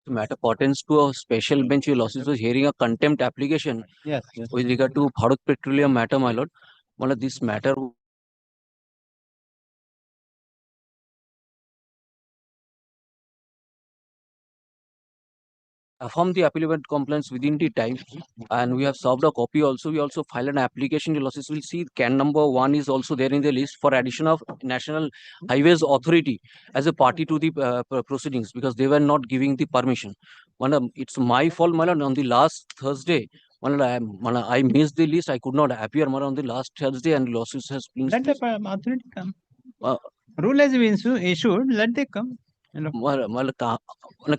The matter pertains to a special bench. Your losses was hearing a contempt application Yes, yes. with regard to Bharat Petroleum matter, my lord. Well, this matter affirm the applicant complaints within the time, and we have served a copy also. We also filed an application. Your losses will see can number 1 is also there in the list for addition of National Highways Authority as a party to the proceedings, because they were not giving the permission. It's my fault, my lord. On the last Thursday, I missed the list. I could not appear, my lord, on the last Thursday, and losses has been. Let the authority come. Uh, Rule has been issued. Let they come.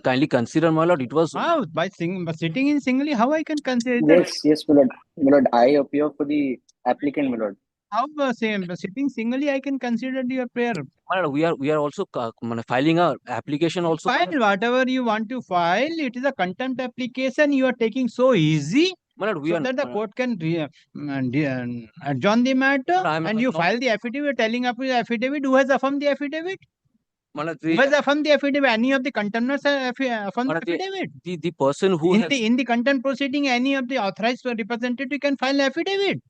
Kindly consider, my lord. It was How by sitting in singly? How I can consider that? Yes, yes, my lord. My lord, I appear for the applicant, my lord. How sitting singly I can consider your prayer? my lord, we are also filing a application also. File whatever you want to file. It is a contempt application. You are taking so easy. My lord, we So are that the court can adjourn the matter, and you file the affidavit telling up the affidavit. Who has affirmed the affidavit? Who has affirmed the affidavit? Any of the contemptors affirmed the affidavit? The person who in the contempt proceeding, any of the authorized representative can file affidavit.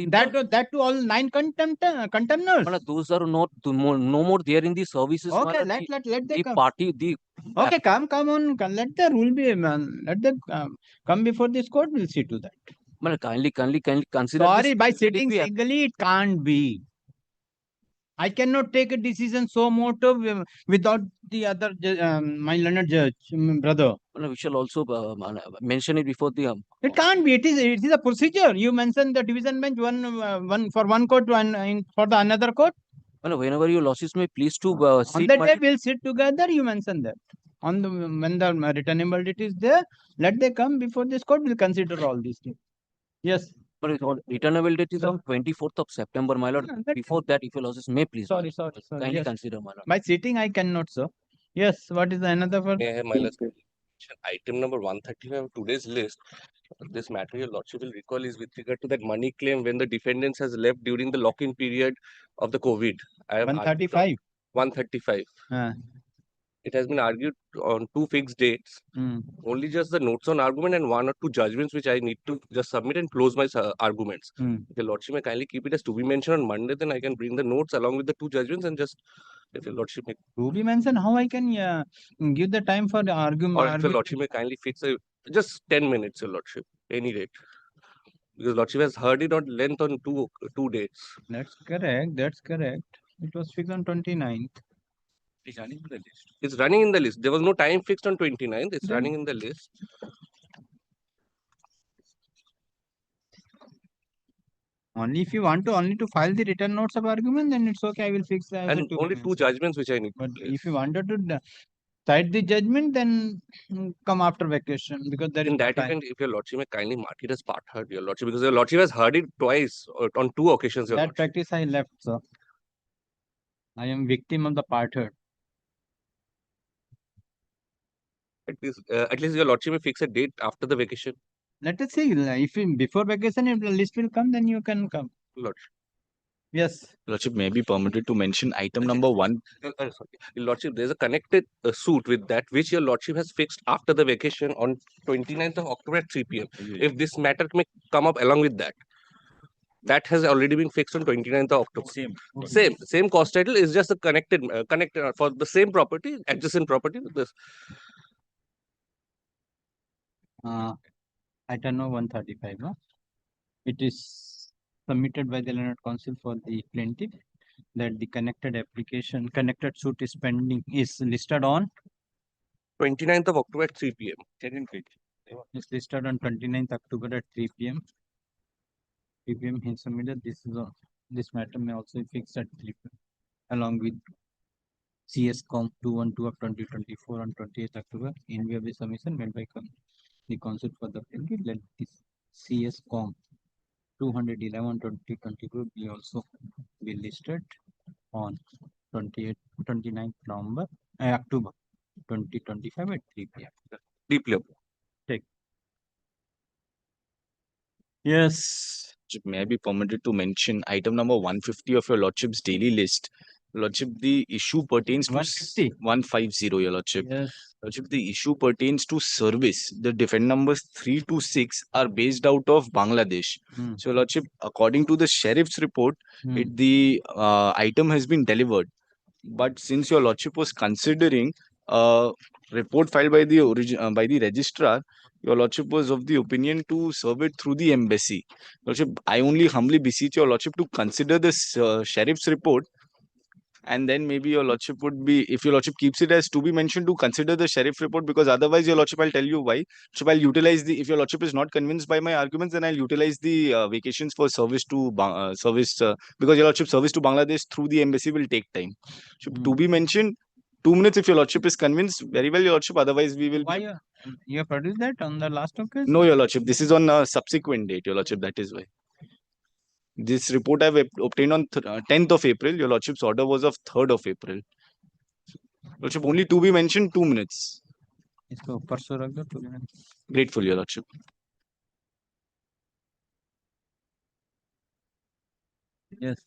That to all 9 contemptors. Those are not no more there in the services. Okay, let them the come. party the Okay, come on. Let the rule be, let them come before this court. We'll see to that. kindly consider. Sorry, by sitting singly, it can't be. I cannot take a decision so motive without the other, my learned judge, brother. We shall also mention it before the. It can't be. It is a procedure. You mentioned the division bench one for one court, one for the another court. Whenever your losses may please to on that day we'll sit together. You mentioned that on the when the returnability is there, let they come before this court. We'll consider all these things. Yes. But returnability is on 24th of September, my lord. Before that, if your losses may please. Sorry. Kindly Yes. consider, my lord. By sitting, I cannot, sir. Yes. What is the another for? May I have my last item number 135 of today's list? This matter, your lordship will recall, is with regard to that money claim when the defendants has left during the lock-in period of the COVID. I have 135. 135. It has been argued on 2 fixed dates. Only just the notes on argument and 1 or 2 judgments which I need to just submit and close my arguments. If your lordship may kindly keep it as to be mentioned on Monday, then I can bring the notes along with the 2 judgments and just, if your lordship may. To be mentioned, how I can give the time for the argument? Or if your lordship may kindly fix just 10 minutes, your lordship, any rate. Because lordship has heard it on length on two dates. That's correct. It was fixed on 29th. It's running in the list. It's running in the list. There was no time fixed on 29th. It's running in the list. Only if you want to file the written notes of argument, then it's okay. I will fix that. And only 2 judgments which I need. But if you wanted to cite the judgment, then come after vacation, because there is in that event, if your lordship may kindly mark it as part heard, your lordship, because your lordship has heard it twice on 2 occasions. That practice I left, sir. I am victim of the part heard. At least your lordship may fix a date after the vacation. Let us see. If before vacation, if the list will come, then you can come. Lordship. Yes. Lordship may be permitted to mention item number 1. Sorry. Lordship, there's a connected suit with that, which your lordship has fixed after the vacation on 29th of October at 3 p.m. If this matter may come up along with that. That has already been fixed on 29th of October. Same cost title is just a connected for the same property, adjacent property with this. Item number 135. No? It is submitted by the learned counsel for the plaintiff that the connected suit is pending, is listed on 29th of October at 3 p.m. It's listed on 29th October at 3 p.m. 3 p.m. he submitted. This matter may also be fixed at 3 p.m. along with CS Com 212 of 2024 on 28th October. In view of the submission made by the counsel for the plaintiff, let this CS Com 211 2024 be also be listed on 29th October 2025 at 3 p.m. Deeply. Take. Yes. May I be permitted to mention item number 150 of your lordship's daily list, Lordship, the issue pertains to 150. 150, Your Lordship. Yes. Lordship, the issue pertains to service. The defend numbers 3 to 6 are based out of Bangladesh. Hmm. So, Lordship, according to the sheriff's report, Hmm. the item has been delivered. But since Your Lordship was considering a report filed by the registrar, Your Lordship was of the opinion to serve it through the embassy. Lordship, I only humbly beseech Your Lordship to consider this sheriff's report, and then maybe Your Lordship would be, if Your Lordship keeps it as to be mentioned, to consider the sheriff report, because otherwise, Your Lordship, I'll tell you why. So I'll utilize if Your Lordship is not convinced by my arguments, then I'll utilize the vacations for service to because Your Lordship, service to Bangladesh through the embassy will take time. So to be mentioned, 2 minutes if Your Lordship is convinced, very well, Your Lordship. Otherwise, we will. Why you have produced that on the last occasion? No, Your Lordship. This is on a subsequent date, Your Lordship. That is why. This report I've obtained on 10th of April. Your Lordship's order was of 3rd of April. Lordship, only to be mentioned 2 minutes. इसको परसों रख दो 2 minutes. Grateful, Your Lordship. Yes.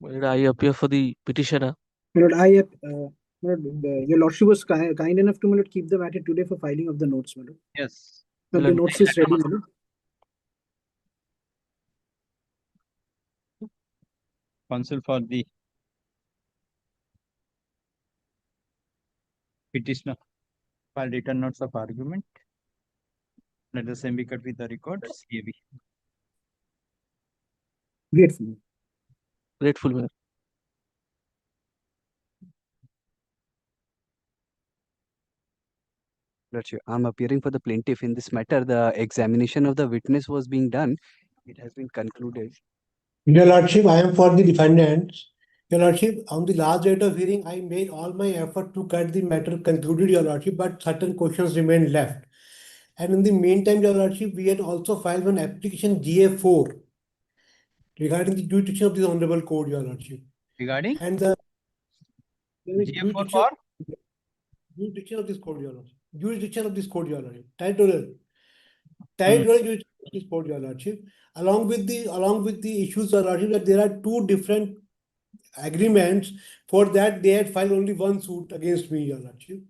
Did I appear for the petitioner? My lord, my lord, your lordship was kind enough to, my lord, keep the matter today for filing of the notes, my lord. Yes. The Let- notes is ready, my lord. Counsel for the petitioner file written notes of argument. Let the same be cut with the record. CAB. Grateful. Grateful, Mayor. Lordship, I'm appearing for the plaintiff in this matter. The examination of the witness was being done. It has been concluded. Your Lordship, I am for the defendants. Your Lordship, on the last date of hearing, I made all my effort to get the matter concluded, Your Lordship, but certain questions remained left. And in the meantime, Your Lordship, we had also filed an application GA4 regarding the jurisdiction of the Honorable Court, Your Lordship. Regarding And the GA4 for jurisdiction of this court, Your Lordship. Jurisdiction of this court, Your Lordship. Territorial jurisdiction of this court, Your Lordship. Along with the issues, Your Lordship, that there are two different agreements. For that, they had filed only one suit against me, Your Lordship.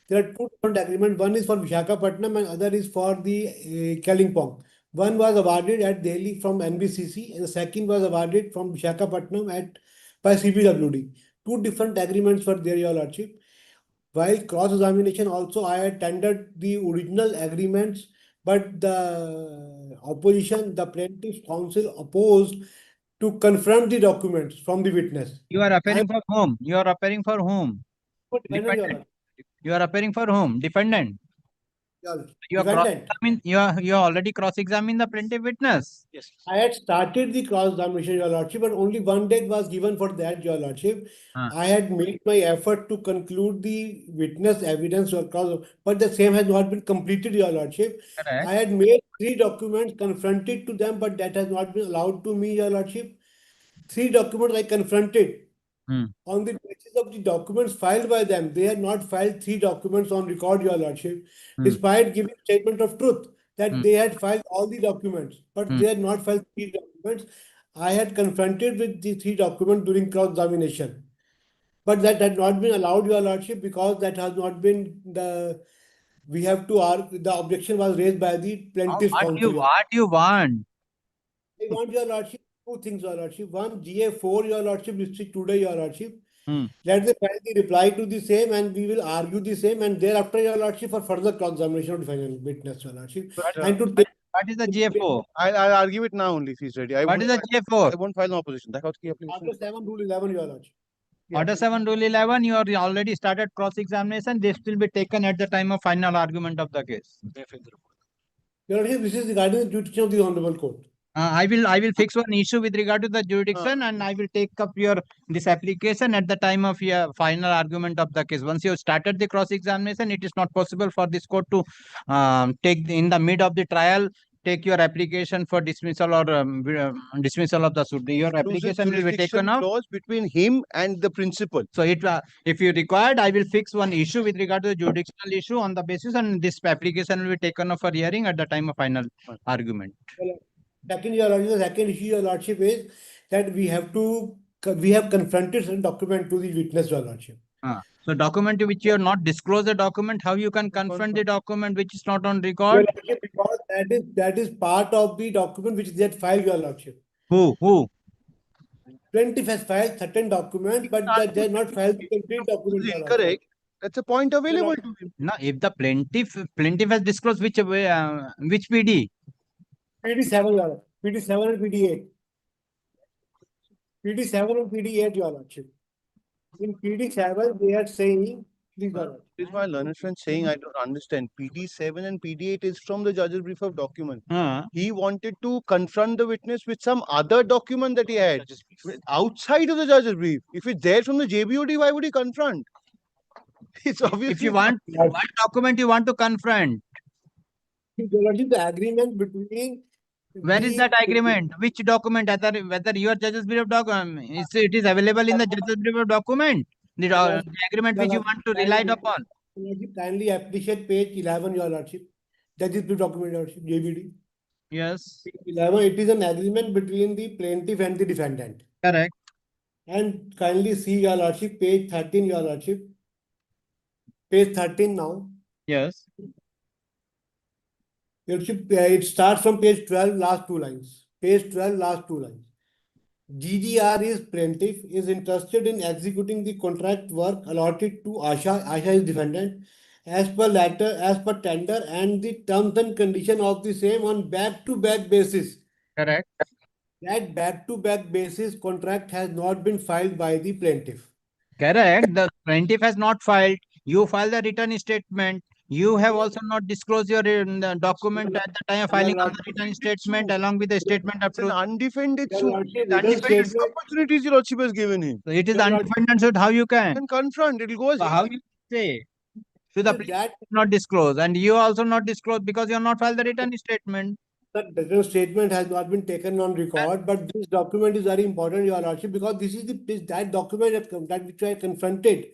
There are two different agreements. One is for Visakhapatnam and other is for the Kalimpong. One was awarded at Delhi from NBCC and the second was awarded from Visakhapatnam by CPWD. Two different agreements were there, Your Lordship. While cross-examination also, I had tendered the original agreements, but the opposition, the plaintiff's counsel opposed to confront the documents from the witness. you are appearing for whom? You are appearing for whom? Defendant. You are appearing for whom? Defendant. You are Defendant. you are already cross-examined the plaintiff witness. Yes. I had started the cross-examination, Your Lordship, but only one date was given for that, Your Lordship. I had made my effort to conclude the witness evidence, but the same has not been completed, Your Lordship. Correct. I had made 3 documents, confronted to them, but that has not been allowed to me, Your Lordship. 3 documents I confronted. On the basis of the documents filed by them, they had not filed 3 documents on record, Your Lordship, despite giving statement of truth that they had filed all the documents, but they had not filed 3 documents. I had confronted with the 3 documents during cross-examination, but that had not been allowed, Your Lordship, because that has not been we have to argue. The objection was raised by the plaintiff's counsel. What you want? I want, Your Lordship, 2 things, Your Lordship. One, GA4, Your Lordship, listed today, Your Lordship. Let them file the reply to the same and we will argue the same, and thereafter, Your Lordship, for further cross-examination of the final witness, Your Lordship. And to take What is the GA4? I'll argue it now only if he's ready. What is the GA4? I won't file no opposition. That's Order 7, Rule 11, Your Lordship. Order 7, Rule 11, you are already started cross-examination. This will be taken at the time of final argument of the case. Your Lordship, this is regarding the jurisdiction of the Honorable Court. I will fix one issue with regard to the jurisdiction and I will take up this application at the time of your final argument of the case. Once you started the cross-examination, it is not possible for this court to take in the mid of the trial, take your application for dismissal or dismissal of the suit. Your application will be taken up. Clause between him and the principal. So if you required, I will fix one issue with regard to the jurisdictional issue on the basis, and this application will be taken up for hearing at the time of final argument. Second, your lordship, the second issue, your lordship, is that we have confronted certain document to the witness, your lordship. So document which you have not disclosed the document, how you can confront the document which is not on Your record? lordship, because that is part of the document which they had filed, your lordship. Who? Plaintiff has filed certain documents, but they have not filed the complete document, your lordship. Incorrect. That's a point available to him. No, if the plaintiff has disclosed which PD? PD7, your lordship. PD7 and PD8. PD7 and PD8, your lordship. In PD7, they are saying, please, your lordship. This is my learned friend saying I don't understand. PD7 and PD8 is from the judge's brief of document. He wanted to confront the witness with some other document that he had outside of the judge's brief. If it's there from the JBOD, why would he confront? It's obviously. If you want, what document you want to confront? Your lordship, the agreement between. Where is that agreement? Which document? Whether your judge's brief of document, it is available in the judge's brief of document. The agreement which you want to rely upon. Kindly appreciate page 11, your lordship. Judge's brief document, your lordship, JBD. Yes. Page 11, it is an agreement between the plaintiff and the defendant. Correct. And kindly see, your lordship, page 13, your lordship. Page 13 now. Yes. Your lordship, it starts from page 12, last two lines. Page 12, last two lines. GGR is plaintiff, is interested in executing the contract work allotted to Asha. Asha is defendant, as per tender, and the terms and condition of the same on back-to-back basis. Correct. That back-to-back basis contract has not been filed by the plaintiff. Correct. The plaintiff has not filed. You file the written statement. You have also not disclosed your document at the time of filing of the written statement along with the statement of It's an truth. undefended Your suit. lordship, The written undefended statement- opportunities your lordship has given him. So it is Your lordship- undefended suit. How you can? And confront, it'll go as So how you say? So the plaintiff that not disclose, and you also not disclose because you have not filed the written statement. the written statement has not been taken on record, but this document is very important, your lordship, because this is that document that which I confronted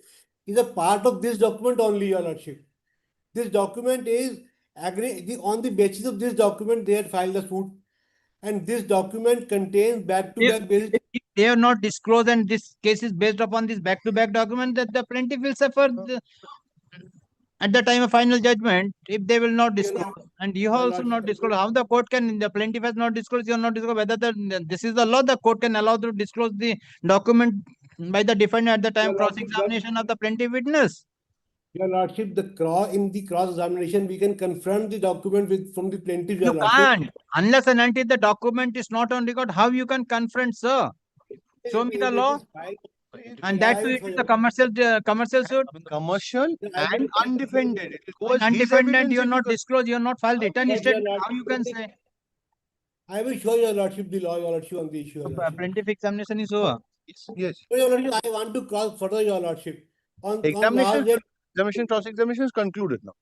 is a part of this document only, your lordship. This document is on the basis of this document they had filed a suit, and this document contains back-to-back basis. If they have not disclosed and this case is based upon this back-to-back document, that the plaintiff will suffer at the time of final judgment if they will not disclose. And you also not disclose. How the court can, the plaintiff has not disclosed, you have not disclosed whether this is the law, the court can allow to disclose the document by the defendant at the time cross-examination of the plaintiff witness. Your lordship, in the cross-examination, we can confront the document from the plaintiff, your You lordship. can't. Unless and until the document is not on record, how you can confront, sir? Show me the law. And that too, it is a commercial suit. commercial and undefended. It will go as his Undefended, evidence you are if not you disclosed, you are not filed written Your statement. Lordship, How you can say? I will show your lordship the law, your lordship, on the issue. Your lordship. Plaintiff examination is over. Yes. So, your lordship, I want to cross further, your lordship. On Examination, cross-examination is concluded now.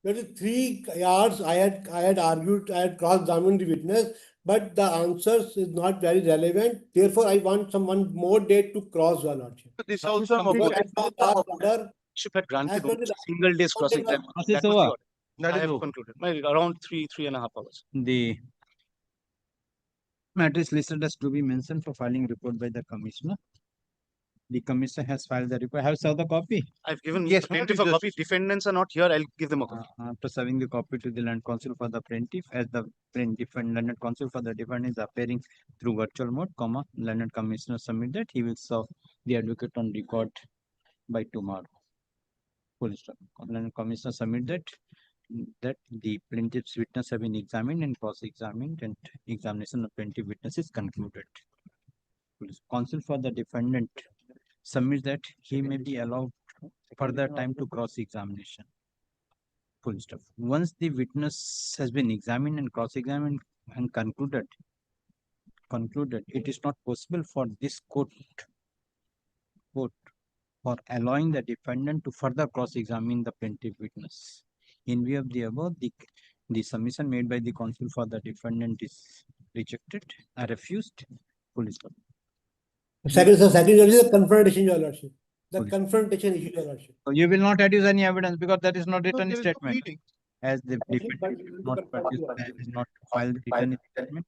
there is 3 yards I had argued, I had cross-examined the witness, but the answers is not very relevant. Therefore, I want one more date to cross, your lordship. This also So, as per the order, Bishop had granted as per only the- single day's cross-examination. Process That was the over. order. that I is have over. concluded. Around 3.5 hours. The matter is listed as to be mentioned for filing report by the commissioner. The commissioner has filed the report. Have you served the copy? I've given Yes, plaintiff what a is copy. Defendants are not here. I'll give them a copy. After serving the copy to the land counsel for the plaintiff, as the plaintiff and land counsel for the defendant is appearing through virtual mode, land commissioner submit that he will serve the advocate on record by tomorrow. Full stop. Land commissioner submit that the plaintiff's witness have been examined and cross-examined, and examination of plaintiff witness is concluded. Counsel for the defendant submits that he may be allowed further time to cross-examination. Full stop. Once the witness has been examined and cross-examined and concluded, it is not possible for this court for allowing the defendant to further cross-examine the plaintiff witness. In view of the above, the submission made by the counsel for the defendant is rejected or refused. Full stop. Second is the confrontation, your lordship. The Okay. confrontation issue, your lordship. So you will not adduce any evidence because that is not written there is no statement. pleading. as the defendant did not produce did not file the written statement.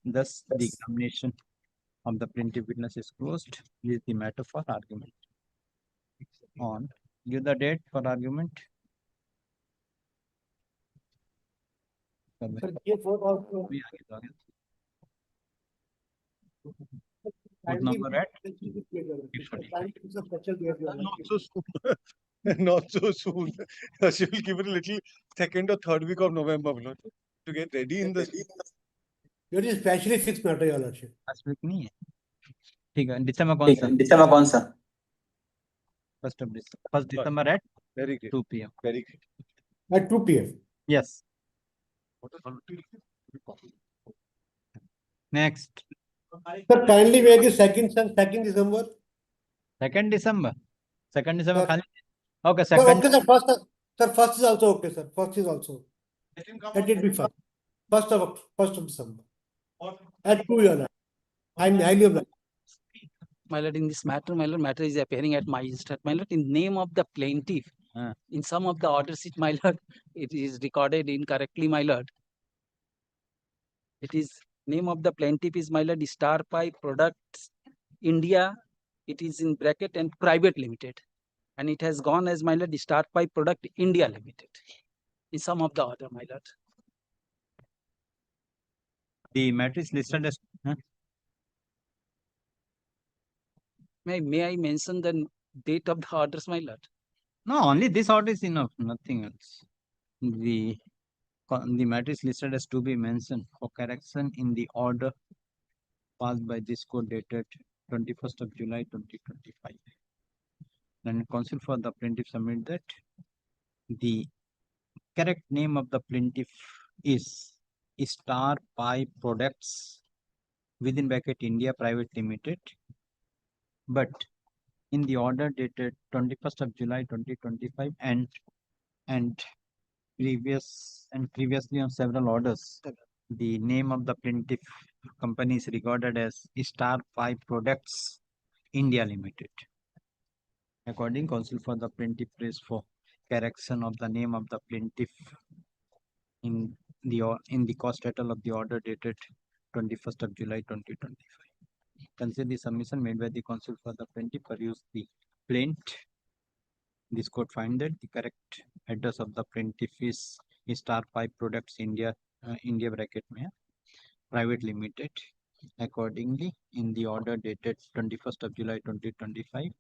Thus, the examination of the plaintiff witness is closed. This is the matter for argument. On. Give the date for argument. Sir, K4 also. भी आगे तो आगे. What number at? 640. Not so soon. Not so soon. She will give it a little second or third week of November, my lord, to get ready in the. It is specially fixed matter, your lordship. Last week नहीं है. ठीक है. दिसंबर कौन सा? First of December. 1st December at Very great. 2 p.m. Very great. At 2 p.m. Yes. Next. Sir, kindly make it second, sir, 2nd December. 2nd December. 2nd December. Sir. खाली. Okay, Sir, 2nd. okay, sir, first is also okay, sir. First is also. Let it be first. 1st of December. At 2, your lord. I'm highly obliged. My lord, in this matter, my lord, matter is appearing at my instance. My lord, in name of the plaintiff, in some of the order sheet, my lord, it is recorded incorrectly, my lord. It is name of the plaintiff is, my lord, Star Pipe Products India. It is in bracket and private limited. And it has gone as, my lord, Star Pipe Product India Limited. In some of the order, my lord. The matter is listed as. May I mention the date of the orders, my lord? No, only this order is enough, nothing else. The matter is listed as to be mentioned for correction in the order passed by this court dated 21st of July 2025. Then counsel for the plaintiff submit that the correct name of the plaintiff is Star Pipe Products within bracket India Private Limited, but in the order dated 21st of July 2025 and previously on several orders, the name of the plaintiff company is regarded as Star Pipe Products India Limited. According counsel for the plaintiff prays for correction of the name of the plaintiff in the cost title of the order dated 21st of July 2025. Consider the submission made by the counsel for the plaintiff, peruse the plaint. This court find that the correct address of the plaintiff is Star Pipe Products India India bracket में Private Limited. Accordingly, in the order dated 21st of July 2025,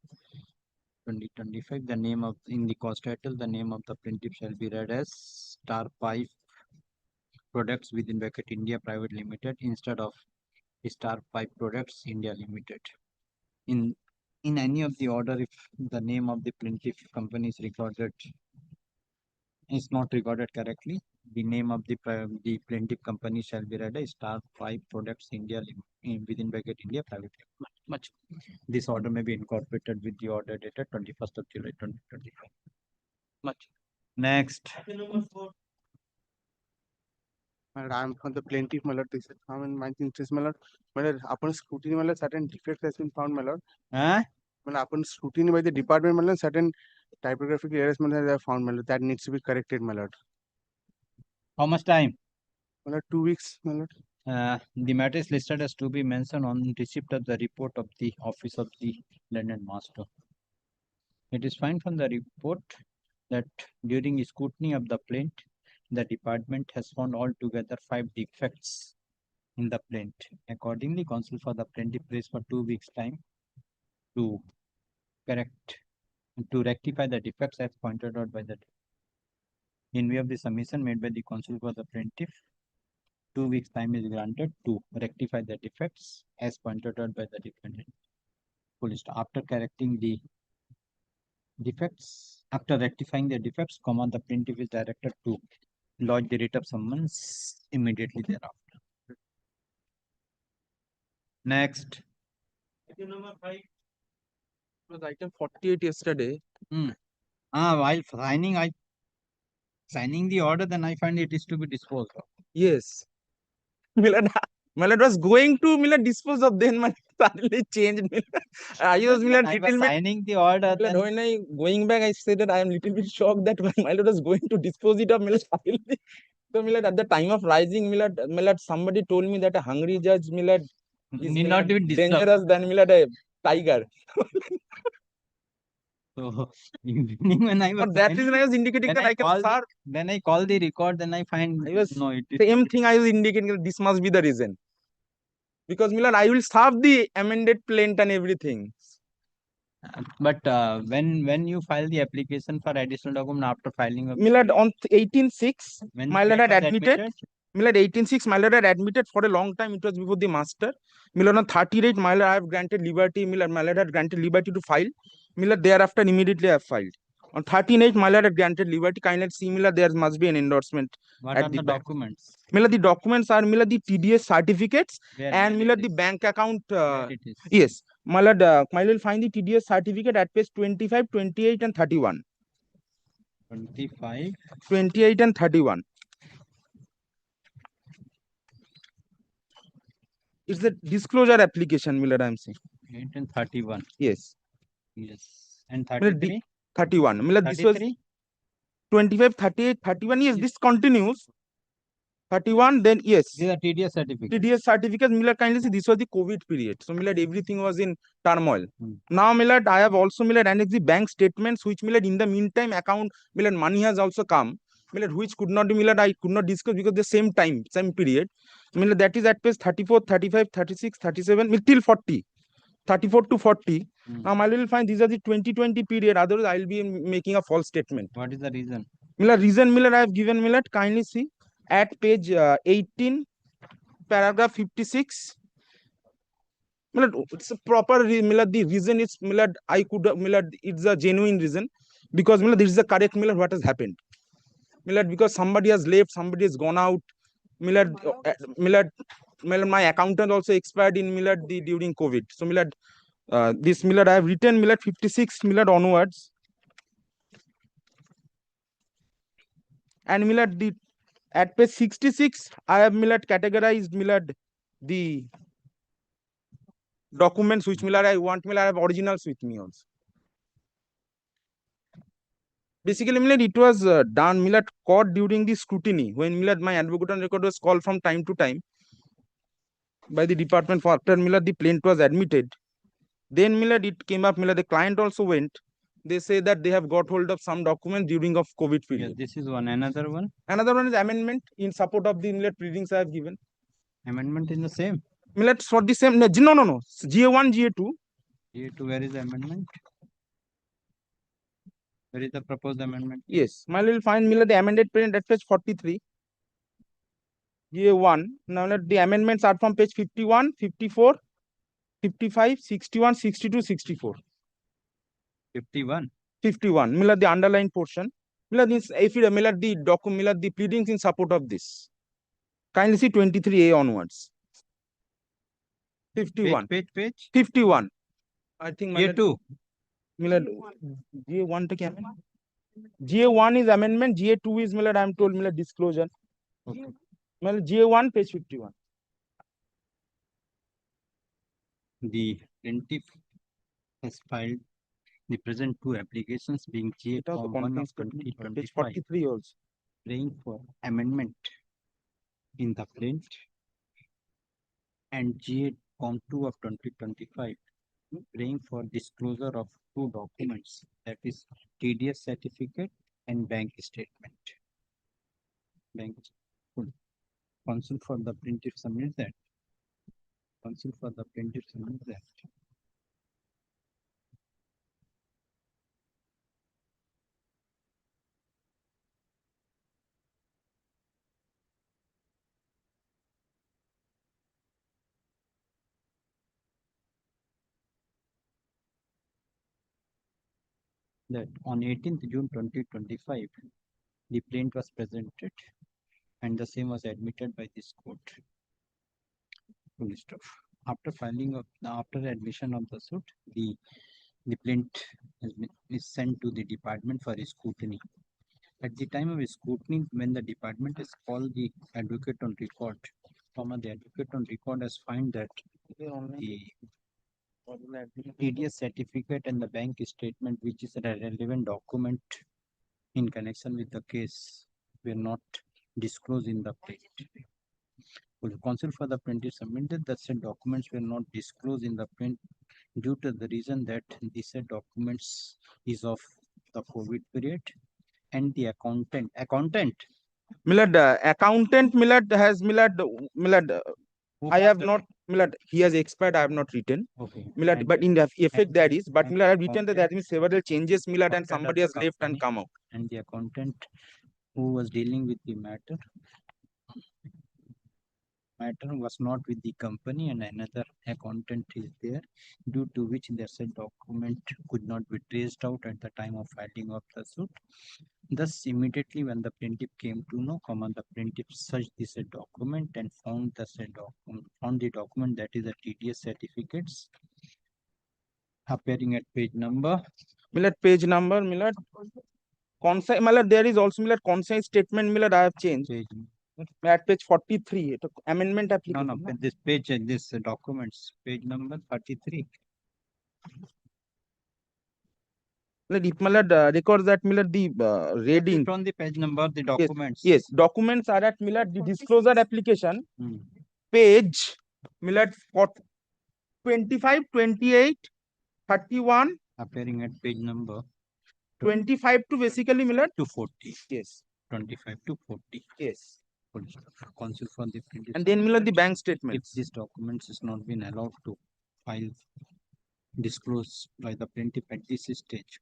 the name of in the cost title, the name of the plaintiff shall be read as Star Pipe Products within bracket India Private Limited instead of Star Pipe Products India Limited. In any of the order, if the name of the plaintiff company is not recorded correctly, the name of the plaintiff company shall be read as Star Pipe Products India within bracket India Private Limited. This order may be incorporated with the order dated 21st of July 2025. Next. I am from the plaintiff, my lord. This is how in my interest, my lord. My lord, upon scrutiny, my lord, certain defects has been found, my lord. My lord, upon scrutiny by the department, my lord, certain typographical errors, my lord, they have found, my lord. That needs to be corrected, my lord. How much time? My lord, 2 weeks, my lord. The matter is listed as to be mentioned on receipt of the report of the office of the London Master. It is found from the report that during scrutiny of the plaint, the department has found altogether 5 defects in the plaint. Accordingly, counsel for the plaintiff prays for 2 weeks time to rectify the defects as pointed out by the in view of the submission made by the counsel for the plaintiff. 2 weeks time is granted to rectify the defects as pointed out by the defendant. After correcting the defects, after rectifying the defects, the plaintiff is directed to lodge the writ of summons immediately thereafter. Next. Item number 5 was item 48 yesterday. While signing the order, then I find it is to be disposed of. Yes. My lord, Malad was going to dispose of, then suddenly changed. I was little bit signing the order. Malad, when I going back, I said that I am little bit shocked that when Malad was going to dispose it of suddenly. So Milad, at the time of rising, Milad, somebody told me that a hungry judge, Milad, is Need not be disturbed. dangerous than Milad a tiger. So evening when I was For that signing, reason, I was indicating then that I can call, start. then I call the record, then I find I was no, it is same thing. I was indicating that this must be the reason. Because Milad, I will serve the amended plaint and everything. But when you file the application for additional document after filing of Milad on 18/6, when my lord had was admitted. Milad 18/6, my lord had admitted for a long time. It was before the master. Milad on 38, my lord I have granted liberty. Milad, my lord had granted liberty to file. Milad thereafter immediately I have filed. On 38, my lord had granted liberty. Kindly see, Milad, there must be an endorsement. What at are the back. documents? Milad, the documents are Milad the TDS certificates Where and it Milad the is? bank account. Where it is? Yes, my lord will find the TDS certificate at page 25, 28, and 31. 25, 28, and 31. It's the disclosure application, Milad, I am saying. 8 and 31. Yes. Yes. And Milad, 33? 31. Milad, this was 25, 38, 31. Yes, this continues. 31, then yes. These are TDS certificate. TDS certificate, Milad, kindly see, this was the COVID period. So, Milad, everything was in turmoil. Now, Milad, I have also, Milad, annexed the bank statements, which, Milad, in the meantime, account, Milad, money has also come. Milad, which could not be, Milad, I could not discuss because the same time, same period. Milad, that is at page 34, 35, 36, 37, till 40. 34 to 40. Now, I will find these are the 2020 period. Otherwise, I will be making a false statement. What is the reason? Milad, reason, Milad, I have given, Milad, kindly see at page 18, paragraph 56. Milad, it's a proper, Milad, the reason is, Milad, I could, Milad, it's a genuine reason because, Milad, this is the correct, Milad, what has happened. Milad, because somebody has left, somebody has gone out. Milad, Milad, my accountant also expired in Milad during COVID. So, Milad, this Milad, I have written Milad 56 Milad onwards. And Milad, at page 66, I have Milad categorized Milad the documents which Milad I want. Milad, I have originals with me also. Basically, Milad, it was done, Milad, caught during the scrutiny when Milad, my advocate on record was called from time to time by the department for after Milad, the plaint was admitted. Then Milad, it came up, Milad, the client also went. They say that they have got hold of some documents during of COVID period. Yes, this is one. Another one? Another one is amendment in support of the Milad pleadings I have given. Amendment is the same? Milad, for the same, no, no. GA1, GA2. GA2, where is the amendment? Where is the proposed amendment? Yes, my will find Milad, the amended print at page 43. GA1. Now let the amendments are from page 51, 54, 55, 61, 62, 64. 51. 51. Milad, the underlined portion. Milad, if you Milad, the document, Milad, the pleadings in support of this. Kindly see 23A onwards. 51. Page? 51. I think GA2. Milad, GA1 take amendment. GA1 is amendment, GA2 is Milad, I am told Milad disclosure. Okay. Milad, GA1, page 51. The plaintiff has filed the present two applications being GA Form 1 of 2025, page 43 also. praying for amendment in the plaint, and GA Form 2 of 2025 praying for disclosure of two documents, that is TDS certificate and bank statement. Counsel for the plaintiff submits that. Counsel for the plaintiff submits that. That on 18th June 2025, the plaint was presented and the same was admitted by this court. After admission of the suit, the plaint is sent to the department for scrutiny. At the time of scrutiny, when the department is called the advocate on record, The advocate on record has found that the TDS certificate and the bank statement, which is a relevant document in connection with the case, were not disclosed in the plaintiff. Will counsel for the plaintiff submitted that said documents were not disclosed in the print due to the reason that the said documents is of the COVID period and the accountant. Millard, accountant Millard has Millard, I have not, Millard, he has expired, I have not written. Okay. Millard, but in the effect there is, but Millard, I have written that there have been several changes, Millard, and somebody has left and come out. And the accountant who was dealing with the matter was not with the company, and another accountant is there, due to which the said document could not be traced out at the time of filing of the suit. Thus, immediately when the plaintiff came to know, the plaintiff searched the said document and found the said document, that is the TDS certificates, appearing at page number. Millard, page number, Millard. Millard, there is also Millard consent statement, Millard, I have changed. Page. At page 43, amendment application. No, this page, this documents, page number 33. Millard records that Millard the reading on the page number, the documents. Yes, documents are at Millard the disclosure application, page Millard 25, 28, 31. Appearing at page number 25 to basically Millard to 40. Yes. 25 to 40. Yes. Counsel for the plaintiff. And then Millard the bank statement. If these documents is not been allowed to file disclosed by the plaintiff at this stage,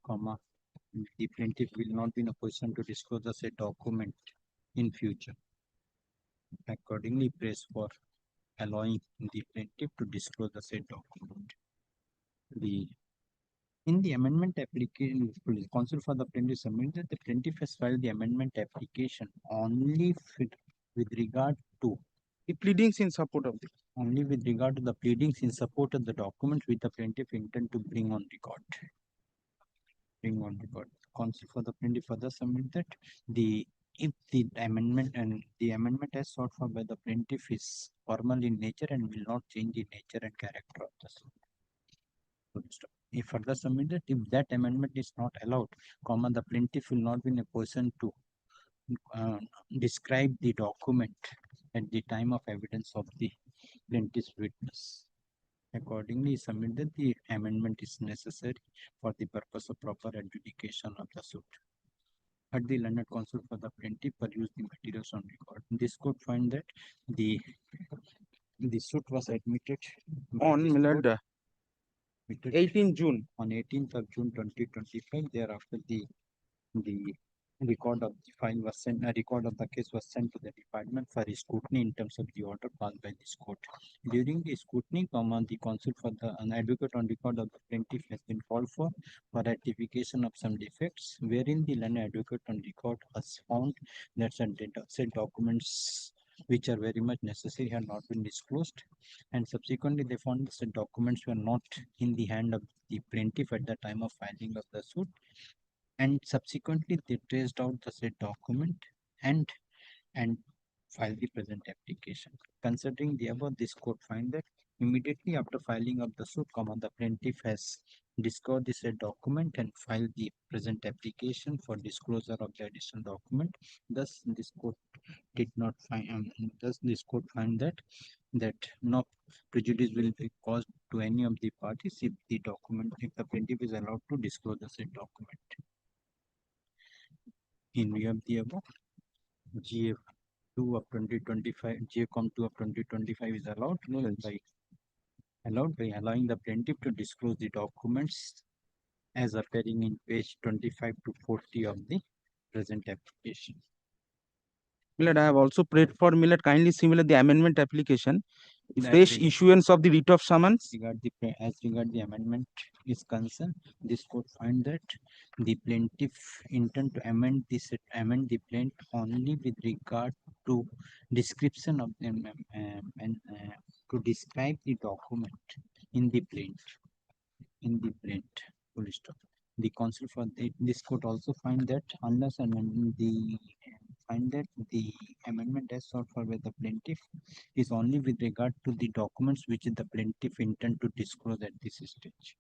the plaintiff will not be in a position to disclose the said document in future. Accordingly, prays for allowing the plaintiff to disclose the said document. In the amendment application, counsel for the plaintiff submitted that the plaintiff has filed the amendment application only with regard to the pleadings in support of the only with regard to the pleadings in support of the documents which the plaintiff intend to bring on record. Counsel for the plaintiff further submit that if the amendment as sought for by the plaintiff is formal in nature and will not change the nature and character of the suit. If further submitted, if that amendment is not allowed, the plaintiff will not be in a position to describe the document at the time of evidence of the plaintiff's witness. Accordingly, submitted the amendment is necessary for the purpose of proper adjudication of the suit. Had the learned counsel for the plaintiff perused the materials on record, this could find that the suit was admitted on Millard 18 June. On 18th of June 2025. Thereafter, the record of the file was sent. A record of the case was sent to the department for scrutiny in terms of the order passed by this court. During the scrutiny, the counsel for an advocate on record of the plaintiff has been called for rectification of some defects, wherein the learned advocate on record has found that said documents which are very much necessary had not been disclosed, and subsequently they found that said documents were not in the hand of the plaintiff at the time of filing of the suit, and subsequently they traced out the said document and filed the present application. Considering the above, this court find that immediately after filing of the suit, the plaintiff has discovered the said document and filed the present application for disclosure of the additional document. Thus, this court did not find. Thus, this court find that no prejudice will be caused to any of the parties if the plaintiff is allowed to disclose the said document. In view of the above, GF2 of 2025, GFCOM 2 of 2025 is allowed by allowing the plaintiff to disclose the documents as appearing in page 25 to 40 of the present application. Millard, I have also prayed for Millard kindly similar the amendment application, fresh issuance of the writ of summons. As regard the amendment is concerned, this court find that the plaintiff intend to amend the plaint only with regard to description of them to describe the document in the plaint. Full stop. The counsel for this court also find that unless and when the find that the amendment as sought for by the plaintiff is only with regard to the documents which the plaintiff intend to disclose at this stage.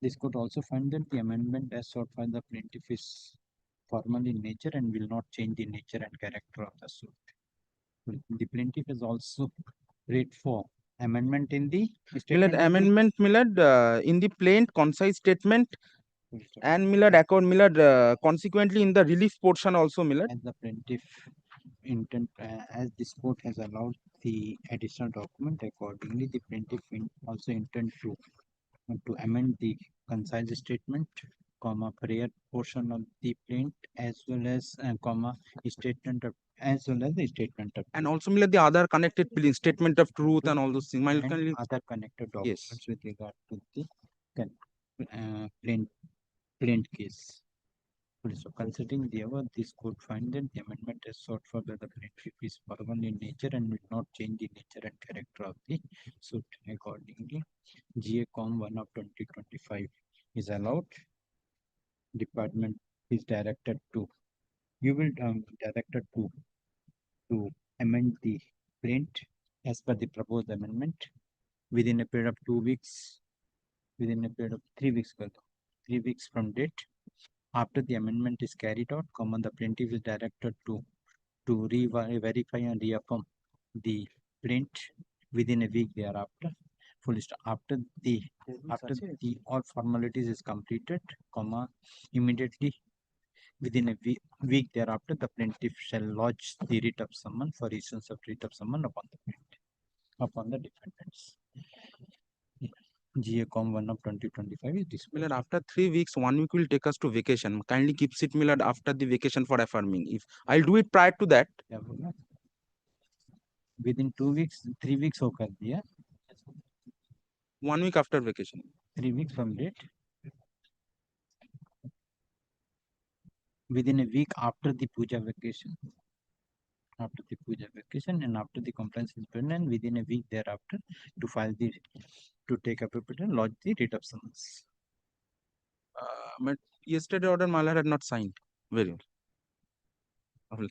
This court also find that the amendment as sought by the plaintiff is formal in nature and will not change the nature and character of the suit. The plaintiff is also read for amendment in the Millard, amendment Millard in the plain concise statement and Millard accord Millard consequently in the relief portion also Millard. As the plaintiff intent, as this court has allowed the additional document, accordingly the plaintiff also intend to amend the concise statement, comma prayer portion of the plaint as well as comma statement of as well as the statement of And also Millard the other connected statement of truth and all those things. and other connected documents Yes. with regard to the plaint case. So considering the above, this court find that the amendment is sought for by the plaintiff is formal in nature and will not change the nature and character of the suit. Accordingly, GA Com 1 of 2025 is allowed. Department is directed to to amend the plaint as per the proposed amendment within a period of 2 weeks, within a period of 3 weeks, 3 weeks from date. After the amendment is carried out, the plaintiff is directed to verify and reaffirm the plaint within a week thereafter. Full stop. After the all formalities is completed, immediately within a week thereafter, the plaintiff shall lodge the writ of summons for issuance of writ of summons upon the defendants. GA Com 1 of 2025 is this. Millard, after 3 weeks, 1 week will take us to vacation. Kindly keep it Millard after the vacation for affirming. If I'll do it prior to that. Within 2 weeks, 3 weeks occur there. 1 week after vacation. 3 weeks from date. Within a week after the puja vacation. After the puja vacation and after the compliance is done, and within a week thereafter to take appropriate and lodge the writ of summons. But yesterday order Malhar had not signed. Very well.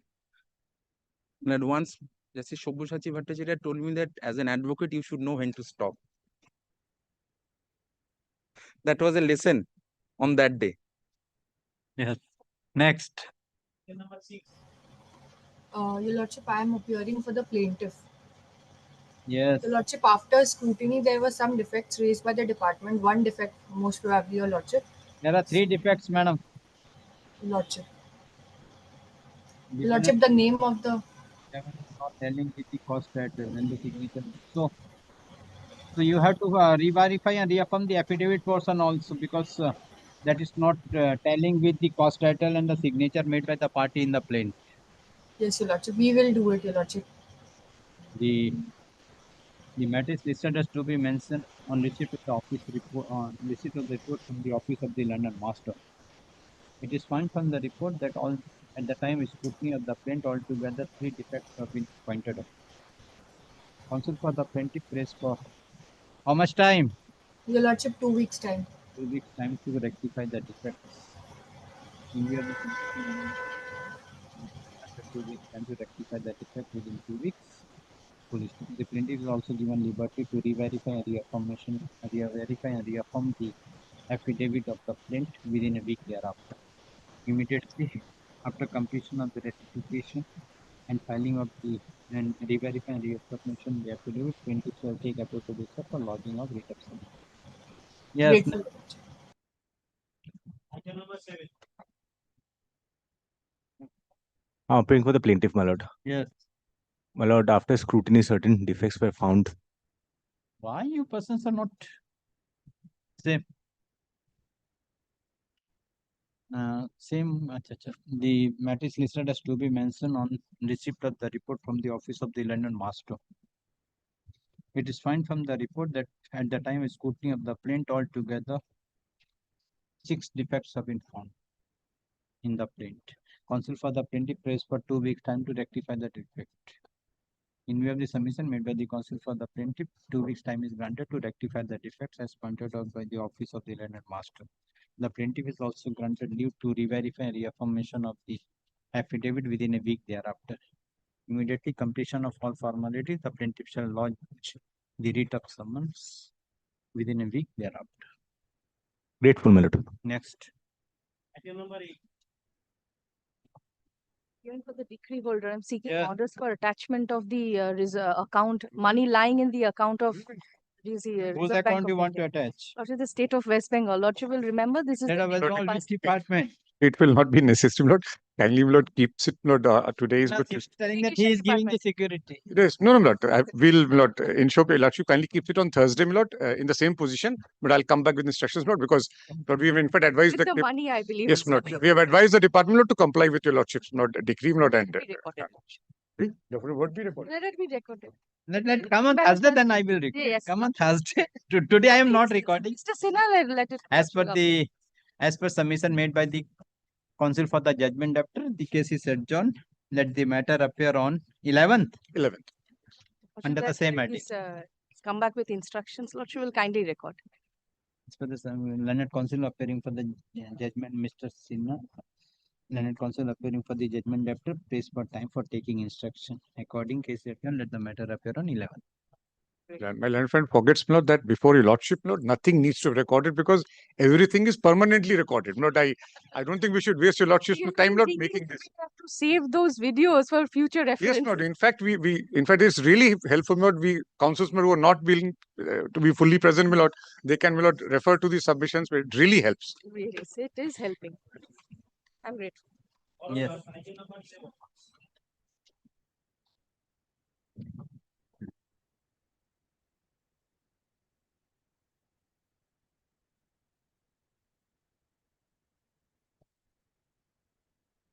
And once Justice Shobhusachi Bhattacharya told me that as an advocate you should know when to stop. That was a lesson on that day. Yes. Next. Number 6. Your Lordship, I am appearing for the plaintiff. Yes. Your Lordship, after scrutiny, there were some defects raised by the department. One defect, most probably, Your Lordship. There are 3 defects, madam. Your Lordship. Your Lordship, the name of the... Not telling with the cost title and the signature. So you have to re-verify and reaffirm the affidavit portion also, because that is not telling with the cost title and the signature made by the party in the plaint. Yes, Your Lordship. We will do it, Your Lordship. The matter is listed as to be mentioned on receipt of the office report from the office of the London Master. It is found from the report that at the time of scrutiny of the plaint altogether 3 defects have been pointed out. Counsel for the plaintiff prays for how much time? Your Lordship, 2 weeks time. 2 weeks time to rectify the defects. In view of the after 2 weeks time to rectify the defect within 2 weeks. The plaintiff is also given liberty to verify and reaffirm the affidavit of the plaint within a week thereafter. Immediately after completion of the rectification and filing of the and re-verify and reaffirmation the affidavit, plaintiff shall take appropriate step for lodging of writ of summons. Yes. Grateful. Item number 7. Appearing for the plaintiff, my lord. Yes. My lord, after scrutiny, certain defects were found. Why you persons are not same? The matter is listed as to be mentioned on receipt of the report from the office of the London Master. It is found from the report that at the time of scrutiny of the plaint altogether 6 defects have been found in the plaint. Counsel for the plaintiff prays for 2 weeks time to rectify the defect. In view of the submission made by the counsel for the plaintiff, 2 weeks time is granted to rectify the defects as pointed out by the office of the London Master. The plaintiff is also granted leave to re-verify and reaffirmation of the affidavit within a week thereafter. Immediately completion of all formalities, the plaintiff shall lodge the writ of summons within a week thereafter. Grateful, my lord. Next. Even for the decree holder, I'm seeking Yeah. orders for attachment of the account, money lying in the account of Whose Reserve Bank account of you want to India. attach? Lordship, the state of West Bengal. Lordship will remember this is State the of West name Bengal, of which department? It will not be necessary, Lord. Kindly, Lord, keeps it, Lord. Today is good. He's telling that he is giving the security. Yes, no, Lord. We'll, Lord, ensure Lordship kindly keeps it on Thursday, Lord, in the same position. But I'll come back with instructions, Lord, because Lord, we have in fact advised with that the money, I believe. yes, Lord, we have advised the department, Lord, to comply with your Lordship's decree, Lord, and would be recorded. Let it be recorded. Let come on Thursday, then I will record. Yes. Come on Thursday. Today I am not recording. Mr. Sinha, let it. As per submission made by the counsel for the judgment debtor, the case is adjourned. Let the matter appear on 11th. 11th. Under the same heading. Come back with instructions. Lordship will kindly record. As per the learned counsel appearing for the judgment, Mr. Sinha. Learned counsel appearing for the judgment debtor, prays for time for taking instruction. According case adjourned, let the matter appear on 11th. My learned friend forgets, Lord, that before your Lordship, Lord, nothing needs to be recorded because everything is permanently recorded. Lord, I don't think we should waste your Lordship's time, Lord, making this. We have to save those videos for future reference. Yes, Lord. In fact, in fact, it's really helpful, Lord. We counsels, who are not willing to be fully present, my Lord, they can, my Lord, refer to the submissions. But it really helps. Yes, it is helping. I'm grateful. Yes.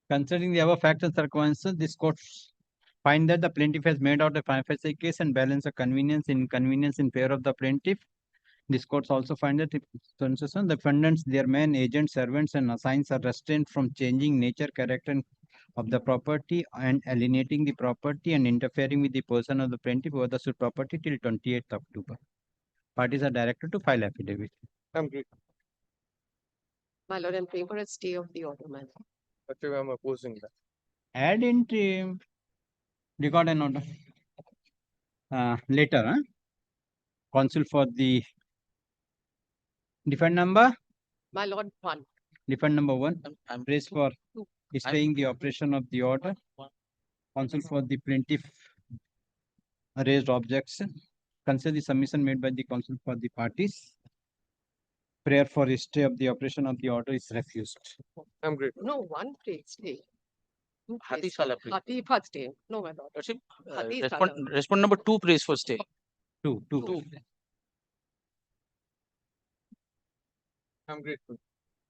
Considering the above facts and circumstances, this court find that the plaintiff has made out a prima facie case and balance of convenience and inconvenience in favor of the plaintiff. This court also find that the defendants, their men, agents, servants, and assigns are restrained from changing nature, character of the property and alienating the property and interfering with the person of the plaintiff over the suit property till 28th October. Parties are directed to file affidavit. I'm great. My lord, I'm praying for a stay of the order, my lord. Actually, I'm opposing that. Add interim. Record an order. Later, huh? Counsel for the defend number. My lord, 1. Defend number 1. I'm praised for staying the operation of the order. Counsel for the plaintiff raised objection. Consider the submission made by the counsel for the parties. Prayer for stay of the operation of the order is refused. I'm great. No, 1 pray, stay. Hati Sala prays. Hati for stay. No, my lord. Lordship, Hati respond number 2 prays for stay. 2. I'm grateful.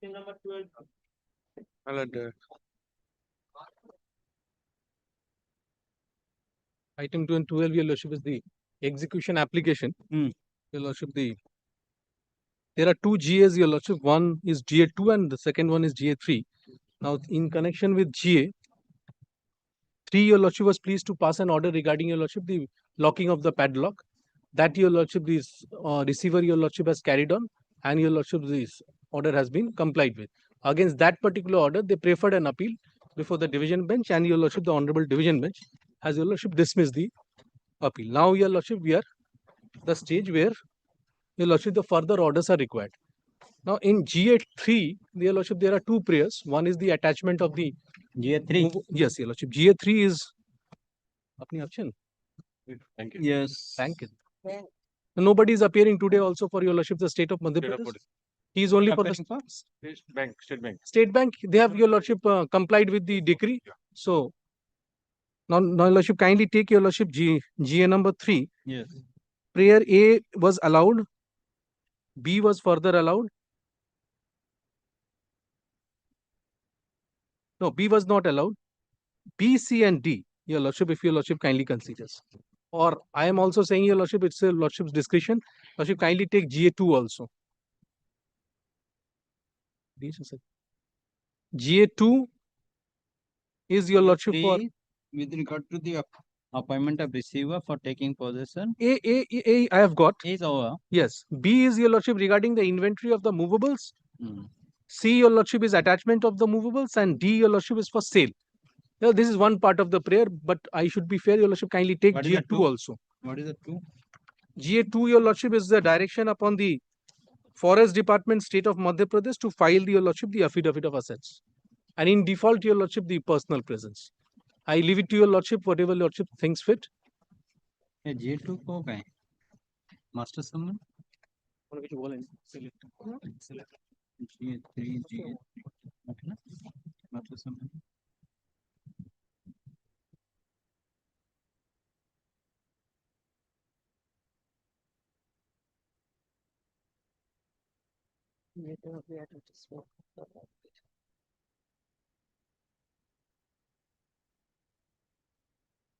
Number 12. My lord, Item 2 and 12, your lordship, is the execution application. Your lordship, there are 2 GAs, your lordship. One is GA2 and the second one is GA3. Now, in connection with GA3, your lordship was pleased to pass an order regarding, your lordship, the locking of the padlock. That, your lordship, this receiver, your lordship, has carried on, and your lordship, this order has been complied with. Against that particular order, they preferred an appeal before the division bench, and your lordship, the honorable division bench, has, your lordship, dismissed the appeal. Now, your lordship, we are the stage where, your lordship, the further orders are required. Now, in GA3, your lordship, there are 2 prayers. One is the attachment of the GA3. Yes, your lordship. GA3 is apni option. Thank you. Yes. Thank you. Nobody is appearing today also for your lordship, the state of Madhya Pradesh. He is only for the State Bank. State Bank. They have, your lordship, complied with the decree. So, now, your lordship, kindly take your lordship GA number 3. Yes. Prayer A was allowed. B was further allowed. No, B was not allowed. B, C, and D, your lordship, if your lordship kindly considers. Or I am also saying, your lordship, it's a lordship's discretion. Lordship, kindly take GA2 also. GA2 is, your lordship, for with regard to the appointment of receiver for taking possession. A I have got. A is over. Yes. B is, your lordship, regarding the inventory of the movables. C, your lordship, is attachment of the movables, and D, your lordship, is for sale. Yeah, this is one part of the prayer, but I should be fair, Your Lordship, kindly take What is the GA2 two? also. What is the two? GA2, Your Lordship, is the direction upon the Forest Department, State of Madhya Pradesh, to file, Your Lordship, the affidavit of assets. And in default, Your Lordship, the personal presence. I leave it to Your Lordship, whatever Lordship thinks fit. ये J2 को क्या है? Master summon? G3, G3. Okay ना? Master summon.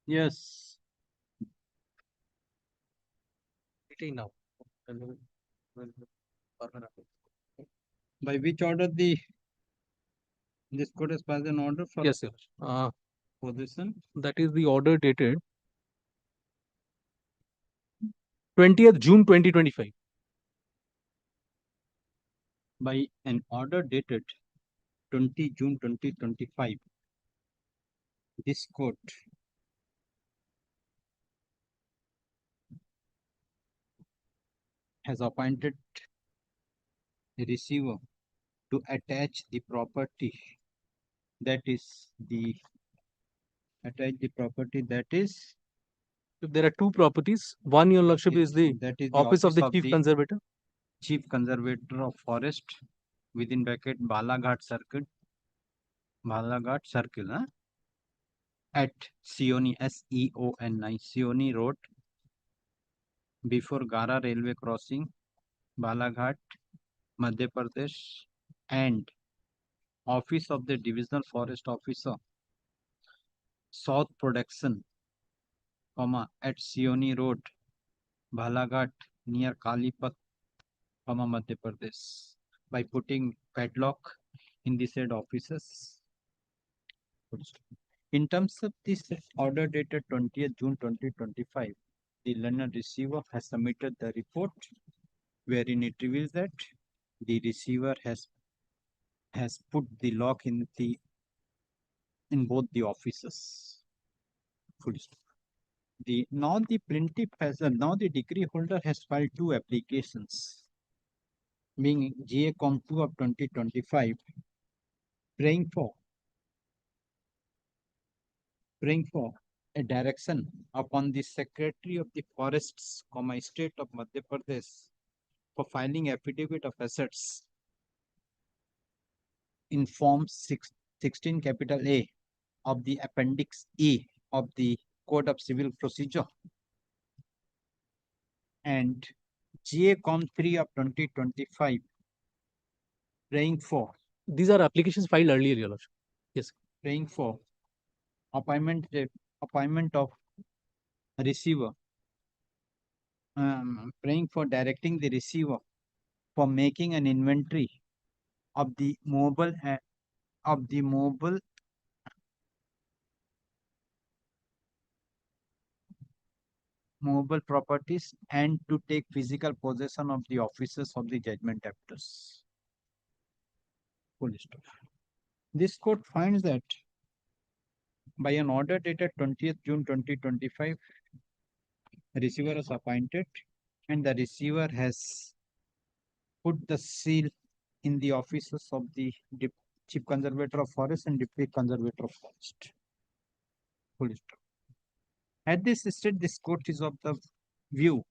Yes. Now. By which order this court has passed an order for Yes, sir. position? That is the order dated 20th June 2025. By an order dated 20 June 2025, this court has appointed a receiver to attach the property that is There are two properties. One, Your Lordship, is the office of the Chief Conservator. Chief Conservator of Forest within bracket Balaghat Circle, at Seoni, Seoni, Seoni Road, before Gara Railway Crossing, Balaghat, Madhya Pradesh, and Office of the Divisional Forest Officer, South Production, at Seoni Road, Balaghat, near Kalipat, Madhya Pradesh, by putting padlock in the said offices. In terms of this order dated 20th June 2025, the learned receiver has submitted the report wherein it reveals that the receiver has put the lock in both the offices. Full stop. Now the plaintiff now the decree holder has filed two applications, being GA-Com 2 of 2025, praying for a direction upon the Secretary of the Forests, State of Madhya Pradesh, for filing affidavit of assets in Form 16 capital A of the Appendix E of the Code of Civil Procedure, and GA-Com 3 of 2025, praying for. These are applications filed earlier, Your Lordship. Yes. Praying for appointment of receiver, praying for directing the receiver for making an inventory of the mobile properties and to take physical possession of the offices of the judgment debtors. Full stop. This court finds that by an order dated 20th June 2025, receiver is appointed and the receiver has put the seal in the offices of the Chief Conservator of Forest and Deputy Conservator of Forest. Full stop. At this stage, this court is of the view,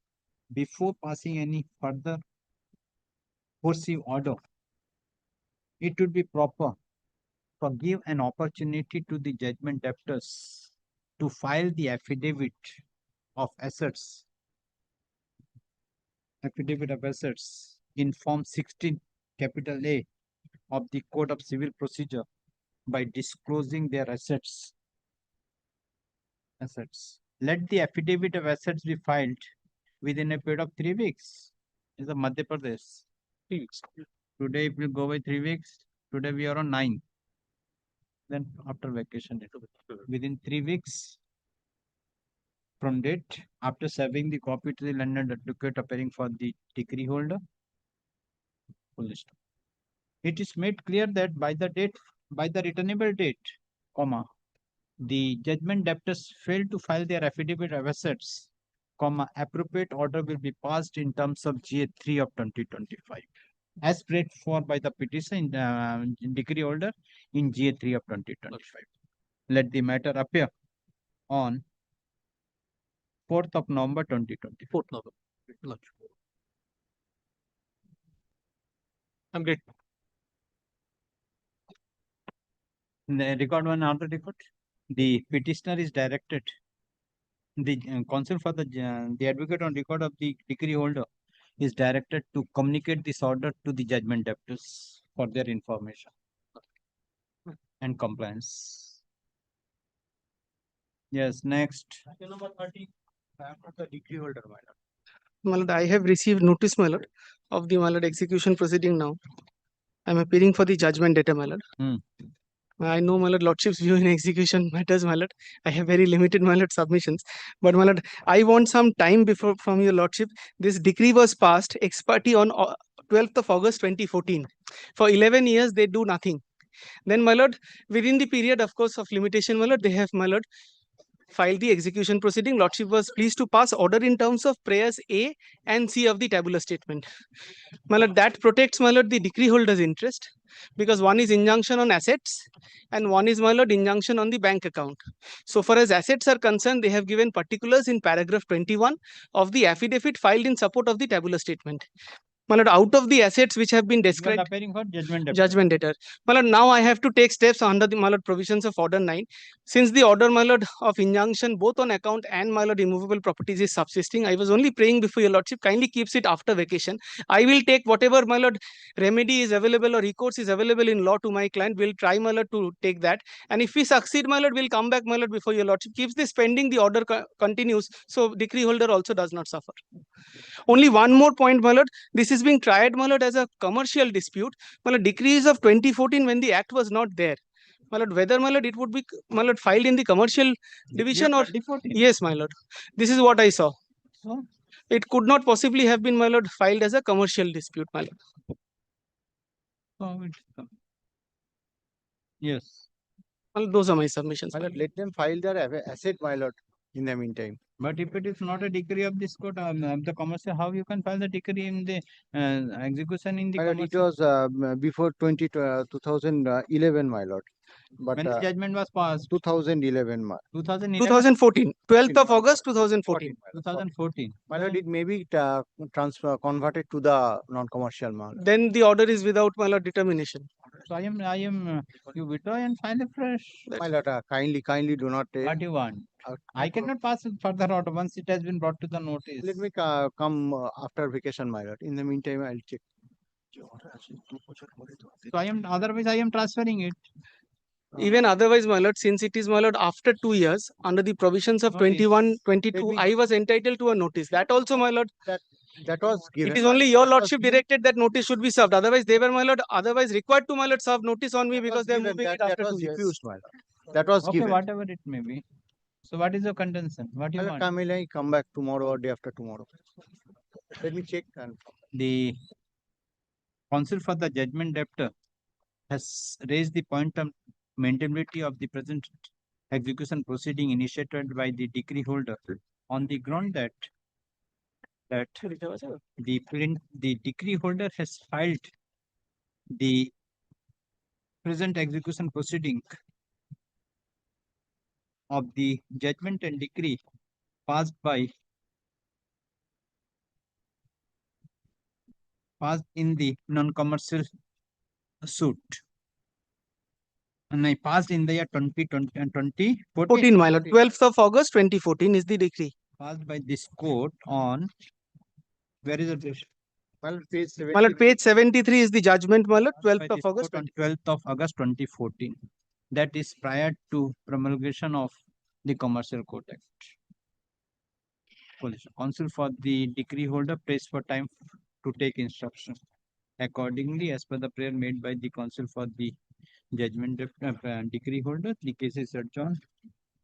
before passing any further coercive order, it would be proper to give an opportunity to the judgment debtors to file the affidavit of assets in Form 16 capital A of the Code of Civil Procedure by disclosing their assets. Let the affidavit of assets be filed within a period of 3 weeks. Is the Madhya Pradesh. 3 weeks. Today it will go by 3 weeks. Today we are on 9. Then after vacation, within 3 weeks from date, after serving the copy to the learned advocate appearing for the decree holder, it is made clear that by the returnable date, the judgment debtors fail to file their affidavit of assets, appropriate order will be passed in terms of GA3 of 2025, as prayed for by the petition decree holder in GA3 of 2025. Let the matter appear on 4th of November 2020. 4th November. Lordship. I'm great. Record one other record. The petitioner is directed, the counsel for the advocate on record of the decree holder is directed to communicate this order to the judgment debtors for their information and compliance. Yes, next. Number 30. The decree holder, My lord, I have received notice, my lord, of the my lord execution proceeding now. I'm appearing for the judgment data, my lord. I know my lord lordship's view in execution matters, my lord. I have very limited my lord submissions, but my lord, I want some time before from your lordship. This decree was passed ex parte on 12th of August 2014. For 11 years, they do nothing. Then, my lord, within the period, of course, of limitation, my lord, they have, my lord, filed the execution proceeding. Lordship was pleased to pass order in terms of prayers A and C of the tabular statement. My lord, that protects, my lord, the decree holder's interest, because one is injunction on assets and one is, my lord, injunction on the bank account. So far as assets are concerned, they have given particulars in paragraph 21 of the affidavit filed in support of the tabular statement. My lord, out of the assets which have been described, appearing for judgment debtor. judgment debtor. My lord, now I have to take steps under the, my lord, provisions of order 9. Since the order, my lord, of injunction both on account and, my lord, immovable properties is subsisting, I was only praying before your lordship kindly keeps it after vacation. I will take whatever, my lord, remedy is available or recourse is available in law to my client. We'll try, my lord, to take that. And if we succeed, my lord, we'll come back, my lord, before your lordship. Keeps this pending, the order continues, so decree holder also does not suffer. Only one more point, my lord. This is being tried, my lord, as a commercial dispute. My lord, decrees of 2014 when the act was not there. My lord, whether, my lord, it would be, my lord, filed in the commercial division or... 2014. Yes, my lord. This is what I saw. So? It could not possibly have been, my lord, filed as a commercial dispute, my lord. Yes. Well, those are my submissions. My lord, let them file their asset, my lord, in the meantime. But if it is not a decree of this court, the commercial, how you can file the decree in the execution in the My lord, it commercial? was before 2011, my lord. But when the judgment was passed? 2011, 2014. 12th of August 2014. 2014. My lord, it may be converted to the non-commercial, my lord. Then the order is without, my lord, determination. So you withdraw and file afresh. My lord, kindly do not take. What do you want? I cannot pass further order once it has been brought to the notice. Let me come after vacation, my lord. In the meantime, I'll check. So otherwise I am transferring it. Even otherwise, my lord, since it is, my lord, after 2 years, under the provisions of 21, 22, I was entitled to a notice. That also, my lord. That was given. It is only your lordship directed that notice should be served. Otherwise, they were, my lord, otherwise required to, my lord, serve notice on me because they are moving it after 2 years. Refused, my lord. That was okay, given. whatever it may be. So what is your contention? What do you want? I'll come back tomorrow or day after tomorrow. Let me check. The counsel for the judgment debtor has raised the point of maintainability of the present execution proceeding initiated by the decree holder on the ground that the decree holder has filed the present execution proceeding of the judgment and decree passed in the non-commercial suit. And I passed in the year 2014. My lord. 12th of August 2014 is the decree. Passed by this court on, where is it? Well, page 73. My lord, page 73 is the judgment, my lord, 12th of August. On 12th of August 2014. That is prior to promulgation of the Commercial Court Act. Counsel for the decree holder prays for time to take instruction. Accordingly, as per the prayer made by the counsel for the judgment decree holder, the case is adjourned.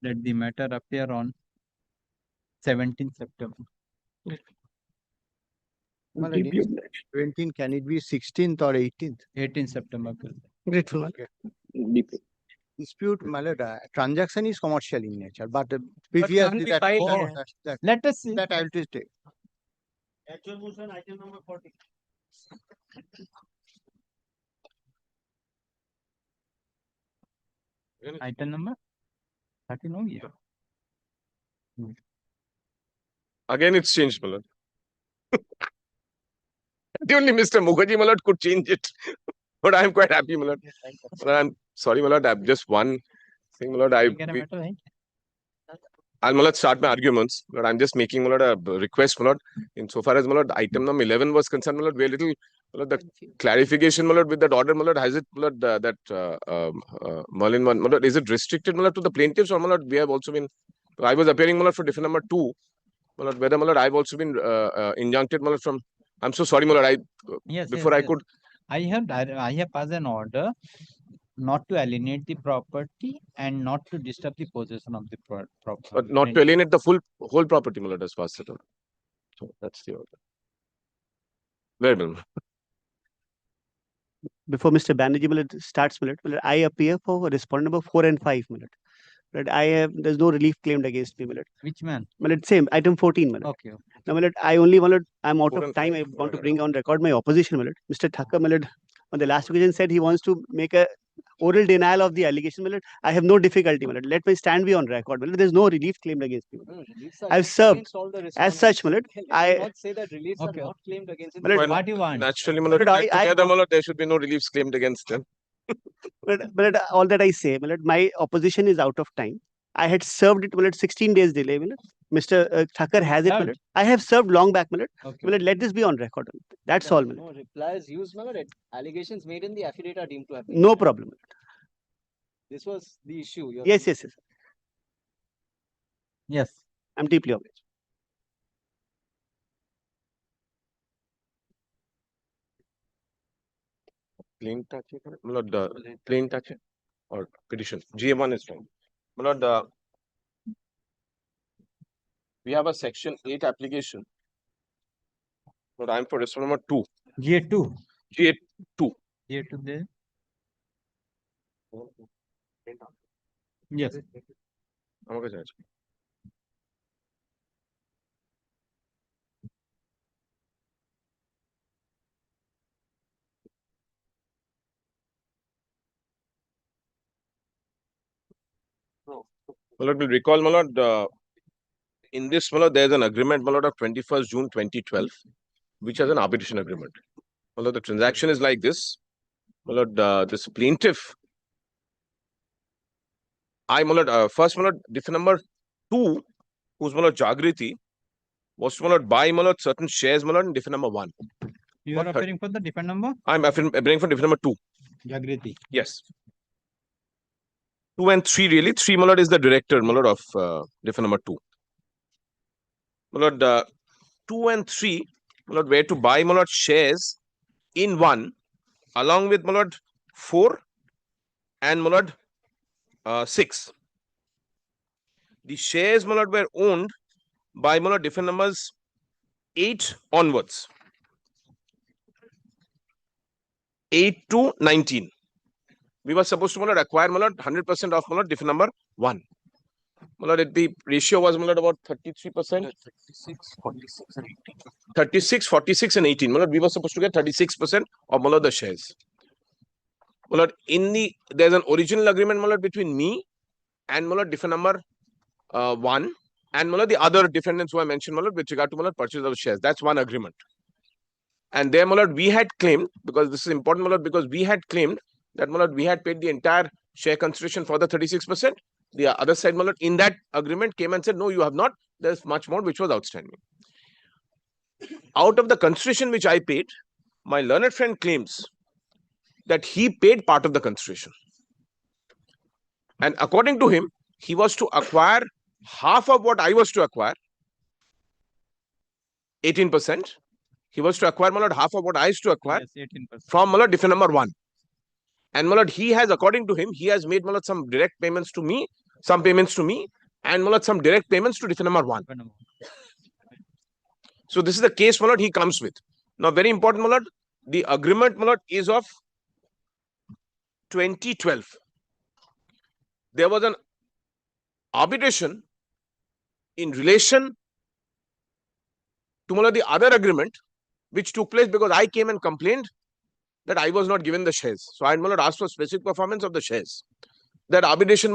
Let the matter appear on 17th September. 17, can it be 16th or 18th? 18th September. Grateful. DP. dispute, my lord, transaction is commercial in nature, but previously Let us see. that I will just take. Actual motion, item number 40. Item number 30, no? Yeah. Again, it's changed, my lord. Only Mr. Mukherjee, my lord, could change it. But I am quite happy, my lord. I'm sorry, my lord. I have just one thing, my lord. I'll, my lord, start my arguments. But I'm just making, my lord, a request, my lord. Insofar as, my lord, item number 11 was concerned, my lord, very little, my lord, the clarification, my lord, with that order, my lord, has it, my lord, Merlin one, my lord, is it restricted, my lord, to the plaintiffs, or, my lord, we have also been, I was appearing, my lord, for defendant number 2, my lord, whether, my lord, I've also been injuncted, my lord, from, I'm so sorry, my lord, before I could. I have passed an order not to alienate the property and not to disturb the possession of the property. But not to alienate the whole property, my lord, as passed it on. So that's the order. Very well. Before Mr. Banerjee starts, I appear for respondent number 4 and 5, but there's no relief claimed against me, Which man? Same, item 14, Okay. Now, I only, I'm out of time. I want to bring on record my opposition, Mr. Thakkar, on the last occasion said he wants to make a oral denial of the allegation, I have no difficulty, let me stand be on record, there's no relief claimed against me. I've served as such, I not say that reliefs are not claimed against him. What do you want? Naturally, my lord, together, my lord, there should be no reliefs claimed against them. but all that I say, my opposition is out of time. I had served it, 16 days delay, Mr. Thakkar has it, I have served long back, let this be on record. That's all, No replies used, allegations made in the affidavit are deemed to have been. No problem. This was the issue. Yes. Yes. I'm deeply obliged. Plain touch, my lord, plain touch or petition. GM1 is fine. My lord, we have a section 8 application. But I'm for respondent number 2. GA2. GA2. GA2 there. Yes. Okay, Judge. My lord, will recall, my lord, in this, my lord, there's an agreement, my lord, of 21st June 2012, which has an arbitration agreement. My lord, the transaction is like this. My lord, this plaintiff, my lord, first, my lord, defendant number 2, who's my lord Jagriti, was to, my lord, buy, my lord, certain shares, my lord, in defendant number 1. You are appearing for the defendant number? I'm appearing for defendant number 2. Jagriti. Yes. 2 and 3, really. 3, my lord, is the director, my lord, of defendant number 2. My lord, 2 and 3, my lord, were to buy, my lord, shares in 1, along with, my lord, 4 and, my lord, 6. The shares, my lord, were owned by, my lord, defendant numbers 8 onwards. 8 to 19. We were supposed to, my lord, acquire, my lord, 100% of, my lord, defendant number 1. My lord, the ratio was, my lord, about 33%. 36, 46 and 18. My lord, we were supposed to get 36% of, my lord, the shares. My lord, there's an original agreement, my lord, between me and, my lord, defendant number 1 and, my lord, the other defendants who I mentioned, my lord, with regard to, my lord, purchase of shares. That's one agreement. And there, my lord, we had claimed, because this is important, my lord, because we had claimed that, my lord, we had paid the entire share consideration for the 36%. The other side, my lord, in that agreement came and said, no, you have not. There's much more which was outstanding. Out of the consideration which I paid, my learned friend claims that he paid part of the consideration. And according to him, he was to acquire half of what I was to acquire, 18%. He was to acquire, my lord, half of what I used to acquire, yes, 18%. from, my lord, defendant number 1. And, my lord, he has, according to him, he has made, my lord, some direct payments to me, some payments to me, and, my lord, some direct payments to defendant number 1. So this is the case, my lord, he comes with. Now, very important, my lord, the agreement, my lord, is of 2012. there was an arbitration in relation to the other agreement which took place because I came and complained that I was not given the shares. So I had asked for specific performance of the shares. That arbitration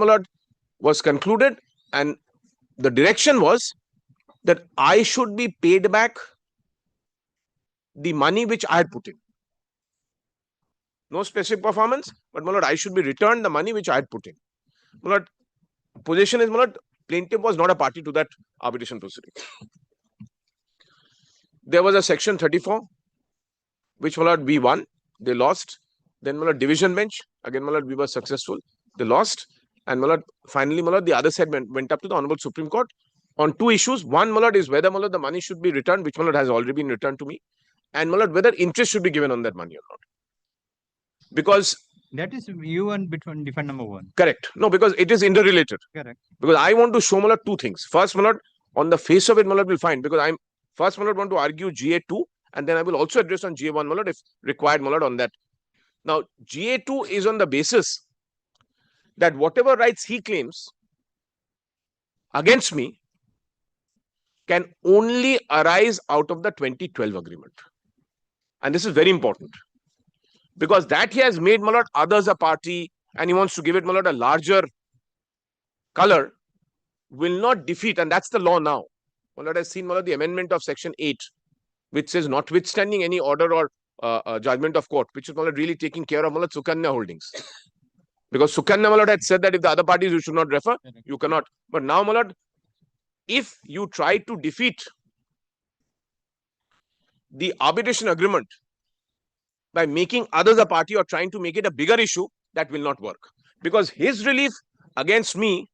was concluded and the direction was that I should be paid back the money which I had put in. No specific performance, but I should be returned the money which I had put in. Position is plaintiff was not a party to that arbitration proceeding. There was a section 34, which we won, they lost. Then division bench, again we were successful, they lost. And finally the other side went up to the Honorable Supreme Court on two issues. One is whether the money should be returned, which has already been returned to me, and whether interest should be given on that money or not. Because that is you and between defend number one. Correct. No, because it is interrelated. Correct. Because I want to show two things. First, on the face of it, we'll find, because I'm first want to argue GA2, and then I will also address on GA1 if required on that. Now, GA2 is on the basis that whatever rights he claims against me can only arise out of the 2012 agreement. And this is very important. Because that he has made others a party and he wants to give it a larger color will not defeat, and that's the law now. Has seen the amendment of section 8, which says notwithstanding any order or judgment of court, which is really taking care of Sukanya holdings. Because Sukanya had said that if the other parties you should not refer, you cannot. But now if you try to defeat the arbitration agreement by making others a party or trying to make it a bigger issue, that will not work. Because his relief against me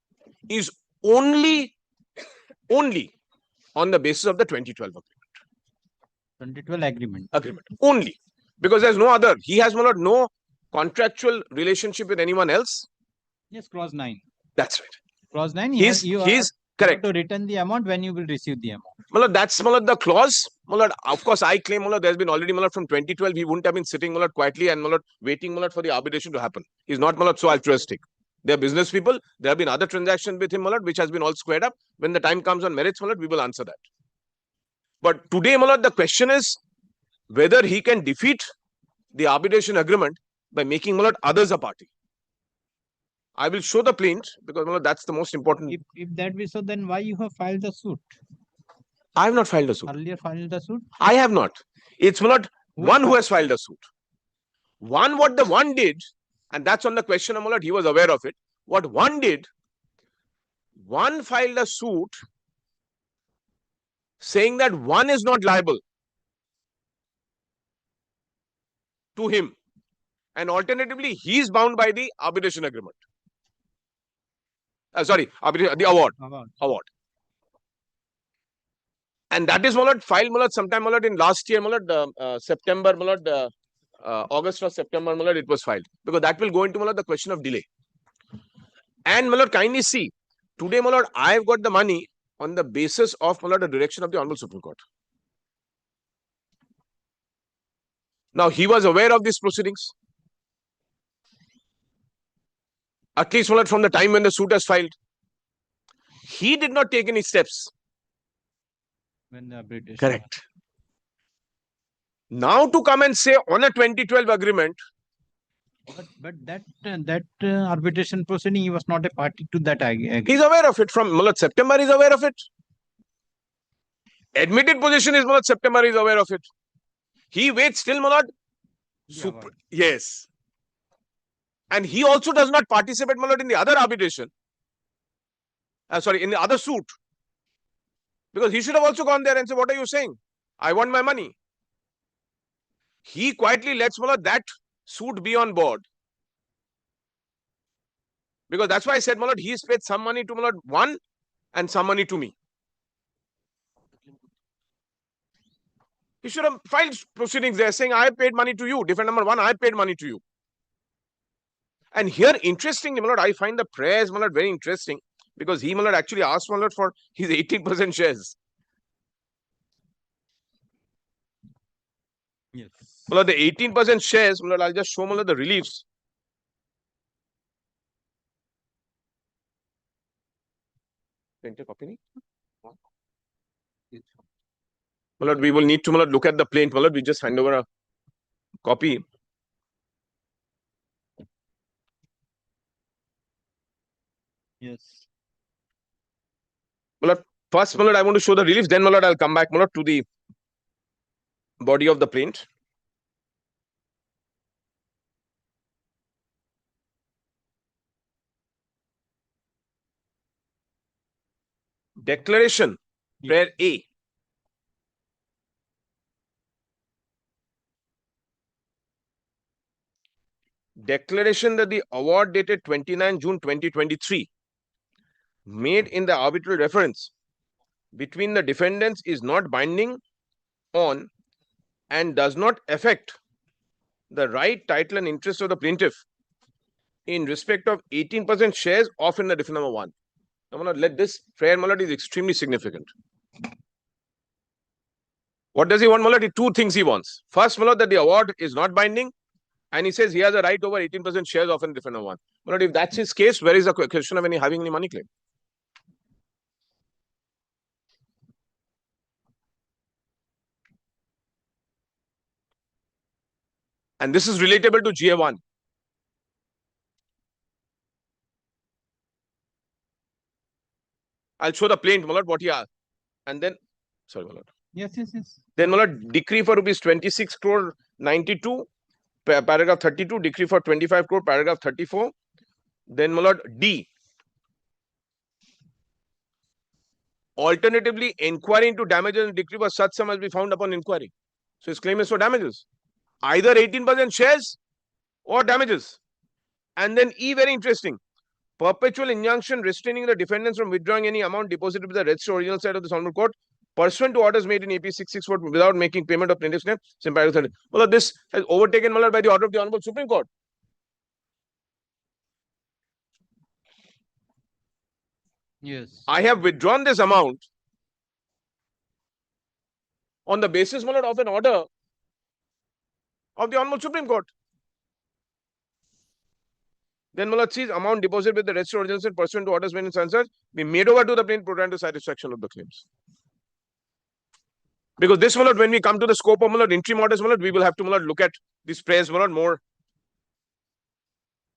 is only on the basis of the 2012 agreement. 2012 agreement. Only. Because there's no other. He has no contractual relationship with anyone else. Yes, clause 9. That's right. Clause 9, he's correct. To return the amount when you will receive the amount. That's the clause. Of course, I claim there's been already from 2012, he wouldn't have been sitting quietly and waiting for the arbitration to happen. He's not so altruistic. They're business people. There have been other transactions with him which has been all squared up. When the time comes on merits, we will answer that. But today, the question is whether he can defeat the arbitration agreement by making others a party. I will show the plaint because that's the most important. If that be so, then why you have filed the suit? I have not filed a suit. Earlier filed the suit? I have not. It's one who has filed a suit. What the one did, and that's on the question of he was aware of it. What one did, one filed a suit saying that one is not liable to him. And alternatively, he is bound by the arbitration agreement. The award. And that is filed sometime in last year, September, August or September, it was filed. Because that will go into the question of delay. And kindly see, today I have got the money on the basis of the direction of the Honorable Supreme Court. Now, he was aware of these proceedings. At least from the time when the suit was filed. He did not take any steps. When the arbitration. Correct. Now to come and say on a 2012 agreement. But that arbitration proceeding, he was not a party to that agreement. He's aware of it from September, he's aware of it. Admitted position is September, he's aware of it. He waits till yes. And he also does not participate in the other arbitration. In the other suit. Because he should have also gone there and said, what are you saying? I want my money. He quietly lets that suit be on board. Because that's why I said he's paid some money to one and some money to me. He should have filed proceedings there saying, I paid money to you. Defendant number one, I paid money to you. And here, interestingly, I find the prayers very interesting because he actually asked for his 18% shares. Yes. The 18% shares, I'll just show the reliefs. Print a copy. My lord, we will need to, my lord, look at the plaint. My lord, we just hand over a copy. Yes. My lord, first, my lord, I want to show the relief. Then, my lord, I'll come back, my lord, to the body of the plaint. Declaration, prayer A. Declaration that the award dated 29 June 2023 made in the arbitral reference between the defendants is not binding on and does not affect the right, title, and interest of the plaintiff in respect of 18% shares of in the defendant number 1. Now, let this prayer, my lord, is extremely significant. What does he want, my lord? Two things he wants. First, my lord, that the award is not binding, and he says he has a right over 18% shares of in defendant number 1. My lord, if that's his case, where is the question of having any money claim? And this is relatable to GA1. I'll show the plaint, my lord, what he asked. And then, sorry, my lord. Yes. Then, my lord, decree for rupees 26 crore 92, paragraph 32, decree for 25 crore, paragraph 34. Then, my lord, D. Alternatively, inquiry into damages and decree for such sum must be found upon inquiry. So, his claim is for damages. Either 18% shares or damages. And then E, very interesting. Perpetual injunction restraining the defendants from withdrawing any amount deposited with the registered original side of the Honorable Court pursuant to orders made in AP 664 without making payment of plaintiff's name. Well, this has overtaken by the order of the Honorable Supreme Court. Yes. I have withdrawn this amount on the basis, my lord, of an order of the Honorable Supreme Court. Then, my lord, sees amount deposited with the registered original side pursuant to orders made in sunset be made over to the plaintiff pursuant to satisfaction of the claims. Because this, my lord, when we come to the scope of, my lord, interim orders, my lord, we will have to, my lord, look at this prayers, my lord,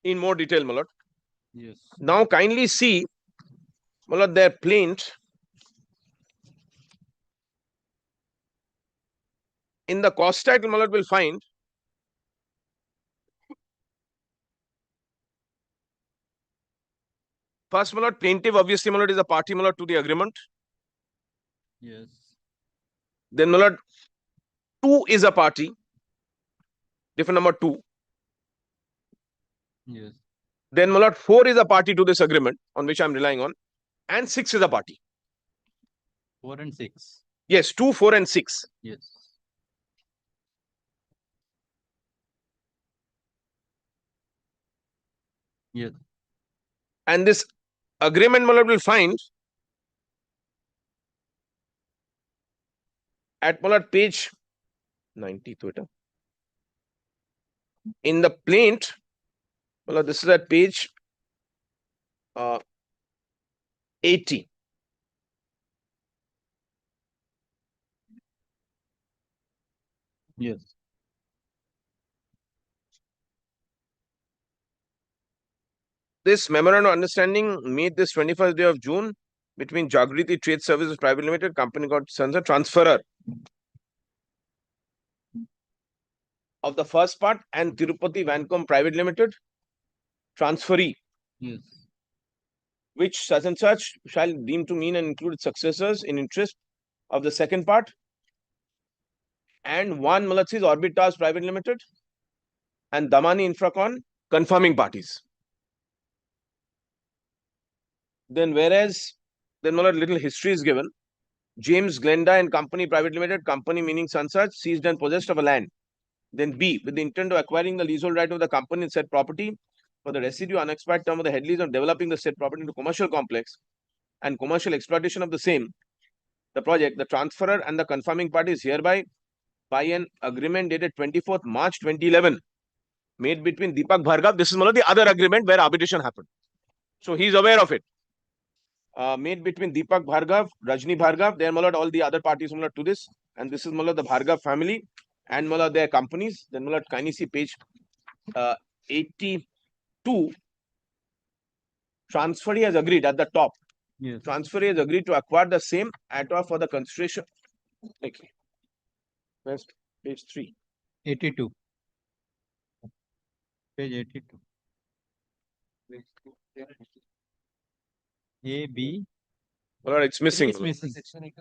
in more detail, my lord. Yes. Now, kindly see, my lord, their plaint in the cost title, my lord, will find first, my lord, plaintiff, obviously, my lord, is a party, my lord, to the agreement. Yes. Then, my lord, 2 is a party, defendant number 2. Yes. Then, my lord, 4 is a party to this agreement on which I am relying on, and 6 is a party. 4 and 6. Yes, 2, 4, and 6. Yes. Yes. And this agreement, my lord, will find at, my lord, page 90, Twitter. In the plaint, my lord, this is at page 80. Yes. This memorandum of understanding made this 21st day of June between Jagriti Trade Services Private Limited, company called Sansa, transferor of the first part, and Tirupati Vancom Private Limited, transferee. Yes. Which such and such shall deem to mean and include successors in interest of the second part, and one Malatsis Orbitas Private Limited and Damani Infracon confirming parties. Then whereas, then a little history is given. James Glenda and Company Private Limited, company meaning Sansaj, seized and possessed of a land. Then B, with the intent of acquiring the leasehold right of the company in said property for the residue unexpired term of the head lease of developing the said property into commercial complex and commercial exploitation of the same, the project, the transferor and the confirming party is hereby by an agreement dated 24th March 2011 made between Deepak Bhargav. This is one of the other agreement where arbitration happened. So he is aware of it. made between Deepak Bhargav, Rajni Bhargav. They are my lord, all the other parties my lord, to this. And this is my lord, the Bhargav family and my lord, their companies. Then my lord, kindly see page 82. Transferee has agreed at the top. Yes. Transferee has agreed to acquire the same at or for the consideration. Okay. Where's page 3? 82. Page 82. A, B. My lord, it's missing. Three is missing.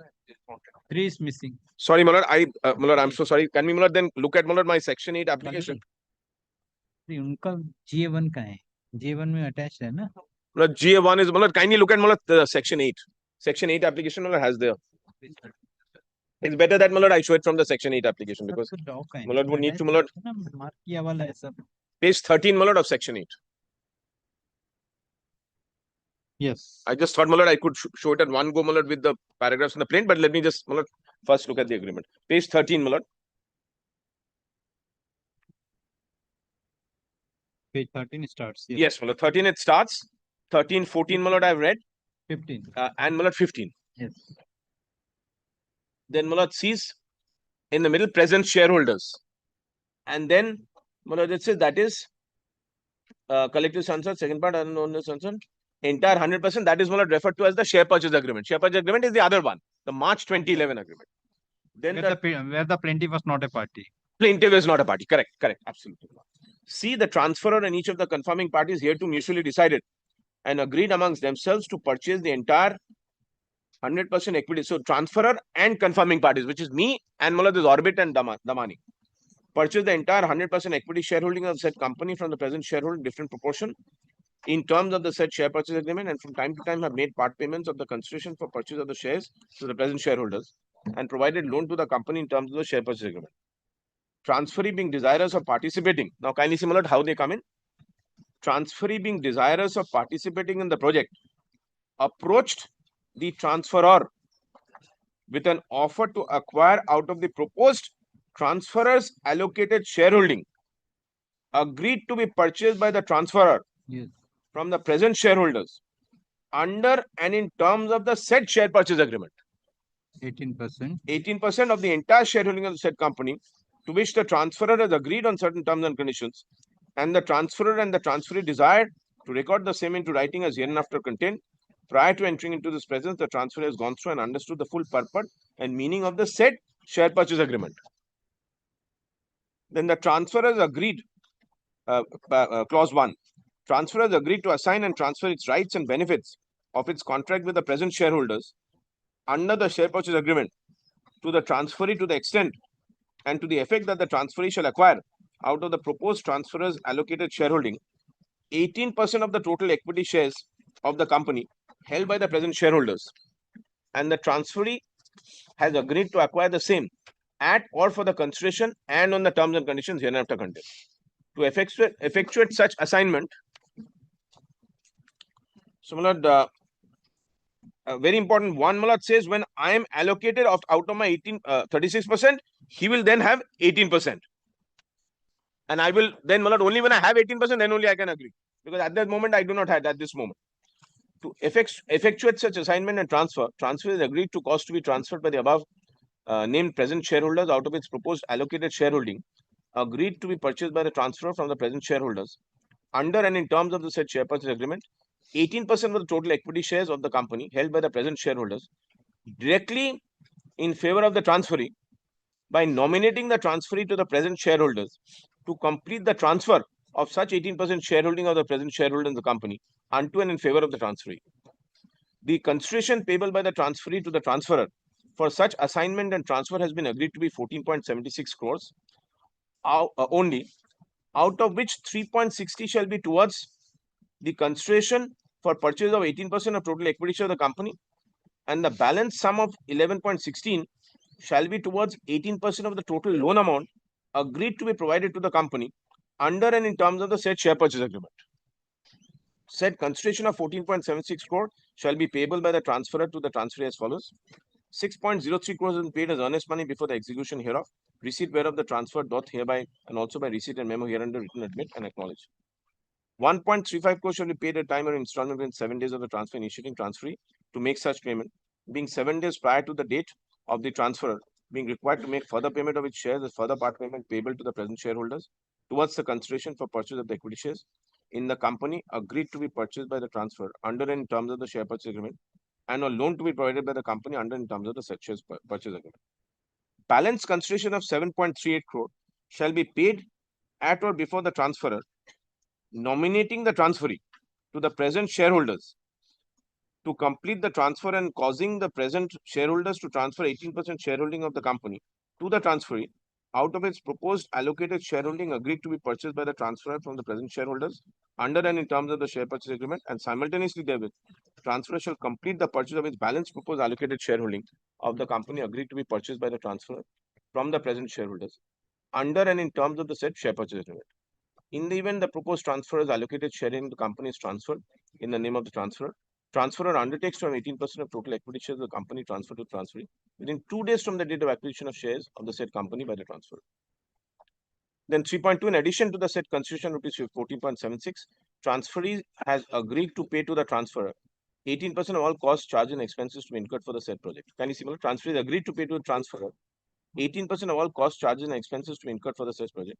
3 is missing. Sorry, my lord, my lord, I'm so sorry. Can we, my lord, then look at my lord, my section 8 application? उनका GA1 का है. GA1 में attached है ना? My lord, GA1 is, my lord, kindly look at my lord, the section 8. Section 8 application, my lord, has there. It's better that, my lord, I show it from the section 8 application because, my lord, would need to, my lord, Mark किया वाला है सब. page 13, my lord, of section 8. Yes. I just thought, my lord, I could show it at one go, my lord, with the paragraphs in the plain, but let me just, my lord, first look at the agreement. Page 13, my lord. Page 13 starts. Yes, my lord, 13 it starts. 13, 14, my lord, I've read. 15. And my lord, 15. Yes. Then my lord sees in the middle present shareholders. And then, my lord, it says that is collective sunset, second part, unknown sunset. Entire 100%, that is, my lord, referred to as the share purchase agreement. Share purchase agreement is the other one, the March 2011 agreement. Then where the plaintiff was not a party. Plaintiff is not a party. Correct, correct, absolutely. See, the transferor and each of the confirming parties here to mutually decided and agreed amongst themselves to purchase the entire 100% equity. So transferor and confirming parties, which is me and Mullah, this Orbit and Damani, purchase the entire 100% equity shareholding of said company from the present shareholder in different proportion in terms of the said share purchase agreement, and from time to time have made part payments of the consideration for purchase of the shares to the present shareholders and provided loan to the company in terms of the share purchase agreement. Transferee being desirous of participating. Now kindly see how they come in. Transferee being desirous of participating in the project approached the transferor with an offer to acquire out of the proposed transferor's allocated shareholding agreed to be purchased by the transferor from the present shareholders under and in terms of the said share purchase agreement. 18%. 18% of the entire shareholding of the said company, to which the transferor has agreed on certain terms and conditions, and the transferor and the transferee desired to record the same into writing as hereinafter contained. Prior to entering into this presence, the transferor has gone through and understood the full purport and meaning of the said share purchase agreement. Then the transferor has agreed, clause 1. Transferor has agreed to assign and transfer its rights and benefits of its contract with the present shareholders under the share purchase agreement to the transferee to the extent and to the effect that the transferee shall acquire out of the proposed transferor's allocated shareholding 18% of the total equity shares of the company held by the present shareholders, and the transferee has agreed to acquire the same at or for the consideration and on the terms and conditions hereinafter contained. To effectuate such assignment, similar, very important one, Malad says when I am allocated out of my 36%, he will then have 18%. And I will then, Malad, only when I have 18%, then only I can agree. Because at that moment, I do not have at this moment. To effectuate such assignment and transfer is agreed to cost to be transferred by the above named present shareholders out of its proposed allocated shareholding, agreed to be purchased by the transferor from the present shareholders under and in terms of the said share purchase agreement, 18% of the total equity shares of the company held by the present shareholders directly in favor of the transferee by nominating the transferee to the present shareholders to complete the transfer of such 18% shareholding of the present shareholder in the company unto and in favor of the transferee. The consideration payable by the transferee to the transferor for such assignment and transfer has been agreed to be 14.76 crores only, out of which 3.60 shall be towards the consideration for purchase of 18% of total equity share of the company, and the balance sum of 11.16 shall be towards 18% of the total loan amount agreed to be provided to the company under and in terms of the said share purchase agreement. Said consideration of 14.76 crore shall be payable by the transferor to the transferee as follows. 6.03 crores is paid as earnest money before the execution hereof, receipt whereof the transfer doth hereby and also by receipt and memo hereunder written admit and acknowledge. 1.35 crores shall be paid at time or installment within 7 days of the transfer initiating transferee to make such payment, being 7 days prior to the date of the transferor, being required to make further payment of its shares as further part payment payable to the present shareholders towards the consideration for purchase of the equity shares in the company agreed to be purchased by the transferor under and in terms of the share purchase agreement, and a loan to be provided by the company under in terms of the said shares purchase agreement. Balance consideration of 7.38 crore shall be paid at or before the transferor, nominating the transferee to the present shareholders to complete the transfer and causing the present shareholders to transfer 18% shareholding of the company to the transferee out of its proposed allocated shareholding agreed to be purchased by the transferor from the present shareholders under and in terms of the share purchase agreement, and simultaneously therewith, transferor shall complete the purchase of its balance proposed allocated shareholding of the company agreed to be purchased by the transferor from the present shareholders under and in terms of the said share purchase agreement. In the event the proposed transferor's allocated sharing in the company is transferred in the name of the transferor, transferor undertakes to have 18% of total equity shares of the company transferred to the transferee within 2 days from the date of acquisition of shares of the said company by the transferor. Then 3.2, in addition to the said consideration rupees 14.76, transferee has agreed to pay to the transferor 18% of all costs, charges and expenses to be incurred for the said project. Can you see? Transferee has agreed to pay to the transferor 18% of all costs, charges and expenses to be incurred for the said project,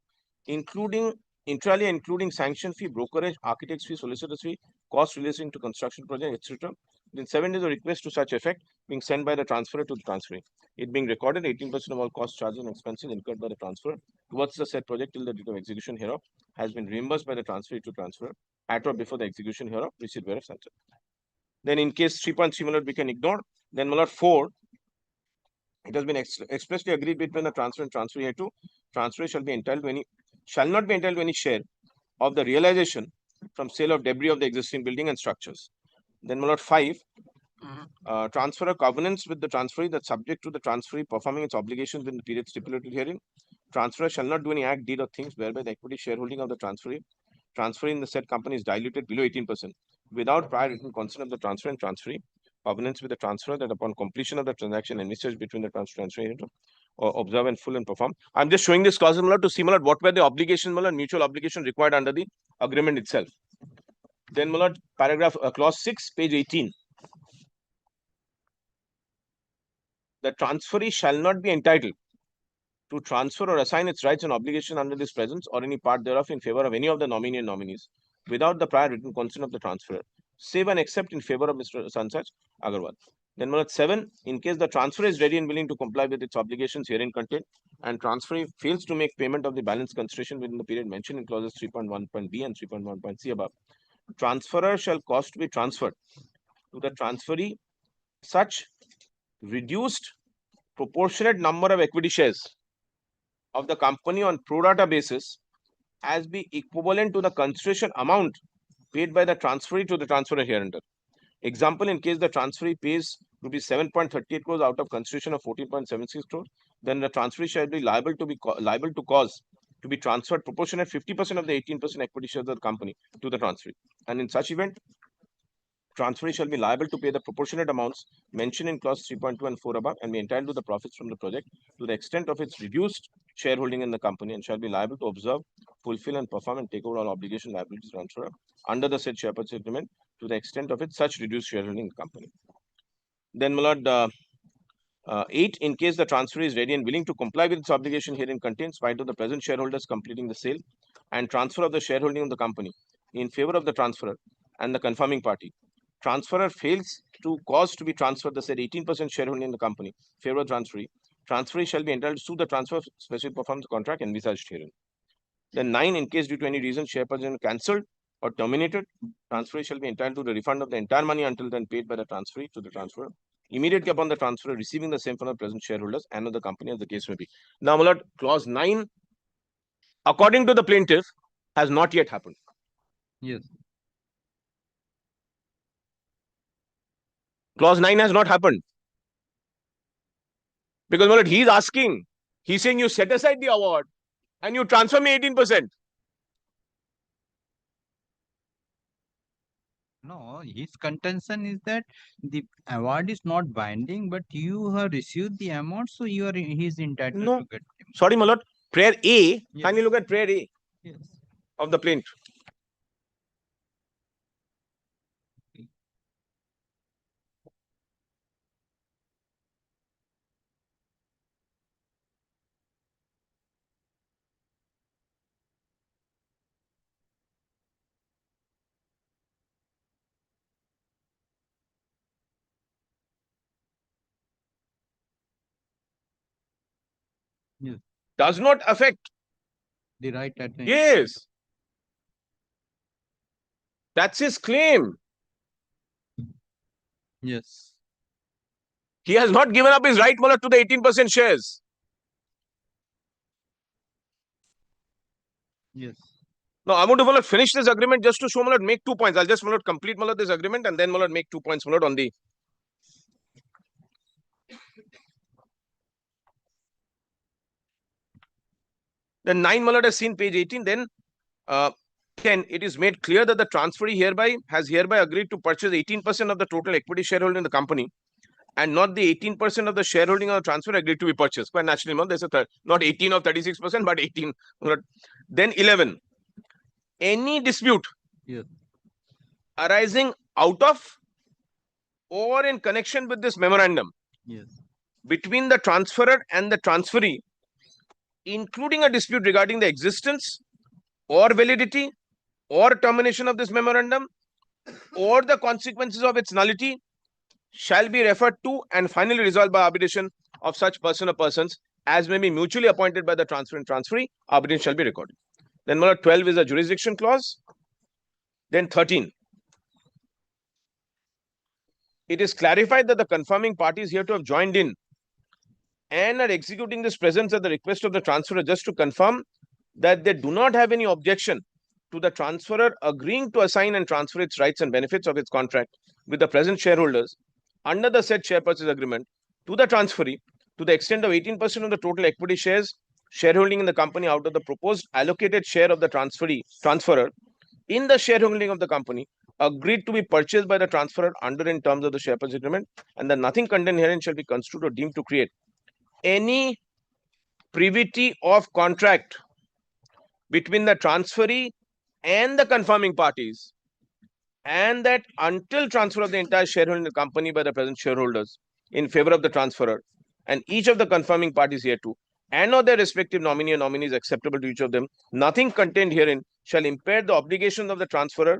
including inter alia including sanction fee, brokerage, architect's fee, solicitor's fee, costs relating to construction project, etc. Within 7 days, a request to such effect being sent by the transferor to the transferee. It being recorded 18% of all costs, charges and expenses incurred by the transferor towards the said project till the date of execution hereof has been reimbursed by the transferee to transferor at or before the execution hereof, receipt whereof sunset. Then in case 3.3 we can ignore. Then 4, it has been expressly agreed between the transferor and transferee here to transferee shall not be entitled to any share of the realization from sale of debris of the existing building and structures. Then 5, transferor covenants with the transferee that subject to the transferee performing its obligations in the period stipulated herein, transferor shall not do any act, deed or things whereby the equity shareholding of the transferee in the said company is diluted below 18% without prior written consent of the transferor and transferee. Covenants with the transferor that upon completion of the transaction envisaged between the transferor and transferee or observe and full and perform. I'm just showing this clause to see what were the obligations and mutual obligation required under the agreement itself. Then paragraph clause 6, page 18. The transferee shall not be entitled to transfer or assign its rights and obligation under this presence or any part thereof in favor of any of the nominee and nominees without the prior written consent of the transferor, save and except in favor of Mr. Sansach Agarwal. Then 7, in case the transferor is ready and willing to comply with its obligations herein contained and transferee fails to make payment of the balance consideration within the period mentioned in clauses 3.1.b and 3.1.c above, transferor shall cause to be transferred to the transferee such reduced proportionate number of equity shares of the company on pro rata basis as be equivalent to the consideration amount paid by the transferee to the transferor hereunder. Example, in case the transferee pays rupees 7.38 crores out of consideration of 14.76 crores, then the transferee shall be liable to cause to be transferred proportionate 50% of the 18% equity shares of the company to the transferee. And in such event, transferee shall be liable to pay the proportionate amounts mentioned in clause 3.2 and 4 above and be entitled to the profits from the project to the extent of its reduced shareholding in the company and shall be liable to observe, fulfill and perform and take over all obligations liabilities transferred under the said share purchase agreement to the extent of its such reduced shareholding in the company. Then 8, in case the transferee is ready and willing to comply with its obligation herein contained, spite of the present shareholders completing the sale and transfer of the shareholding of the company in favor of the transferor and the confirming party, transferor fails to cause to be transferred the said 18% shareholding in the company, favor of transferee, transferee shall be entitled to sue the transfer specific performance contract envisaged herein. Then 9, in case due to any reason share purchase is cancelled or terminated, transferee shall be entitled to the refund of the entire money until then paid by the transferee to the transferor immediately upon the transferor receiving the same from the present shareholders and of the company as the case may be. Now, my lord, clause 9, according to the plaintiff, has not yet happened. Yes. Clause 9 has not happened. Because my lord, he is asking, he's saying you set aside the award and you transfer me 18%. No, his contention is that the award is not binding, but you have received the amount, so he is entitled to get. Sorry, my lord. Prayer A, can you look at prayer A of the plaint? Yes. does not affect. The right at the Yes. That's his claim. Yes. He has not given up his right, my lord, to the 18% shares. Yes. Now, I want to, my lord, finish this agreement just to show, my lord, make 2 points. I'll just, my lord, complete, my lord, this agreement and then, my lord, make 2 points, my lord, on the. Then 9, my lord, has seen page 18. Then 10, it is made clear that the transferee has hereby agreed to purchase 18% of the total equity shareholding in the company and not the 18% of the shareholding of the transfer agreed to be purchased. Quite naturally, no, there's a third, not 18 or 36%, but 18. Then 11, any dispute arising out of or in connection with this memorandum between the transferor and the transferee, including a dispute regarding the existence or validity or termination of this memorandum or the consequences of its nullity, shall be referred to and finally resolved by arbitration of such person or persons as may be mutually appointed by the transferor and transferee. Arbitration shall be recorded. Then 12 is a jurisdiction clause. Then 13. It is clarified that the confirming parties here to have joined in and are executing this presence at the request of the transferor just to confirm that they do not have any objection to the transferor agreeing to assign and transfer its rights and benefits of its contract with the present shareholders under the said share purchase agreement to the transferee to the extent of 18% of the total equity shareholding in the company out of the proposed allocated share of the transferor in the shareholding of the company agreed to be purchased by the transferor under in terms of the share purchase agreement, and that nothing contained herein shall be construed or deemed to create any privity of contract between the transferee and the confirming parties, and that until transfer of the entire shareholding in the company by the present shareholders in favor of the transferor and each of the confirming parties hereto and or their respective nominee or nominees acceptable to each of them, nothing contained herein shall impair the obligations of the transferor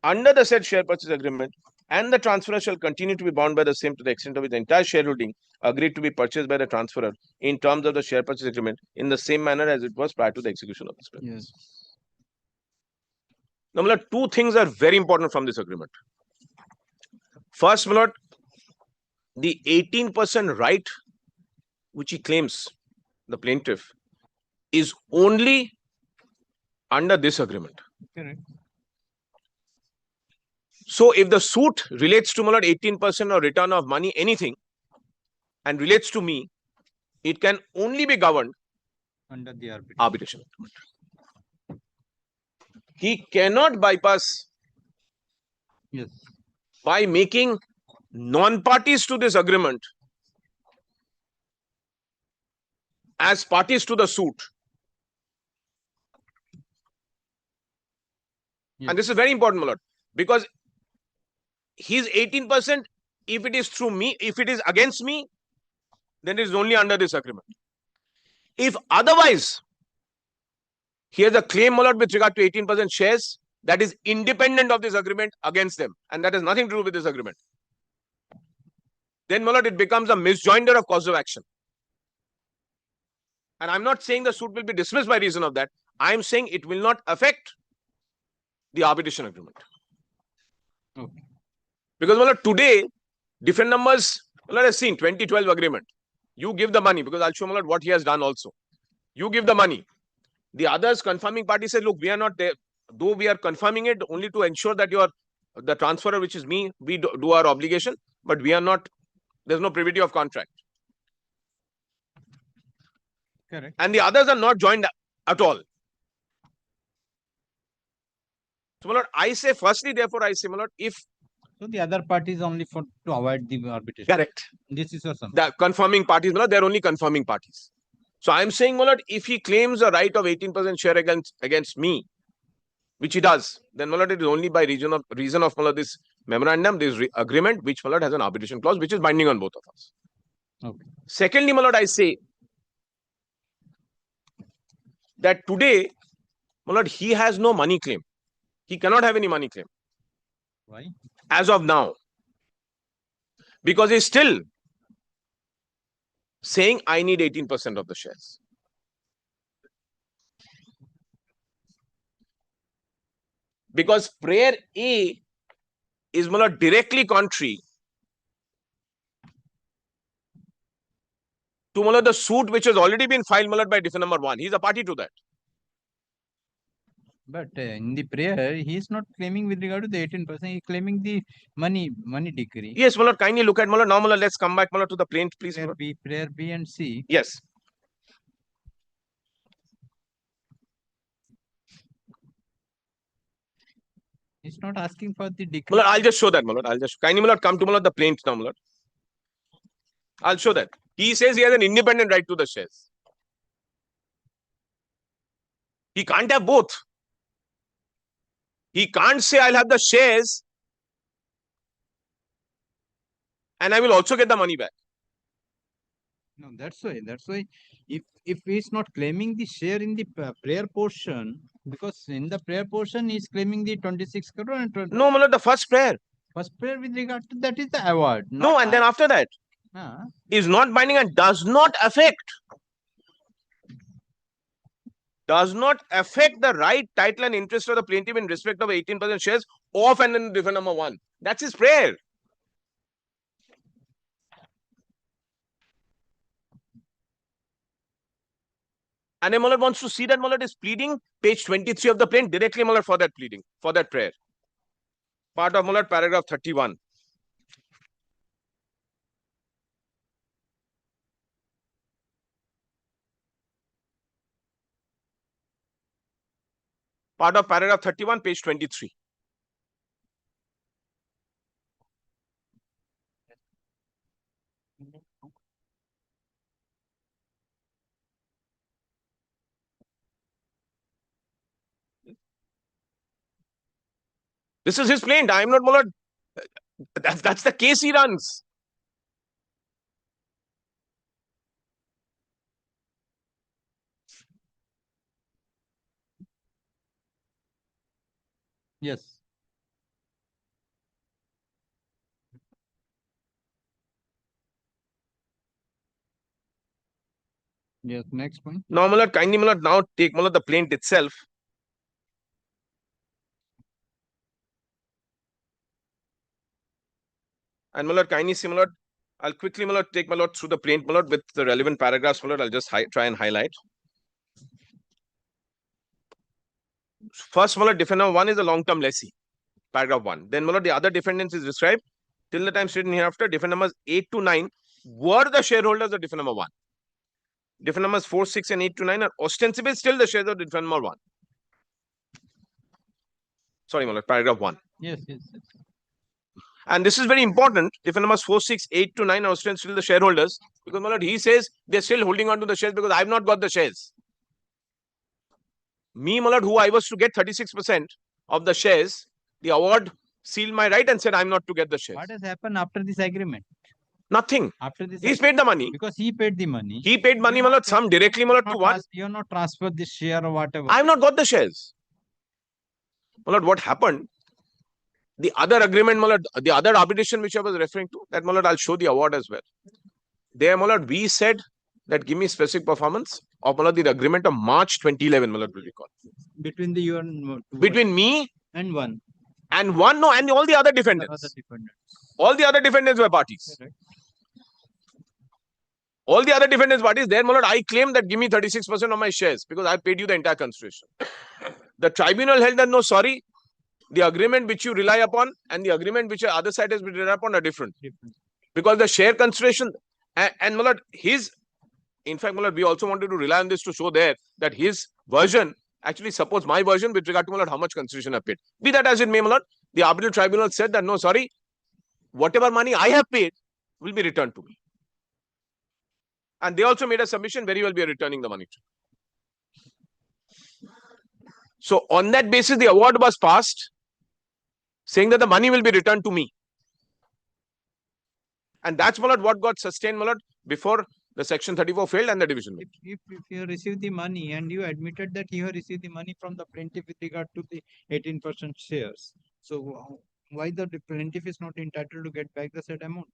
under the said share purchase agreement, and the transferor shall continue to be bound by the same to the extent of its entire shareholding agreed to be purchased by the transferor in terms of the share purchase agreement in the same manner as it was prior to the execution of this presence. Now, my lord, 2 things are very important from this agreement. First, my lord, the 18% right which he claims, the plaintiff, is only under this agreement. Correct. So, if the suit relates to, my lord, 18% or return of money, anything, and relates to me, it can only be governed under the arbitration agreement. He cannot bypass by making non-parties to this agreement as parties to the suit. And this is very important, my lord, because his 18%, if it is through me, if it is against me, then it is only under this agreement. If otherwise, he has a claim, my lord, with regard to 18% shares that is independent of this agreement against them, and that has nothing to do with this agreement, then, my lord, it becomes a misjoinder of cause of action. And I'm not saying the suit will be dismissed by reason of that. I'm saying it will not affect the arbitration agreement. Okay. Because, my lord, today, different numbers, my lord, has seen 2012 agreement. You give the money, because I'll show, my lord, what he has done also. You give the money. The others confirming party said, look, we are not there. Though we are confirming it only to ensure that the transferor, which is me, we do our obligation, but we are not, there's no privity of contract. Correct. And the others are not joined at all. So, my lord, I say, firstly, therefore, I say, my lord, if So the other party is only for to avoid the arbitration. Correct. This is your son. The confirming parties, my lord, they're only confirming parties. So I'm saying, my lord, if he claims a right of 18% share against me, which he does, then, my lord, it is only by reason of my lord, this memorandum, this agreement, which, my lord, has an arbitration clause, which is binding on both of us. Okay. Secondly, my lord, I say that today, my lord, he has no money claim. He cannot have any money claim. Why? As of now. Because he's still saying, I need 18% of the shares. Because prayer A is my lord directly contrary to my lord the suit which has already been filed, my lord, by defendant number 1. He is a party to that. But in the prayer, he is not claiming with regard to the 18%. He is claiming the money decree. Yes, my lord, kindly look at my lord. Now, my lord, let's come back, my lord, to the plaint, please. Prayer B and C. Yes. He's not asking for the decree. My lord, I'll just show that, my lord. I'll just kindly, my lord, come to my lord the plaint now, my lord. I'll show that. He says he has an independent right to the shares. He can't have both. He can't say I'll have the shares and I will also get the money back. No, that's why. If he is not claiming the share in the prayer portion, because in the prayer portion he is claiming the 26 crore and no, my lord, the first prayer. First prayer with regard to that is the award. No, and then after that is not binding and does not affect the right, title, and interest of the plaintiff in respect of 18% shares of and in defendant number 1. That's his prayer. And then Mullah wants to see that Mullah is pleading, page 23 of the plaint, directly Mullah for that pleading, for that prayer. Part of Mullah, paragraph 31. Part of paragraph 31, page 23. This is his plaint. I am not Mullah. That's the case he runs. Yes. Yes, next point. Now, Mullah, kindly Mullah, now take Mullah the plaint itself. And Mullah, kindly see Mullah, I'll quickly Mullah take Mullah through the plaint Mullah with the relevant paragraphs Mullah. I'll just try and highlight. First Mullah, defendant 1 is a long-term lessee, paragraph 1. Then Mullah, the other defendants is described till the time stated hereafter. Defendant numbers 8 to 9 were the shareholders of defendant number 1. Defendant numbers 4, 6, and 8 to 9 are ostensibly still the shares of defendant number 1. Sorry, Mullah, paragraph 1. Yes. And this is very important. Defendant numbers 4, 6, 8 to 9 are ostensibly the shareholders, because Mullah, he says they're still holding on to the shares because I've not got the shares. Me, Mullah, who I was to get 36% of the shares, the award sealed my right and said I'm not to get the shares. What has happened after this agreement? Nothing. After this, he's paid the money. Because he paid the money. He paid money, Mullah, some directly, Mullah, to one. You have not transferred the share or whatever. I have not got the shares. Mullah, what happened? The other agreement, Mullah, the other arbitration which I was referring to, that Mullah, I'll show the award as well. There, Mullah, we said that give me specific performance of Mullah, the agreement of March 2011, Mullah, will recall. Between the you and between me and one. And one, no, and all the other defendants. All the other defendants were parties. Correct. All the other defendants parties, there, Mullah, I claim that give me 36% of my shares because I paid you the entire consideration. The tribunal held that no, sorry, the agreement which you rely upon and the agreement which the other side has been relied upon are different. Because the share consideration and Mullah, in fact, Mullah, we also wanted to rely on this to show there that his version actually supports my version with regard to Mullah, how much consideration I paid. Be that as it may, Mullah, the arbitral tribunal said that no, sorry, whatever money I have paid will be returned to me. And they also made a submission, very well we are returning the money to. So on that basis, the award was passed, saying that the money will be returned to me. And that's Mullah, what got sustained, Mullah, before the section 34 failed and the division made. If you received the money and you admitted that you have received the money from the plaintiff with regard to the 18% shares, so why the plaintiff is not entitled to get back the said amount?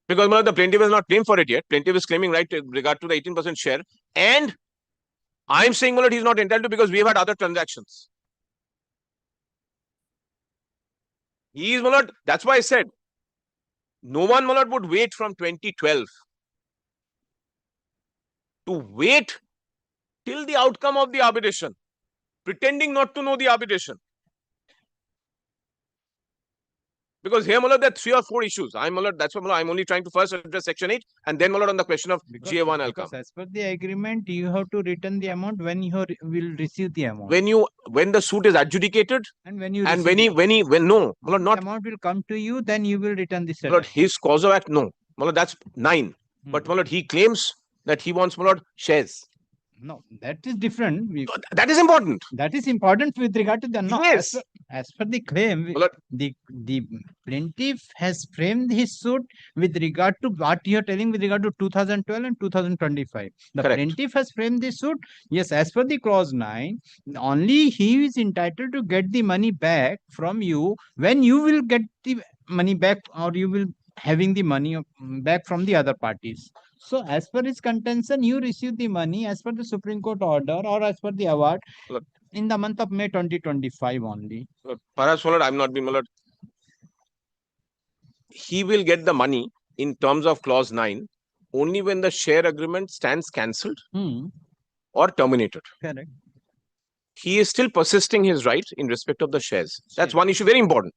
Because Mullah, the plaintiff has not claimed for it yet. Plaintiff is claiming right with regard to the 18% share. And I'm saying, Mullah, he's not entitled to because we have had other transactions. He is, my lord, that's why I said, no one, my lord, would wait from 2012 to wait till the outcome of the arbitration, pretending not to know the arbitration. Because here, my lord, there are 3 or 4 issues. My lord, that's why, my lord, I'm only trying to first address Section 8 and then, my lord, on the question of GA1 I'll come. Because as per the agreement, you have to return the amount when you will receive the amount. When the suit is adjudicated And when you and receive no, my lord, the not, amount will come to you, then you will return the my lord, settlement. his cause of act, no. My lord, that's 9. But, my lord, he claims that he wants, my lord, shares. No, that is different. That is important. That is important with regard to the no. Yes. As per the claim, My lord, the plaintiff has framed his suit with regard to what you are telling with regard to 2012 and 2025. The Correct. plaintiff has framed the suit. Yes, as per the clause 9, only he is entitled to get the money back from you when you will get the money back, or you will having the money back from the other parties. So as per his contention, you receive the money as per the Supreme Court order or as per the award Look. in the month of May 2025 only. Perhaps, my lord, I'm not being, my lord. He will get the money in terms of clause 9 only when the share agreement stands cancelled or terminated. Correct. He is still persisting his right in respect of the shares. That's one issue, very important.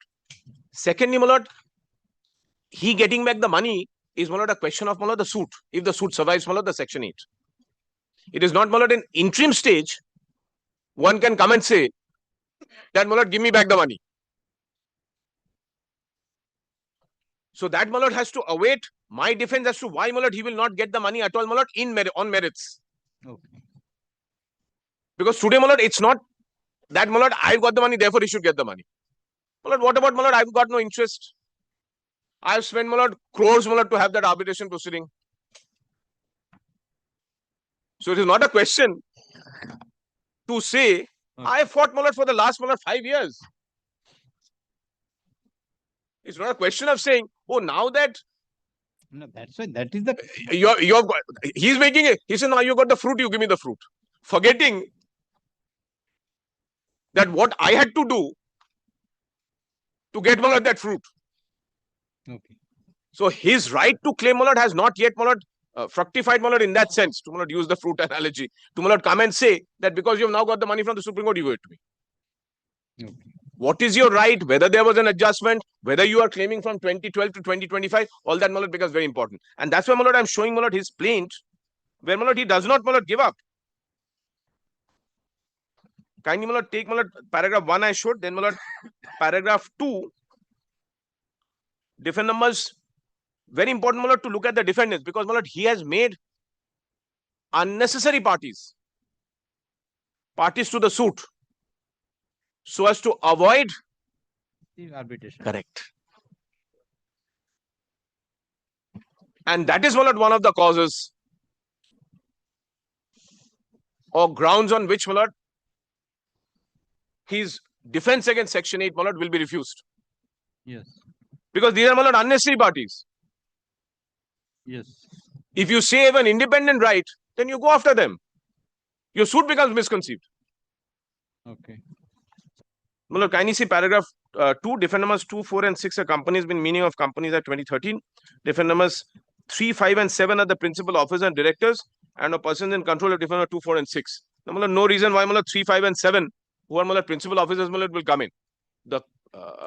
Secondly, my lord, he getting back the money is, my lord, a question of, my lord, the suit. If the suit survives, my lord, the Section 8. It is not, my lord, in interim stage, one can come and say that, my lord, give me back the money. So that, my lord, has to await my defense as to why, my lord, he will not get the money at all, my lord, on merits. Okay. Because today, my lord, it's not that, my lord, I've got the money, therefore he should get the money. My lord, what about, my lord, I've got no interest. I've spent, my lord, crores, my lord, to have that arbitration proceeding. So it is not a question to say, I fought, my lord, for the last, my lord, 5 years. It's not a question of saying, oh, now that No, that's why that is the he's making it. He said, now you got the fruit, you give me the fruit. Forgetting that what I had to do to get, my lord, that fruit. Okay. So his right to claim, my lord, has not yet, my lord, fructified, my lord, in that sense, to, my lord, use the fruit analogy, to, my lord, come and say that because you have now got the money from the Supreme Court, you give it to me. Okay. What is your right, whether there was an adjustment, whether you are claiming from 2012 to 2025, all that, my lord, becomes very important. And that's why, my lord, I'm showing, my lord, his plaint, where, my lord, he does not, my lord, give up. Kindly, my lord, take, my lord, paragraph 1 I showed, then, my lord, paragraph 2, defendants, very important, my lord, to look at the defendants, because, my lord, he has made unnecessary parties to the suit so as to avoid The arbitration. Correct. And that is, my lord, one of the causes or grounds on which, my lord, his defense against Section 8, my lord, will be refused. Yes. Because these are, my lord, unnecessary parties. Yes. If you save an independent right, then you go after them. Your suit becomes misconceived. Okay. My lord, kindly see paragraph 2, defend numbers 2, 4, and 6 are companies, been meaning of companies at 2013. Defend numbers 3, 5, and 7 are the principal officers and directors and a persons in control of defend number 2, 4, and 6. Now, my lord, no reason why, my lord, 3, 5, and 7, who are, my lord, principal officers, my lord, will come in. The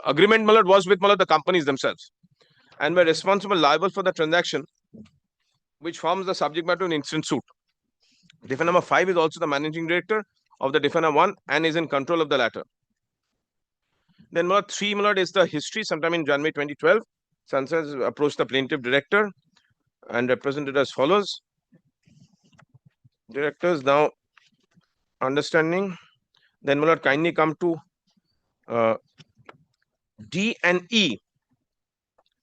agreement, my lord, was with, my lord, the companies themselves and were responsible, liable for the transaction which forms the subject matter of an instant suit. Defender number 5 is also the managing director of the defender 1 and is in control of the latter. Then, my lord, 3, my lord, is the history. Sometime in January 2012, Sansas approached the plaintiff director and represented as follows. Directors now understanding. Then, my lord, kindly come to D and E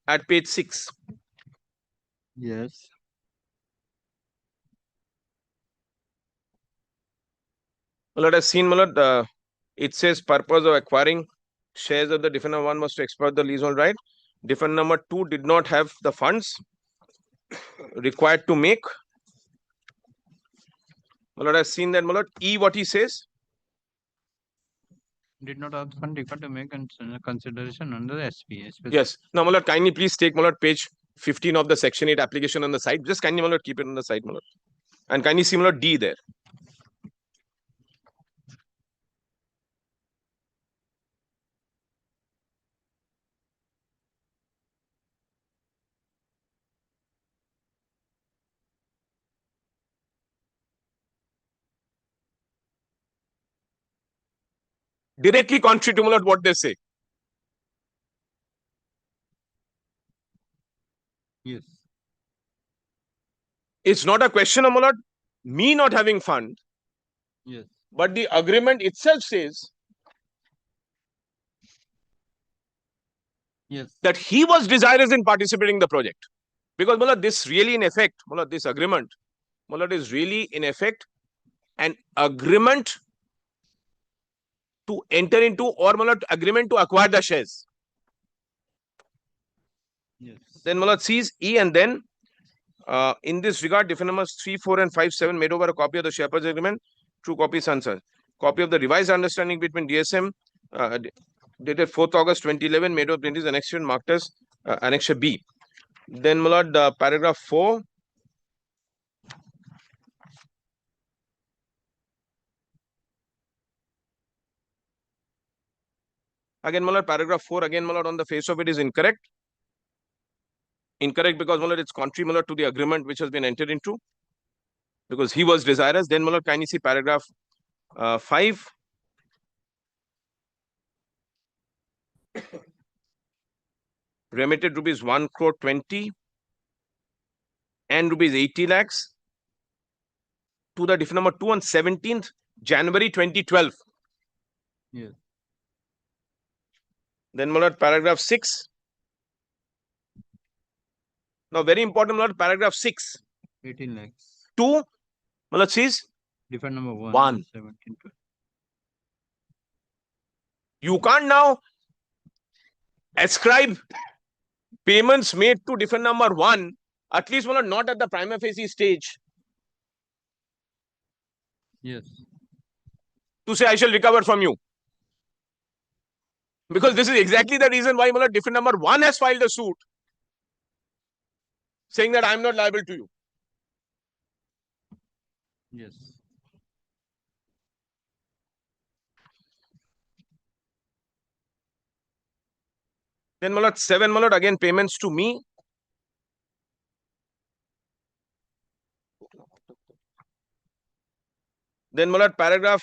at page 6. Yes. My lord, has seen, my lord, it says purpose of acquiring shares of the defender 1 was to exploit the leasehold right. Defender number 2 did not have the funds required to make. My lord, has seen that, my lord, E, what he says? Did not ask fund record to make consideration under the SPA. Yes. Now, my lord, kindly please take, my lord, page 15 of the section 8 application on the side. Just kindly, my lord, keep it on the side, my lord. And kindly see, my lord, D there. Directly contrary to, my lord, what they say. Yes. It's not a question of, my lord, me not having fund, Yes. but the agreement itself says Yes. that he was desirous in participating in the project. Because, my lord, this really in effect, my lord, this agreement, my lord, is really in effect an agreement to enter into, or, my lord, agreement to acquire the shares. Yes. Then, my lord, sees E, and then in this regard, defendant numbers 3, 4, and 5, 7 made over a copy of the share purchase agreement. True copy, answer. Copy of the revised understanding between DSM dated 4th August 2011, made over plaintiff's annexure marked as annexure B. Then, my lord, paragraph 4. Again, my lord, paragraph 4, again, my lord, on the face of it is incorrect. Incorrect because, my lord, it's contrary, my lord, to the agreement which has been entered into. Because he was desirous. Then, my lord, kindly see paragraph 5. Remitted rupees 1 crore 20 and rupees 80 lakhs to the defendant number 2 on 17th January 2012. Yes. Then, my lord, paragraph 6. Now, very important, my lord, paragraph 6. 18 lakhs. 2, my lord, says Different number 1. 1. 17. You can't now ascribe payments made to defendant number 1, at least, my lord, not at the prima facie stage, Yes. to say I shall recover from you. Because this is exactly the reason why, my lord, defendant number 1 has filed a suit saying that I am not liable to you. Yes. Then, my lord, 7, my lord, again payments to me. Then, my lord, paragraph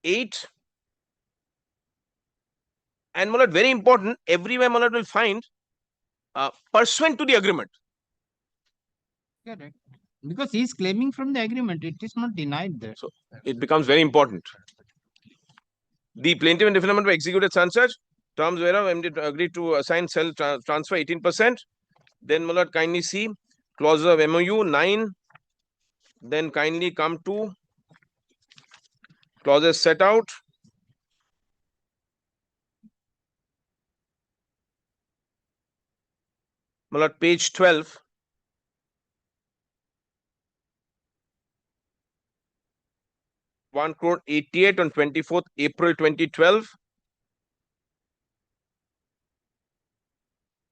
8. And, my lord, very important, everywhere, my lord, will find pursuant to the agreement. Correct. Because he is claiming from the agreement, it is not denied there. So it becomes very important. The plaintiff and defendant were executed sunset. Terms whereof MD agreed to assign sell transfer 18%. Then, my lord, kindly see clause of MOU 9. Then kindly come to clauses set out. My lord, page 12. One crore 88 on 24th April 2012.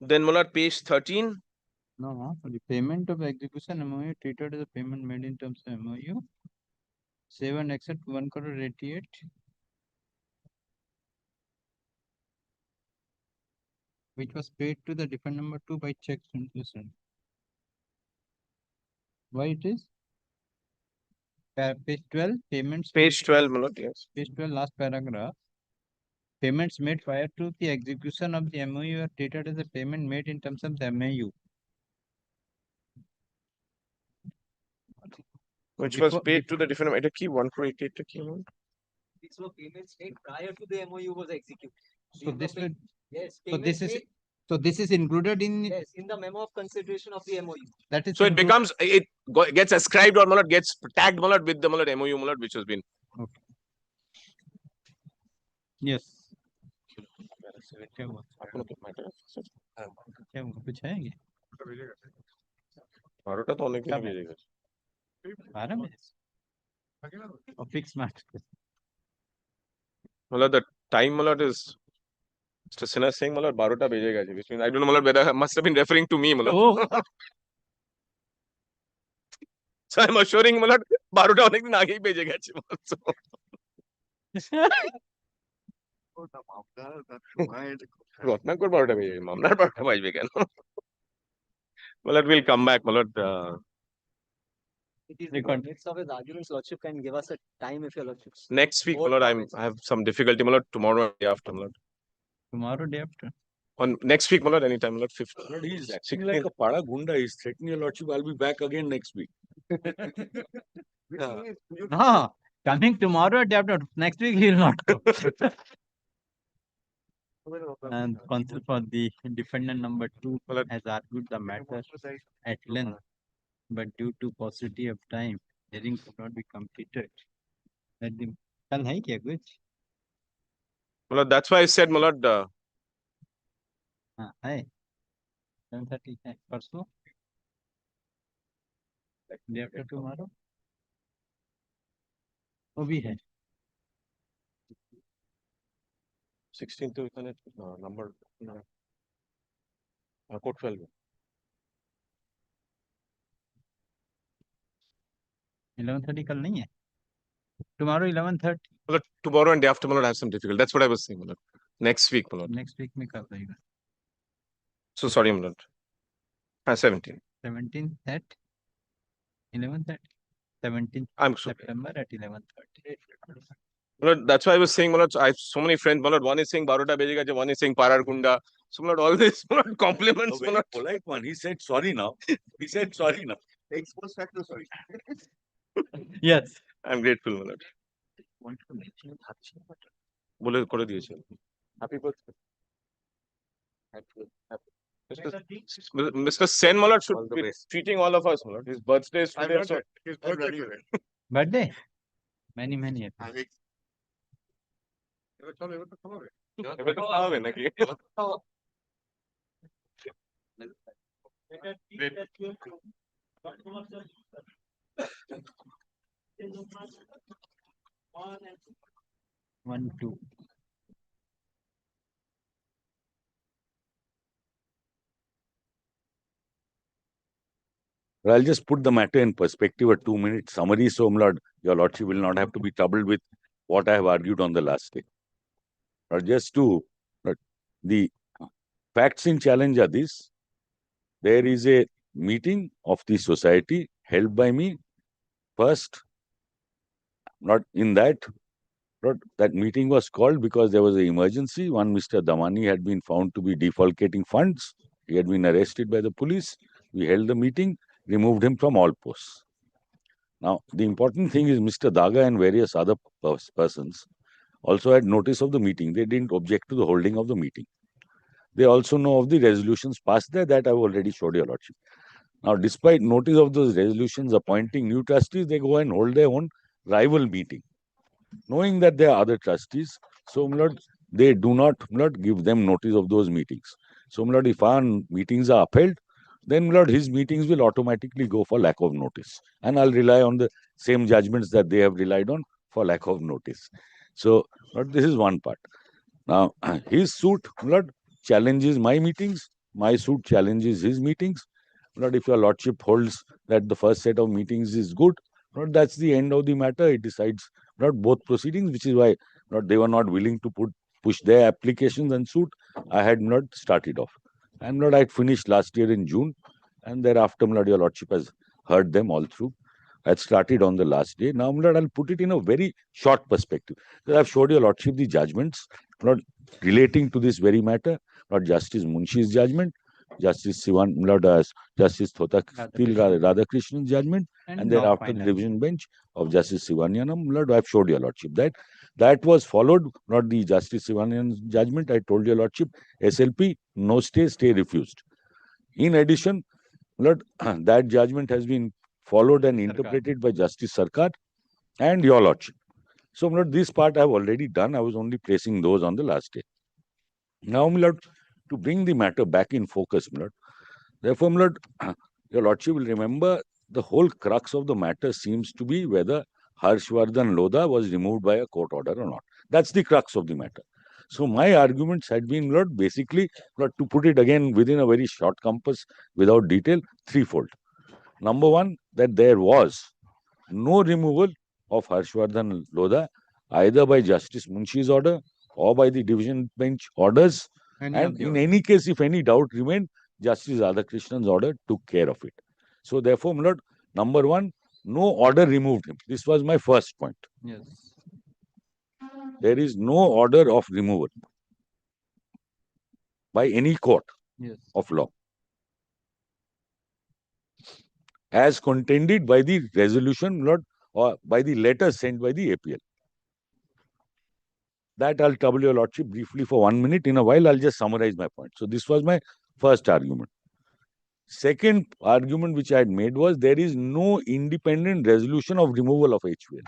Then, my lord, page 13. No, for the payment of execution MOU treated as a payment made in terms of MOU. Save and accept 1 crore 88. Which was paid to the defendant number 2 by check. Why it is? Page 12, payments. Page 12, my lord, yes. Page 12, last paragraph. Payments made prior to the execution of the MOU are treated as a payment made in terms of the MOU. Which was paid to the defendant at a key 1 crore 88 key amount. These were payments made prior to the MOU was executed. So this will, Yes, so this is, made, so this is included in. yes, in the memo of consideration of the MOU. That is So it becomes, it gets ascribed or, my lord, gets tagged, my lord, with the, my lord, MOU, my lord, which has been. Okay. Yes. कुछ है ये? 12टा तो होने के लिए भेजेगा। 12 में? और fix match. Malad, the time Malad is Mr. Sinha saying Malad 12 bajega ji, which means I don't know Malad whether must have been referring to me Malad. Oh. So I'm assuring Malad 12 অনেক দিন আগেই বেজে গেছে also. Ratnakar 12টা বেজে গেছে, মামলার 12টা বাজবে কেন? Malad will come back Malad. It is in the midst of his arguments, Lordship can give us a time if your Lordship. Next week Malad, I have some difficulty Malad tomorrow and day after Malad. Tomorrow, day after. On next week Malad, anytime Malad 5th. Lord, he's acting like a Pada Gunda. He's threatening your Lordship. I'll be back again next week. No, coming tomorrow, day after. Next week, he will not come. And counsel for the defendant number 2 has argued the matter at length, but due to paucity of time, hearing could not be completed. That the कल है क्या कुछ? Malad, that's why I said Malad. हाँ है. 7:30 है परसों. Day after tomorrow. वो भी है. 16th to এখানে number court 12. 11:30 कल नहीं है. Tomorrow 11:30. Malad, tomorrow and day after Malad, I have some difficulty. That's what I was saying Malad. Next week Malad. Next week में कब रहेगा? So sorry Malad. 17. 17th at 11:30. 17th I'm so September at 11:30. Malad, that's why I was saying Malad, I have so many friends Malad. One is saying 12টা বেজে গেছে, one is saying Parar Gunda. So Malad, all this Malad compliments A very Malad. polite one. He said sorry now. He said sorry now. Ex post facto sorry. Yes. I'm grateful Malad. বলে করে দিয়েছে। Happy birthday. Mr. Sen Malad should be treating all of us Malad. His birthday is today. So His birthday today. Birthday? Many happy. এবার তো খাওয়াবে নাকি? One, two. But I'll just put the matter in perspective, a 2-minute summary, so Lord, your Lordship will not have to be troubled with what I have argued on the last day. But just to, the facts in challenge are this: there is a meeting of the society held by me. First, not in that, that meeting was called because there was an emergency. One Mr. Damani had been found to be defalcating funds. He had been arrested by the police. We held the meeting, removed him from all posts. Now, the important thing is Mr. Daga and various other persons also had notice of the meeting. They didn't object to the holding of the meeting. They also know of the resolutions passed there that I've already showed your Lordship. Now, despite notice of those resolutions appointing new trustees, they go and hold their own rival meeting, knowing that there are other trustees. So, Lord, they do not give them notice of those meetings. So, Lord, if our meetings are upheld, then, Lord, his meetings will automatically go for lack of notice. And I'll rely on the same judgments that they have relied on for lack of notice. So, Lord, this is one part. Now, his suit, Lord, challenges my meetings. My suit challenges his meetings. Lord, if your Lordship holds that the first set of meetings is good, Lord, that's the end of the matter. It decides not both proceedings, which is why they were not willing to push their applications and suit. I had not started off. And Lord, I had finished last year in June, and thereafter, Lord, your Lordship has heard them all through. I had started on the last day. Now, Lord, I'll put it in a very short perspective. I've showed your Lordship the judgments, Lord, relating to this very matter. Lord Justice Munshi's judgment, Justice Sivan, Lord, Justice Thotakil Radhakrishnan's judgment, and thereafter the division bench of Justice Sivanyanam. Lord, I've showed your Lordship that was followed, not the Justice Sivanyanam's judgment. I told your Lordship, SLP, no stay, stay refused. In addition, Lord, that judgment has been followed and interpreted by Justice Sarkar and your Lordship. So, Lord, this part I have already done. I was only placing those on the last day. Now, Lord, to bring the matter back in focus, Lord, therefore, Lord, your Lordship will remember the whole crux of the matter seems to be whether Harshvardhan Lodha was removed by a court order or not. That's the crux of the matter. So my arguments had been, Lord, basically, Lord, to put it again within a very short compass, without detail, threefold. Number one, that there was no removal of Harshvardhan Lodha, either by Justice Munshi's order or by the division bench orders. And in any case, if any doubt remained, Justice Radhakrishnan's order took care of it. So therefore, my lord, number one, no order removed him. This was my first point. Yes. There is no order of removal by any court Yes. of law, as contended by the resolution, Lord, or by the letter sent by the APL. That I'll trouble your lordship briefly for 1 minute. In a while, I'll just summarize my point. So this was my first argument. Second argument which I had made was there is no independent resolution of removal of HVL.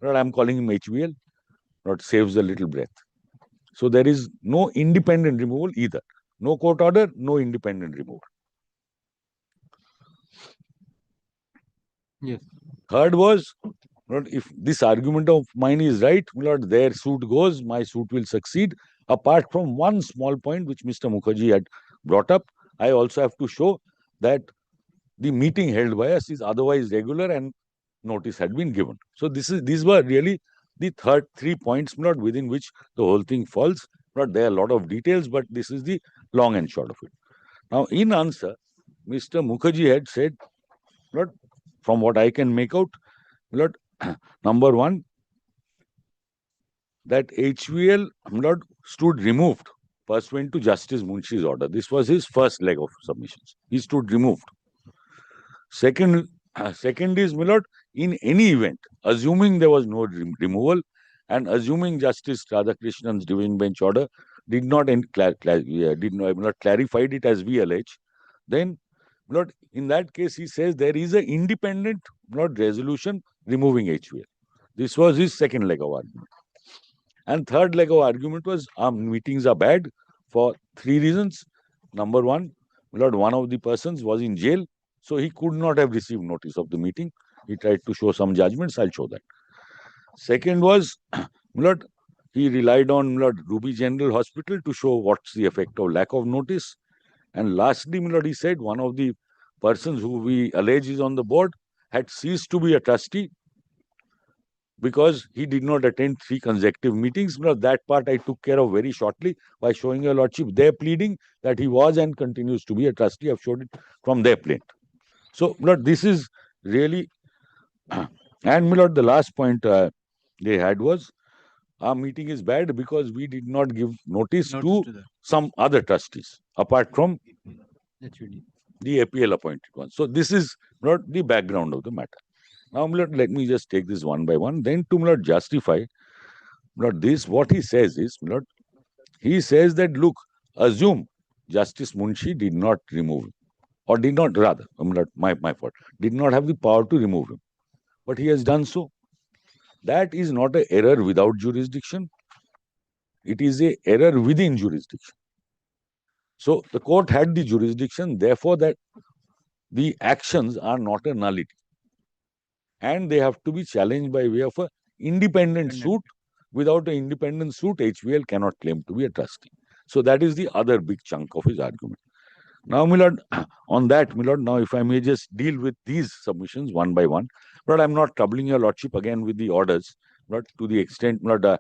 Lord, I'm calling him HVL. Lord, saves a little breath. So there is no independent removal either. No court order, no independent removal. Yes. Third was, Lord, if this argument of mine is right, Lord, their suit goes, my suit will succeed. Apart from one small point which Mr. Mukherjee had brought up, I also have to show that the meeting held by us is otherwise regular and notice had been given. So these were really the three points, Lord, within which the whole thing falls. Lord, there are a lot of details, but this is the long and short of it. Now, in answer, Mr. Mukherjee had said, Lord, from what I can make out, Lord, number one, that HVL, Lord, stood removed pursuant to Justice Munshi's order. This was his first leg of submissions. He stood removed. Second is, my lord, in any event, assuming there was no removal and assuming Justice Radhakrishnan's division bench order did not clarified it as we allege, then, my lord, in that case, he says there is an independent, my lord, resolution removing HVL. This was his second leg of argument. And third leg of argument was our meetings are bad for three reasons. Number one, my lord, one of the persons was in jail, so he could not have received notice of the meeting. He tried to show some judgments. I'll show that. Second was, my lord, he relied on, my lord, Ruby General Hospital to show what's the effect of lack of notice. And lastly, my lord, he said one of the persons who we allege is on the board had ceased to be a trustee because he did not attend 3 consecutive meetings. But that part I took care of very shortly by showing your lordship their pleading that he was and continues to be a trustee. I've showed it from their plaint. So, Lord, this is really, and my lord, the last point they had was our meeting is bad because we did not give notice to some other trustees apart from the APL appointed ones. So this is not the background of the matter. Now, let me just take this one by one. Then to justify, this, what he says is, he says that, look, assume Justice Munshi did not remove him, or did not, rather, my fault, did not have the power to remove him. But he has done so. That is not an error without jurisdiction. It is an error within jurisdiction. So the court had the jurisdiction, therefore that the actions are not a nullity. And they have to be challenged by way of an independent suit. Without an independent suit, HVL cannot claim to be a trustee. So that is the other big chunk of his argument. Now, my lord, on that, my lord, now if I may just deal with these submissions one by one. But I'm not troubling your lordship again with the orders. But to the extent, my lord,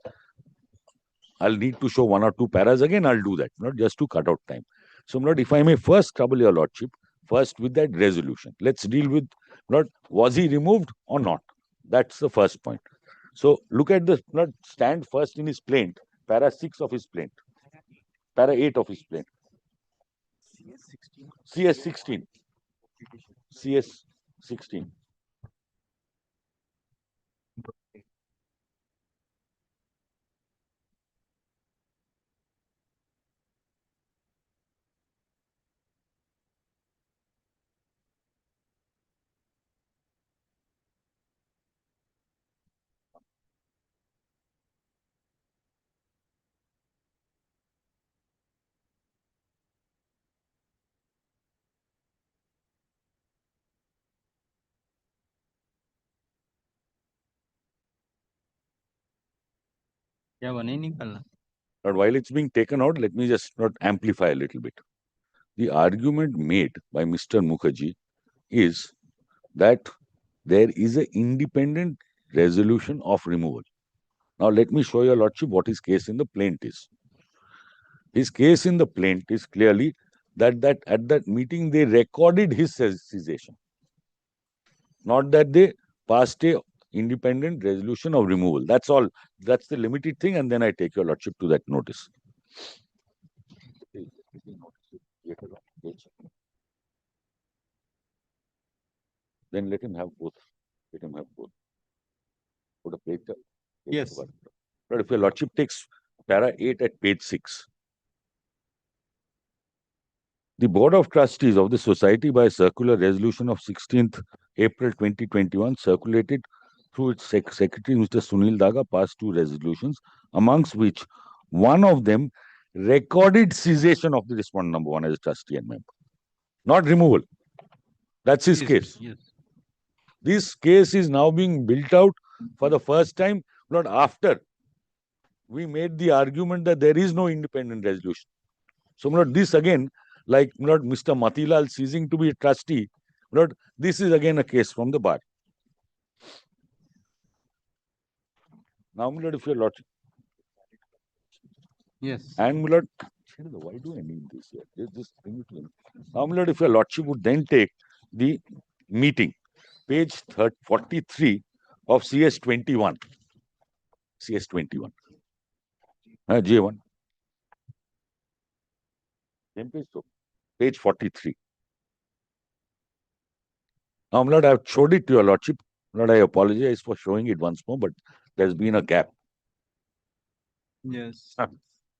I'll need to show 1 or 2 paras again, I'll do that, not just to cut out time. So, my lord, if I may first trouble your lordship, first with that resolution. Let's deal with, Lord, was he removed or not? That's the first point. So look at the, Lord, stand first in his plaint, para 6 of his plaint, para 8 of his plaint. CS 16. CS 16. But while it's being taken out, let me just not amplify a little bit. The argument made by Mr. Mukherjee is that there is an independent resolution of removal. Now, let me show your lordship what his case in the plaint is. His case in the plaint is clearly that at that meeting they recorded his cessation, not that they passed a independent resolution of removal. That's all. That's the limited thing, and then I take your lordship to that notice. Then let him have both. Let him have both. Put a page. Yes. But if your lordship takes para 8 at page 6, the Board of Trustees of the Society by circular resolution of 16th April 2021 circulated through its secretary, Mr. Sunil Daga, passed 2 resolutions, amongst which one of them recorded cessation of the respondent number 1 as a trustee and member, not removal. That's his case. Yes. This case is now being built out for the first time, not after we made the argument that there is no independent resolution. So, not this again, like not Mr. Matilal ceasing to be a trustee, not this is again a case from the bar. Now, my lord, if your lordship. Yes. And my lord, why do I need this here? Just bring it to him. Now, my lord, if your lordship would then take the meeting, page 43 of CS 21. CS 21. J1. Same page, so page 43. Now, my lord, I have showed it to your lordship. Lord, I apologize for showing it once more, but there's been a gap. Yes.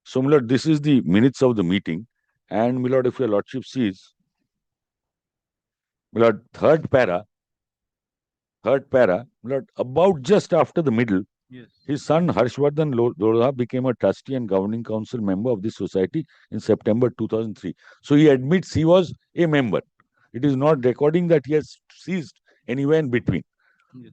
So, my lord, this is the minutes of the meeting. And, my lord, if your lordship sees, my lord, third para, my lord, about just after the middle, Yes. his son Harshvardhan Lodha became a trustee and governing council member of this society in September 2003. So he admits he was a member. It is not recording that he has ceased anywhere in between. Yes.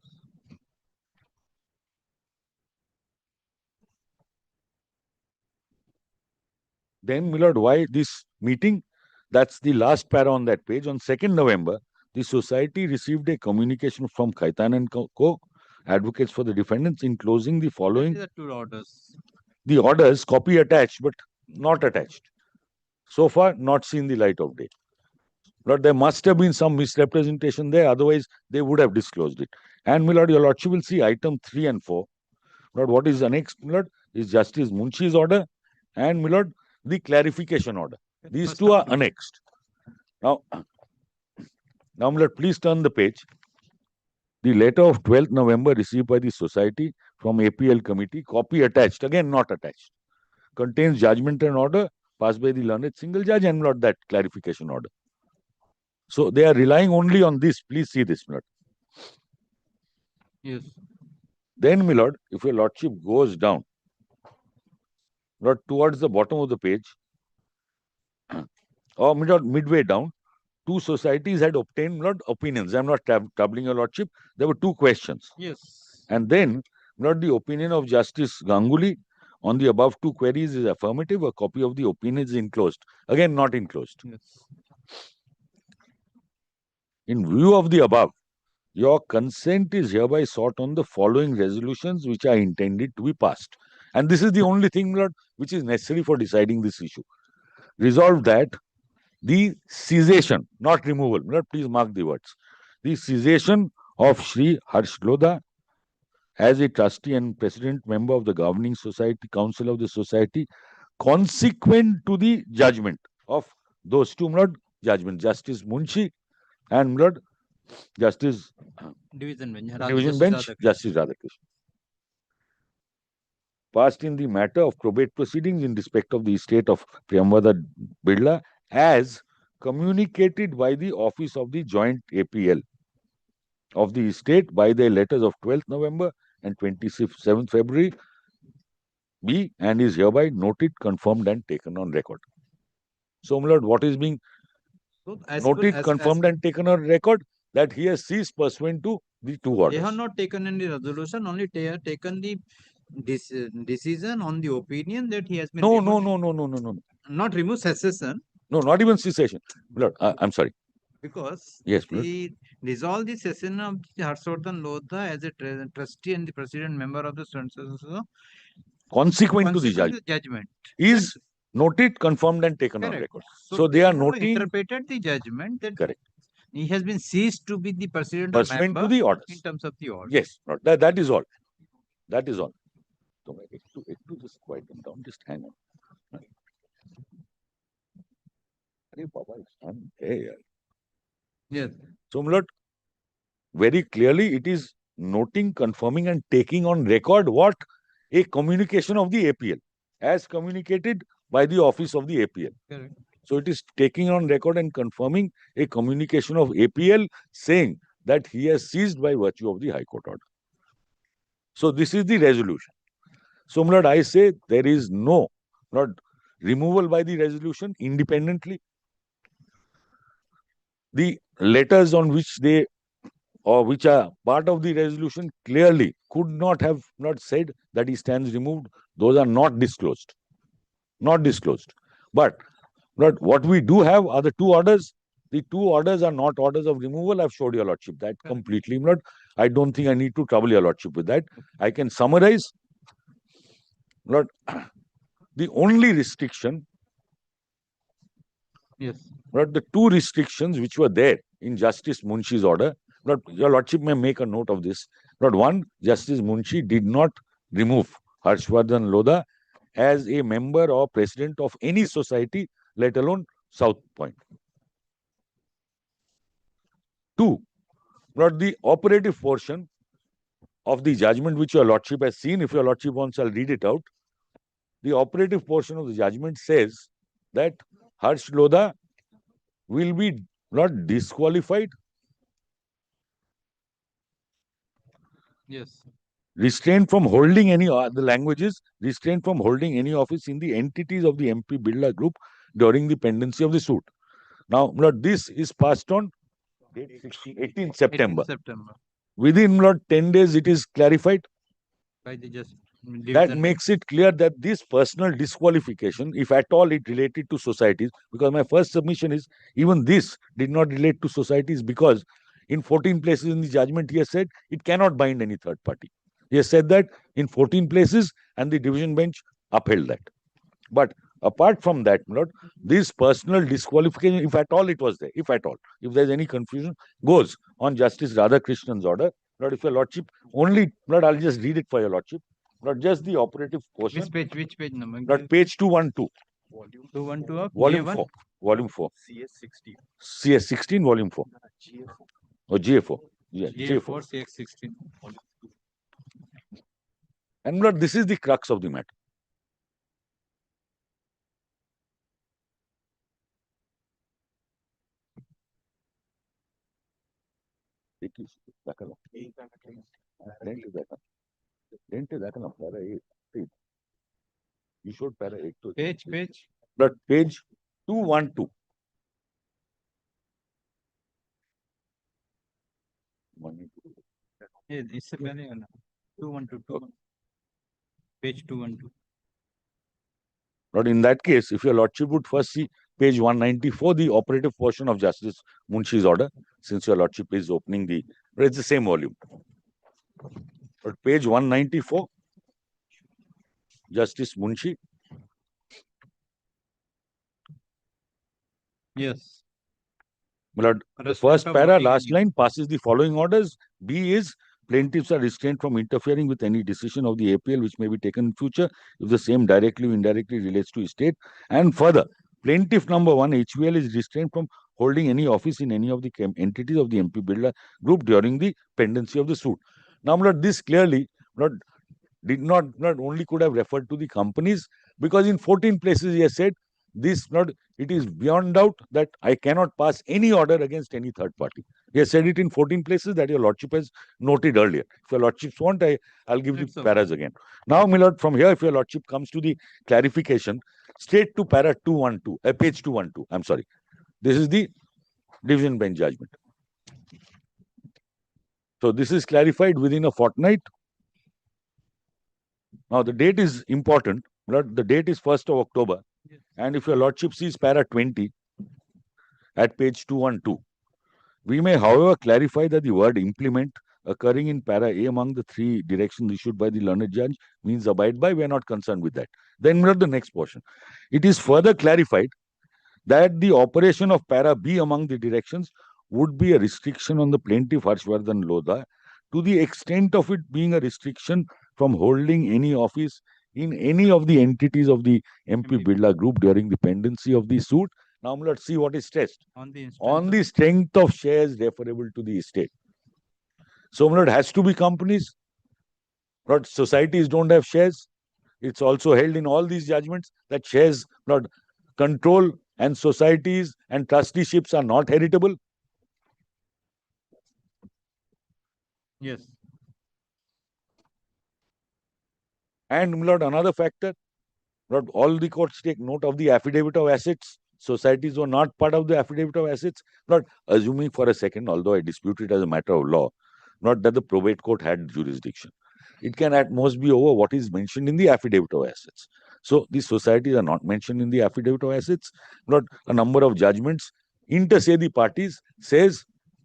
Then, my lord, why this meeting? That's the last para on that page. On 2nd November, the society received a communication from Khaitan and Co. advocates for the defendants enclosing the following. The 2 orders. The orders, copy attached, but not attached. So far, not seen the light of day. But there must have been some misrepresentation there, otherwise they would have disclosed it. And, my lord, your lordship will see item 3 and 4. Lord, what is annexed, my lord, is Justice Munshi's order, and, my lord, the clarification order. These two are annexed. Now, my lord, please turn the page. The letter of 12th November received by the society from APL committee, copy attached, again not attached, contains judgment and order passed by the learned single judge and not that clarification order. So they are relying only on this. Please see this, my lord. Yes. Then, my lord, if your lordship goes down, lord, towards the bottom of the page, or my lord, midway down, 2 societies had obtained, my lord, opinions. I am not troubling your lordship. There were 2 questions. Yes. And then, my lord, the opinion of Justice Ganguly on the above 2 queries is affirmative. A copy of the opinion is enclosed. Again, not enclosed. Yes. In view of the above, your consent is hereby sought on the following resolutions which are intended to be passed. And this is the only thing, my lord, which is necessary for deciding this issue. Resolve that the cessation, not removal, my lord, please mark the words. The cessation of Shri Harsh Lodha as a trustee and president member of the governing society, council of the society, consequent to the judgment of those 2, my lord, judgment, Justice Munshi and, my lord, Justice Division Bench, Justice Radhakrishnan. Passed in the matter of probate proceedings in respect of the estate of Priyamvada Birla as communicated by the office of the joint APL of the estate by their letters of 12th November and 27th February B, and is hereby noted, confirmed and taken on record. So, my lord, what is being noted, confirmed and taken on record? That he has ceased pursuant to the 2 orders. They have not taken any resolution, only taken the this decision on the opinion that he has been No, removed, no. not remove cessation, No, not even cessation. My lord, I'm sorry. because Yes, my lord. he dissolved the session of Harshvardhan Lodha as a trustee and the president member of the Consequent to the judgment. is noted, confirmed, and taken on Correct. record. So they they are have noting interpreted the judgment that correct he has been ceased to be the president or pursuant member to the orders. in terms of the order. Yes, my lord, that is all. That is all. So just quieten down. Just hang on. Arey Baba, it's done. Hey, yes. So, my lord, very clearly it is noting, confirming, and taking on record what a communication of the APL as communicated by the office of the APL. Correct. So it is taking on record and confirming a communication of APL saying that he has ceased by virtue of the High Court order. So this is the resolution. So, my lord, I say there is no not removal by the resolution independently. The letters on which they or which are part of the resolution clearly could not have not said that he stands removed. Those are not disclosed. Not disclosed. But what we do have are the two orders. The two orders are not orders of removal. I've showed your lordship that completely. Not, I don't think I need to trouble your lordship with that. I can summarize. Lord, the only restriction, yes, the two restrictions which were there in Justice Munshi's order, your lordship may make a note of this. One, Justice Munshi did not remove Harshvardhan Lodha as a member or president of any society, let alone South Point. Two, the operative portion of the judgment which your lordship has seen. If your lordship wants, I'll read it out. The operative portion of the judgment says that Harsh Lodha will be not disqualified, yes, restrained from holding any, the language is restrained from holding any office in the entities of the MP Birla Group during the pendency of the suit. Now, this is passed on 18th September. 18th September. Within 10 days, it is clarified. By the just That makes it clear that this personal disqualification, if at all it related to societies, because my first submission is even this did not relate to societies because in 14 places in the judgment he has said it cannot bind any third party. He has said that in 14 places and the division bench upheld that. But apart from that, this personal disqualification, if at all it was there, if at all, if there's any confusion, goes on Justice Radhakrishnan's order. If your lordship only, I'll just read it for your lordship. Not just the operative portion. Which page number? Not page 212. 212 of Volume GA1? 4. Volume 4. CS16. CS16, volume 4. GA4. Or GA4. Yeah, GA4, CX16. And this is the crux of the matter. You showed para 8 to page. But page 212. It's a 212. Page 212. But in that case, if your lordship would first see page 194, the operative portion of Justice Munshi's order, since your lordship is opening the, but it's the same volume. But page 194, Justice Munshi. Yes. The first para, last line, passes the following orders. B is plaintiffs are restrained from interfering with any decision of the APL which may be taken in future if the same directly or indirectly relates to estate. And further, plaintiff number 1, HVL, is restrained from holding any office in any of the entities of the MP Birla Group during the pendency of the suit. Now, this clearly did not only could have referred to the companies, because in 14 places he has said this it is beyond doubt that I cannot pass any order against any third party. He has said it in 14 places that your lordship has noted earlier. If your lordships want, I'll give the paras again. Now, my lord, from here, if your lordship comes to the clarification, straight to para 212, page 212. I'm sorry. This is the division bench judgment. So this is clarified within a fortnight. Now the date is important. The date is 1st of October. And if your lordship sees para 20 at page 212, we may, however, clarify that the word implement occurring in para A among the three directions issued by the learned judge means abide by. We are not concerned with that. Then the next portion. It is further clarified that the operation of para B among the directions would be a restriction on the plaintiff Harshvardhan Lodha to the extent of it being a restriction from holding any office in any of the entities of the MP Birla Group during the pendency of the suit. Now let's see what is stressed. On the strength of shares referable to the estate. So it has to be companies. Not societies don't have shares. It's also held in all these judgments that shares, not control and societies and trusteeships are not heritable. Yes. And another factor, not all the courts take note of the affidavit of assets. Societies were not part of the affidavit of assets. Not assuming for a second, although I dispute it as a matter of law, not that the probate court had jurisdiction. It can at most be over what is mentioned in the affidavit of assets. So these societies are not mentioned in the affidavit of assets. Not a number of judgments inter se the parties says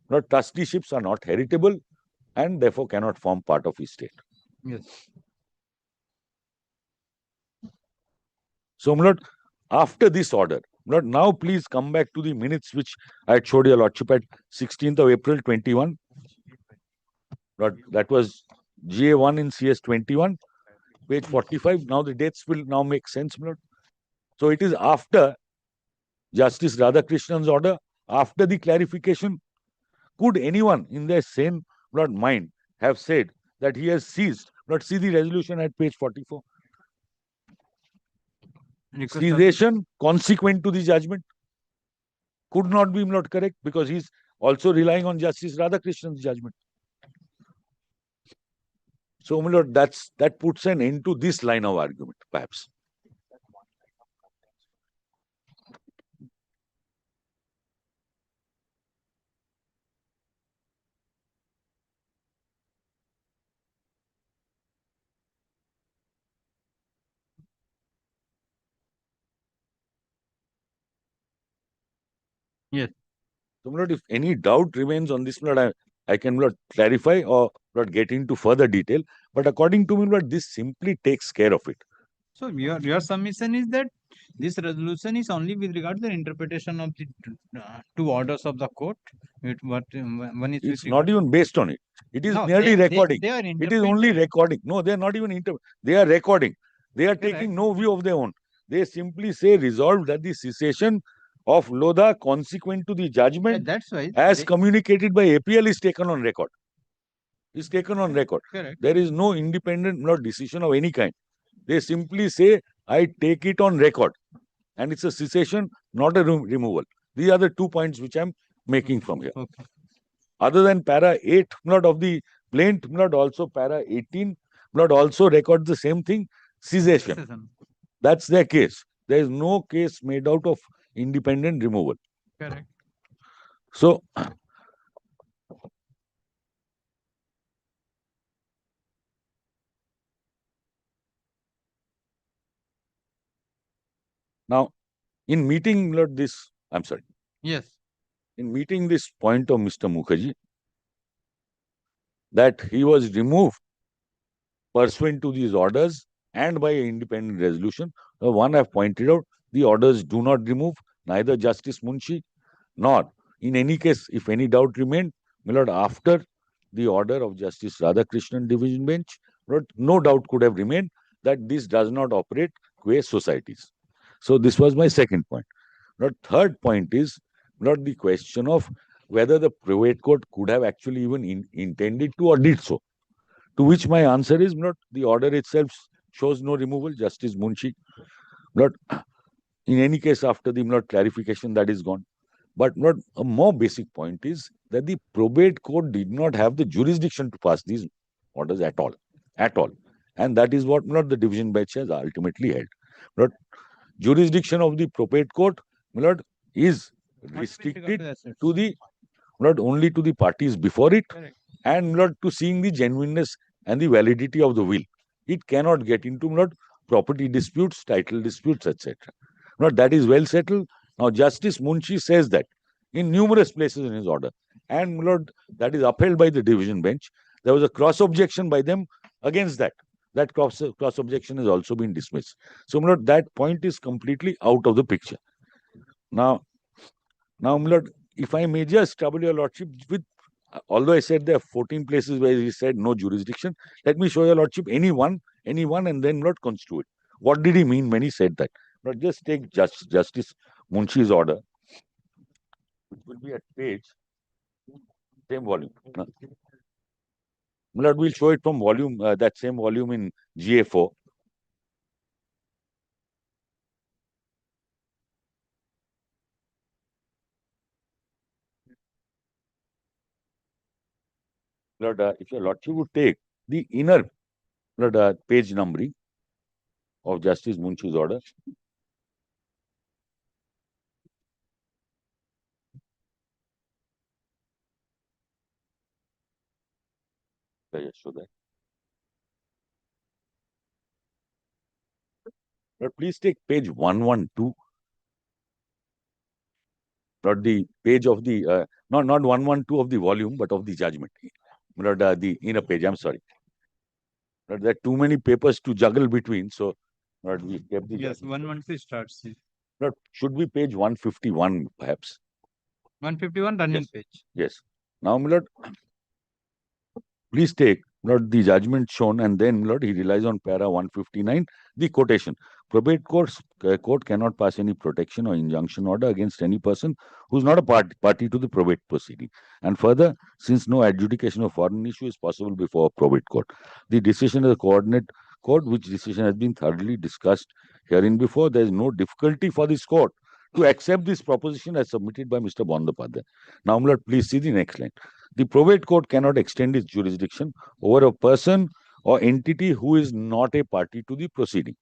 not trusteeships are not heritable and therefore cannot form part of estate. Yes. So, after this order, now please come back to the minutes which I had showed your lordship at 16th of April 21. That was GA1 in CS 21, page 45. Now the dates will now make sense. So it is after Justice Radhakrishnan's order, after the clarification. Could anyone in their sane mind have said that he has ceased? See the resolution at page 44. Cessation consequent to the judgment could not be correct because he's also relying on Justice Radhakrishnan's judgment. So, that puts an end to this line of argument, perhaps. Yes. So, if any doubt remains on this, I can clarify or get into further detail. But according to me, this simply takes care of it. So your submission is that this resolution is only with regard to the interpretation of the two orders of the court. One is it's not even based on it. It is merely recording. It is only recording. No, they are not even they are recording. They are taking no view of their own. They simply say resolved that the cessation of Lodha consequent to the judgment that's why as communicated by APL is taken on record. Is taken on record. Correct. There is no independent decision of any kind. They simply say, I take it on record. And it's a cessation, not a removal. These are the 2 points which I'm making from here. Okay. Other than para 8 of the plaint, also para 18, also record the same thing, cessation. That's their case. There is no case made out of independent removal. Correct. So, now, in meeting this, I'm sorry. Yes. In meeting this point of Mr. Mukherjee, that he was removed pursuant to these orders and by an independent resolution. One I've pointed out, the orders do not remove neither Justice Munshi nor, in any case, if any doubt remained, my lord, after the order of Justice Radhakrishnan Division Bench, no doubt could have remained that this does not operate qua societies. So this was my second point. Third point is the question of whether the probate court could have actually even intended to or did so. To which my answer is the order itself shows no removal, Justice Munshi. In any case, after the clarification, that is gone. But a more basic point is that the probate court did not have the jurisdiction to pass these orders at all. And that is what the division bench has ultimately held. Jurisdiction of the probate court is restricted to the only to the parties before it. Correct. And to seeing the genuineness and the validity of the will. it cannot get into property disputes, title disputes, etc. That is well settled. Now, Justice Munshi says that in numerous places in his order, and that is upheld by the division bench. There was a cross objection by them against that. That cross objection has also been dismissed. So, that point is completely out of the picture. Now, if I may just trouble your lordship with, although I said there are 14 places where he said no jurisdiction, let me show your lordship any one, and then construe it. What did he mean when he said that? Just take Justice Munshi's order, which will be at page, same volume. We'll show it from volume, that same volume in GA4. If your lordship would take the inner page numbering of Justice Munshi's order. I just show that. Please take page 112. Not the page of the, not 112 of the volume, but of the judgment. The inner page, I'm sorry. There are too many papers to juggle between, so we kept the. Yes, 113 starts. Should be page 151, perhaps. 151 running page. Yes. Now, please take the judgment shown, and then he relies on para 159, the quotation. Probate court cannot pass any protection or injunction order against any person who is not a party to the probate proceeding. And further, since no adjudication of foreign issue is possible before a probate court, the decision of the coordinate court, which decision has been thoroughly discussed herein before, there is no difficulty for this court to accept this proposition as submitted by Mr. Bandopadhyay. Now, please see the next line. The probate court cannot extend its jurisdiction over a person or entity who is not a party to the proceeding.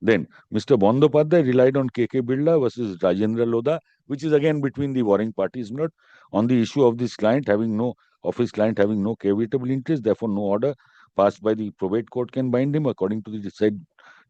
Then, Mr. Bandopadhyay relied on KK Birla versus Rajendra Lodha, which is again between the warring parties, on the issue of his client having no caveatable interest. Therefore, no order passed by the probate court can bind him. According to the said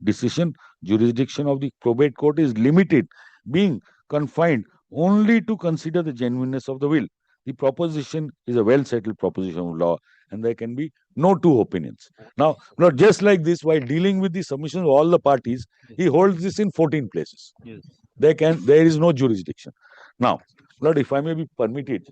decision, jurisdiction of the probate court is limited, being confined only to consider the genuineness of the will. The proposition is a well-settled proposition of law, and there can be no two opinions. Now, just like this, while dealing with the submission of all the parties, he holds this in 14 places. Yes. There is no jurisdiction. Now, if I may be permitted,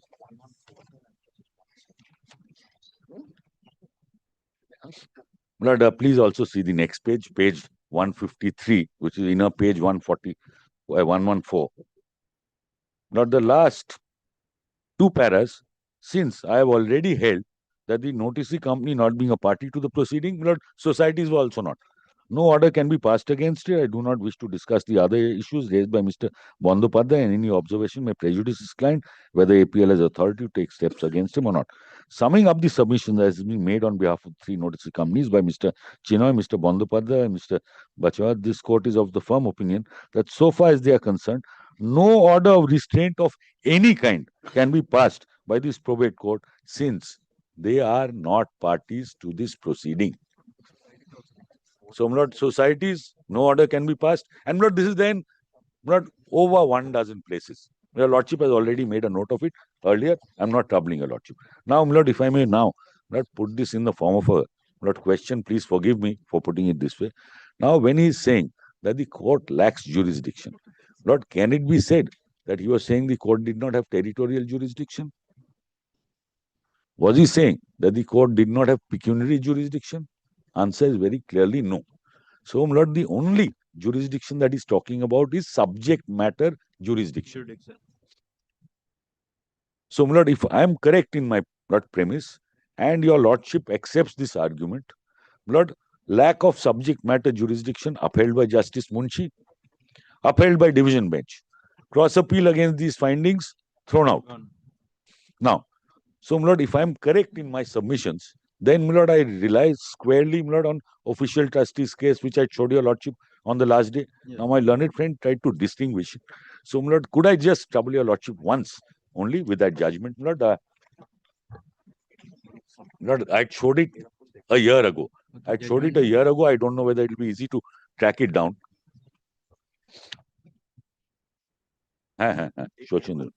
please also see the next page, page 153, which is inner page 114. The last two paras, since I have already held that the noticee company not being a party to the proceeding, societies were also not. No order can be passed against it. I do not wish to discuss the other issues raised by Mr. Bandopadhyay, and any observation may prejudice his client, whether APL has authority to take steps against him or not. Summing up the submission that has been made on behalf of three noticee companies by Mr. Chinoy, Mr. Bandopadhyay, and Mr. Bachawat, this court is of the firm opinion that so far as they are concerned, no order of restraint of any kind can be passed by this probate court, since they are not parties to this proceeding. So, societies, no order can be passed. And this is then over 1 dozen places. Your lordship has already made a note of it earlier. I'm not troubling your lordship. Now, if I may now put this in the form of a question, please forgive me for putting it this way. Now, when he is saying that the court lacks jurisdiction, can it be said that he was saying the court did not have territorial jurisdiction? Was he saying that the court did not have pecuniary jurisdiction? Answer is very clearly no. So, the only jurisdiction that he's talking about is subject matter jurisdiction. So, if I am correct in my premise, and your lordship accepts this argument, lack of subject matter jurisdiction upheld by Justice Munshi, upheld by division bench. Cross appeal against these findings, thrown out. Now, so, if I am correct in my submissions, then, I rely squarely, on official trustee's case, which I showed your lordship on the last day. Yes. Now, my learned friend tried to distinguish it. So, could I just trouble your lordship once only with that judgment? I showed it a year ago. I showed it a year ago. I don't know whether it will be easy to track it down. Shochendra.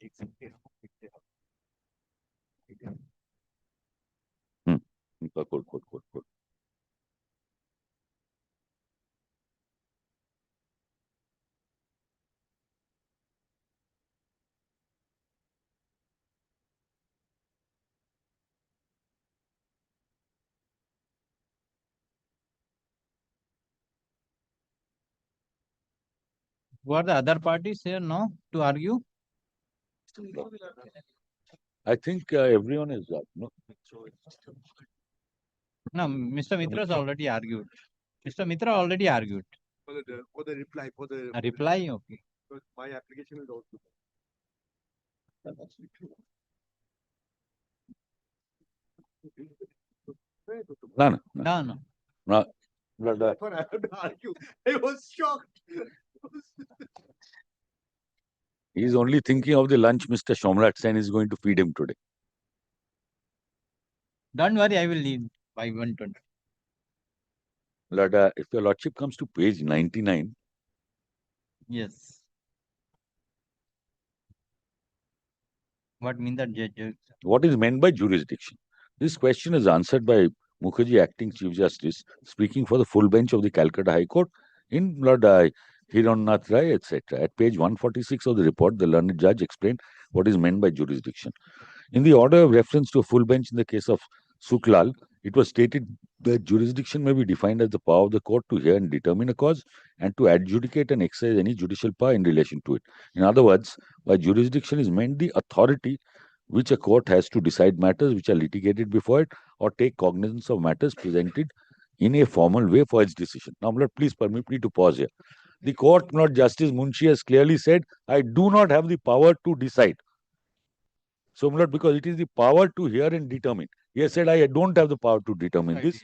Good. Who are the other parties here now to argue? I think everyone is up. No? No, Mr. Mitra has already argued. Mr. Mitra already argued. For the reply, A reply, okay. because my application is also. No. But I had to argue. I was shocked. He's only thinking of the lunch Mr. Shomrat Sen is going to feed him today. Don't worry, I will leave by 1:20. Lord, if your lordship comes to page 99. Yes. What mean that judge? What is meant by jurisdiction? This question is answered by Mukherjee, acting Chief Justice, speaking for the full bench of the Calcutta High Court in Lord Hirannath Rai, etc. At page 146 of the report, the learned judge explained what is meant by jurisdiction. In the order of reference to a full bench in the case of Suklal, it was stated that jurisdiction may be defined as the power of the court to hear and determine a cause and to adjudicate and exercise any judicial power in relation to it. In other words, by jurisdiction is meant the authority which a court has to decide matters which are litigated before it or take cognizance of matters presented in a formal way for its decision. Now, Lord, please permit me to pause here. The court, Lord Justice Munshi, has clearly said, I do not have the power to decide. So, Lord, because it is the power to hear and determine. He has said, I don't have the power to determine this.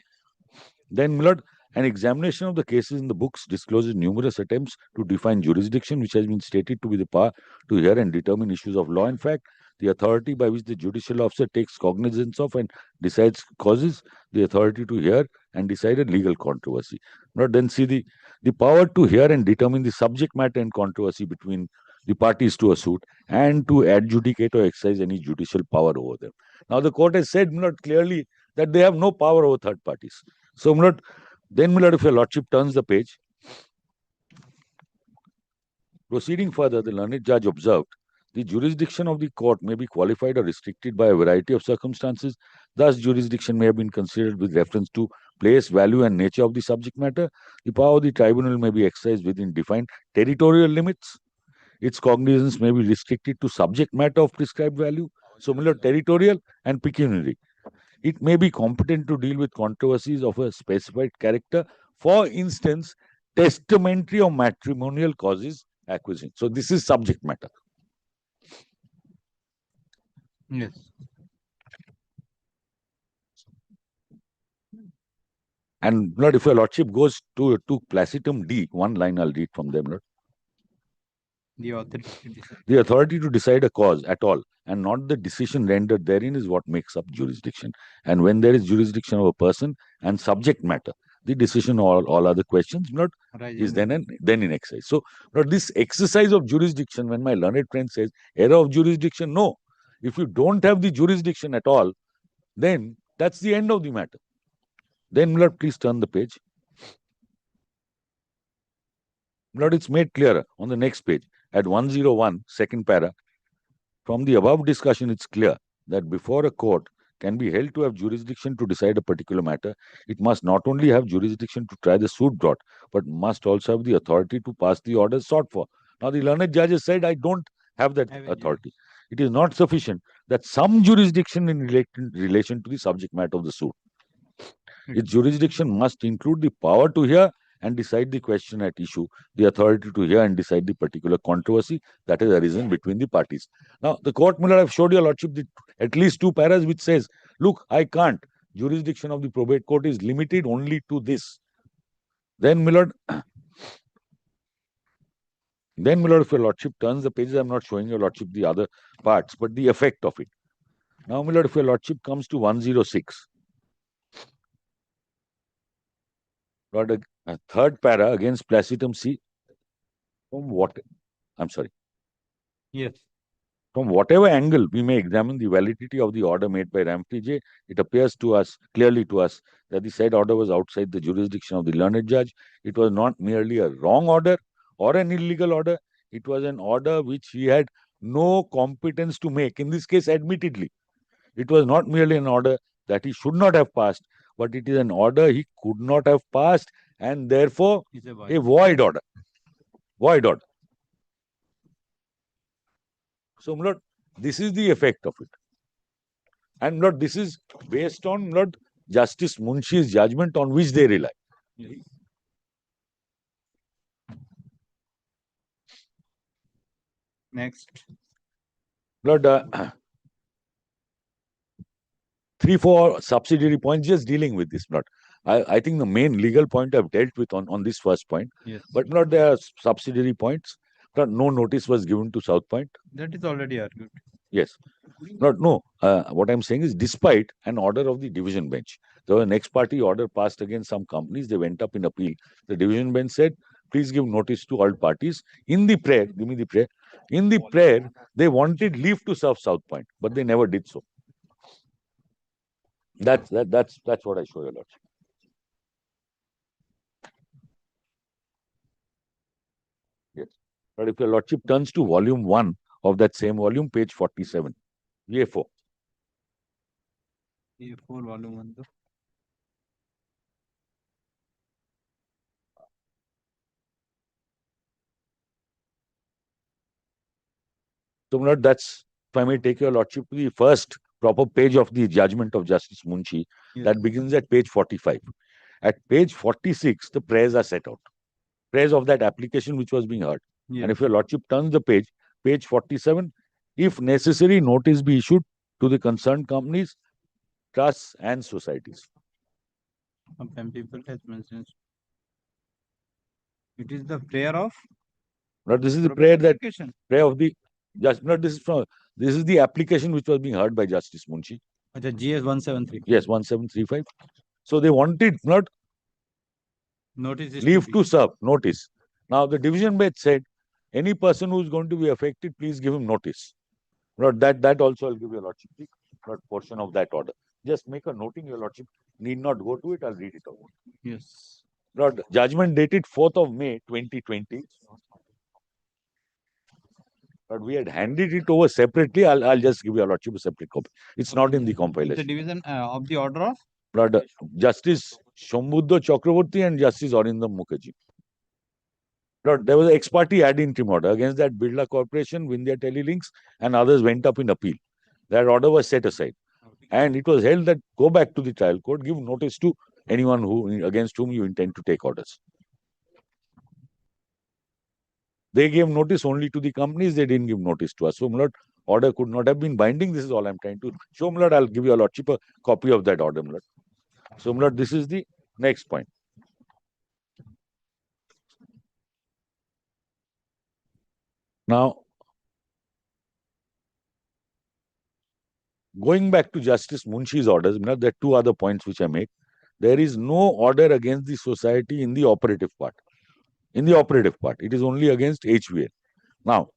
Then, Lord, an examination of the cases in the books discloses numerous attempts to define jurisdiction, which has been stated to be the power to hear and determine issues of law. In fact, the authority by which the judicial officer takes cognizance of and decides causes, the authority to hear and decide a legal controversy. Not then see the power to hear and determine the subject matter and controversy between the parties to a suit and to adjudicate or exercise any judicial power over them. Now, the court has said not clearly that they have no power over third parties. So, then, if your lordship turns the page, proceeding further, the learned judge observed the jurisdiction of the court may be qualified or restricted by a variety of circumstances. Thus, jurisdiction may have been considered with reference to place, value, and nature of the subject matter. The power of the tribunal may be exercised within defined territorial limits. Its cognizance may be restricted to subject matter of prescribed value, similar territorial and pecuniary. It may be competent to deal with controversies of a specified character, for instance, testamentary or matrimonial causes acquisition. So this is subject matter. Yes. And Lord, if your lordship goes to Placitum D, one line I'll read from them, Lord. The authority to decide. The authority to decide a cause at all and not the decision rendered therein is what makes up jurisdiction. And when there is jurisdiction of a person and subject matter, the decision or all other questions is then in exercise. So this exercise of jurisdiction, when my learned friend says error of jurisdiction, no. If you don't have the jurisdiction at all, then that's the end of the matter. Then, Lord, please turn the page. Lord, it's made clearer on the next page at 101, second para. From the above discussion, it's clear that before a court can be held to have jurisdiction to decide a particular matter, it must not only have jurisdiction to try the suit brought, but must also have the authority to pass the orders sought for. Now, the learned judge has said, I don't have that authority. It is not sufficient that some jurisdiction in relation to the subject matter of the suit. Its jurisdiction must include the power to hear and decide the question at issue, the authority to hear and decide the particular controversy that has arisen between the parties. Now, the court, Miller, I've showed your lordship at least two paras which says, look, I can't. Jurisdiction of the probate court is limited only to this. Then, Miller, if your lordship turns the pages, I'm not showing your lordship the other parts, but the effect of it. Now, Miller, if your lordship comes to 106, Lord, a third para against Placitum C. From what? I'm sorry. Yes. From whatever angle we may examine the validity of the order made by Ramfrey J, it appears to us, clearly to us, that the said order was outside the jurisdiction of the learned judge. It was not merely a wrong order or an illegal order. It was an order which he had no competence to make. In this case, admittedly, it was not merely an order that he should not have passed, but it is an order he could not have passed and therefore a void order. Void order. So, Lord, this is the effect of it. And Lord, this is based on Lord Justice Munshi's judgment on which they rely. Yes. Next. Lord, 3-4 subsidiary points just dealing with this, Lord. I think the main legal point I've dealt with on this first point. Yes. But Lord, there are subsidiary points. Lord, no notice was given to South Point. That is already argued. Yes. Lord, no. What I'm saying is, despite an order of the division bench, there was an ex parte order passed against some companies. They went up in appeal. The division bench said, please give notice to all parties. In the prayer, give me the prayer. In the prayer, they wanted leave to serve South Point, but they never did so. That's what I show your lordship. Yes. But if your lordship turns to volume 1 of that same volume, page 47, A4. A4 volume 1. So, Lord, that's, if I may take your lordship to the first proper page of the judgment of Justice Munshi, that begins at page 45. At page 46, the prayers are set out. Prayers of that application which was being heard. Yes. And if your lordship turns the page, page 47, if necessary, notice be issued to the concerned companies, trusts, and societies. Some people has mentioned. It is the prayer of. Now, this is the prayer that prayer of the just. No, this is the application which was being heard by Justice Munshi. The GS 173. Yes, 1735. So they wanted not notice leave to serve notice. Now the division bench said, any person who is going to be affected, please give him notice. Not that also I'll give your lordship not portion of that order. Just make a noting, your lordship need not go to it. I'll read it out. Yes. Lord, judgment dated 4th of May 2020. But we had handed it over separately. I'll just give your lordship a separate copy. It's not in the compilation. The division of the order of Lord, Justice Shambhuddha Chakraborty and Justice Arindam Mukherjee. Lord, there was an ex parte ad interim order against that Birla Corporation, Vindhya Telelinks, and others went up in appeal. That order was set aside. And it was held that go back to the trial court, give notice to anyone against whom you intend to take orders. They gave notice only to the companies, they didn't give notice to us. So, Lord, order could not have been binding. This is all I'm trying to show, Lord. I'll give you a lordship a copy of that order, Lord. So, Lord, this is the next point. Now, going back to Justice Munshi's orders, there are two other points which I make. There is no order against the society in the operative part. In the operative part, it is only against HVL. Now,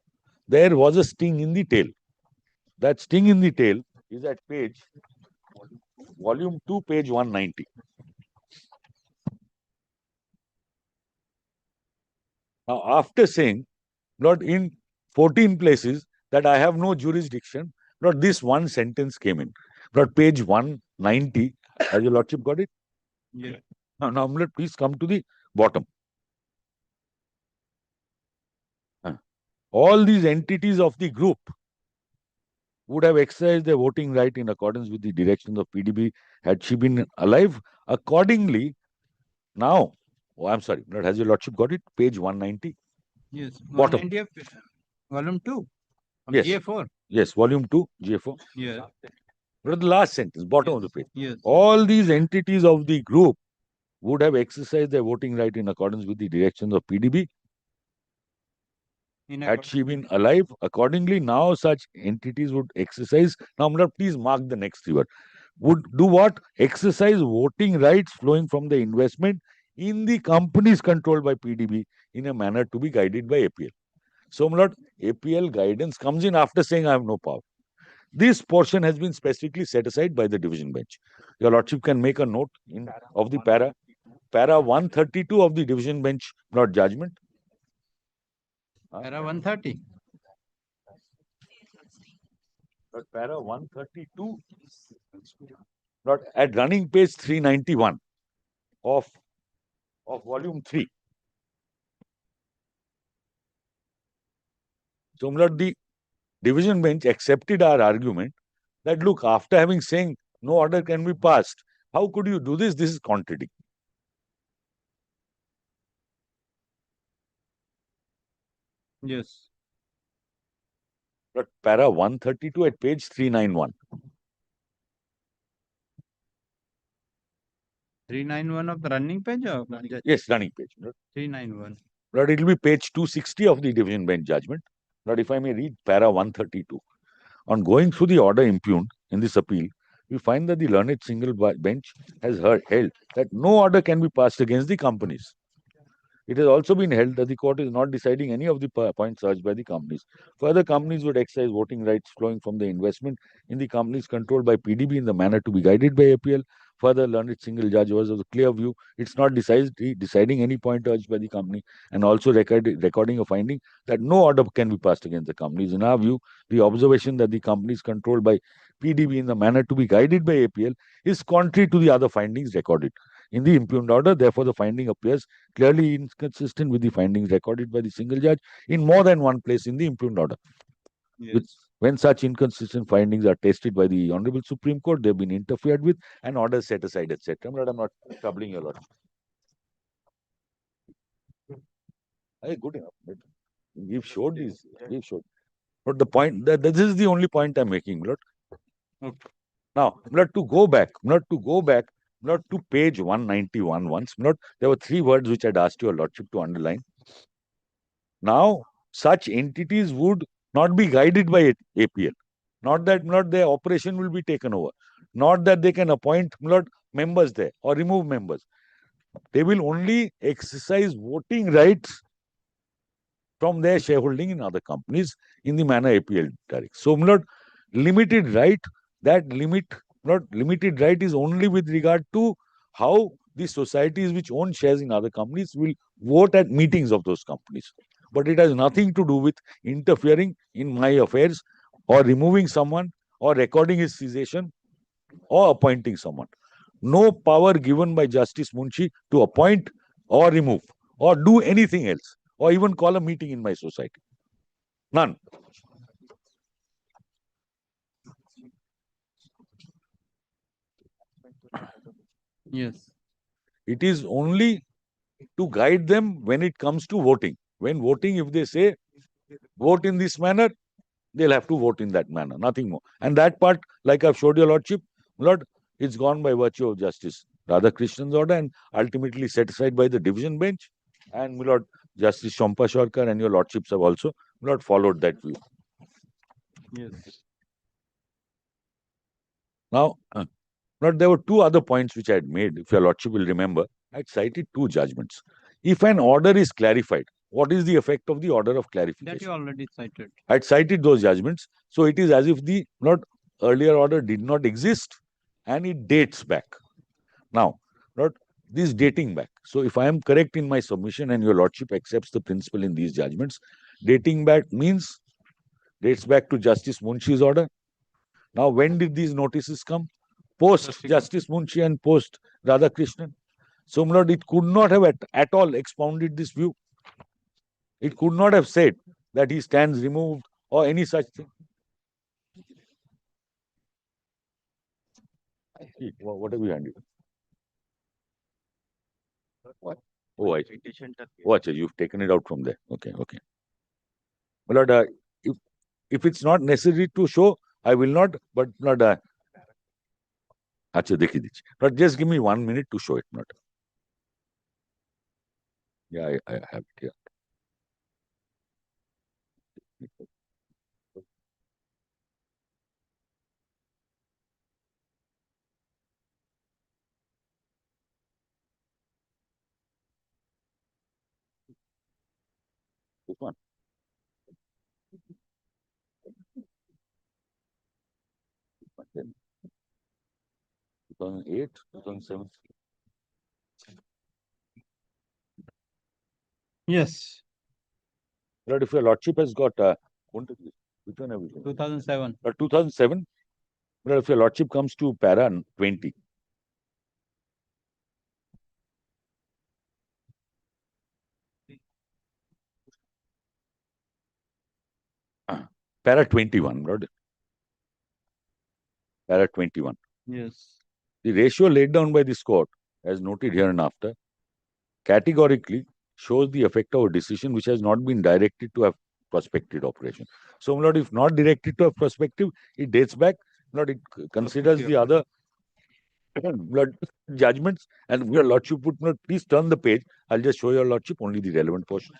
there was a sting in the tail. That sting in the tail is at volume 2, page 190. Now, after saying, Lord, in 14 places that I have no jurisdiction, Lord, this one sentence came in. Lord, page 190, has your lordship got it? Yeah. Now, Lord, please come to the bottom. All these entities of the group would have exercised their voting right in accordance with the directions of PDB had she been alive. Accordingly, now, I'm sorry, Lord, has your lordship got it? Page 190. Yes. Bottom. 190 of volume 2. Yes. GA4. Yes, volume 2, GA4. Yeah. But the last sentence, bottom of the page. Yes. All these entities of the group would have exercised their voting right in accordance with the directions of PDB had she been alive. Accordingly, now such entities would exercise. Now, please mark the next word. Would do what? Exercise voting rights flowing from the investment in the companies controlled by PDB in a manner to be guided by APL. So, my lord, APL guidance comes in after saying I have no power. This portion has been specifically set aside by the division bench. Your lordship can make a note of the para 132 of the division bench, not judgment. Para 130. But para 132, not at running page 391 of volume 3. So, my lord, the division bench accepted our argument that, look, after having saying no order can be passed, how could you do this? This is contradictory. Yes. But para 132 at page 391. 391 of the running page or? Yes, running page. 391. But it will be page 260 of the division bench judgment. But if I may read para 132. On going through the order impugned in this appeal, we find that the learned single bench has held that no order can be passed against the companies. It has also been held that the court is not deciding any of the points urged by the companies. Further, companies would exercise voting rights flowing from the investment in the companies controlled by PDB in the manner to be guided by APL. Further, learned single judge was of the clear view it's not deciding any point urged by the company and also recording a finding that no order can be passed against the companies. In our view, the observation that the companies controlled by PDB in the manner to be guided by APL is contrary to the other findings recorded in the impugned order. Therefore, the finding appears clearly inconsistent with the findings recorded by the single judge in more than one place in the impugned order. Yes. When such inconsistent findings are tested by the Honorable Supreme Court, they've been interfered with and orders set aside, etc. But I'm not troubling you a lot. Hey, good enough. We've showed these. We've showed. But the point that this is the only point I'm making, Lord. Okay. Now, Lord, to go back, not to page 191 once. Not there were 3 words which I'd asked your lordship to underline. Now, such entities would not be guided by APL. Not that their operation will be taken over. Not that they can appoint members there or remove members. They will only exercise voting rights from their shareholding in other companies in the manner APL directs. So, limited right, limited right is only with regard to how the societies which own shares in other companies will vote at meetings of those companies. But it has nothing to do with interfering in my affairs or removing someone or recording his cessation or appointing someone. No power given by Justice Munshi to appoint or remove or do anything else or even call a meeting in my society. None. Yes. It is only to guide them when it comes to voting. When voting, if they say vote in this manner, they'll have to vote in that manner, nothing more. And that part, like I've showed your lordship, Lord, it's gone by virtue of Justice Radhakrishnan's order and ultimately set aside by the division bench. And my Lord Justice Shompa Sharkar and your lordships have also followed that view. Yes. Now, there were 2 other points which I had made. If your lordship will remember, I had cited 2 judgments. If an order is clarified, what is the effect of the order of clarification? That you already cited. I had cited those judgments. So it is as if the earlier order did not exist and it dates back. Now, this dating back. So if I am correct in my submission and your lordship accepts the principle in these judgments, dating back means dates back to Justice Munshi's order. Now, when did these notices come? Post Justice Munshi and post Radhakrishnan. So, my lord, it could not have at all expounded this view. It could not have said that he stands removed or any such thing. What have you handed? What? Oh, you've taken it out from there. Okay. My lord, if it's not necessary to show, I will not, but not. But just give me 1 minute to show it. Not. Yeah, I have it here. one. Then 2008, 2007. Yes. But if your lordship has got which one have we got? 2007. 2007. But if your lordship comes to para 20. Para 21, Lord. Para 21. Yes. The ratio laid down by this court, as noted here and after, categorically shows the effect of a decision which has not been directed to a prospective operation. So, Lord, if not directed to a prospective, it dates back. Lord, it considers the other Lord, judgments, and your lordship would not please turn the page. I'll just show your lordship only the relevant portion.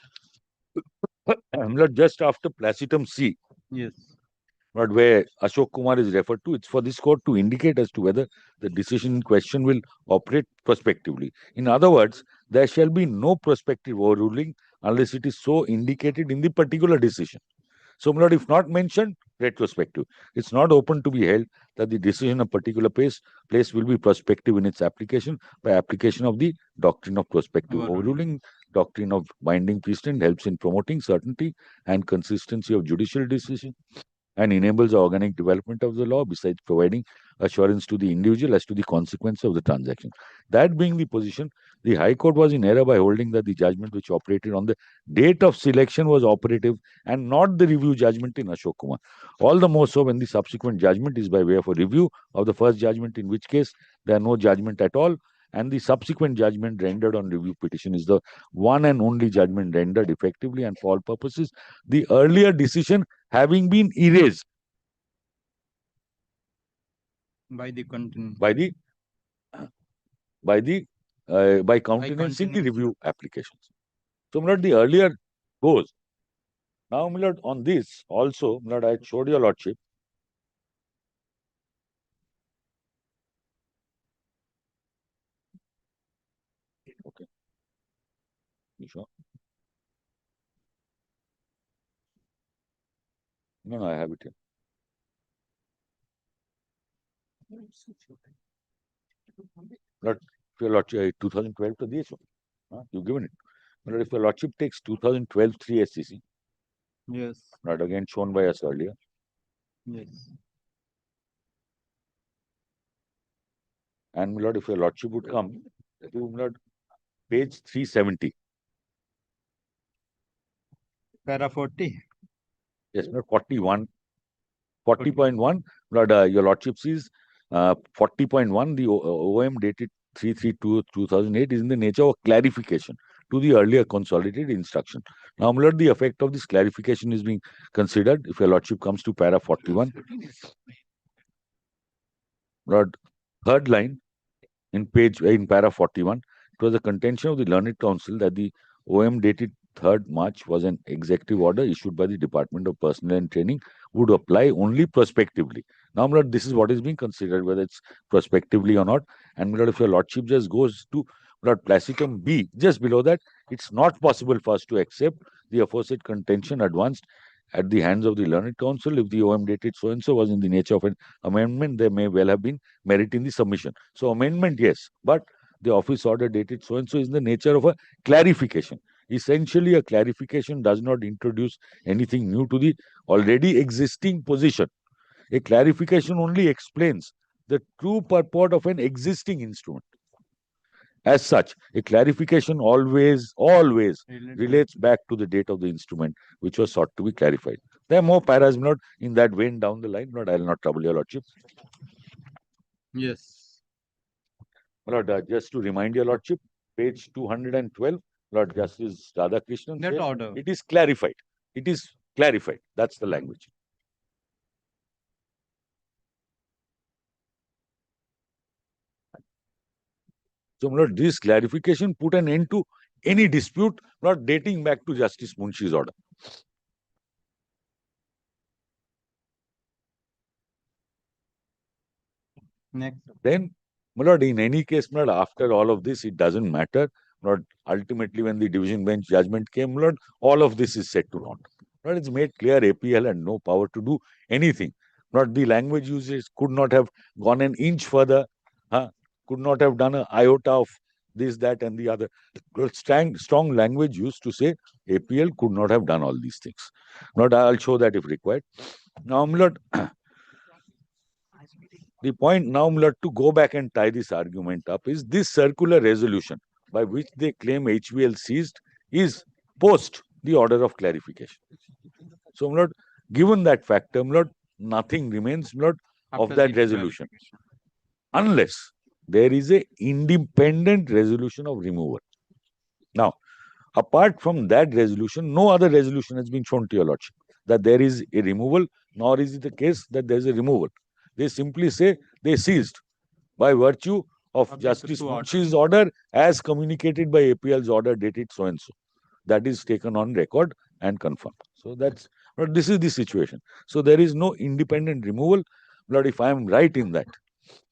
Lord, just after Placitum C. Yes. But where Ashok Kumar is referred to, it's for this court to indicate as to whether the decision in question will operate prospectively. In other words, there shall be no prospective overruling unless it is so indicated in the particular decision. So, Lord, if not mentioned, retrospective. It's not open to be held that the decision of particular place will be prospective in its application by application of the doctrine of prospective overruling. Doctrine of binding precedent helps in promoting certainty and consistency of judicial decision, and enables the organic development of the law, besides providing assurance to the individual as to the consequence of the transaction. That being the position, the High Court was in error by holding that the judgment which operated on the date of selection was operative and not the review judgment in Ashok Kumar. All the more so when the subsequent judgment is by way of a review of the first judgment, in which case there are no judgment at all, and the subsequent judgment rendered on review petition is the one and only judgment rendered effectively and for all purposes, the earlier decision having been erased By the by countenancing the review applications. So, Milord, the earlier goes. Now, Milord, on this also, Milord, I showed your lordship. Okay. You sure? No, I have it here. Lord, if your lordship 2012 to this one, you've given it. But if your lordship takes 2012 3 SCC, yes, not again shown by us earlier. Yes. And Milord, if your lordship would come to Milord, page 370. Para 40. Yes, Milord, 41. 40.1, Lord, your lordship sees 40.1, the OM dated 3/3/2008 is in the nature of clarification to the earlier consolidated instruction. Now, Lord, the effect of this clarification is being considered if your lordship comes to para 41. Lord, third line in para 41, it was a contention of the learned counsel that the OM dated 3rd March was an executive order issued by the Department of Personnel and Training would apply only prospectively. Now, my lord, this is what is being considered, whether it's prospectively or not. And my lord, if your lordship just goes to Lord Placitum B, just below that, it's not possible for us to accept the aforesaid contention advanced at the hands of the learned counsel. If the OM dated so-and-so was in the nature of an amendment, there may well have been merit in the submission. So, amendment, yes, but the office order dated so-and-so is in the nature of a clarification. Essentially, a clarification does not introduce anything new to the already existing position. A clarification only explains the true purport of an existing instrument. As such, a clarification always relates back to the date of the instrument which was sought to be clarified. There are more paras, not in that vein down the line, but I will not trouble your lordship. Yes. Lord, just to remind your lordship, page 212, Lord Justice Radhakrishnan That says, order. it is clarified. It is clarified. That's the language. So, Lord, this clarification put an end to any dispute, not dating back to Justice Munshi's order. Next. Then, my lord, in any case, my lord, after all of this, it doesn't matter Lord, ultimately when the division bench judgment came, Lord, all of this is set to naught. Lord, it's made clear APL had no power to do anything. Lord, the language users could not have gone an inch further, could not have done an iota of this, that, and the other. Lord, strong language used to say APL could not have done all these things. Lord, I'll show that if required. Now, Lord, the point now, Lord, to go back and tie this argument up is this circular resolution by which they claim HVL seized is post the order of clarification. So, Lord, given that factor, Lord, nothing remains, Lord, of that resolution unless there is a independent resolution of removal. Now, apart from that resolution, no other resolution has been shown to your lordship that there is a removal, nor is it the case that there is a removal. They simply say they seized by virtue of Justice Munshi's order as communicated by APL's order dated so and so. That is taken on record and confirmed. So that's, but this is the situation. So there is no independent removal. Lord, if I am right in that,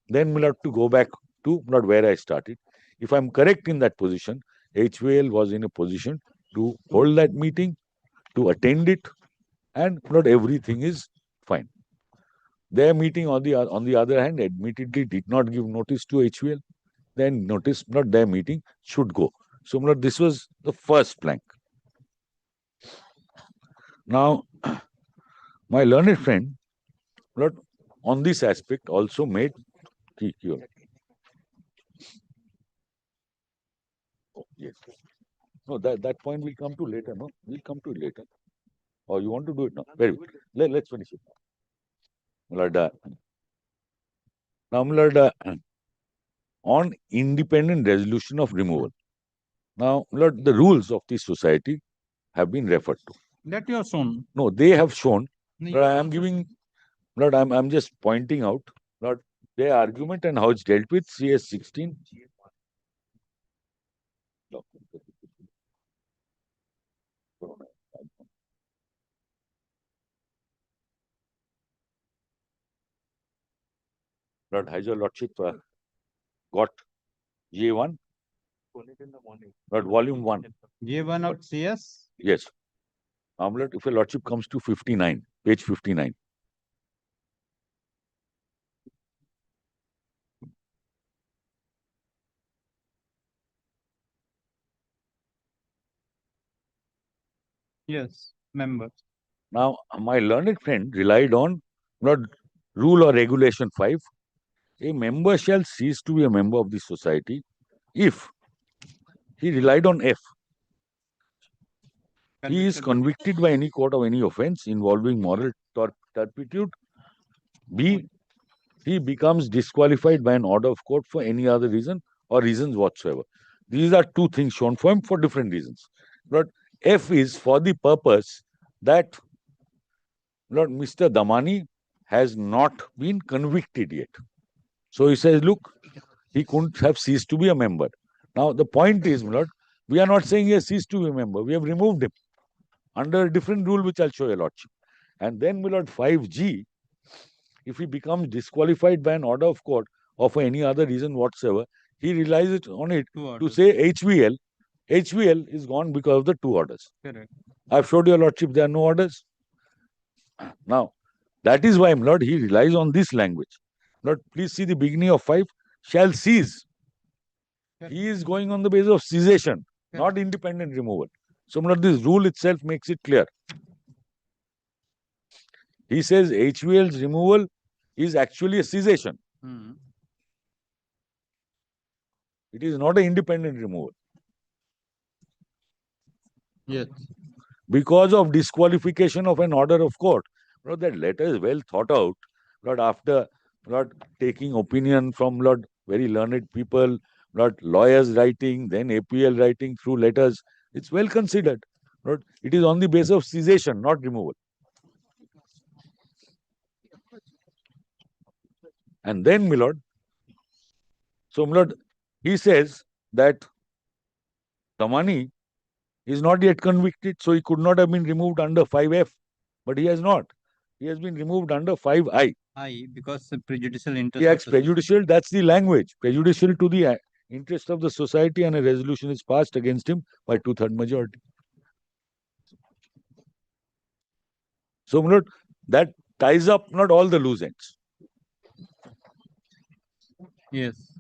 then we'll have to go back to not where I started. If I'm correct in that position, HVL was in a position to hold that meeting, to attend it, and not everything is fine. Their meeting, on the other hand, admittedly did not give notice to HVL. Then notice, not their meeting, should go. So, Lord, this was the first plank. Now, my learned friend, Lord, on this aspect also made Oh, yes. No, that point will come to later, no? We'll come to it later. Or you want to do it now? Very good. Let's finish it. Lord, now, Lord, on independent resolution of removal. Now, Lord, the rules of this society have been referred to. That you have shown. No, they have shown. No, Lord, I am giving, Lord, I'm just pointing out, Lord, their argument and how it's dealt with, CS 16. Lord, has your lordship got J1? Lord, volume 1. J1 of CS? Yes. Lord, if your lordship comes to 59, page 59. Yes, member. Now, my learned friend relied on not rule or regulation 5. A member shall cease to be a member of the society if he relied on F. He is convicted by any court of any offense involving moral turpitude. B. He becomes disqualified by an order of court for any other reason or reasons whatsoever. These are two things shown for him for different reasons. But F is for the purpose that Lord Mr. Damani has not been convicted yet. So he says, look, he couldn't have ceased to be a member. Now, the point is, Lord, we are not saying he has ceased to be a member. We have removed him under a different rule, which I'll show your lordship. And then, my lord, 5G, if he becomes disqualified by an order of court or for any other reason whatsoever, he relies it on it to say HVL. HVL is gone because of the two orders. Correct. I've showed your lordship there are no orders. Now, that is why, Lord, he relies on this language. Lord, please see the beginning of 5, shall cease. He is going on the basis of cessation, not independent removal. So, Lord, this rule itself makes it clear. He says HVL's removal is actually a cessation. It is not an independent removal. Yes. Because of disqualification of an order of court. Lord, that letter is well thought out. Lord, after Lord taking opinion from Lord very learned people, Lord lawyers writing, then APL writing through letters, it's well considered. Lord, it is on the basis of cessation, not removal. And then, my lord, so my lord, he says that Damani is not yet convicted, so he could not have been removed under 5F, but he has not. He has been removed under 5I. I, because the prejudicial interest. He acts prejudicial, that's the language, prejudicial to the interest of the society and a resolution is passed against him by 2/3 majority. So, my lord, that ties up not all the loose ends. Yes.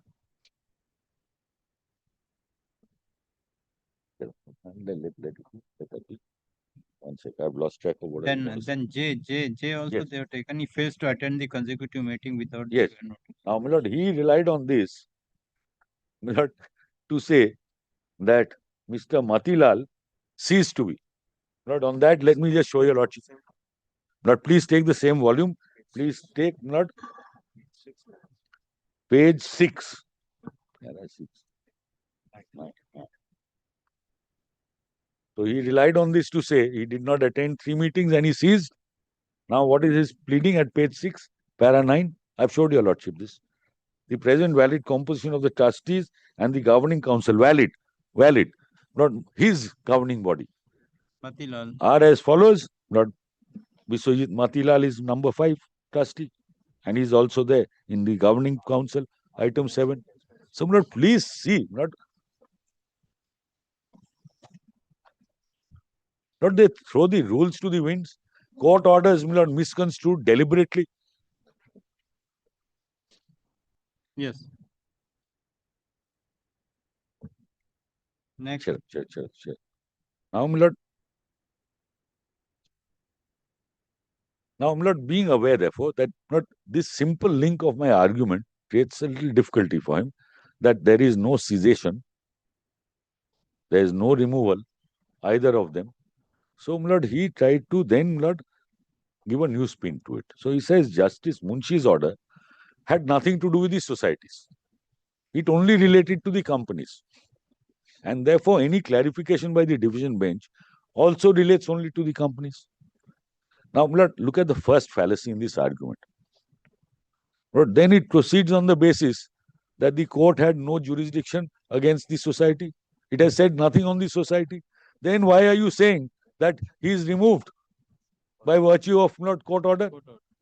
One sec, I've lost track of what I was Then J also Yes. they have taken. He fails to attend the consecutive meeting without Yes. the notice. Now, my lord, he relied on this, my lord, to say that Mr. Matilal ceased to be. Lord, on that, let me just show your lordship. Lord, please take the same volume. Please take, Lord, page 6. So he relied on this to say he did not attend 3 meetings and he ceased. Now, what is his pleading at page 6, para 9? I've showed your lordship this. The present valid composition of the trustees and the governing council, valid, not his governing body, Matilal. are as follows. Lord Biswajit Matilal is number 5 trustee, and he's also there in the governing council, item 7. So, Lord, please see, not they throw the rules to the winds. Court orders, Lord, misconstrued deliberately. Yes. Next. Sure. Now, my lord, being aware, therefore, that not this simple link of my argument creates a little difficulty for him, that there is no cessation, there is no removal, either of them. So, my lord, he tried to then, my lord, give a new spin to it. So he says Justice Munshi's order had nothing to do with the societies. It only related to the companies. And therefore, any clarification by the division bench also relates only to the companies. Now, look at the first fallacy in this argument. But then it proceeds on the basis that the court had no jurisdiction against the society. It has said nothing on the society. Then why are you saying that he is removed by virtue of court order?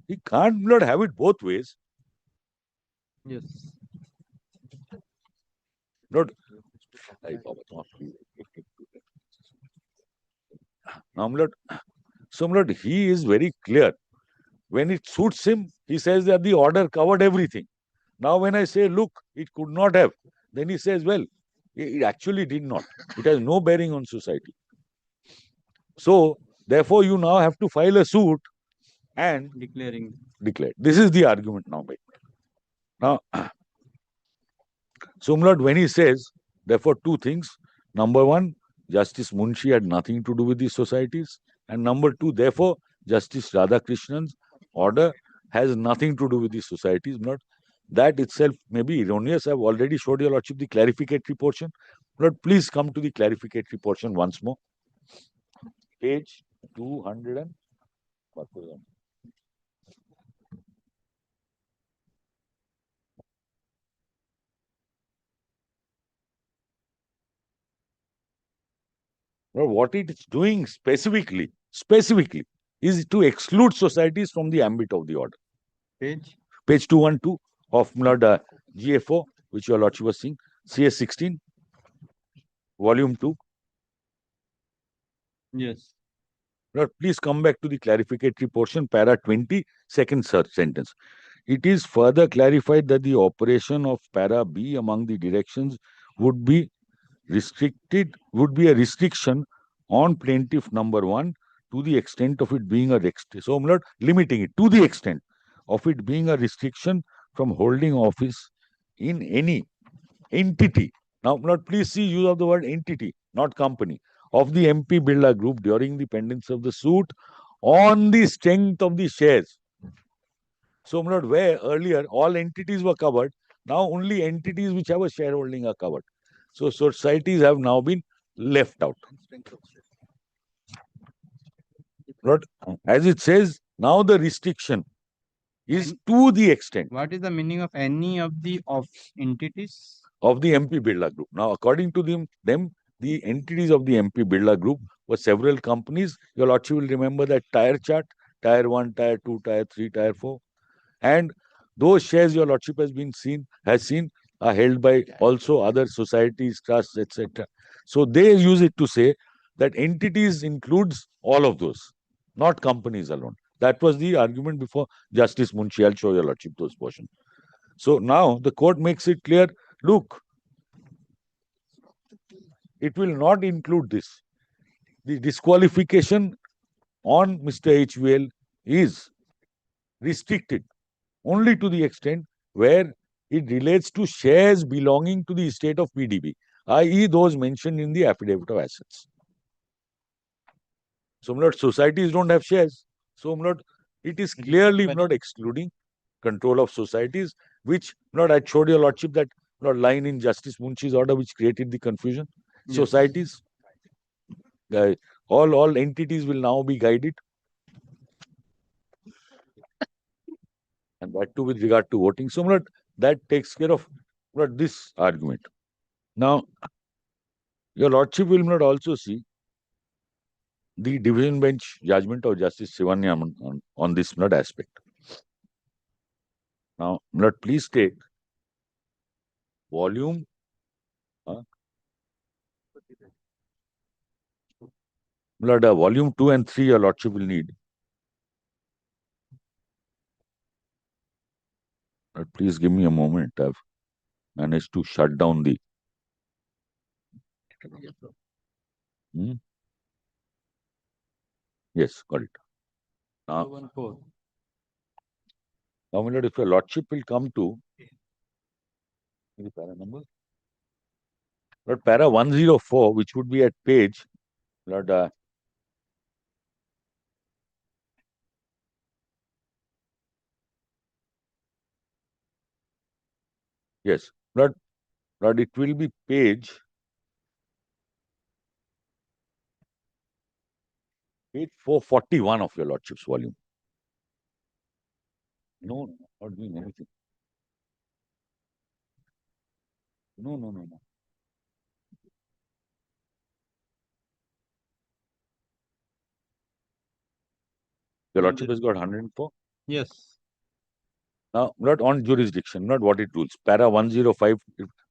He can't have it both ways. Yes. Now, he is very clear. When it suits him, he says that the order covered everything. Now, when I say, look, it could not have, then he says, well, it actually did not. It has no bearing on society. So, therefore, you now have to file a suit and declare. This is the argument now. Now, so, when he says, therefore, two things. Number one, Justice Munshi had nothing to do with the societies. And number two, therefore, Justice Radhakrishnan's order has nothing to do with the societies. That itself may be erroneous. I've already showed your lordship the clarificatory portion. Lord, please come to the clarificatory portion once more. Page 200 and what was it? What it is doing specifically is to exclude societies from the ambit of the order. Page 212 of GFO, which your lordship was seeing, CS 16, volume 2. Yes. Now, please come back to the clarificatory portion, para 20, second sentence. It is further clarified that the operation of para B among the directions would be a restriction on plaintiff number 1 to the extent of it being a restriction. So, I'm not limiting it to the extent of it being a restriction from holding office in any entity. Now, please see use of the word entity, not company, of the MP Birla Group during the pendence of the suit on the strength of the shares. So, where earlier all entities were covered, now only entities which have a shareholding are covered. So, societies have now been left out. As it says, now the restriction is to the extent. What is the meaning of any of the entities? Of the MP Birla Group. Now, according to them, the entities of the MP Birla Group were several companies. Your lordship will remember that tire chart, tire 1, tire 2, tire 3, tire 4. And those shares your lordship has seen are held by also other societies, trusts, etc. So they use it to say that entities includes all of those, not companies alone. That was the argument before Justice Munshi. I'll show your lordship those portions. So now the court makes it clear, look, it will not include this. The disqualification on Mr. HVL is restricted only to the extent where it relates to shares belonging to the estate of PDB, i.e. those mentioned in the affidavit of assets. So, societies don't have shares. So, it is clearly not excluding control of societies, which I showed your lordship that line in Justice Munshi's order which created the confusion. Yes. Societies, all entities will now be guided. And that too with regard to voting. So, that takes care of this argument. Now, your lordship will not also see the division bench judgment of Justice Sivanya on this aspect. Now, please take volume. Volume 2 and 3 your lordship will need. Please give me a moment. I've managed to shut down the. Yes, got it. Now, if your lordship will come to the para number. Para 104, which would be at page. Yes, but it will be page 441 of your lordship's volume. No, not doing anything. No. Your lordship has got 104? Yes. Now, not on jurisdiction, not what it rules. Para 105,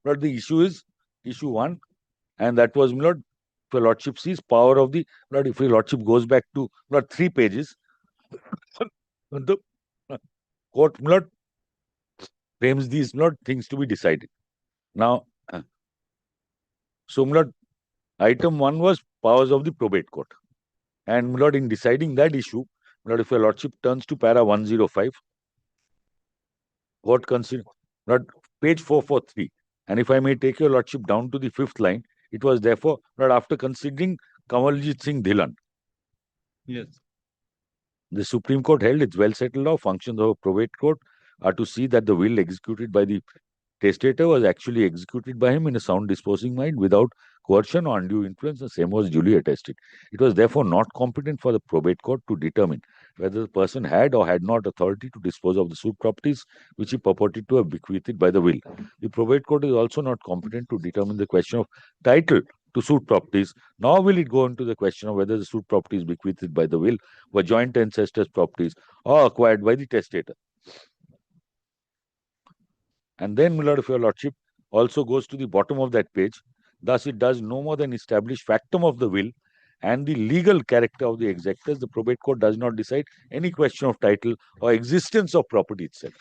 but the issue is issue 1, and that was not your lordship sees power of the if your lordship goes back to 3 pages, the court frames these things to be decided. Now, so item 1 was powers of the probate court, and in deciding that issue, if your lordship turns to para 105. Court consider page 443, and if I may take your lordship down to the 5th line, it was therefore after considering Kamaljeet Singh Dhillon. Yes. The Supreme Court held it's well settled law. Functions of a probate court are to see that the will executed by the testator was actually executed by him in a sound disposing mind without coercion or undue influence. The same was duly attested. It was therefore not competent for the probate court to determine whether the person had or had not authority to dispose of the suit properties which he purported to have bequeathed by the will. The probate court is also not competent to determine the question of title to suit properties, nor will it go into the question of whether the suit properties bequeathed by the will were joint ancestors' properties or acquired by the testator. And then, if your lordship also goes to the bottom of that page, thus it does no more than establish factum of the will and the legal character of the executors. The probate court does not decide any question of title or existence of property itself.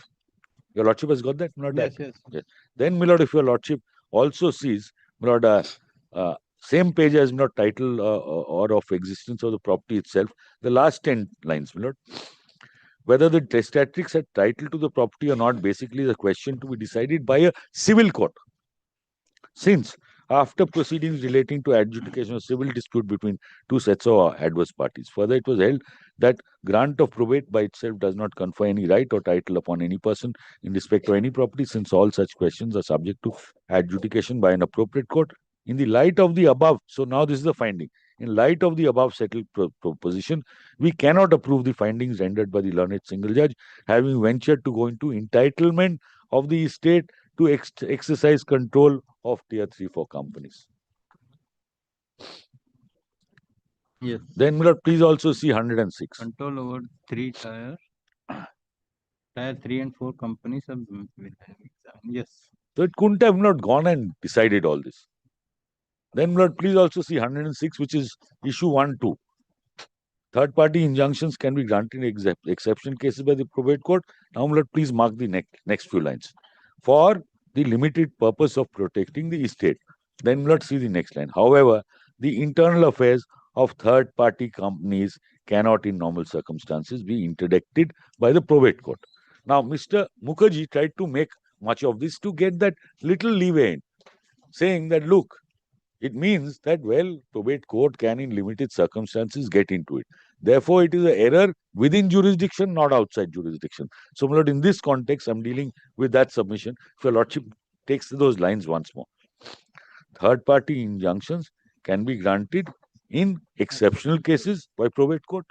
Your lordship has got that? Yes. Then, if your lordship also sees, same page as title or of existence of the property itself, the last 10 lines, whether the testatrix had title to the property or not, basically the question to be decided by a civil court. Since after proceedings relating to adjudication of civil dispute between two sets of adverse parties. Further, it was held that grant of probate by itself does not confer any right or title upon any person in respect of any property, since all such questions are subject to adjudication by an appropriate court. In the light of the above, so now this is the finding. In light of the above settled proposition, we cannot approve the findings rendered by the learned single judge, having ventured to go into entitlement of the estate to exercise control of tier 3-4 companies. Yes. Then, please also see 106. Control over tier 3 and 4 companies. Yes. So it couldn't have not gone and decided all this. Then, Lord, please also see 106, which is issue 1-2. Third-party injunctions can be granted in exception cases by the probate court. Now, Lord, please mark the next few lines. For the limited purpose of protecting the estate. Then, Lord, see the next line. However, the internal affairs of third-party companies cannot, in normal circumstances, be interdicted by the probate court. Now, Mr. Mukherjee tried to make much of this to get that little leeway in, saying that, look, it means that, well, probate court can, in limited circumstances, get into it. Therefore, it is an error within jurisdiction, not outside jurisdiction. So, my lord, in this context, I'm dealing with that submission. If your lordship takes those lines once more. Third-party injunctions can be granted in exceptional cases by probate court.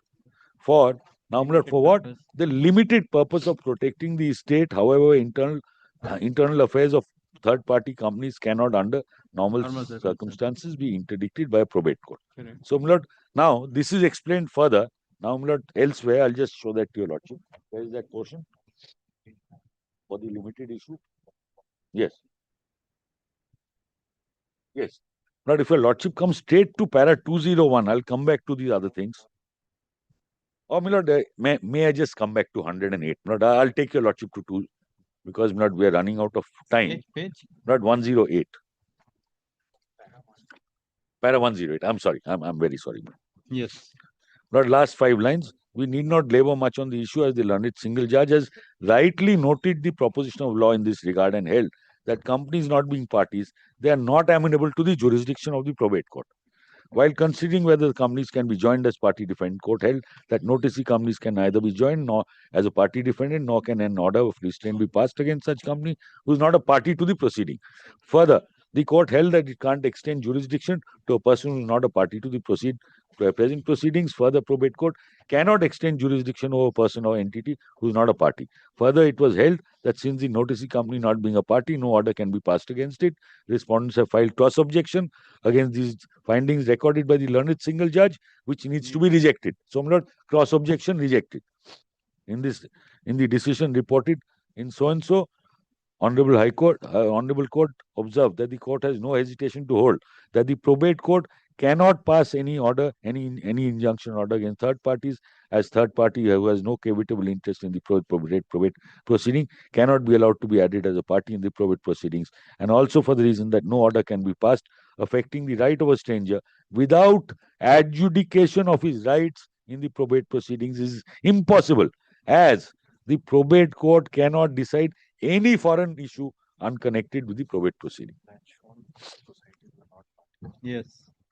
For, now, my lord, for what? The limited purpose of protecting the estate. However, internal affairs of third-party companies cannot, under normal circumstances, be interdicted by a probate court. Correct. So, my lord, now this is explained further. Now, my lord, elsewhere, I'll just show that to your lordship. Where is that portion? For the limited issue? Yes. Yes. Now, if your lordship comes straight to para 201, I'll come back to these other things. Or, my lord, may I just come back to 108? My lord, I'll take your lordship to 2, because, my lord, we are running out of time. Page? Not 108. Para 108. I'm sorry. I'm very sorry. Yes. Not last 5 lines. We need not labor much on the issue, as the learned single judge has rightly noted the proposition of law in this regard and held that companies not being parties, they are not amenable to the jurisdiction of the probate court. While considering whether the companies can be joined as party defendant, court held that noticee companies can neither be joined nor as a party defendant, nor can an order of restraint be passed against such company who is not a party to the proceeding. Further, the court held that it can't extend jurisdiction to a person who is not a party to the present proceedings. Further, probate court cannot extend jurisdiction over a person or entity who is not a party. Further, it was held that since the noticee company not being a party, no order can be passed against it. Respondents have filed cross objection against these findings recorded by the learned single judge, which needs to be rejected. So, my lord, cross objection rejected. In the decision reported in so and so, Honorable High Court, Honorable Court observed that the court has no hesitation to hold that the probate court cannot pass any order, any injunction order against third parties, as third party who has no covetable interest in the probate proceeding cannot be allowed to be added as a party in the probate proceedings, and also for the reason that no order can be passed affecting the right of a stranger without adjudication of his rights in the probate proceedings is impossible, as the probate court cannot decide any foreign issue unconnected with the probate proceeding. Yes.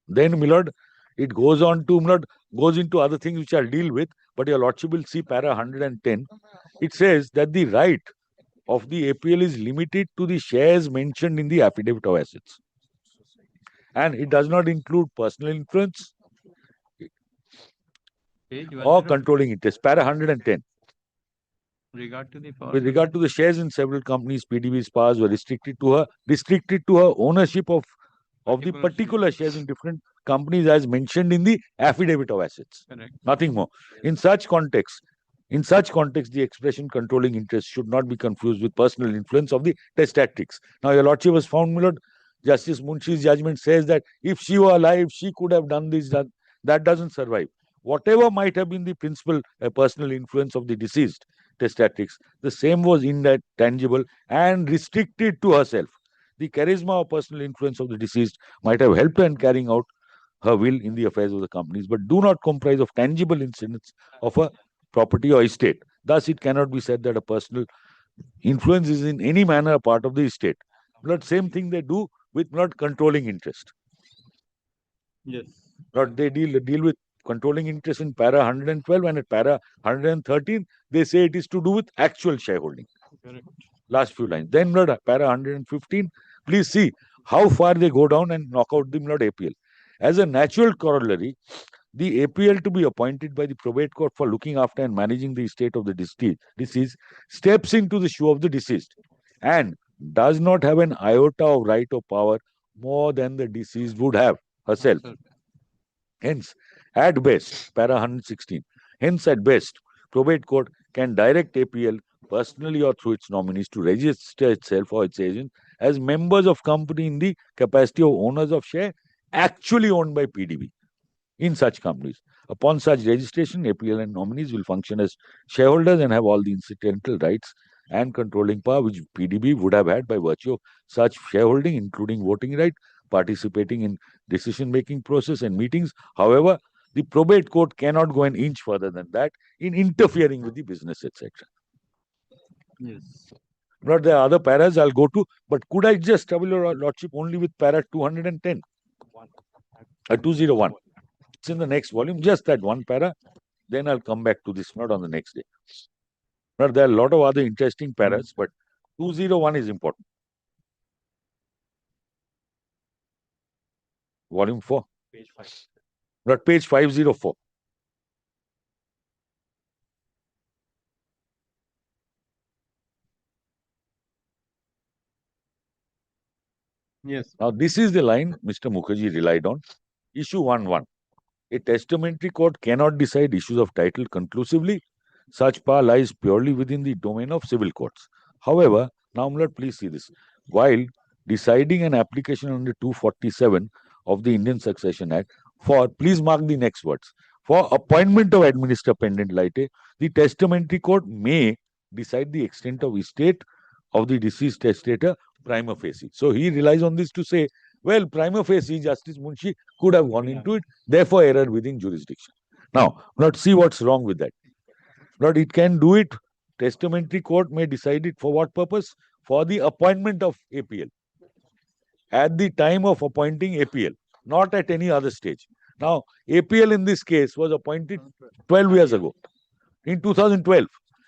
Then, my lord, it goes on to, my lord, goes into other things which I'll deal with, but your lordship will see para 110. It says that the right of the APL is limited to the shares mentioned in the affidavit of assets. And it does not include personal influence or controlling interest. Para 110. With regard to the shares in several companies, PDB's powers were restricted to her ownership of the particular shares in different companies as mentioned in the affidavit of assets. Correct. Nothing more. In such context, the expression controlling interest should not be confused with personal influence of the testatrix. Now, your lordship has found, my lord, Justice Munshi's judgment says that if she were alive, she could have done this, that doesn't survive. Whatever might have been the principal personal influence of the deceased testatrix, the same was intangible and restricted to herself. The charisma or personal influence of the deceased might have helped her in carrying out her will in the affairs of the companies, but do not comprise of tangible incidents of a property or estate. Thus, it cannot be said that a personal influence is in any manner a part of the estate. But same thing they do with not controlling interest. Yes. But they deal with controlling interest in para 112, and at para 113, they say it is to do with actual shareholding. Correct. Last few lines. Then, para 115, please see how far they go down and knock out the APL. As a natural corollary, the APL to be appointed by the probate court for looking after and managing the estate of the deceased steps into the shoe of the deceased and does not have an iota of right or power more than the deceased would have herself. Hence, at best, para 116, hence at best, probate court can direct APL personally or through its nominees, to register itself or its agents as members of company in the capacity of owners of share actually owned by PDB in such companies. Upon such registration, APL and nominees will function as shareholders and have all the incidental rights and controlling power which PDB would have had by virtue of such shareholding, including voting right, participating in decision-making process and meetings. However, the probate court cannot go an inch further than that in interfering with the business, etc. Yes. But there are other paras I'll go to, but could I just trouble your lordship only with para 210? 201. It's in the next volume, just that one para. Then I'll come back to this, not on the next day. But there are a lot of other interesting paras, but 201 is important. Volume 4. Page 5. Not page 504. Yes. Now, this is the line Mr. Mukherjee relied on. Issue 1.1. A testamentary court cannot decide issues of title conclusively. Such power lies purely within the domain of civil courts. However, now, Lord, please see this. While deciding an application under 247 of the Indian Succession Act for, please mark the next words, for appointment of administrator pendent lite, the testamentary court may decide the extent of estate of the deceased testator prima facie. So he relies on this to say, well, prima facie, Justice Munshi could have gone into it, therefore error within jurisdiction. Now, let's see what's wrong with that. Not it can do it. Testamentary court may decide it for what purpose? For the appointment of APL. At the time of appointing APL, not at any other stage. Now, APL in this case was appointed 12 years ago. In 2012,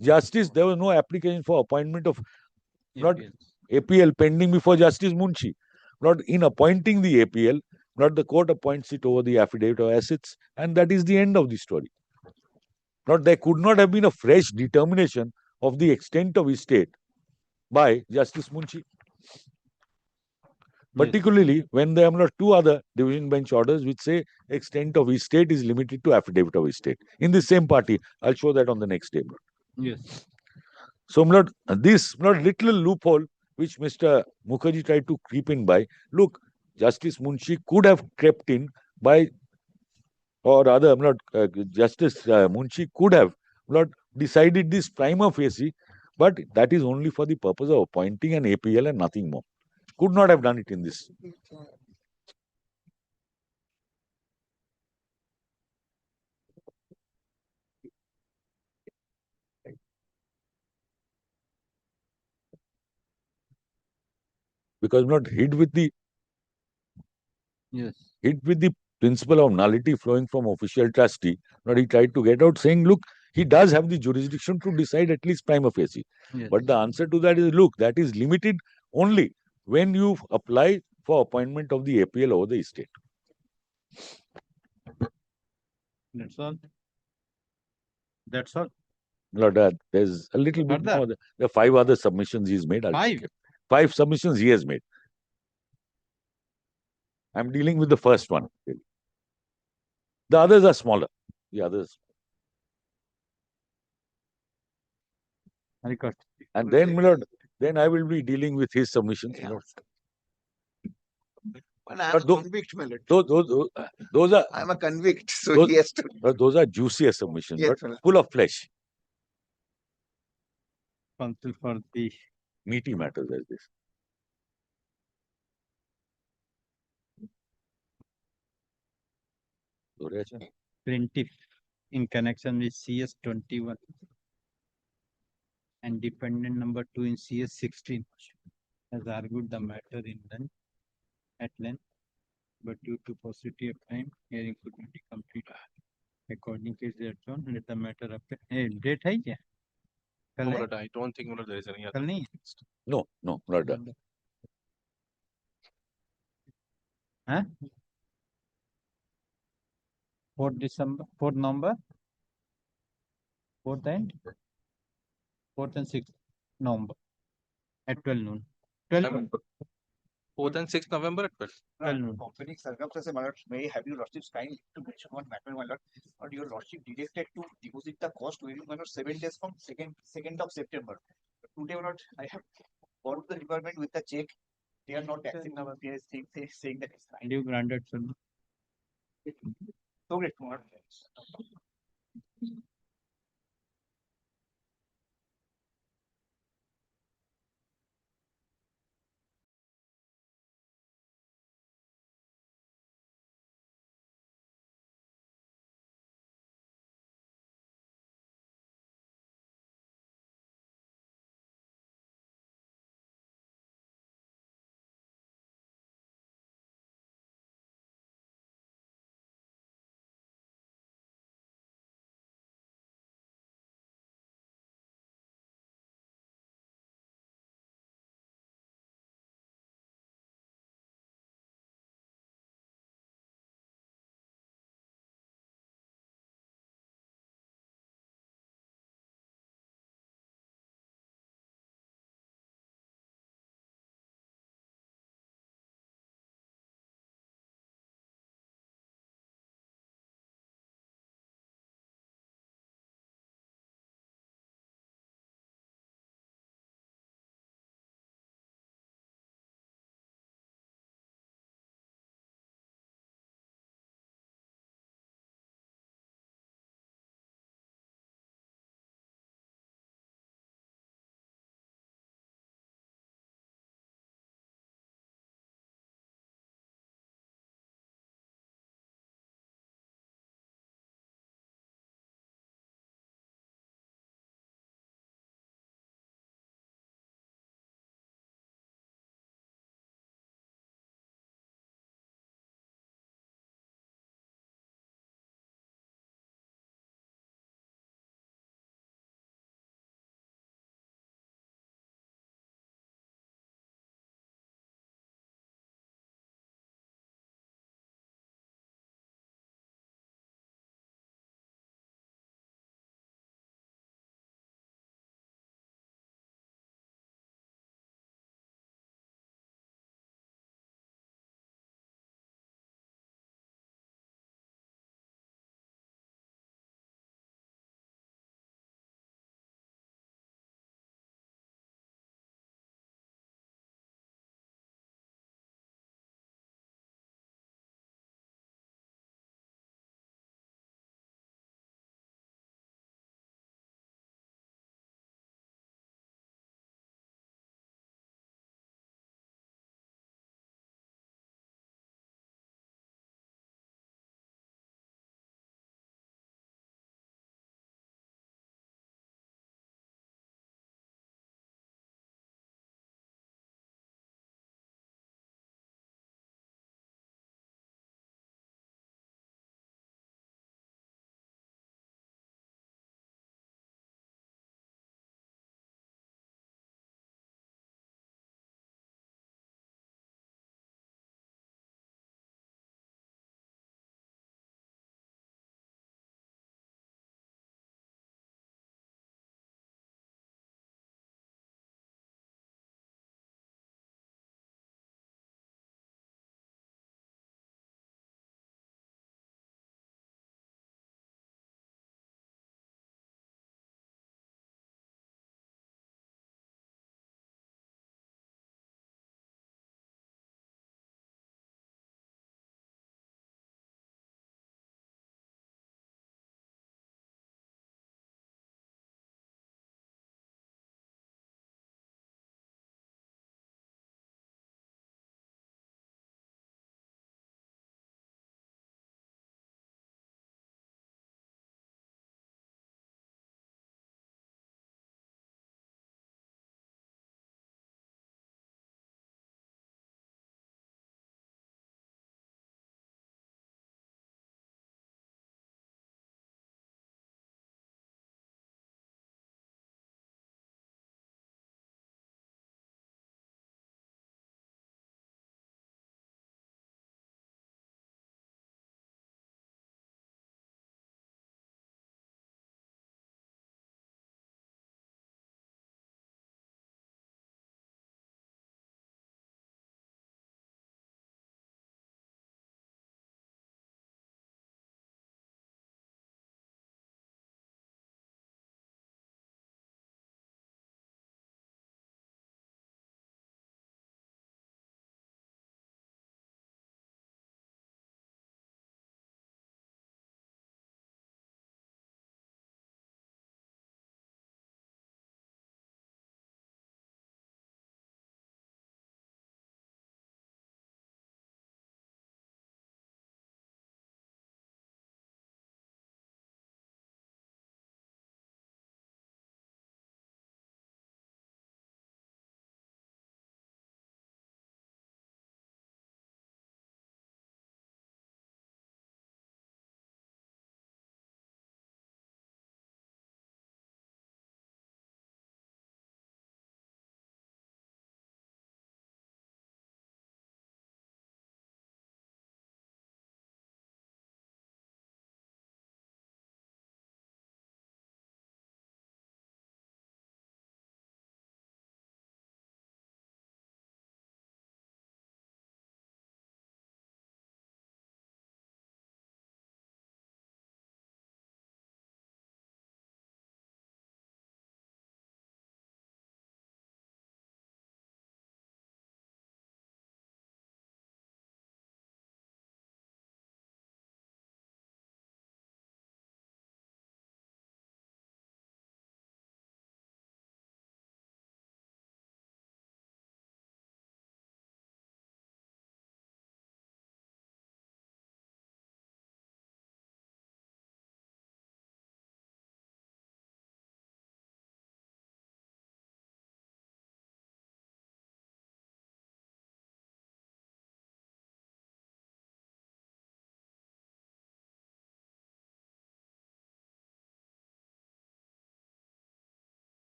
Justice, there was no application for appointment of not APL pending before Justice Munshi. Not in appointing the APL, not the court appoints it over the affidavit of assets, and that is the end of the story. Not there could not have been a fresh determination of the extent of estate by Justice Munshi. Particularly when there are not two other division bench orders which say extent of estate is limited to affidavit of estate. In the same party, I'll show that on the next table. Yes. So, this little loophole which Mr. Mukherjee tried to creep in by, look, Justice Munshi could have crept in by, or rather, Justice Munshi could have decided this prima facie, but that is only for the purpose of appointing an APL and nothing more. Could not have done it in this. Because not hit with the principle of nullity flowing from official trustee. Not he tried to get out saying, look, he does have the jurisdiction to decide at least prima facie. Yes. But the answer to that is, look, that is limited only when you apply for appointment of the APL over the estate. That's all. That's all. Lord, there's a little bit more. There are 5 other submissions he's made. 5 submissions he has made. I'm dealing with the first one. The others are smaller. The others. And then, Lord, then I will be dealing with his submissions. Well, I'm a convict, my Those are. I'm a convict, so those, he has to. Those are juicier submissions, Yes, but full of flesh. Counsel for the meaty matters as this. plaintiff in connection with CS 21 and defendant number 2 in CS 16 has argued the matter in length, at length, but due to paucity of time, hearing could not be completed. According to the adjournment, let the matter appear. Hey, date hai kya? Kal hai? I don't think there is any other. Kal nahi? No, not done. Huh? 4th December, 4th November, 4th and 6th November at 12 noon. 12 4th and 6th November at 12. Company circumstances, my lord, may I have your lordship's kind to mention one matter, my lord. But your lordship directed to deposit the cost within, my lord, 7 days from 2nd of September. Today, my lord, I have gone to the department with the check. They are not accepting our saying that it's fine. And you granted, sir. So great, my lord.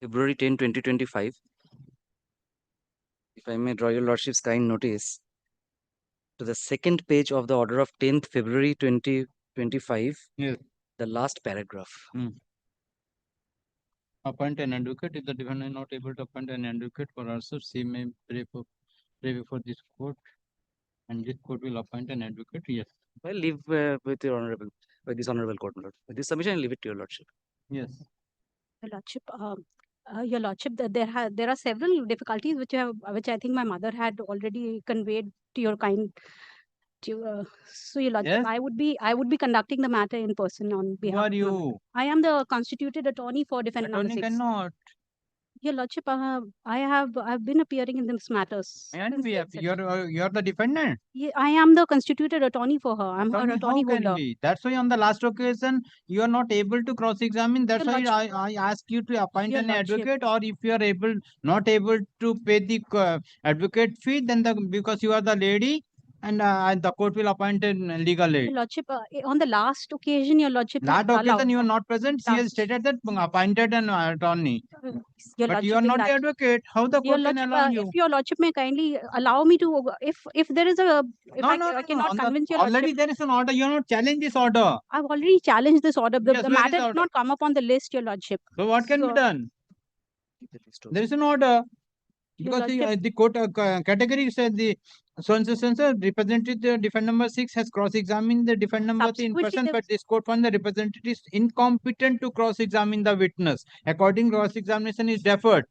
February 10, 2025. If I may draw your lordship's kind notice to the second page of the order of 10th February 2025, Yes. the last paragraph. Appoint an advocate. If the defendant is not able to appoint an advocate for herself, she may pray before this court, and this court will appoint an advocate. Yes. I leave with your honorable, with this honorable court, my lord. With this submission, I leave it to your lordship. Yes. Your lordship, there are several difficulties which I think my mother had already conveyed to your kind. So your lordship, Yes. I would be conducting the matter in person on behalf. Who are of my you? mother. I am the constituted attorney for defendant number Attorney 6. cannot. Your lordship, I've been appearing in these matters. And we have, you're the defendant. Yeah, I am the constituted attorney for her. I'm her attorney How can holder. be? That's why on the last occasion you are not able to cross-examine. That's Your why I ask you to appoint Your an lordship. advocate, or if you are not able to pay the advocate fee, then because you are the lady, and the court will appoint a legal aid. Your lordship, on the last occasion, your lordship. That occasion you are not present. She has stated that appointed an attorney. But you are not the advocate. How the Your court can lordship, allow you? if your lordship may kindly allow me to, if there is a, if I cannot convince your Already lordship. there is an order. You are not challenge this order. I've already challenged this order. The Yes, where is matter the did order? not come up on the list, your lordship. So what can be done? There is an order. Because the court category said the so representative the defendant number 6 has cross-examined the defendant number 3 in person, but this court found the representative is incompetent to cross-examine the witness. According, cross-examination is deferred.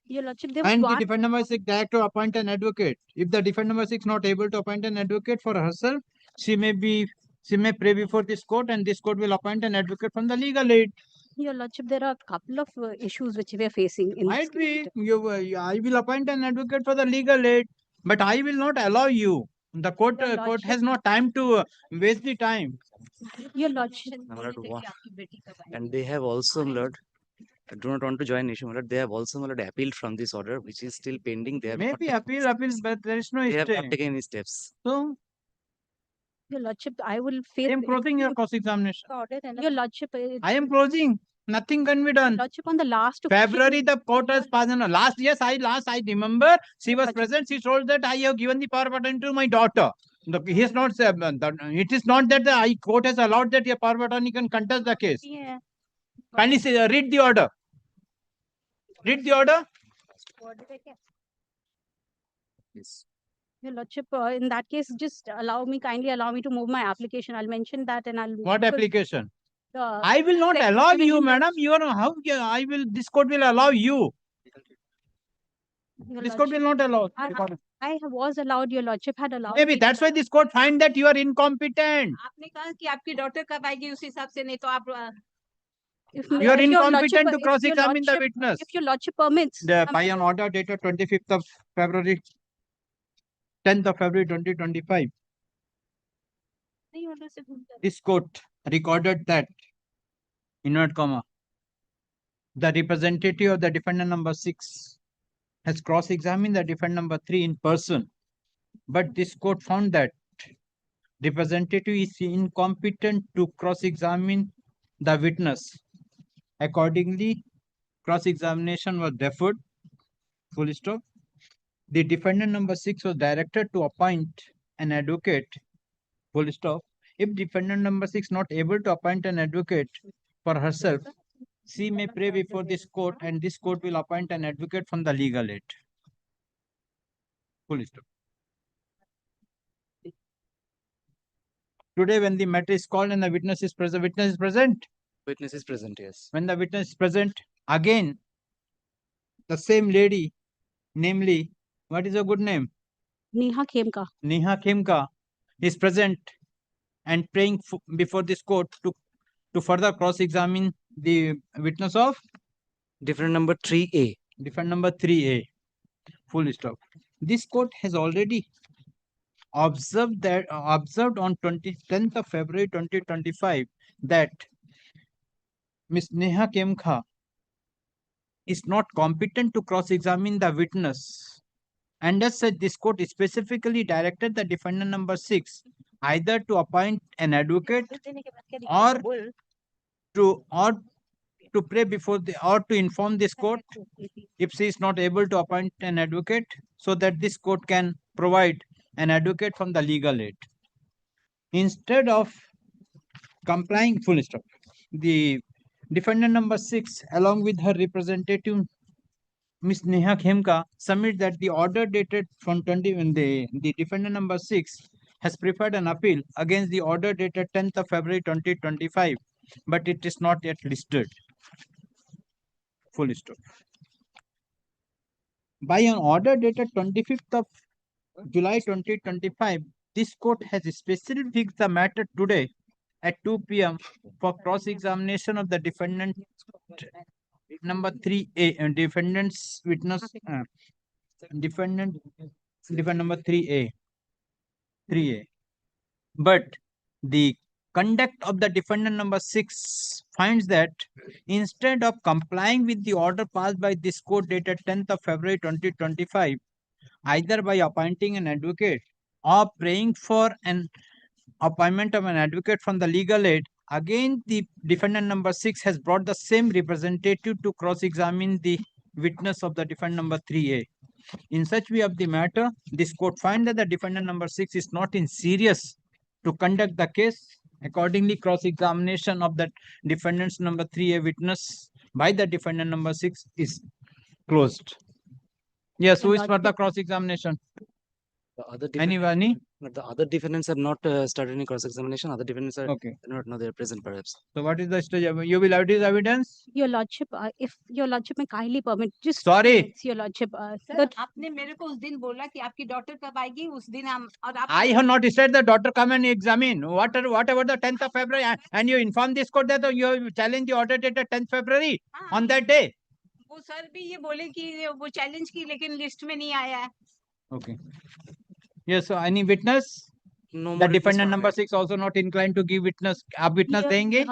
Your lordship, there was And the one. defendant number 6 direct to appoint an advocate. If the defendant number 6 not able to appoint an advocate for herself, she may pray before this court, and this court will appoint an advocate from the legal aid. Your lordship, there are a couple of issues which we are facing in Might be I will appoint an advocate for the legal aid, but I will not allow you. The court has no time to waste the time. Your lordship. And they have also, my lord, I do not want to join issue, my lord. They have also, my lord, appealed from this order, which is still pending. They have Maybe appeal, but there is no they have stay. not taken any steps. So, Your lordship, I will face. I am closing your cross-examination. Your lordship, I am closing. Nothing can be done. lordship, on the last February, the court has passed. Last, yes, I remember. She was present. She told that I have given the power button to my daughter. He is not. It is not that the court has allowed that your power button can contest the case. Yeah. Kindly read the order. Read the order. Yes. Your lordship, in that case, just kindly allow me to move my application. I'll mention that, and I'll. What application? The I will not allow you, rectification madam. You are how I will. This court will allow you. Your This court will not allow. I was allowed. Your lordship had allowed. Maybe me that's why this court find that you are incompetent. आपने कहा कि आपकी daughter कब आएगी उस हिसाब से नहीं तो आप You are If your incompetent to lordship- cross-examine the witness. If your lordship permits. By an order dated 25th of February, 10th of February 2025, this court recorded that, inward comma, the representative of the defendant number 6 has cross-examined the defendant number 3 in person, but this court found that representative is incompetent to cross-examine the witness. Accordingly, cross-examination was deferred. Full stop. The defendant number 6 was directed to appoint an advocate. Full stop. If defendant number 6 not able to appoint an advocate for herself, she may pray before this court, and this court will appoint an advocate from the legal aid. Full stop. Today, when the matter is called and the witness is present, Witness is present, yes. When the witness is present, again, the same lady, namely, what is her good name? Neha Khemka. Neha Khemka is present and praying before this court to further cross-examine the witness of Defendant number 3A. Defendant number 3A. Full stop. This court has already observed on 10th of February 2025 that Ms. Neha Khemka is not competent to cross-examine the witness, and as such, this court specifically directed the defendant number 6 either to appoint an advocate or to pray before the or to inform this court if she is not able to appoint an advocate, so that this court can provide an advocate from the legal aid. Instead of complying, full stop. The defendant number 6, along with her representative, Ms. Neha Khemka, submit that the order dated from 20 when the defendant number 6 has preferred an appeal against the order dated 10th of February 2025, but it is not yet listed. Full stop. By an order dated 25th of July 2025, this court has specifically fixed the matter today at 2 p.m. for cross-examination of the defendant number 3A and defendant's witness defendant number 3A. But the conduct of the defendant number 6 finds that instead of complying with the order passed by this court dated 10th of February 2025, either by appointing an advocate or praying for an appointment of an advocate from the legal aid, again the defendant number 6 has brought the same representative to cross-examine the witness of the defendant number 3A. In such view of the matter, this court finds that the defendant number 6 is not in serious to conduct the case. Accordingly, cross-examination of the defendant's number 3A witness by the defendant number 6 is closed. Yes, who is for the cross-examination? The other Anyone? The other defendants have not started any cross-examination. Other defendants are not now they are present perhaps. So what is the stage? You will have this evidence? Your Lordship, if Your Lordship may kindly permit, just Sorry. Your Lordship. Sir आपने मेरे को उस दिन बोला कि आपकी daughter कब आएगी उस दिन हम और आप I have not said the daughter come and examine. Whatever the 10th of February, and you inform this court that you challenge the order dated 10th February on that day. वो sir भी ये बोले कि वो challenge की लेकिन list में नहीं आया है. Okay. Yes, so any witness? No The more defendant number 6 also not inclined to give witness. आप witness देंगे?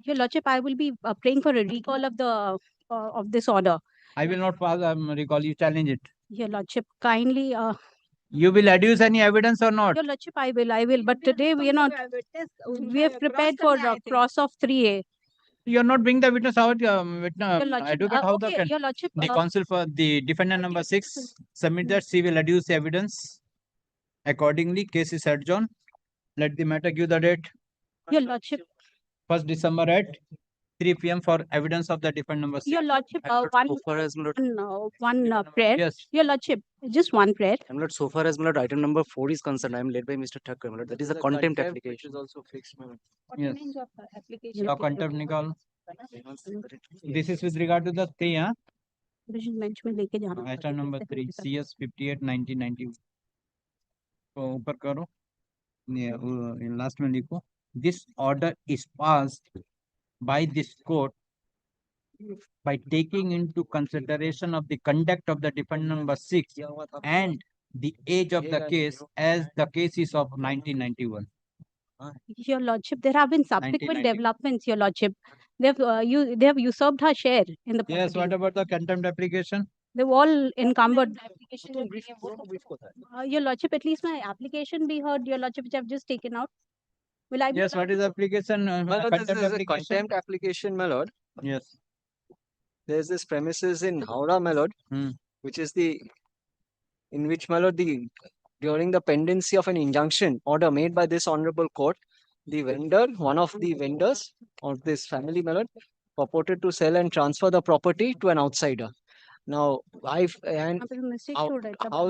Your Lordship, I will be praying for a recall of the of this order. I will not pass. Recall. You challenge it. Your Lordship, kindly. You will adduce any evidence or not? Your Lordship, I will. But today we are not. We have prepared for cross of 3A. You are not bringing the witness out. Witness, Your Lordship, advocate, how okay, the Your Lordship, the counsel for the defendant number 6 submit that she will adduce evidence. Accordingly, case is adjourned. Let the matter give the date. Your Lordship. 1st December at 3 p.m. for evidence of the defendant number 6. Your Lordship, one prayer. Yes. Your Lordship, just one prayer. I'm not so far as my lord, item number 4 is concerned. I am led by Mr. Thakkar. My lord. That is a contempt application. Which is also fixed. Yes. Application. The contempt Nicole. This is with regard to the 3, huh? Bench में लेके जाना. Item number 3, CS 58 1990. तो ऊपर करो. Last में लिखो. This order is passed by this court by taking into consideration of the conduct of the defendant number 6 and the age of the case, as the case is of 1991. Your Lordship, there have been subsequent developments, Your Lordship. They have usurped her share in the property. Yes, what about the contempt application? They've all encumbered. Your Lordship, at least my application be heard, Your Lordship, which I've just taken out. Will I be Yes, what is the application? My lord, this Contempt is a application? contempt application, my lord. Yes. There's this premises in Howrah, my lord, which is in which, my lord, during the pendency of an injunction order made by this honorable court, the vendor, one of the vendors of this family, my lord, purported to sell and transfer the property to an outsider. Now, how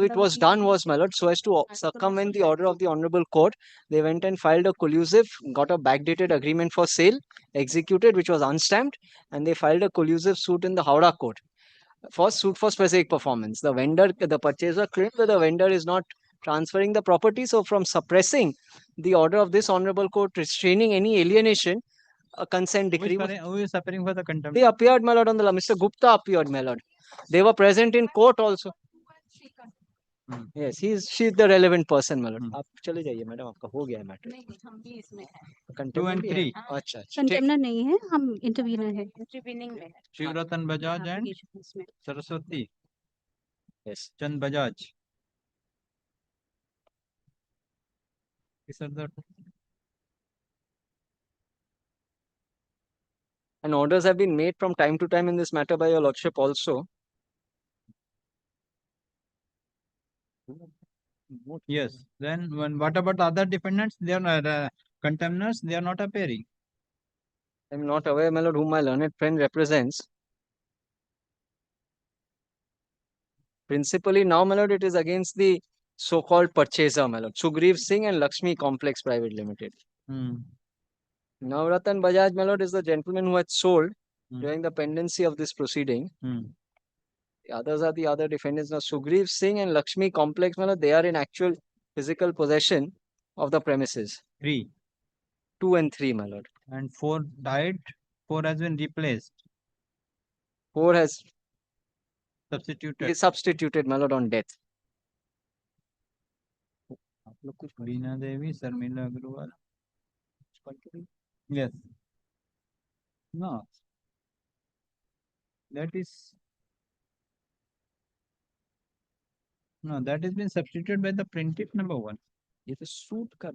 it was done was, my lord, so as to circumvent the order of the honorable court, they went and filed a collusive, got a backdated agreement for sale, executed, which was unstamped, and they filed a collusive suit in the Howrah court. First suit for specific performance. The purchaser claimed that the vendor is not transferring the property, so from suppressing the order of this honorable court restraining any alienation, a consent decree. Who is suffering for the contempt? They appeared, my lord, on the Mr. Gupta appeared, my lord. They were present in court also. Yes, she's the relevant person, my lord. आप चले जाइए madam, आपका हो गया है matter. हम भी इसमें हैं. 2 and 3. अच्छा. कंटेम्नर नहीं है, हम इंटरवीनर है. इंटरवीनिंग में है. Shivratan Bajaj and Saraswati. Yes. Chand Bajaj. These are the And orders have been made from time to time in this matter by your lordship also. Yes, then what about the other defendants? They are not, contemners, they are not appearing. I'm not aware, my lord, whom my learned friend represents. Principally now, my lord, it is against the so-called purchaser, my lord, Sugriv Singh and Lakshmi Complex Private Limited. Navratan Bajaj, my lord, is the gentleman who had sold during the pendency of this proceeding. The others are the other defendants. Now, Sugriv Singh and Lakshmi Complex, my lord, they are in actual physical possession of the premises. 3. 2 and 3, my lord. And 4 died, 4 has been replaced. 4 has substituted. Substituted, my lord, on death. Veena Devi, Sarmila Agrawal. Yes. No. That is. No, that has been substituted by the plaintiff number 1.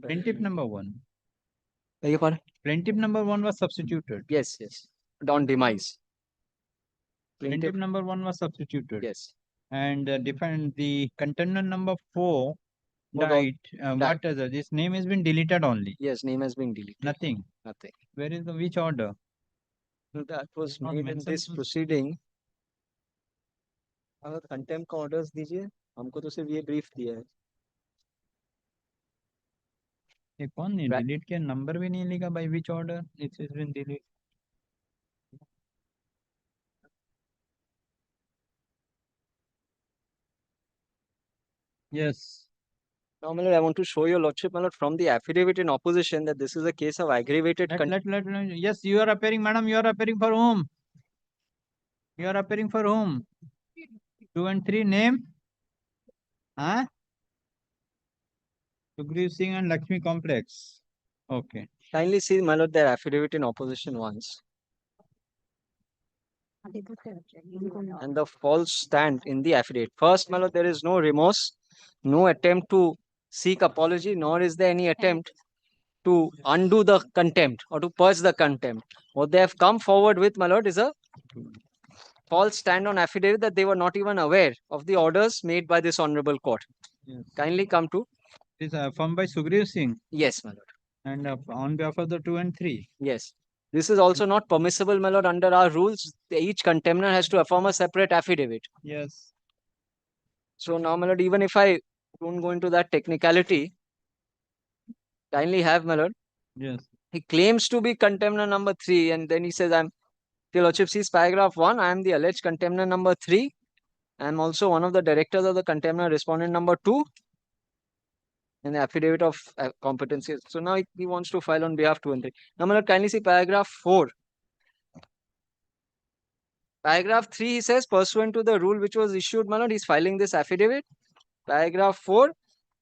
Plaintiff number 1. Plaintiff number 1 was substituted. Yes, yes. On demise. Plaintiff number 1 was substituted. Yes. And the contender number 4 died. What is it? This name has been deleted only. Yes, name has been deleted. Nothing. Nothing. Where is the which order? That was not made in mentioned. this proceeding. अगर contempt का orders दीजिए, हमको तो सिर्फ ये brief दिया है. ये कौन नहीं डिलीट किया नंबर भी नहीं लिखा by which order it has been deleted. Yes. Now, my lord, I want to show your lordship, my lord, from the affidavit in opposition that this is a case of aggravated. Yes, you are appearing, madam. You are appearing for whom? You are appearing for whom? 2 and 3 name? Huh? Sugriv Singh and Lakshmi Complex. Okay. Kindly see, my lord, their affidavit in opposition once. And the false stand in the affidavit. First, my lord, there is no remorse, no attempt to seek apology, nor is there any attempt to undo the contempt or to purge the contempt. What they have come forward with, my lord, is a false stand on affidavit that they were not even aware of the orders made by this honorable court. Yes. Kindly come to. This is affirmed by Sugriv Singh. Yes, my lord. And on behalf of the 2 and 3. Yes. This is also not permissible, my lord, under our rules. Each contemner has to affirm a separate affidavit. Yes. So now, my lord, even if I don't go into that technicality, kindly have, my lord. Yes. He claims to be contemner number 3, and then he says, your lordship sees paragraph 1, I am the alleged contemner number 3. I am also one of the directors of the contemner respondent number 2. And the affidavit of competency. So now he wants to file on behalf 2 and 3. Now, my lord, kindly see paragraph 4. Paragraph 3, he says, pursuant to the rule which was issued, my lord, he's filing this affidavit. Paragraph 4,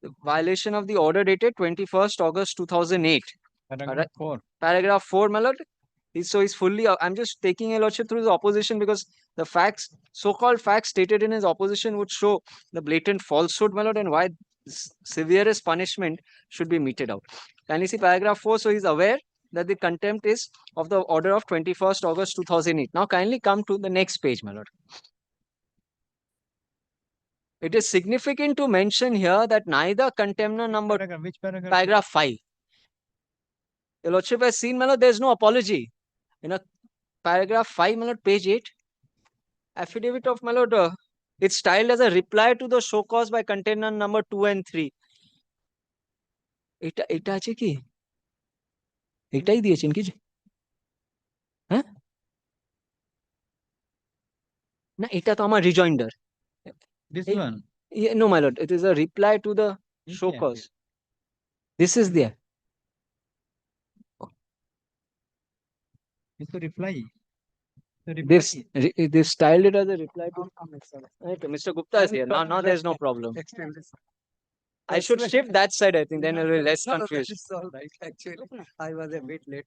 the violation of the order dated 21st August 2008. Paragraph 4. Paragraph 4, my lord. He's fully, I'm just taking a lordship through his opposition because the facts, so-called facts stated in his opposition would show the blatant falsehood, my lord, and why severest punishment should be meted out. Can you see paragraph 4? So he's aware that the contempt is of the order of 21st August 2008. Now kindly come to the next page, my lord. It is significant to mention here that neither contemner number... Which paragraph? Paragraph 5. Your lordship has seen, my lord, there is no apology. In a paragraph 5, my lord, page 8, affidavit of, my lord, it's styled as a reply to the show cause by contemner number 2 and 3. এটা আছে কি এটাই দিয়েছেন কি হ্যাঁ না এটা তো আমার rejoinder. This one? Yeah, no, my lord, it is a reply to the show cause. This is there. It's a reply. They styled it as a reply to. Okay, Mr. Gupta is here. Now there's no problem. I should shift that side, I think, then it will be less confused. It's all right, actually. I was a bit late.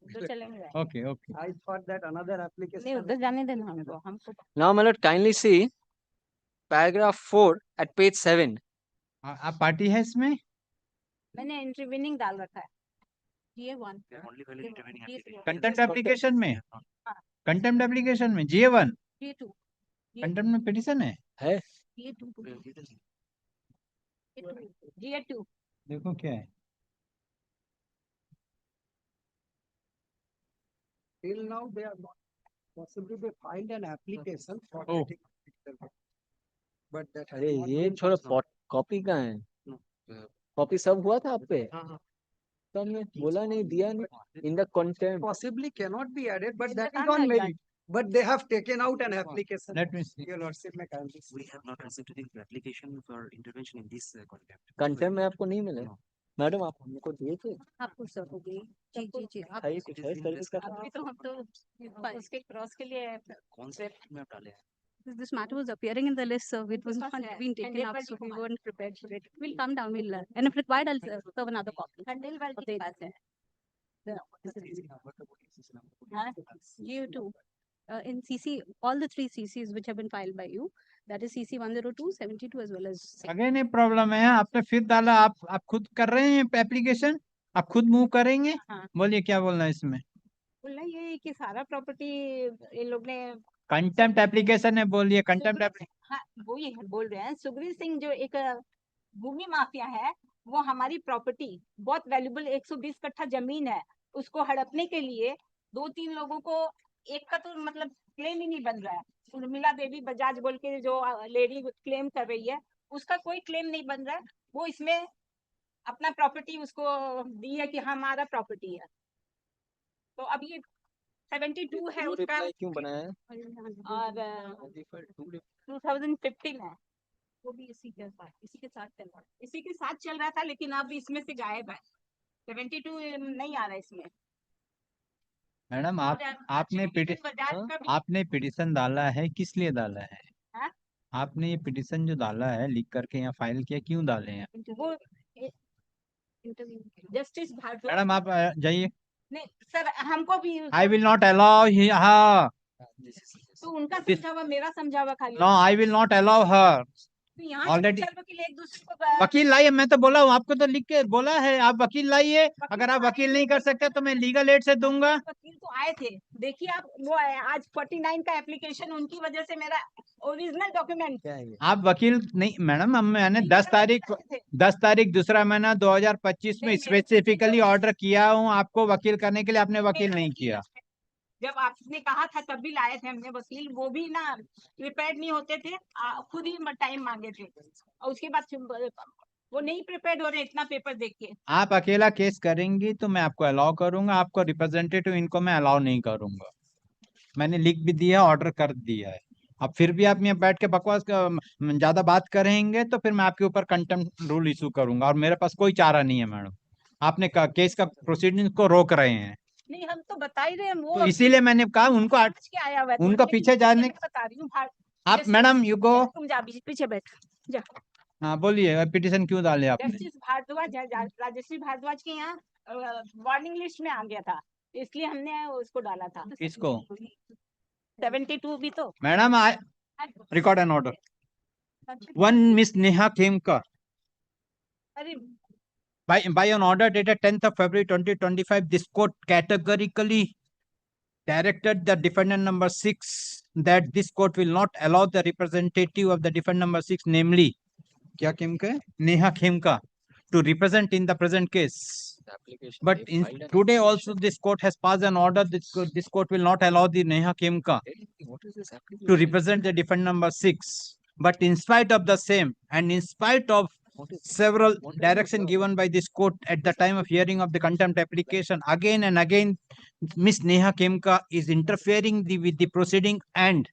Okay, okay. I thought that another application. Now, my lord, kindly see paragraph 4 at page 7. आप party है इसमें? मैंने intervening डाल रखा है ये 1 content application में contempt application में GA1 GA2 कंटेम्प्ट में पिटिशन है GA2 GA2 देखो क्या है Till now, they are not. Possibly they filed an application for Oh. getting, but that has अरे not ये been छोड़ा considered. कॉपी कहाँ है कॉपी सब हुआ था आप पे तो हमने बोला नहीं दिया नहीं in the contempt Possibly cannot be added, but Is that the is on content, merit. But they have taken out an application. Let me see. Your Lordship may kindly see. We have not received the application for intervention in this contempt. Contempt में आपको नहीं मिले madam आप हमको दिए थे आपको sir हो गई जी जी जी आप है कुछ है सर्विस का अभी तो हम तो उसके क्रॉस के लिए कौन से में आप डाले हैं? this matter was appearing in the list, so it was not being taken up, so we weren't prepared for it. We'll come down, and if required, I'll serve another copy. You too. In CC, all the 3 CCs which have been filed by you, that is CC 102, 72 as well as. Again ये problem है आपने फिर डाला आप खुद कर रहे हैं एप्लीकेशन आप खुद मूव करेंगे बोलिए क्या बोलना है इसमें बोलना ये है कि सारा प्रॉपर्टी इन लोग ने कंटेम्प्ट एप्लीकेशन है बोलिए कंटेम्प्ट हाँ वो ये बोल रहे हैं सुग्रीव सिंह जो एक भूमि माफिया है वो हमारी प्रॉपर्टी बहुत वैल्यूबल 120 कट्ठा जमीन है उसको हड़पने के लिए 2-3 लोगों को एक का तो मतलब क्लेम ही नहीं बन रहा है उर्मिला देवी बजाज बोल के जो लेडी क्लेम कर रही है उसका कोई क्लेम नहीं बन रहा है वो इसमें अपना प्रॉपर्टी उसको दी है कि हमारा प्रॉपर्टी है तो अब ये 72 है उसका क्यों बनाया है और 2015 है वो भी इसी के साथ चल रहा था लेकिन अब इसमें से गायब है 72 नहीं आ रहा इसमें मैडम आपने पिटिशन डाला है किस लिए डाला है हाँ? आपने ये पिटिशन जो डाला है लिख करके यहाँ फाइल किया क्यों डाले हैं वो जस्टिस भारद्वाज मैडम आप जाइए नहीं सर हमको भी आई विल नॉट अलाउ हाँ तो उनका समझावा मेरा समझावा खाली no I will not allow her तो यहाँ ऑलरेडी वकील एक दूसरे को वकील लाइए मैं तो बोला हूँ आपको तो लिख के बोला है आप वकील लाइए अगर आप वकील नहीं कर सकते तो मैं लीगल एड से दूंगा वकील तो आए थे देखिए आप वो आज 49 का एप्लीकेशन उनकी वजह से मेरा ओरिजिनल डॉक्यूमेंट आप वकील नहीं मैडम मैंने 10 तारीख दूसरा महीना 2025 में स्पेसिफिकली ऑर्डर किया हूँ आपको वकील करने के लिए आपने वकील नहीं किया जब आपने कहा था तब भी लाए थे हमने वकील वो भी ना प्रिपेयर्ड नहीं होते थे खुद ही टाइम मांगे थे और उसके बाद वो नहीं प्रिपेयर्ड हो रहे इतना पेपर देख के आप अकेला केस करेंगी तो मैं आपको अलाउ करूंगा आपको रिप्रेजेंटेटिव इनको मैं अलाउ नहीं करूंगा मैंने लिख भी दिया ऑर्डर कर दिया है अब फिर भी आप यहाँ बैठ के बकवास ज्यादा बात करेंगे तो फिर मैं आपके ऊपर कंटेम्प्ट रूल इशू करूंगा और मेरे पास कोई चारा नहीं है मैडम आपने केस का प्रोसीडिंग को रोक रहे हैं नहीं हम तो बता ही रहे हैं वो तो इसीलिए मैंने कहा उनको आया हुआ उनका पीछे जाने बता रही हूँ आप मैडम यू गो तुम जा पीछे बैठ जा हाँ बोलिए पिटिशन क्यों डाले आपने जस्टिस भारद्वाज राजश्री भारद्वाज के यहाँ वार्निंग लिस्ट में आ गया था इसलिए हमने उसको डाला था किसको 72 भी तो madam record in order one miss Neha Khemkar अरे by an order dated 10th of February 2025, this court categorically directed the defendant number 6 that this court will not allow the representative of the defendant number 6, namely क्या Khemka Neha Khemka to represent in the present case. But today also this court has passed an order that this court will not allow the Neha Khemka to represent the defendant number 6. But in spite of the same and in spite of several direction given by this court at the time of hearing of the contempt application, again and again Miss Neha Khemka is interfering with the proceeding and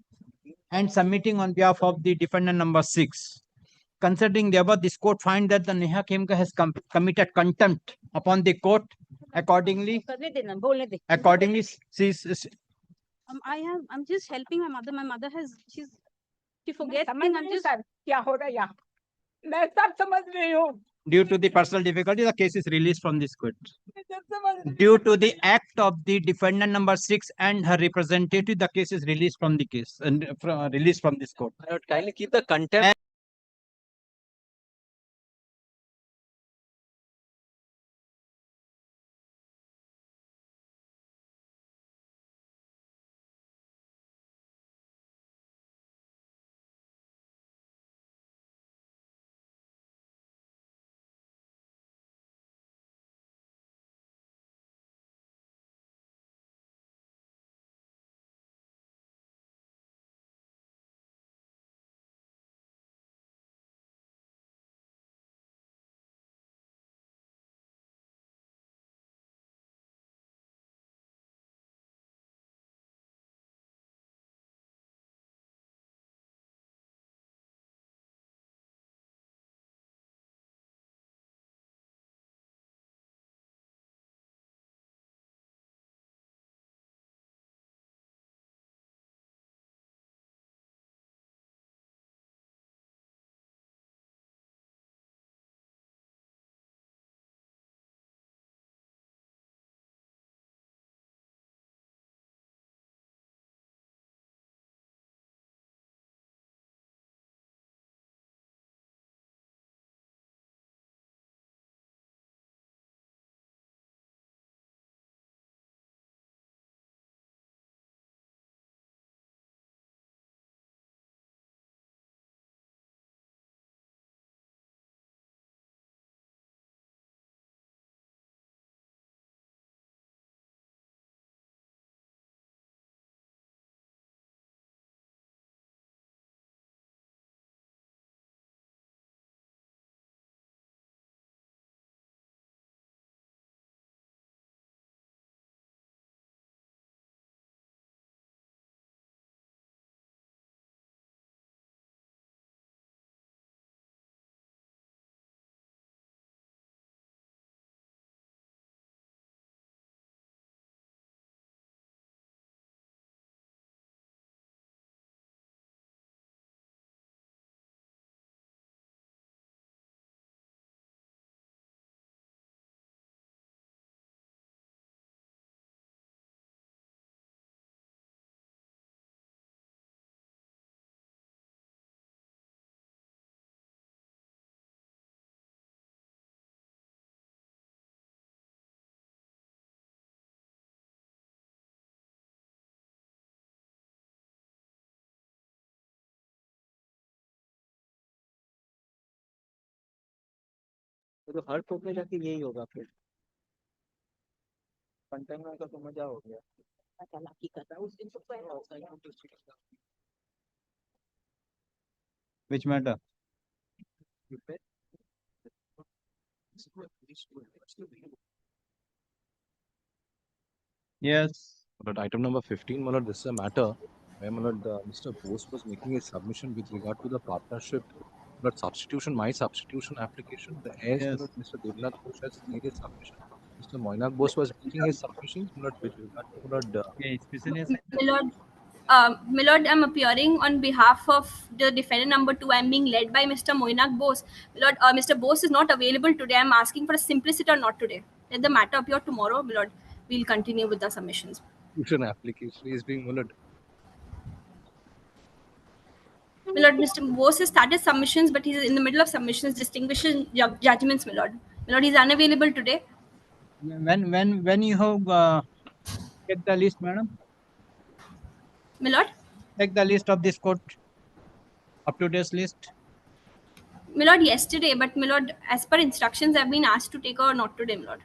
submitting on behalf of the defendant number 6. Considering the above, this court find that the Neha Khemka has committed contempt upon the court. Accordingly, I'm just helping my mother. My mother she forgets समझ things. I'm रही हूँ just sir क्या हो रहा है यहाँ मैं सब समझ रही हूँ due to the personal difficulty, the case is released from this court. मैं सब समझ रही हूँ Due to the act of the defendant number 6 and her representative, the case is released from the case and released from this court. Kindly keep the contempt. तो हर court में जाके यही होगा फिर कंटेम्प्ट में तो मजा हो गया चालाकी कर रहा है उस दिन तो which matter yes But item number 15, my lord, this is a matter where my lord, Mr. Bose was making a submission with regard to the partnership, but substitution, my substitution application. The heirs, my lord, Mr. Devnath Bose has made a submission. Mr. Moinak Bose was making his submission, my lord, with regard to my lord. My lord, I'm appearing on behalf of the defendant number 2. I'm being led by Mr. Moinak Bose. My lord, Mr. Bose is not available today. I'm asking for a simplicity or not today. Let the matter appear tomorrow. My lord, we'll continue with the submissions. Substitution application is being, my lord. My lord, Mr. Bose has started submissions, but he's in the middle of submissions, distinguishing judgments, my lord. My lord, he's unavailable today. when you have check the list madam My lord, check the list of this court up to date list my lord, yesterday, but my lord, as per instructions, I've been asked to take or not today, my lord.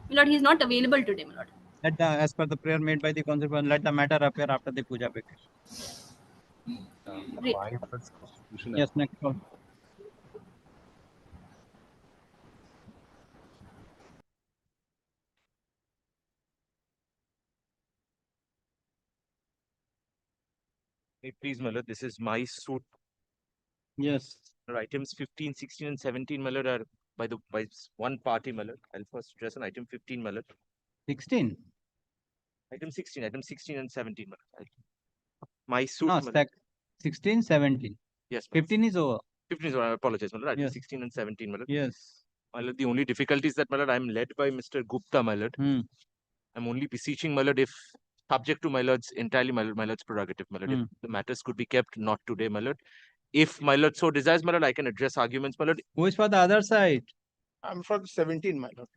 My lord, he's not available today, my lord. let the as per the prayer made by the constable let the matter appear after the puja vacation Great. yes next one Hey, please, my lord, this is my suit. Yes. Items 15, 16, and 17, my lord, are by one party, my lord. I'll first address on item 15, my lord. 16 Item 16 and 17, my lord. My suit, no my lord. 16 17 Yes, my lord. 15 is over 15 is over. I apologize, my lord. Item Yes. 16 and 17, my lord. yes My lord, the only difficulty is that, my lord, I'm led by Mr. Gupta, my lord. I'm only beseeching, my lord, if subject to my lord's entirely my lord's prerogative, my lord. If the matters could be kept not today, my lord. If my lord so desires, my lord, I can address arguments, my lord. who is for the other side I'm for the 17 my lord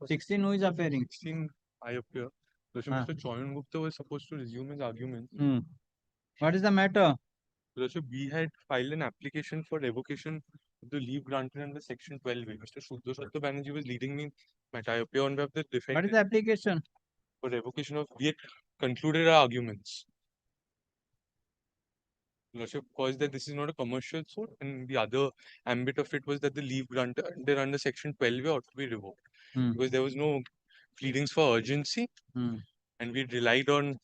16 who is appearing 16 I appear. So Mr. Choyan Gupta was supposed to resume his argument. what is the matter So we had filed an application for revocation of the leave granted under section 12. Mr. Shuddha Sattva Banerjee was leading me, but I appear on behalf of the defect. what is the application For revocation of, we had concluded our arguments. Lordship caused that this is not a commercial suit, and the other ambit of it was that the leave granted under section 12 ought to be revoked because there was no pleadings for urgency, and we relied on.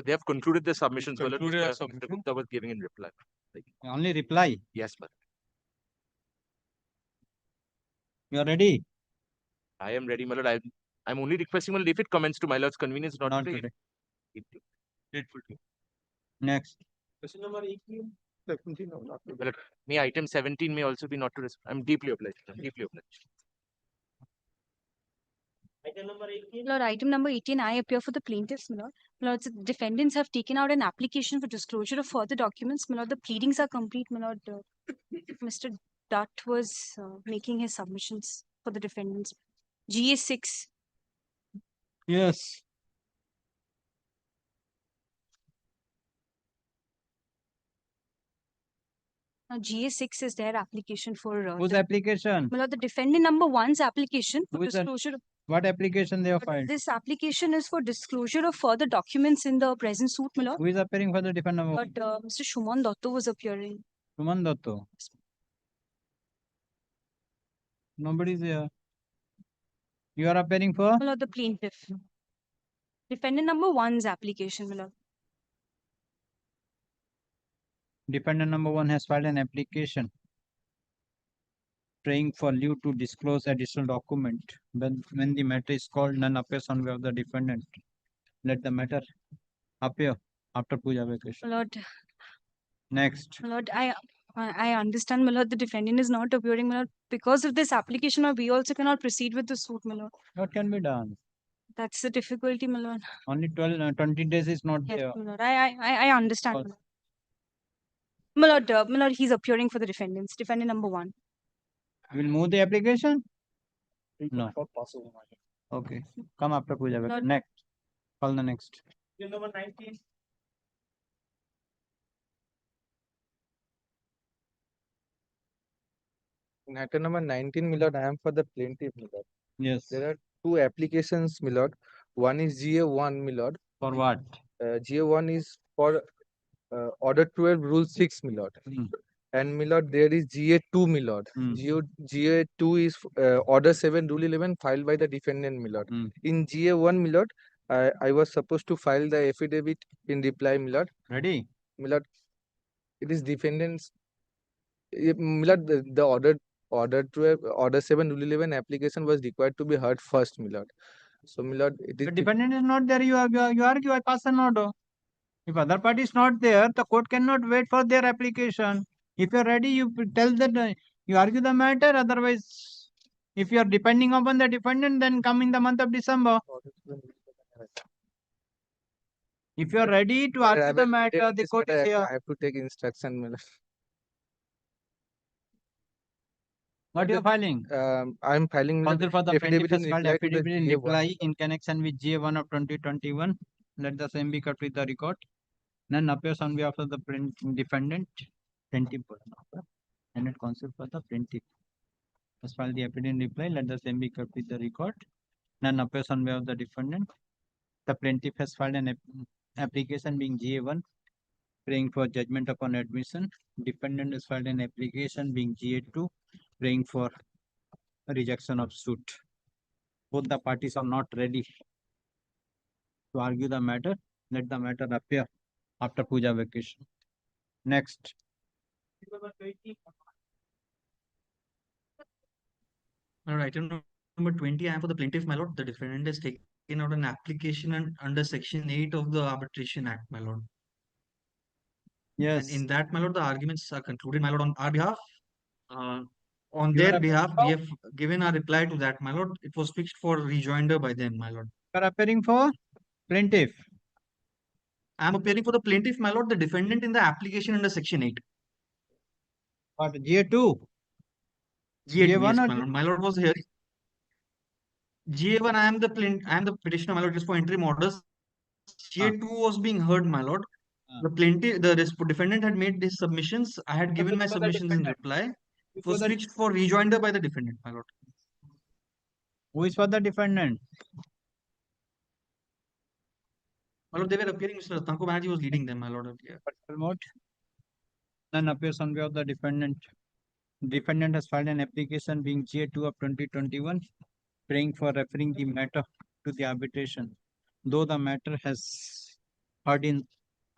They have concluded their submissions, my lord. Concluded our Mr. submission. Gupta was giving in reply. only reply Yes, my lord. you are ready I am ready, my lord. I'm only requesting, my lord, if it comments to my lord's convenience, not Not today. today. Grateful to. next Question number 18. 17 no, not My lord, may item 17 may also be not to respond. I'm deeply obliged. I'm deeply obliged. Lord, item number 18, I appear for the plaintiffs, my lord. My lord, the defendants have taken out an application for disclosure of further documents. My lord, the pleadings are complete, my lord. Mr. Dutt was making his submissions for the defendants. GA6. yes Now, GA6 is their application for whose application my lord, the defendant number 1's application for Who is that? disclosure. what application they have filed This application is for disclosure of further documents in the present suit, my lord. who is appearing for the defendant But Mr. Shuman Dotto was appearing. Suman Datto nobody is here you are appearing for My lord, the plaintiff. Defendant number 1's application, my lord. defendant number 1 has filed an application praying for leave to disclose additional document. When the matter is called, none appears on behalf of the defendant. Let the matter appear after puja vacation. My lord, Next. my lord, I understand, my lord, the defendant is not appearing, my lord. Because of this application, we also cannot proceed with the suit, my lord. What can be done? That's the difficulty, my lord. Only 20 days is not Yes, there. my lord. I understand, my lord. My lord, he's appearing for the defendants. Defendant number 1. You will move the application? No. Okay. Come after puja vacation. Lord. Next. Call the next. Number 19. In item number 19, my lord, I am for the plaintiff, my lord. Yes. There are two applications, my lord. One is GA1, my lord. For what? GA1 is for Order 12, Rule 6, my lord. And my lord, there is GA2, my lord. GA2 is Order 7, Rule 11, filed by the defendant, my lord. In GA1, my lord, I was supposed to file the affidavit in reply, my lord. Ready? My lord, it is defendant's. My lord, the Order 7, Rule 11 application was required to be heard first, my lord. So, my lord, it is The defendant is not there. You argue. I pass an order. If other party is not there, the court cannot wait for their application. If you are ready, you tell that you argue the matter. Otherwise, if you are depending upon the defendant, then come in the month of December. If you are ready to argue the matter, the court is here. I have to take instruction, my lord. What you are filing? I am filing Counsel for the plaintiff has filed reply to the affidavit in GA1. reply in connection with GA1 of 2021. Let the same be kept with the record. None appears on behalf of the defendant. Plaintiff and counsel for the plaintiff has filed the affidavit in reply. Let the same be kept with the record. None appears on behalf of the defendant. The plaintiff has filed an application being GA1, praying for judgment upon admission. Defendant has filed an application being GA2, praying for rejection of suit. Both the parties are not ready to argue the matter. Let the matter appear after puja vacation. Next. All right, item number 20, I am for the plaintiff, my lord. The defendant has taken out an application under section 8 of the Arbitration Act, my lord. Yes. And in that, my lord, the arguments are concluded, my lord, on our behalf. On You their are behalf, appearing we have given our reply to that, my lord. It was fixed for rejoinder by them, my lord. You are appearing for plaintiff. I am appearing for the plaintiff, my lord, the defendant in the application under section 8. What, GA2? GA2, GA1 yes, or my lord was here. GA1, I am the petitioner, my lord, it is for interim orders. GA2 was being heard, my lord. The plaintiff, the defendant had made his submissions. I had given my submissions in reply. It was fixed for rejoinder by the defendant, my lord. Who is for the defendant? My lord, they were appearing. Mr. Tanko Banerjee was leading them, my lord. Yeah. None appears on behalf of the defendant. Defendant has filed an application being GA2 of 2021, praying for referring the matter to the arbitration. Though the matter has heard in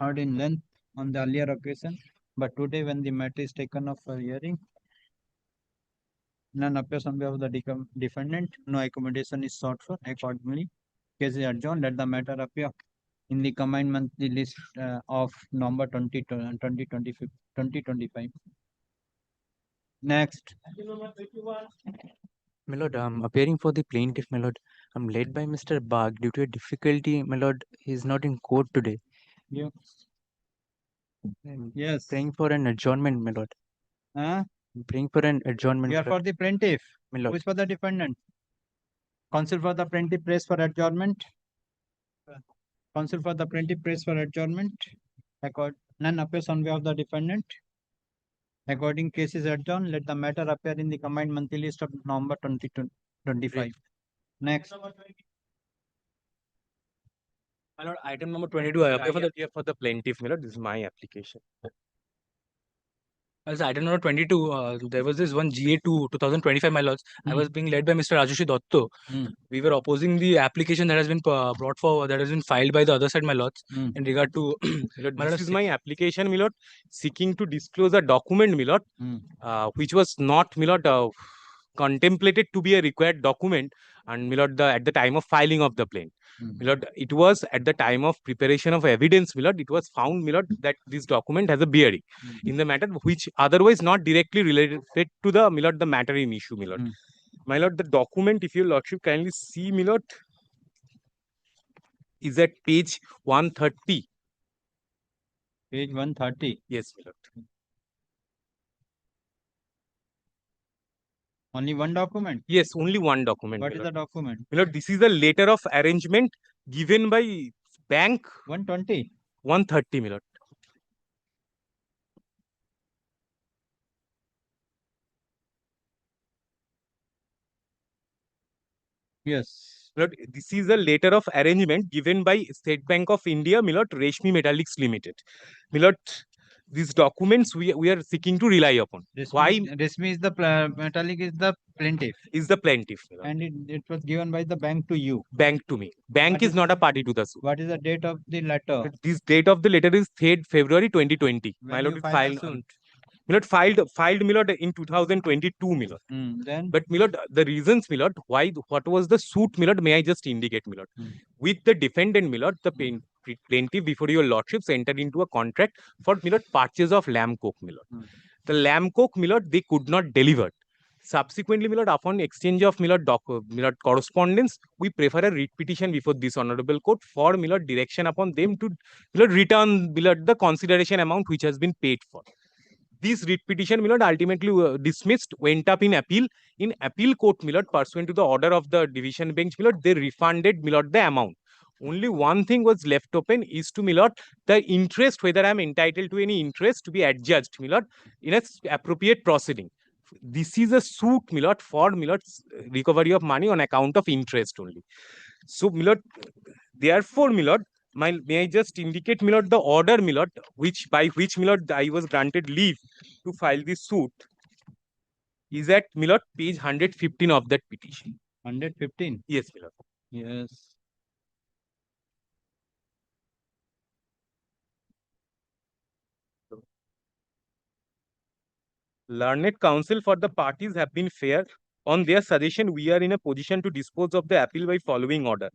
length on the earlier occasion, but today when the matter is taken up for hearing, none appears on behalf of the defendant. No accommodation is sought for. Accordingly, case is adjourned. Let the matter appear in the combined monthly list of November 2025. Next. My lord, I'm appearing for the plaintiff, my lord. I'm led by Mr. Bag. Due to a difficulty, my lord, he is not in court today. Yeah. I'm Yes. praying for an adjournment, my lord. Huh? I'm praying for an adjournment. You are for the plaintiff. My Who lord. is for the defendant? Counsel for the plaintiff prays for adjournment. Counsel for the plaintiff prays for adjournment. None appears on behalf of the defendant. According case is adjourned, let the matter appear in the combined monthly list of November 2025. Next. My lord, item number 22, I appear for the plaintiff, my lord. This is my application. As item number 22, there was this one GA2 2025, my lords. I was being led by Mr. Rajushi Dotto. We were opposing the application that has been brought forward, that has been filed by the other side, my lords, in regard to. This is my application, my lord, seeking to disclose a document, my lord, which was not, my lord, contemplated to be a required document, and my lord, at the time of filing of the plaint. My lord, it was at the time of preparation of evidence, my lord, it was found, my lord, that this document has a bearing in the matter which otherwise not directly related to the, my lord, the matter in issue, my lord. My lord, the document, if your lordship kindly see, my lord, is at page 130. Page 130. Yes, my lord. Only one document? Yes, only one document. What is the document? My lord, this is the letter of arrangement given by bank. 120. 130, my lord. Yes. My lord, this is a letter of arrangement given by State Bank of India, my lord, Reshmi Metallics Limited. My lord, these documents we are seeking to rely upon. Why? Resmi is the metallic is the plaintiff. Is the plaintiff. My lord. And it was given by the bank to you. Bank to me. Bank What is not a party to the suit. What is the date of the letter? This date of the letter is 3rd February 2020. My When lord, you it filed filed. the suit? My lord, filed my lord in 2022, my lord. Then But my lord, the reasons, my lord, why, what was the suit, my lord, may I just indicate, my lord. With the defendant, my lord, the plaintiff before your lordships entered into a contract for, my lord, purchase of lamb coke, my lord. The lamb coke, my lord, they could not deliver. Subsequently, my lord, upon exchange of my lord, correspondence, we prefer a writ petition before this honorable court for my lord, direction upon them to my lord, return my lord, the consideration amount which has been paid for. This writ petition, my lord, ultimately dismissed, went up in appeal. In appeal court, my lord, pursuant to the order of the division bench, my lord, they refunded, my lord, the amount. Only one thing was left open is to, my lord, the interest, whether I am entitled to any interest to be adjudged, my lord, in a appropriate proceeding. This is a suit, my lord, for, my lord, recovery of money on account of interest only. So, my lord, therefore, my lord, may I just indicate, my lord, the order, my lord, by which, my lord, I was granted leave to file this suit is at, my lord, page 115 of that petition. 115? Yes, my lord. Yes. Learned counsel for the parties have been fair. On their suggestion, we are in a position to dispose of the appeal by following order.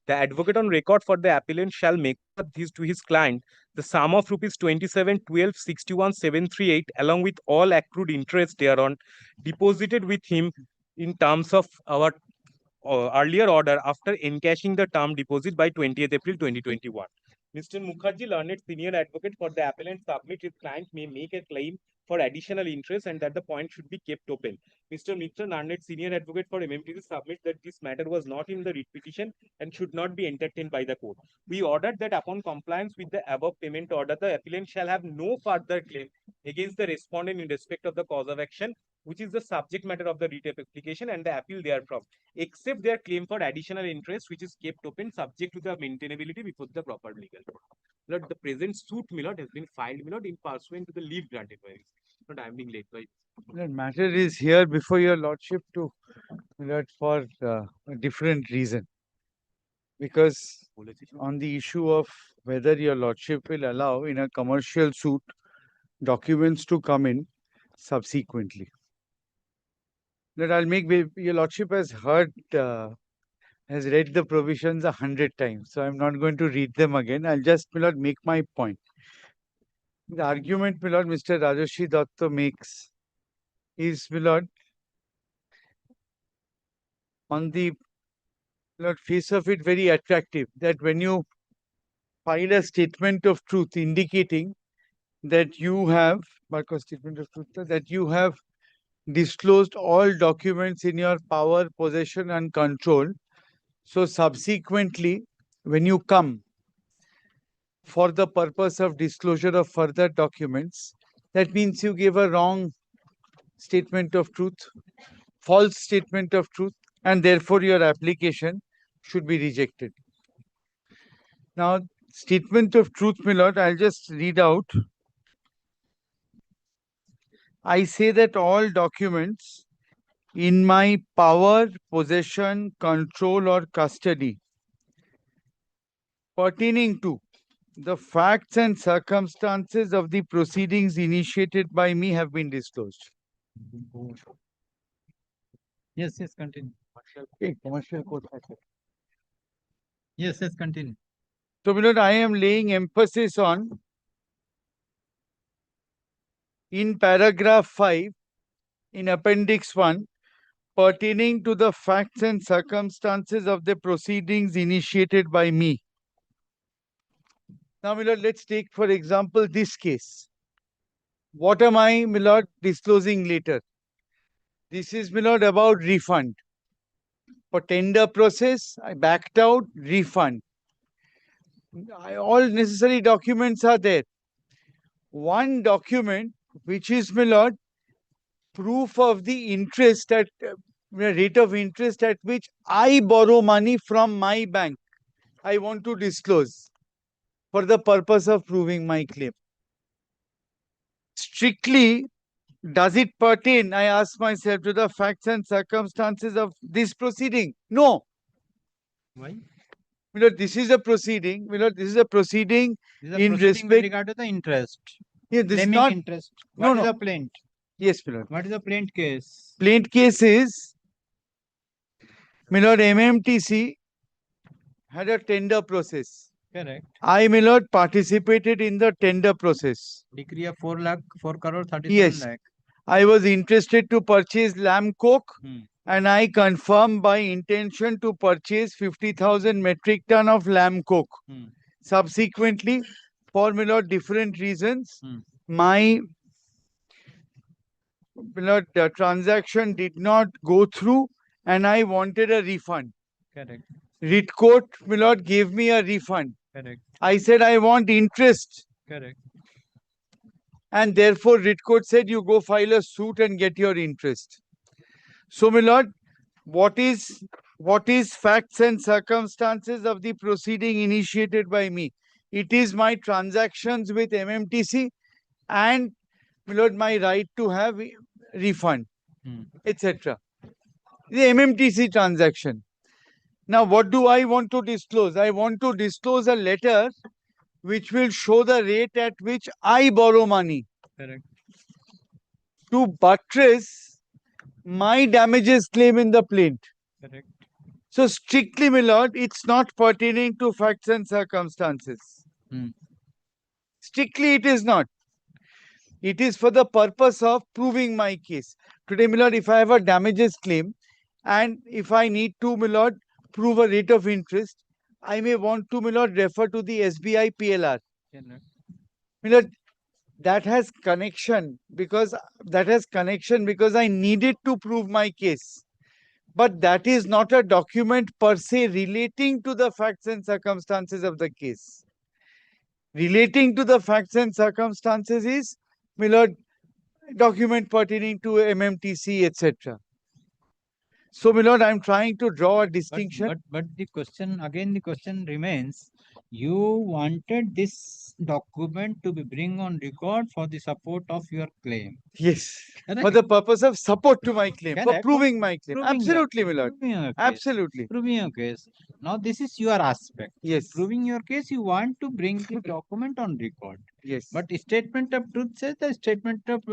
The advocate on record for the appellant shall make to his client the sum of rupees 27,12,61,738 along with all accrued interest thereon deposited with him in terms of our earlier order after encashing the term deposit by 20th April 2021. Mr. Mukherjee, learned senior advocate for the appellant, submit his client may make a claim for additional interest and that the point should be kept open. Mr. Mitra, learned senior advocate for MMTC, submit that this matter was not in the writ petition and should not be entertained by the court. We ordered that upon compliance with the above payment order, the appellant shall have no further claim against the respondent in respect of the cause of action, which is the subject matter of the writ application and the appeal therefrom, except their claim for additional interest, which is kept open subject to the maintainability before the proper legal court. Lord, the present suit, my lord, has been filed, my lord, in pursuant to the leave granted by me. Lord, I am being late by. The matter is here before your lordship to, my lord, for a different reason. Because on the issue of whether your lordship will allow in a commercial suit documents to come in subsequently. That I'll make, your lordship has heard, has read the provisions 100 times. So I'm not going to read them again. I'll just, my lord, make my point. The argument, my lord, Mr. Rajoshi Datta makes is, my lord, on the face of it very attractive, that when you file a statement of truth indicating that you have, statement of truth, that you have disclosed all documents in your power, possession and control. So subsequently, when you come for the purpose of disclosure of further documents, that means you gave a wrong statement of truth, false statement of truth, and therefore your application should be rejected. Now, statement of truth, my lord, I'll just read out. I say that all documents in my power, possession, control or custody pertaining to the facts and circumstances of the proceedings initiated by me have been disclosed. Yes, yes, continue. Okay, commercial court. Yes, yes, continue. So, my lord, I am laying emphasis on in paragraph 5 in appendix 1 pertaining to the facts and circumstances of the proceedings initiated by me. Now, my lord, let's take for example this case. What am I, my lord, disclosing later? This is, my lord, about refund. For tender process, I backed out, refund. All necessary documents are there. One document, which is, my lord, proof of the interest that rate of interest at which I borrow money from my bank, I want to disclose for the purpose of proving my claim. Strictly, does it pertain, I ask myself, to the facts and circumstances of this proceeding? No. Why? This is a proceeding. This is a proceeding This is a in proceeding with respect. regard to the interest. Yeah, this is Claiming not interest. No, What is no. the plaint? Yes, Milord. What is the plaint case? Plaint case is, Milord, MMTC had a tender process. Correct. I, Milord, participated in the tender process. Decree of 4 crore 37 Yes. lakh. I was interested to purchase lamb coke, and I confirmed my intention to purchase 50,000 metric ton of lamb coke. Subsequently, for Milord different reasons, my Milord transaction did not go through, and I wanted a refund. Correct. Writ court, Milord, gave me a refund. Correct. I said I want interest. Correct. And therefore, writ court said you go file a suit and get your interest. So, Milord, what is facts and circumstances of the proceeding initiated by me? It is my transactions with MMTC and, Milord, my right to have refund, etc. The MMTC transaction. Now, what do I want to disclose? I want to disclose a letter which will show the rate at which I borrow money. Correct. To buttress my damages claim in the plaint. Correct. So strictly, my lord, it's not pertaining to facts and circumstances. Strictly, it is not. It is for the purpose of proving my case. Today, my lord, if I have a damages claim and if I need to, my lord, prove a rate of interest, I may want to, my lord, refer to the SBI PLR. My lord, that has connection because I needed to prove my case. But that is not a document per se relating to the facts and circumstances of the case. Relating to the facts and circumstances is, my lord, document pertaining to MMTC, etc. So, my lord, I am trying to draw a distinction. But the question remains, you wanted this document to be bring on record for the support of your claim. Yes. Correct. For the purpose of support to my claim, for Correct. proving my claim. Proving Absolutely, my lord. proving your case. Absolutely. Proving your case. Now, this is your aspect. Yes. Proving your case, you want to bring the document on record. Yes. But statement of truth says the statement of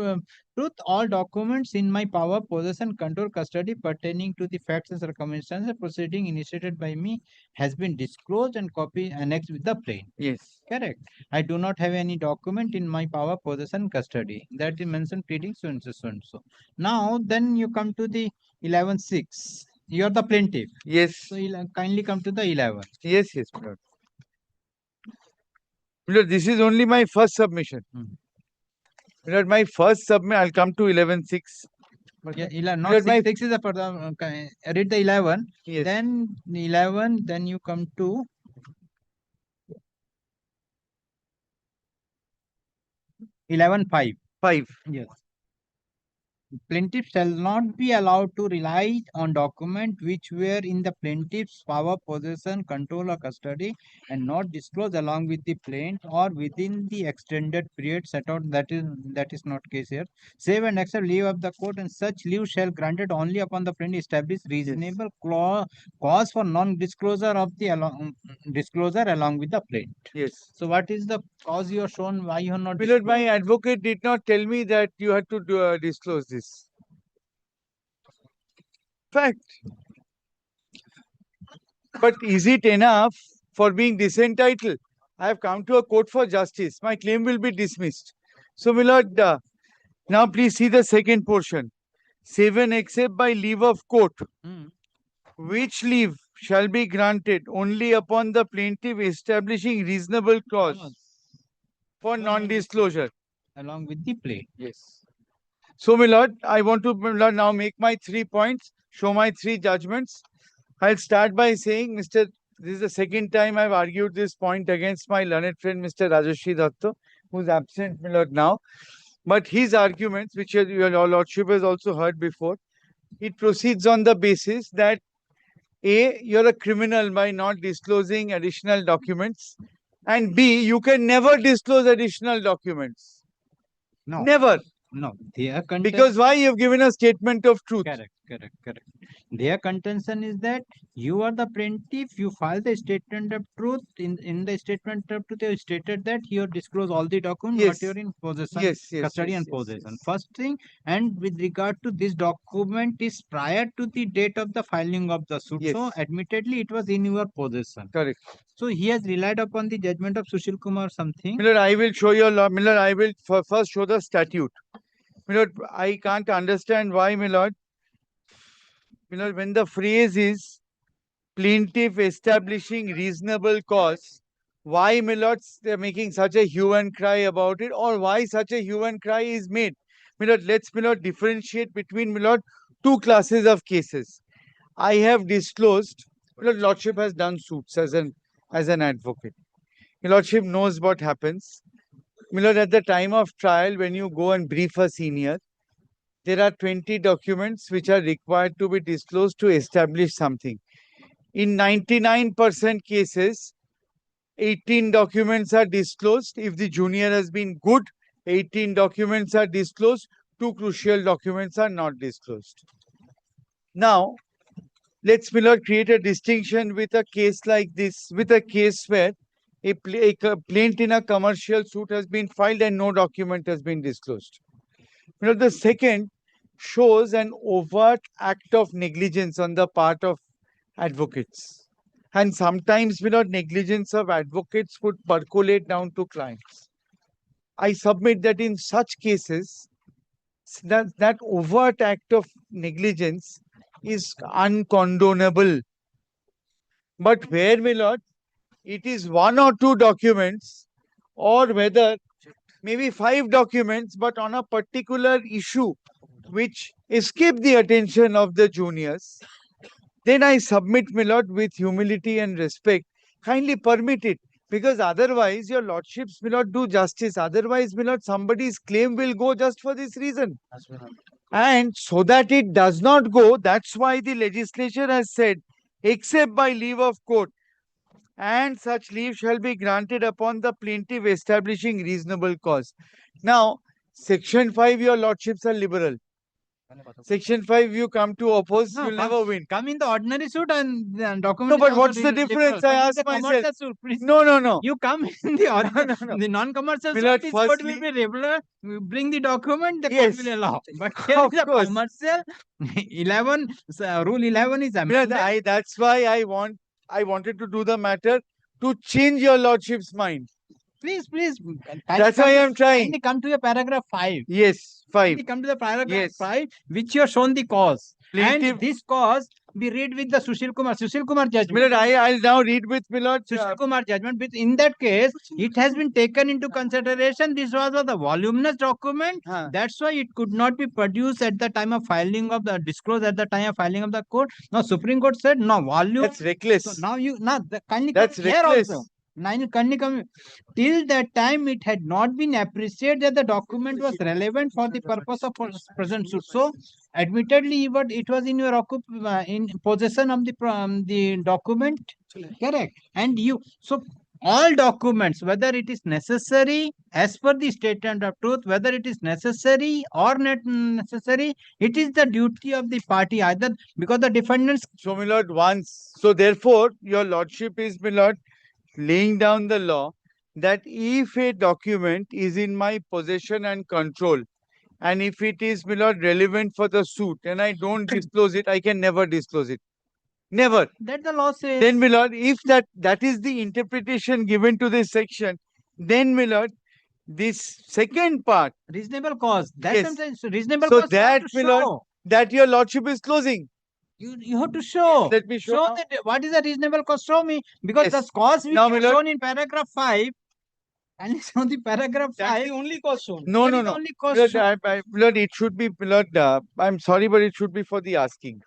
truth, all documents in my power, possession, control, custody pertaining to the facts and circumstances proceeding initiated by me has been disclosed and copy annexed with the plaint. Yes. Correct. I do not have any document in my power, possession, custody. That is mentioned pleading so and so so and so. Now, then you come to the 11.6. You are the plaintiff. Yes. So kindly come to the 11. Yes, yes, my lord. My lord, this is only my first submission. My lord, my first submission, I'll come to 11.6. Yeah, 11, not 6 is the read the 11. Yes. Then 11, then you come to 11.5. 5. Yes. Plaintiff shall not be allowed to rely on documents which were in the plaintiff's power, possession, control, or custody and not disclosed along with the plaint or within the extended period set out. That is not case here. Save and accept leave of the court, and such leave shall granted only upon the plaintiff establish reasonable cause for non-disclosure of the disclosure along with the plaint. Yes. So what is the cause you are shown why you are not? My lord, my advocate did not tell me that you had to disclose this. Fact. But is it enough for being disentitled? I have come to a court for justice. My claim will be dismissed. So, my lord, now please see the second portion. Save and accept by leave of court. Which leave shall be granted only upon the plaintiff establishing reasonable cause for non-disclosure. Along with the plaint. Yes. So, my lord, I want to, my lord, now make my 3 points, show my 3 judgments. I'll start by saying, this is the second time I've argued this point against my learned friend, Mr. Rajoshi Datta, who's absent, my lord, now. But his arguments, which your lordship has also heard before, it proceeds on the basis that A, you're a criminal by not disclosing additional documents, and B, you can never disclose additional documents. No. Never. No, their contention. Because why? You've given a statement of truth. Correct. Their contention is that you are the plaintiff, you file the statement of truth. In the statement of truth, you stated that you disclose all the documents what you're in possession, custody and possession. First thing, and with regard to this document is prior to the date of the filing of the suit. So admittedly, it was in your possession. Correct. So he has relied upon the judgment of Sushil Kumar something. Miller, I will show you a law. Miller, I will first show the statute. Miller, I can't understand why, Miller, when the phrase is plaintiff establishing reasonable cause, why, Millards, they're making such a hue and cry about it, or why such a hue and cry is made? Millard, let's differentiate between two classes of cases. I have disclosed, Lordship has done suits as an advocate. Lordship knows what happens. At the time of trial, when you go and brief a senior, there are 20 documents which are required to be disclosed to establish something. In 99% cases, 18 documents are disclosed. If the junior has been good, 18 documents are disclosed. 2 crucial documents are not disclosed. Now, let's create a distinction with a case like this, with a case where a plaint in a commercial suit has been filed and no document has been disclosed. The second shows an overt act of negligence on the part of advocates. And sometimes negligence of advocates would percolate down to clients. I submit that in such cases, that overt act of negligence is uncondonable. But where, it is 1 or 2 documents, or whether maybe 5 documents, but on a particular issue which escape the attention of the juniors, then I submit, with humility and respect, kindly permit it. Because otherwise, your lordships will not do justice. Otherwise, somebody's claim will go just for this reason. And so that it does not go, that's why the legislature has said, except by leave of court, and such leave shall be granted upon the plaintiff establishing reasonable cause. Now, Section 5, your lordships are liberal. Section 5, you come to oppose, you'll never win. Come in the ordinary suit and document. No, but what's the difference? I ask myself. No. You come in the the non-commercial suit, this court will be regular. You bring the document, the court will allow. But here the commercial, 11, rule 11 is amended. That's why I wanted to do the matter to change your lordship's mind. Please. That's why I'm trying. Kindly come to your paragraph 5. Yes, 5. Kindly come to the paragraph 5, which you have shown the cause. And this cause, we read with the Sushil Kumar judgment. I'll now read with Sushil Kumar judgment. In that case, it has been taken into consideration. This was the voluminous document. That's why it could not be produced at the time of filing of the disclosed at the time of filing of the court. Now, Supreme Court said no volume. That's reckless. So now kindly that's come here reckless. also. Till that time, it had not been appreciated that the document was relevant for the purpose of present suit. So, admittedly, but it was in your in possession of the document, correct? And all documents, whether it is necessary as per the statement of truth, whether it is necessary or not necessary, it is the duty of the party either because the defendants. So, my lord, so therefore, your lordship is, my lord, laying down the law that if a document is in my possession and control, and if it is, my lord, relevant for the suit, and I don't disclose it, I can never disclose it. Never. That the law says. Then, my lord, if that is the interpretation given to this section, then, my lord, this second part. Reasonable cause. That's yes. Reasonable so cause. So that, my lord, that your lordship is closing. You have to show. Let me show. That what is the reasonable cause? Show me. Because the cause which is shown in paragraph 5, and it's on the paragraph 5. That's the only cause shown. No. Only cause shown. Lord, it should be, Lord, I'm sorry, but it should be for the asking.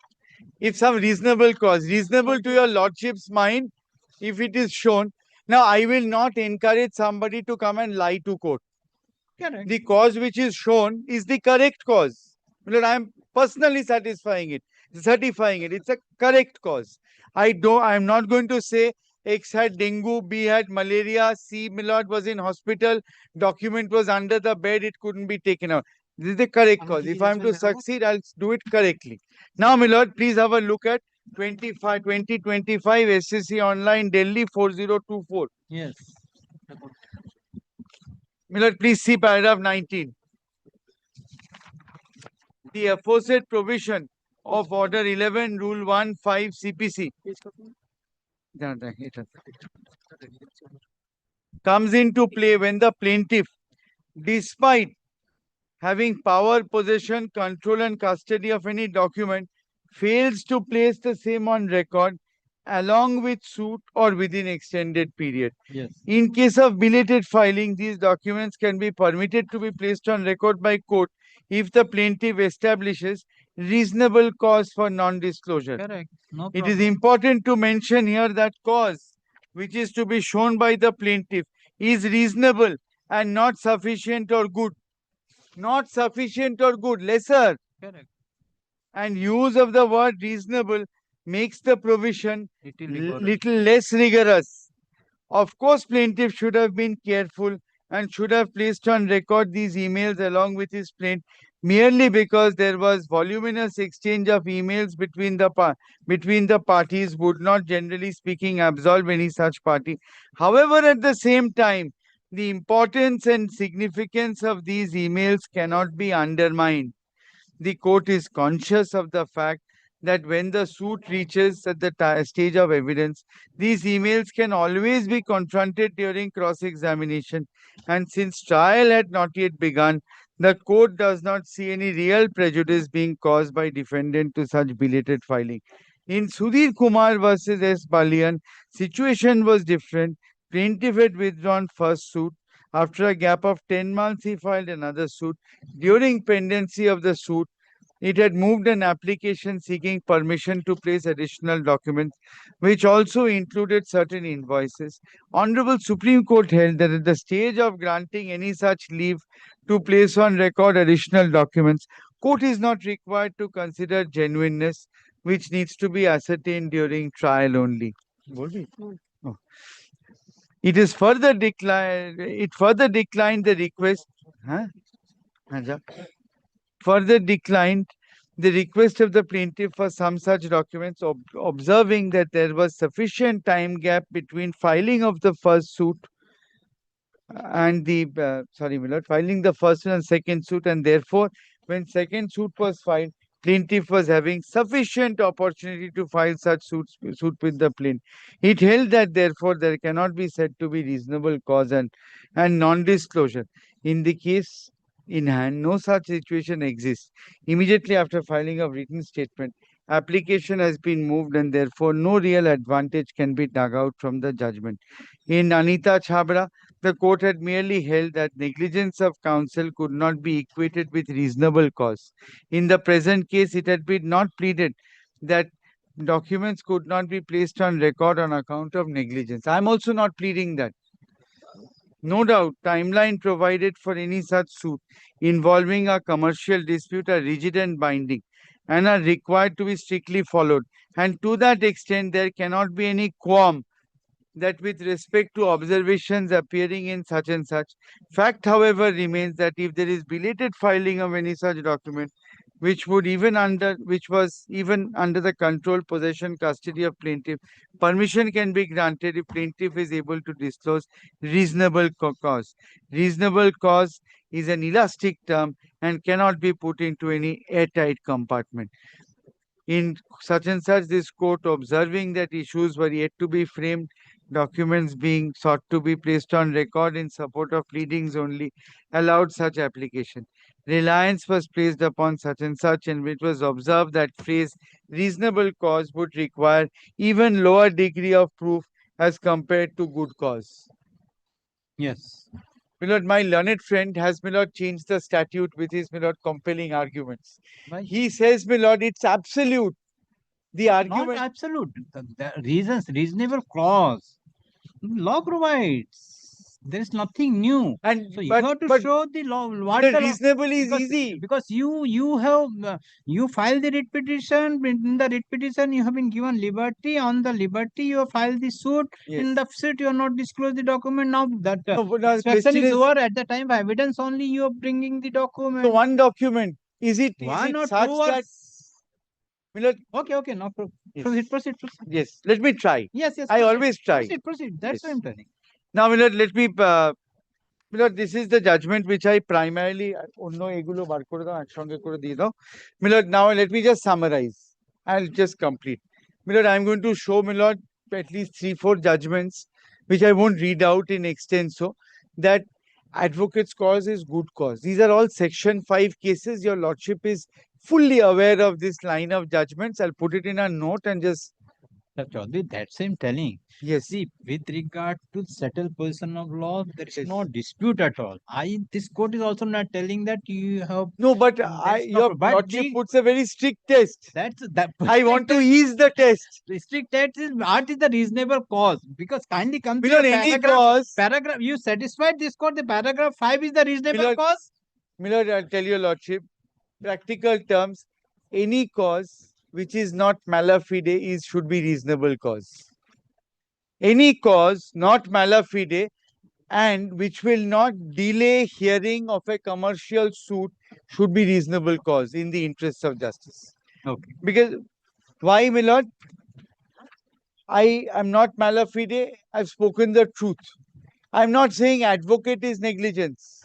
If some reasonable cause, reasonable to your lordship's mind, if it is shown. Now, I will not encourage somebody to come and lie to court. Correct. The cause which is shown is the correct cause. My lord, I am personally certifying it. It's a correct cause. I am not going to say X had dengue, B had malaria, C, my lord, was in hospital, document was under the bed, it couldn't be taken out. This is the correct cause. If I am to succeed, I'll do it correctly. Now, my lord, please have a look at 2025 SCC Online Delhi 4024. Yes. My lord, please see paragraph 19. The aforesaid provision of Order 11, Rule 1(5) CPC comes into play when the plaintiff, despite having power, possession, control, and custody of any document, fails to place the same on record along with suit or within extended period. Yes. In case of belated filing, these documents can be permitted to be placed on record by court if the plaintiff establishes reasonable cause for non-disclosure. Correct. No It problem. is important to mention here that cause which is to be shown by the plaintiff is reasonable and not sufficient or good. Not sufficient or good, lesser. Correct. And use of the word reasonable makes the provision Little little less rigorous. Of course, plaintiff should have been careful and should have placed on record these emails along with his plaint merely because there was voluminous exchange of emails between the parties would not, generally speaking, absolve any such party. However, at the same time, the importance and significance of these emails cannot be undermined. The court is conscious of the fact that when the suit reaches at the stage of evidence, these emails can always be confronted during cross-examination. And since trial had not yet begun, the court does not see any real prejudice being caused by defendant to such belated filing. In Sudhir Kumar versus S. Balian, situation was different. Plaintiff had withdrawn first suit. After a gap of 10 months, he filed another suit. During pendency of the suit, it had moved an application seeking permission to place additional documents, which also included certain invoices. Honorable Supreme Court held that at the stage of granting any such leave to place on record additional documents, court is not required to consider genuineness, which needs to be ascertained during trial only. Oh. It further declined the request. Huh? Further declined the request of the plaintiff for some such documents, observing that there was sufficient time gap between filing of the first suit and filing the first and second suit, and therefore, when second suit was filed, plaintiff was having sufficient opportunity to file such suit with the plaintiff. It held that therefore there cannot be said to be reasonable cause and non-disclosure. In the case in hand, no such situation exists. Immediately after filing of written statement, application has been moved and therefore no real advantage can be dug out from the judgment. In Anita Chabra, the court had merely held that negligence of counsel could not be equated with reasonable cause. In the present case, it had been not pleaded that documents could not be placed on record on account of negligence. I am also not pleading that. No doubt, timeline provided for any such suit involving a commercial dispute are rigid and binding and are required to be strictly followed. And to that extent, there cannot be any qualm that with respect to observations appearing in such and such. Fact, however, remains that if there is belated filing of any such document, which was even under the control, possession, custody of plaintiff, permission can be granted if plaintiff is able to disclose reasonable cause. Reasonable cause is an elastic term and cannot be put into any airtight compartment. In such and such, this court, observing that issues were yet to be framed, documents being sought to be placed on record in support of pleadings only, allowed such application. Reliance was placed upon such and such, and it was observed that phrase reasonable cause would require even lower degree of proof as compared to good cause. Yes. Milord, my learned friend has, Milord, changed the statute with his, Milord, compelling arguments. Why? He says, Milord, it's absolute. The argument... Not absolute. The reasonable clause. Law provides There is nothing new. And So you but have to but show the law. What the the law- reasonable is because, easy. because you have you filed the writ petition. In the writ petition, you have been given liberty. On the liberty, you have filed the suit. In the suit, you have not disclosed the document. Now that No, but now the inspection question is is- over. At the time of evidence, only you are bringing the document. So one document, is it One or such two or that Milord, okay, no problem. Proceed. yes, let me try. Yes. I proceed. always try. Proceed. That's what I'm telling. Now, Milord, let me Milord, this is the judgment which I primarily অন্য এগুলো বার করে দাও একসঙ্গে করে দিয়ে দাও Milord, now let me just summarize. I'll just complete. Milord, I'm going to show Milord at least 3-4 judgments which I won't read out in extenso, that advocate's cause is good cause. These are all section 5 cases. Your lordship is fully aware of this line of judgments. I'll put it in a note and just Chaudhary, that's I'm telling. Yes. See, with regard to settled position of law, there is no dispute at all. This court is also not telling that you have. No, but your but lordship puts a very strict test. That I want to ease the test. The strict test is what is the reasonable cause? Because kindly come to Milord, your any paragraph. cause- Paragraph. You satisfied this court. The paragraph 5 is the reasonable Milord, cause. Milord, I'll tell your lordship, practical terms, any cause which is not mala fide should be reasonable cause. Any cause not mala fide and which will not delay hearing of a commercial suit should be reasonable cause in the interests of justice. Okay. Because why, Milord? I am not mala fide. I've spoken the truth. I'm not saying advocate is negligence.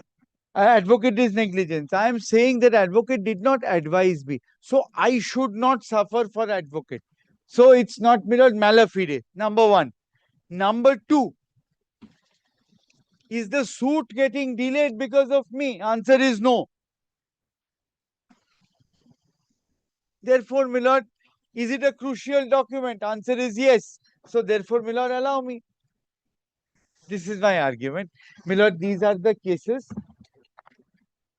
Advocate is negligence. I am saying that advocate did not advise me. So I should not suffer for advocate. So it's not Milord mala fide. Number one. Number two. Is the suit getting delayed because of me? Answer is no. Therefore, Milord, is it a crucial document? Answer is yes. So therefore, Milord, allow me. This is my argument. Milord, these are the cases.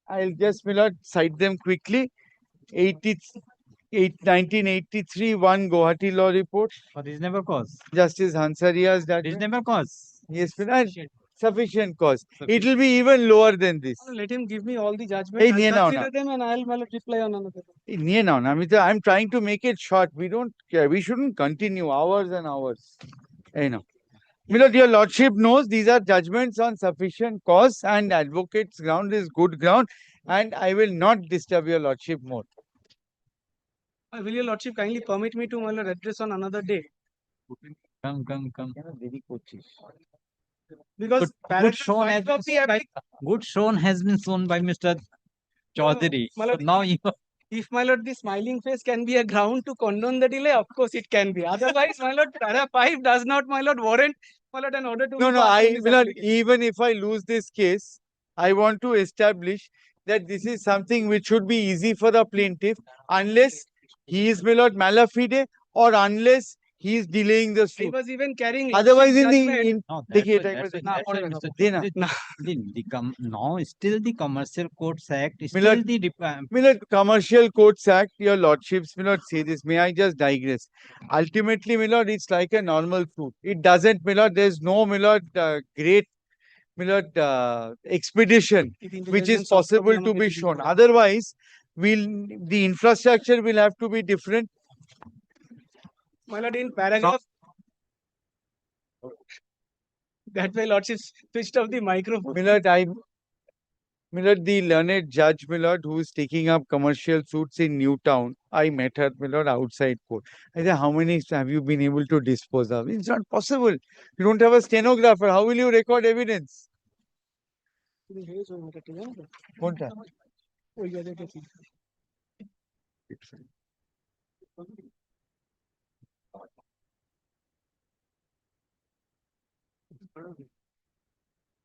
I'll just, Milord, cite them quickly. 1983, one Guwahati Law Report. For reasonable cause. Justice Hansaria's judgment. Reasonable cause. Yes, Milord. Sufficient cause. It will be even lower than this. Let him give me all the judgment. Hey, I'll niye nao consider na. them and I'll reply on another. নিয়ে নাও না I'm trying to make it short. We shouldn't continue hours and hours. Milord, your lordship knows these are judgments on sufficient cause and advocate's ground is good ground, and I will not disturb your lordship more. Will your lordship kindly permit me to address on another day? Come. Because Good shown has been shown by Mr. Chaudhary. my lord, So now you. If my lord, the smiling face can be a ground to condone the delay, of course it can be. Otherwise, my lord, para 5 does not, my lord, warrant, my lord, an order to be passed in this Milord, application. even if I lose this case, I want to establish that this is something which should be easy for the plaintiff unless he is Milord mala fide or unless he is delaying the I suit. was even carrying Otherwise, in judgment. the No, देखिए, now still the Commercial Courts Act is still Milord, the Milord, Commercial Courts Act, your lordships, Milord, say this. May I just digress? Ultimately, Milord, it's like a normal suit. It doesn't, Milord, there's no, Milord, great, Milord, expedition which is possible to be shown. Otherwise, the infrastructure will have to be different. My lord, in paragraph. That's why lordship switched off the microphone. Milord, the learned judge, Milord, who is taking up commercial suits in Newtown, I met her, Milord, outside court. I said, how many have you been able to dispose of? It's not possible. You don't have a stenographer. How will you record evidence? কোনটা?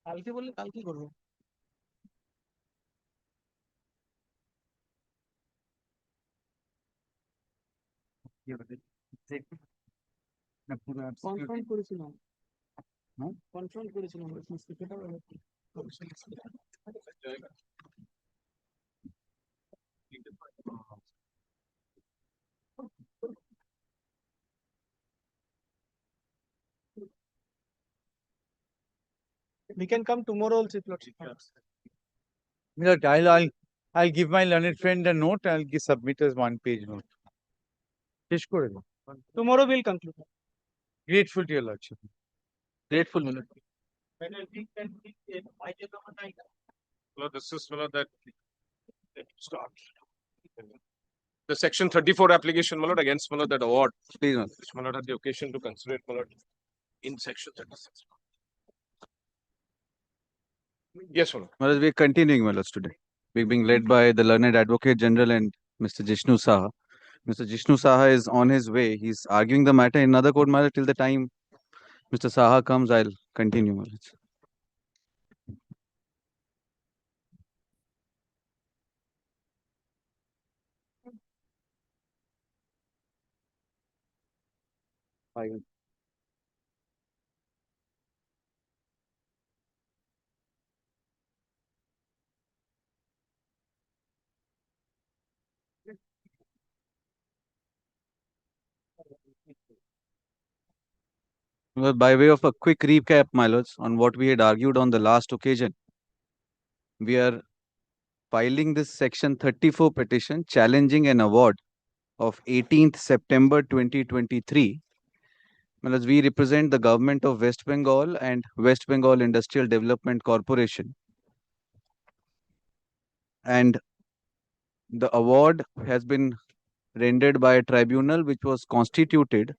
কালকে বললে কালকে করবো। Confirm করেছিলাম। Confirm করেছিলাম। We can come tomorrow also, if Lordship. Milord, I'll give my learned friend a note. I'll submit as 1-page note. Tomorrow we'll conclude. Grateful to your Lordship. Grateful, my lord. Well, this is that start. The section 34 application, my lord, against that award. Please, my lord, had the occasion to consider it, my lord, in section 36. Yes, my lord. Well, we're continuing, my lords, today. We're being led by the learned Advocate General and Mr. Jishnu Saha. Mr. Jishnu Saha is on his way. He's arguing the matter in another court, my lord. Till the time Mr. Saha comes, I'll continue, my lords. Well, by way of a quick recap, my lords, on what we had argued on the last occasion, we are filing this section 34 petition challenging an award of 18th September 2023. My lords, we represent the government of West Bengal and West Bengal Industrial Development Corporation. And the award has been rendered by a tribunal which was constituted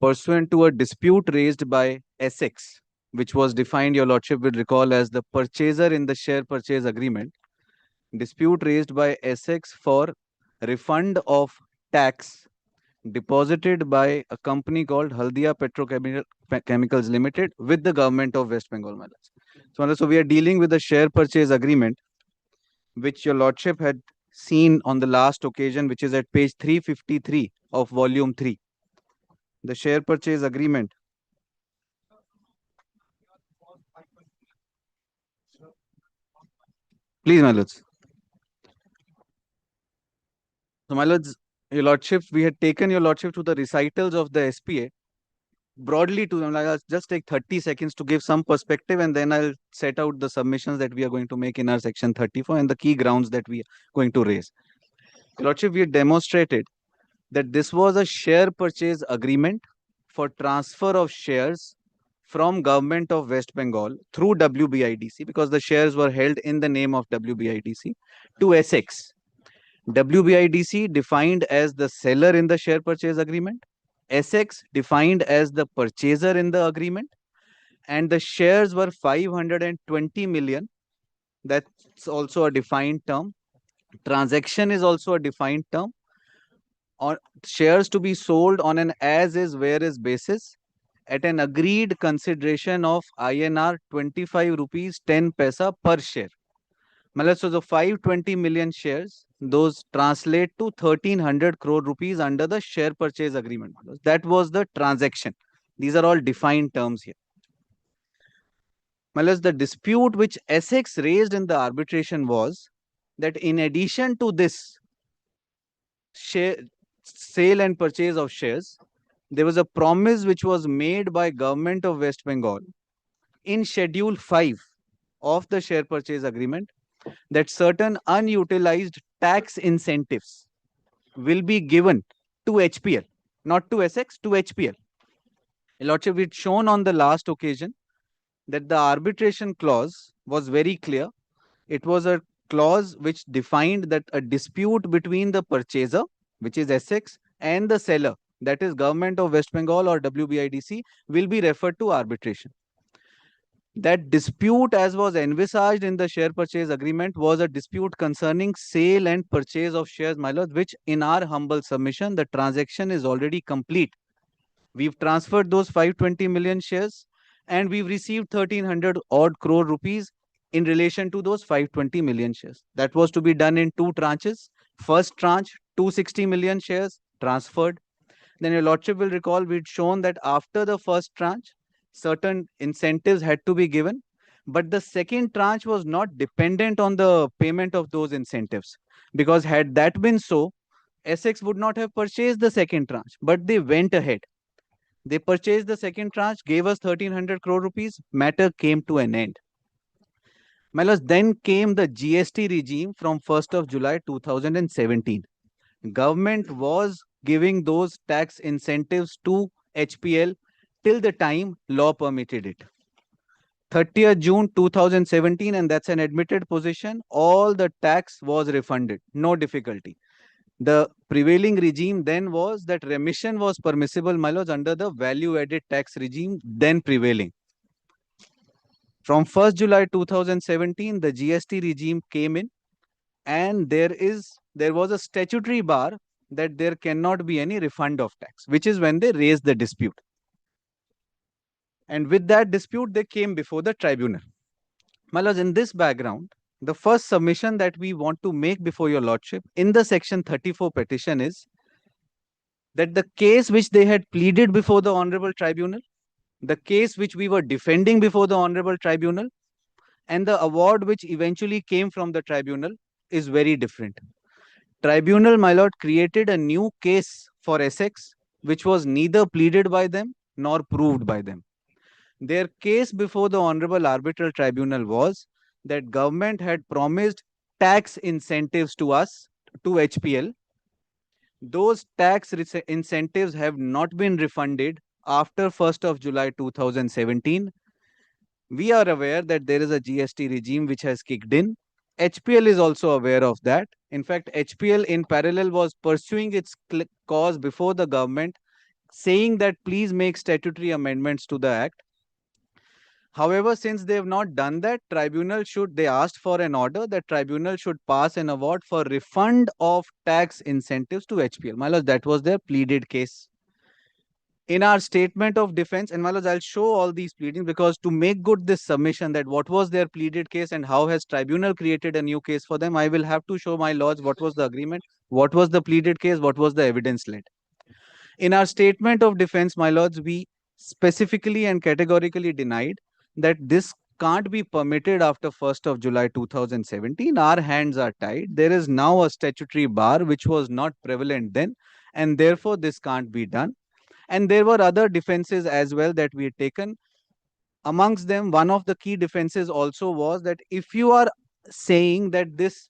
pursuant to a dispute raised by Essex, which was defined, your lordship will recall, as the purchaser in the share purchase agreement. Dispute raised by Essex for refund of tax deposited by a company called Haldia Petrochemicals Limited with the government of West Bengal. So we are dealing with a share purchase agreement, which your lordship had seen on the last occasion, which is at page 353 of volume 3. The share purchase agreement please, my lords. So, my lords, your lordship, we had taken your lordship to the recitals of the SPA broadly to them. I'll just take 30 seconds to give some perspective, and then I'll set out the submissions that we are going to make in our section 34 and the key grounds that we are going to raise. Your lordship, we had demonstrated that this was a share purchase agreement for transfer of shares from government of West Bengal through WBIDC, because the shares were held in the name of WBIDC, to Essex. WBIDC defined as the seller in the share purchase agreement, Essex defined as the purchaser in the agreement, and the shares were 520 million. That's also a defined term. Transaction is also a defined term. On shares to be sold on an as is where is basis at an agreed consideration of INR 25 rupees 10 paisa per share. So the 520 million shares, those translate to 1300 crore rupees under the share purchase agreement. That was the transaction. These are all defined terms here. The dispute which Essex raised in the arbitration was that in addition to this sale and purchase of shares, there was a promise which was made by government of West Bengal in schedule 5 of the share purchase agreement that certain unutilized tax incentives will be given to HPL, not to Essex, to HPL. Lordship, it's shown on the last occasion that the arbitration clause was very clear. It was a clause which defined that a dispute between the purchaser, which is Essex, and the seller, that is government of West Bengal or WBIDC, will be referred to arbitration. That dispute, as was envisaged in the share purchase agreement, was a dispute concerning sale and purchase of shares, my lord, which in our humble submission, the transaction is already complete. We've transferred those 520 million shares and we've received 1300 odd crore rupees in relation to those 520 million shares. That was to be done in 2 tranches. First tranche, 260 million shares transferred. Then your lordship will recall we'd shown that after the first tranche, certain incentives had to be given, but the second tranche was not dependent on the payment of those incentives, because had that been so, Essex would not have purchased the second tranche, but they went ahead. They purchased the second tranche, gave us 1300 crore rupees, matter came to an end. My lords, then came the GST regime from 1st of July 2017. Government was giving those tax incentives to HPL till the time law permitted it. 30th June 2017, and that's an admitted position, all the tax was refunded, no difficulty. The prevailing regime then was that remission was permissible, my lords, under the value-added tax regime then prevailing. From 1st July 2017, the GST regime came in, and there was a statutory bar that there cannot be any refund of tax, which is when they raised the dispute. And with that dispute, they came before the tribunal. My lords, in this background, the first submission that we want to make before your lordship in the section 34 petition is that the case which they had pleaded before the honorable tribunal, the case which we were defending before the honorable tribunal, and the award which eventually came from the tribunal is very different. Tribunal, my lord, created a new case for Essex, which was neither pleaded by them nor proved by them. Their case before the Honorable Arbitral Tribunal was that government had promised tax incentives to us, to HPL. Those tax incentives have not been refunded after 1st of July 2017. We are aware that there is a GST regime which has kicked in. HPL is also aware of that. In fact, HPL in parallel was pursuing its cause before the government, saying that please make statutory amendments to the Act. However, since they have not done that, they asked for an order that tribunal should pass an award for refund of tax incentives to HPL. My lord, that was their pleaded case. In our statement of defense, and my lords, I'll show all these pleadings because to make good this submission that what was their pleaded case and how has tribunal created a new case for them, I will have to show my lords what was the agreement, what was the pleaded case, what was the evidence led. In our statement of defense, my lords, we specifically and categorically denied that this can't be permitted after 1st of July 2017. Our hands are tied. There is now a statutory bar which was not prevalent then, and therefore this can't be done. And there were other defenses as well that we had taken. Amongst them, one of the key defenses also was that if you are saying that this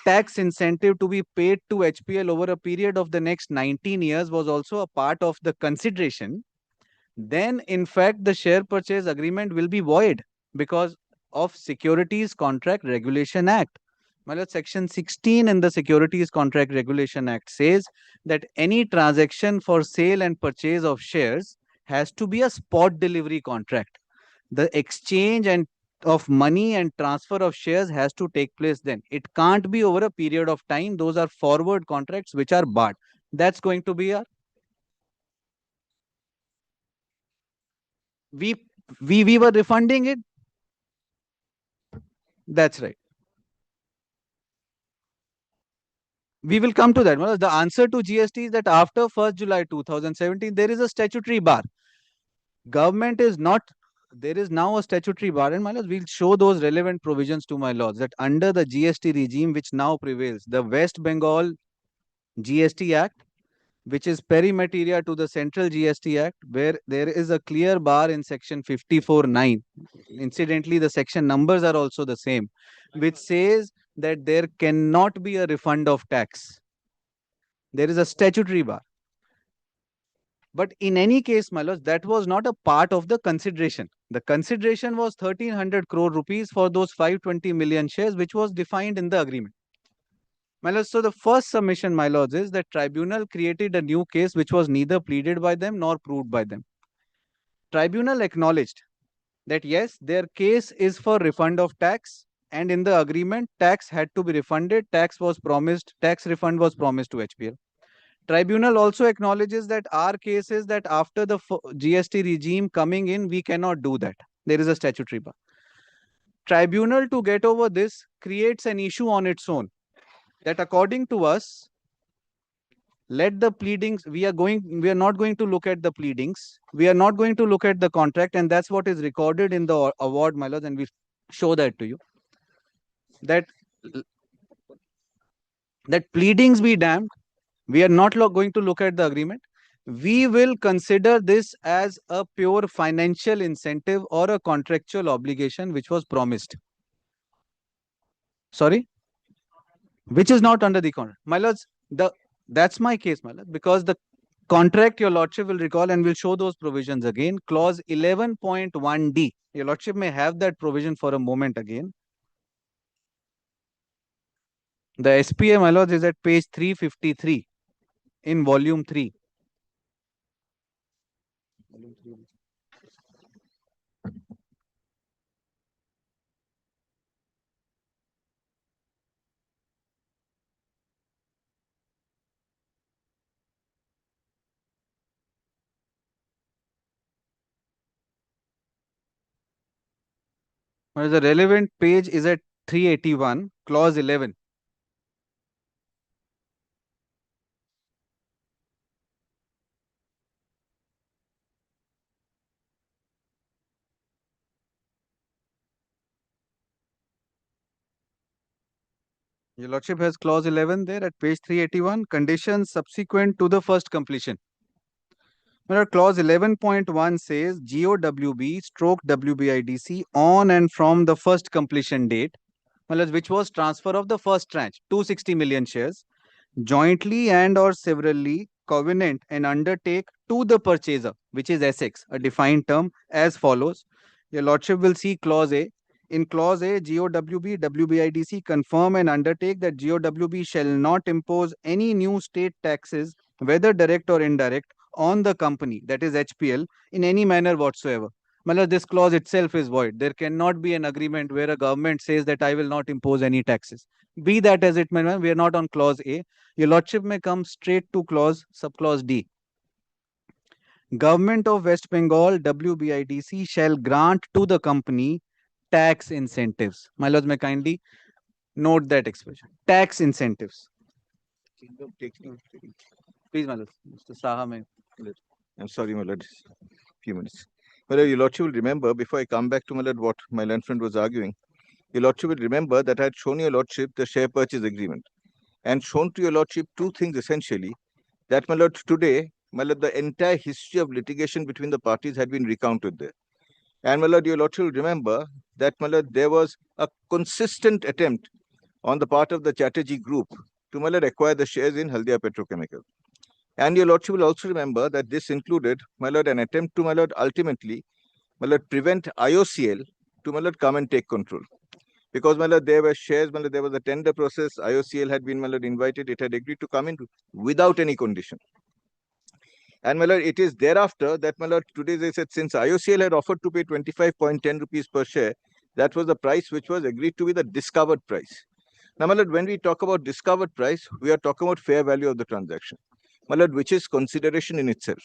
tax incentive to be paid to HPL over a period of the next 19 years was also a part of the consideration, then in fact the share purchase agreement will be void because of Securities Contract Regulation Act. My lord, section 16 in the Securities Contract Regulation Act says that any transaction for sale and purchase of shares has to be a spot delivery contract. The exchange of money and transfer of shares has to take place then. It can't be over a period of time. Those are forward contracts which are barred. That's going to be our we were refunding it. That's right. We will come to that. The answer to GST is that after 1st July 2017, there is a statutory bar. Government is not, there is now a statutory bar, and my lords, we'll show those relevant provisions to my lords that under the GST regime which now prevails, the West Bengal GST Act, which is perimeteria to the Central GST Act, where there is a clear bar in section 54(9). Incidentally, the section numbers are also the same, which says that there cannot be a refund of tax. There is a statutory bar. But in any case, my lords, that was not a part of the consideration. The consideration was 1300 crore rupees for those 520 million shares, which was defined in the agreement. My lords, so the first submission, my lords, is that tribunal created a new case which was neither pleaded by them nor proved by them. Tribunal acknowledged that yes, their case is for refund of tax, and in the agreement, tax had to be refunded, tax refund was promised to HPL. Tribunal also acknowledges that our case is that after the GST regime coming in, we cannot do that. There is a statutory bar. Tribunal, to get over this, creates an issue on its own. That according to us, let the pleadings, we are not going to look at the pleadings, we are not going to look at the contract, and that's what is recorded in the award, my lords, and we show that to you. That pleadings be damned, we are not going to look at the agreement. we will consider this as a pure financial incentive or a contractual obligation which was promised. Sorry? Which is not under the contract. My lords, that's my case, my lord, because the contract, your lordship will recall, and we'll show those provisions again. Clause 11.1d. Your lordship may have that provision for a moment again. The SPA, my lords, is at page 353 in volume 3. The relevant page is at 381, clause 11. Your lordship has clause 11 there at page 381, conditions subsequent to the first completion. Clause 11.1 says GOWB stroke WBIDC on and from the first completion date, which was transfer of the first tranche, 260 million shares, jointly and or severally covenant and undertake to the purchaser, which is Essex, a defined term as follows. Your lordship will see clause A. In clause A, GOWB, WBIDC confirm and undertake that GOWB shall not impose any new state taxes, whether direct or indirect, on the company, that is HPL, in any manner whatsoever. This clause itself is void. There cannot be an agreement where a government says that I will not impose any taxes. Be that as it may, we are not on clause A. Your lordship may come straight to subclause D. Government of West Bengal, WBIDC, shall grant to the company tax incentives. My lords, may kindly note that expression. Tax incentives. Please, my lord. Mr. Saha, may. I'm sorry, my lord. Few minutes. Well, your lordship will remember, before I come back to my lord, what my learned friend was arguing, your lordship will remember that I had shown your lordship the share purchase agreement and shown to your lordship two things essentially, that my lord, today, my lord, the entire history of litigation between the parties had been recounted there. And my lord, your lordship will remember that my lord, there was a consistent attempt on the part of the Chatterjee group to my lord, acquire the shares in Haldia Petrochemical. And your lordship will also remember that this included, my lord, an attempt to, my lord, ultimately, my lord, prevent IOCL to, my lord, come and take control. Because, my lord, there were shares, my lord, there was a tender process, IOCL had been, my lord, invited, it had agreed to come in without any condition. And, my lord, it is thereafter that, my lord, today they said, since IOCL had offered to pay 25.10 rupees per share, that was the price which was agreed to be the discovered price. Now, my lord, when we talk about discovered price, we are talking about fair value of the transaction, my lord, which is consideration in itself.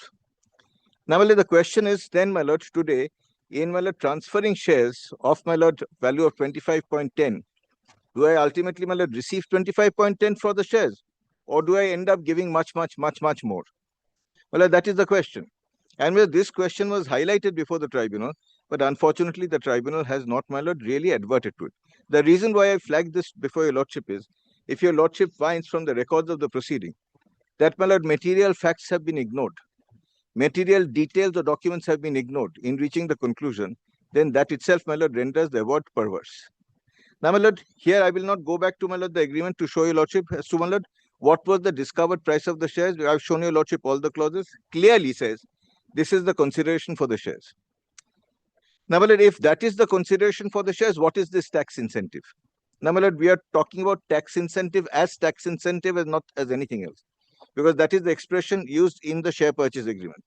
Now, my lord, the question is then, my lord, today, in, my lord, transferring shares of, my lord, value of 25.10, do I ultimately, my lord, receive 25.10 for the shares? Or do I end up giving much more? Well, that is the question. And well, this question was highlighted before the tribunal, but unfortunately, the tribunal has not, my lord, really adverted to it. The reason why I flagged this before your lordship is, if your lordship finds from the records of the proceeding that, my lord, material facts have been ignored, material details or documents have been ignored in reaching the conclusion, then that itself, my lord, renders the award perverse. Now, my lord, here I will not go back to, my lord, the agreement to show your lordship as to, my lord, what was the discovered price of the shares. I've shown your lordship all the clauses, clearly says this is the consideration for the shares. Now, my lord, if that is the consideration for the shares, what is this tax incentive? Now, my lord, we are talking about tax incentive as not as anything else, because that is the expression used in the share purchase agreement.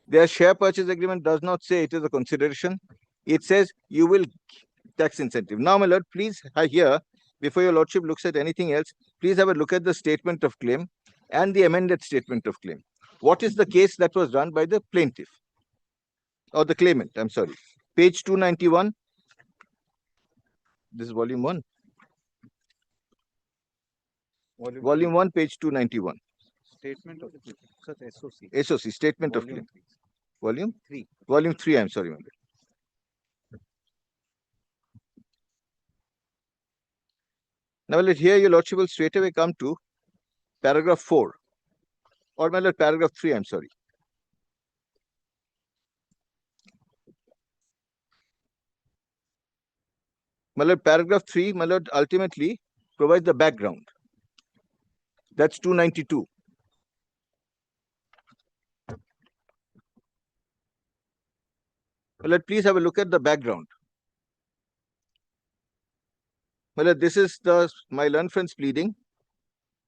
Their share purchase agreement does not say it is a consideration. It says you will tax incentive. Now, my lord, please here, before your lordship looks at anything else, please have a look at the statement of claim and the amended statement of claim. What is the case that was run by the plaintiff or the claimant? I'm sorry. Page 291. This is volume 1. Volume 1, page 291. Statement of SOC. SOC, statement of claim. Volume 3. Volume 3, I'm sorry, my lord. Now, let here your lordship will straight away come to paragraph 4, or my lord, paragraph 3, I'm sorry. My lord, paragraph 3, my lord, ultimately provides the background. That's 292. My lord, please have a look at the background. My lord, this is my learned friend's pleading.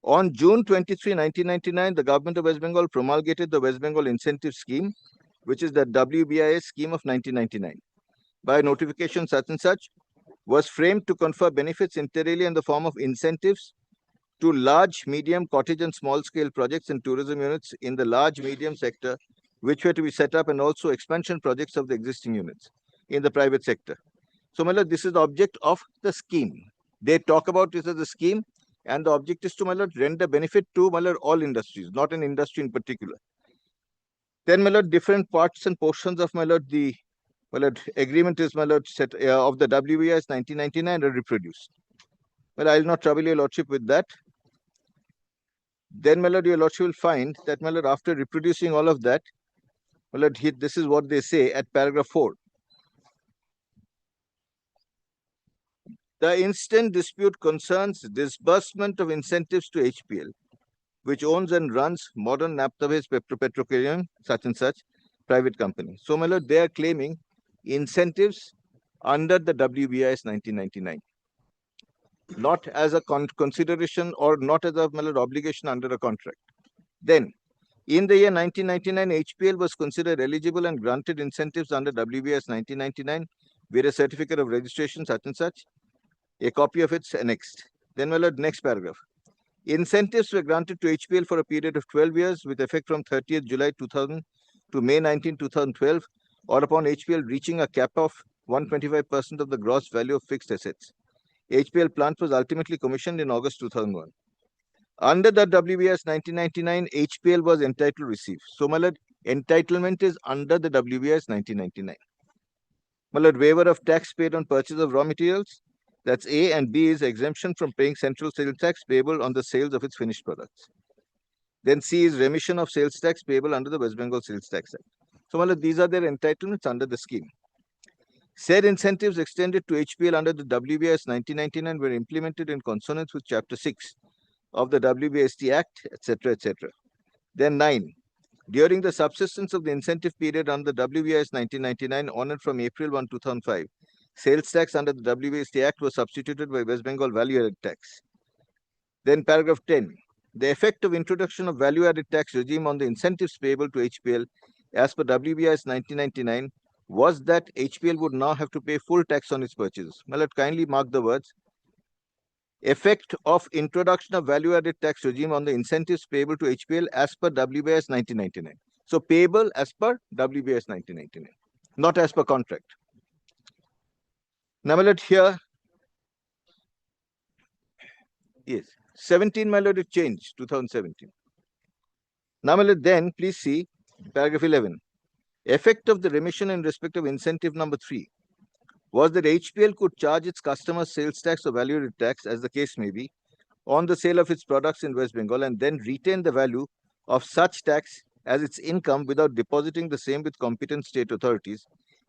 On June 23, 1999, the government of West Bengal promulgated the West Bengal Incentive Scheme, which is the WBIS scheme of 1999. By notification such and such, was framed to confer benefits inter alia in the form of incentives to large, medium, cottage and small-scale projects and tourism units in the large, medium sector, which were to be set up, and also expansion projects of the existing units in the private sector. So, my lord, this is the object of the scheme. They talk about this as a scheme, and the object is to, my lord, render benefit to, my lord, all industries, not an industry in particular. Then, my lord, different parts and portions of, my lord, the agreement is, my lord, set of the WBIS 1999 are reproduced. Well, I will not trouble your lordship with that. Then, my lord, your lordship will find that, my lord, after reproducing all of that, my lord, this is what they say at paragraph 4. The instant dispute concerns disbursement of incentives to HPL, which owns and runs modern naphtha-based petrochemical such and such private company. So, my lord, they are claiming incentives under the WBIS 1999, not as a consideration or not as a, my lord, obligation under a contract. Then, in the year 1999, HPL was considered eligible and granted incentives under WBIS 1999, with a certificate of registration such and such. A copy of it's annexed. Then, my lord, next paragraph. Incentives were granted to HPL for a period of 12 years with effect from 30th July 2000 to May 19, 2012, or upon HPL reaching a cap of 125% of the gross value of fixed assets. HPL plant was ultimately commissioned in August 2001. Under the WBIS 1999, HPL was entitled to receive. So, my lord, entitlement is under the WBIS 1999. My lord, waiver of tax paid on purchase of raw materials. That's A, and B is exemption from paying central sales tax payable on the sales of its finished products. Then C is remission of sales tax payable under the West Bengal Sales Tax Act. So, my lord, these are their entitlements under the scheme. Said incentives extended to HPL under the WBIS 1999 were implemented in consonance with Chapter 6 of the WBST Act, etc., etc. Then 9. During the subsistence of the incentive period under the WBIS 1999 on and from April 1, 2005, sales tax under the WBST Act was substituted by West Bengal value-added tax. Then paragraph 10. The effect of introduction of value-added tax regime on the incentives payable to HPL as per WBIS 1999 was that HPL would now have to pay full tax on its purchases. Well, let kindly mark the words. Effect of introduction of value-added tax regime on the incentives payable to HPL as per WBIS 1999. So, payable as per WBIS 1999, not as per contract. Now, my lord, here, yes, 17, my lord, it changed, 2017. Now, my lord, then, please see paragraph 11. Effect of the remission in respect of incentive number 3 was that HPL could charge its customers sales tax or value-added tax, as the case may be, on the sale of its products in West Bengal and then retain the value of such tax as its income without depositing the same with competent state authorities,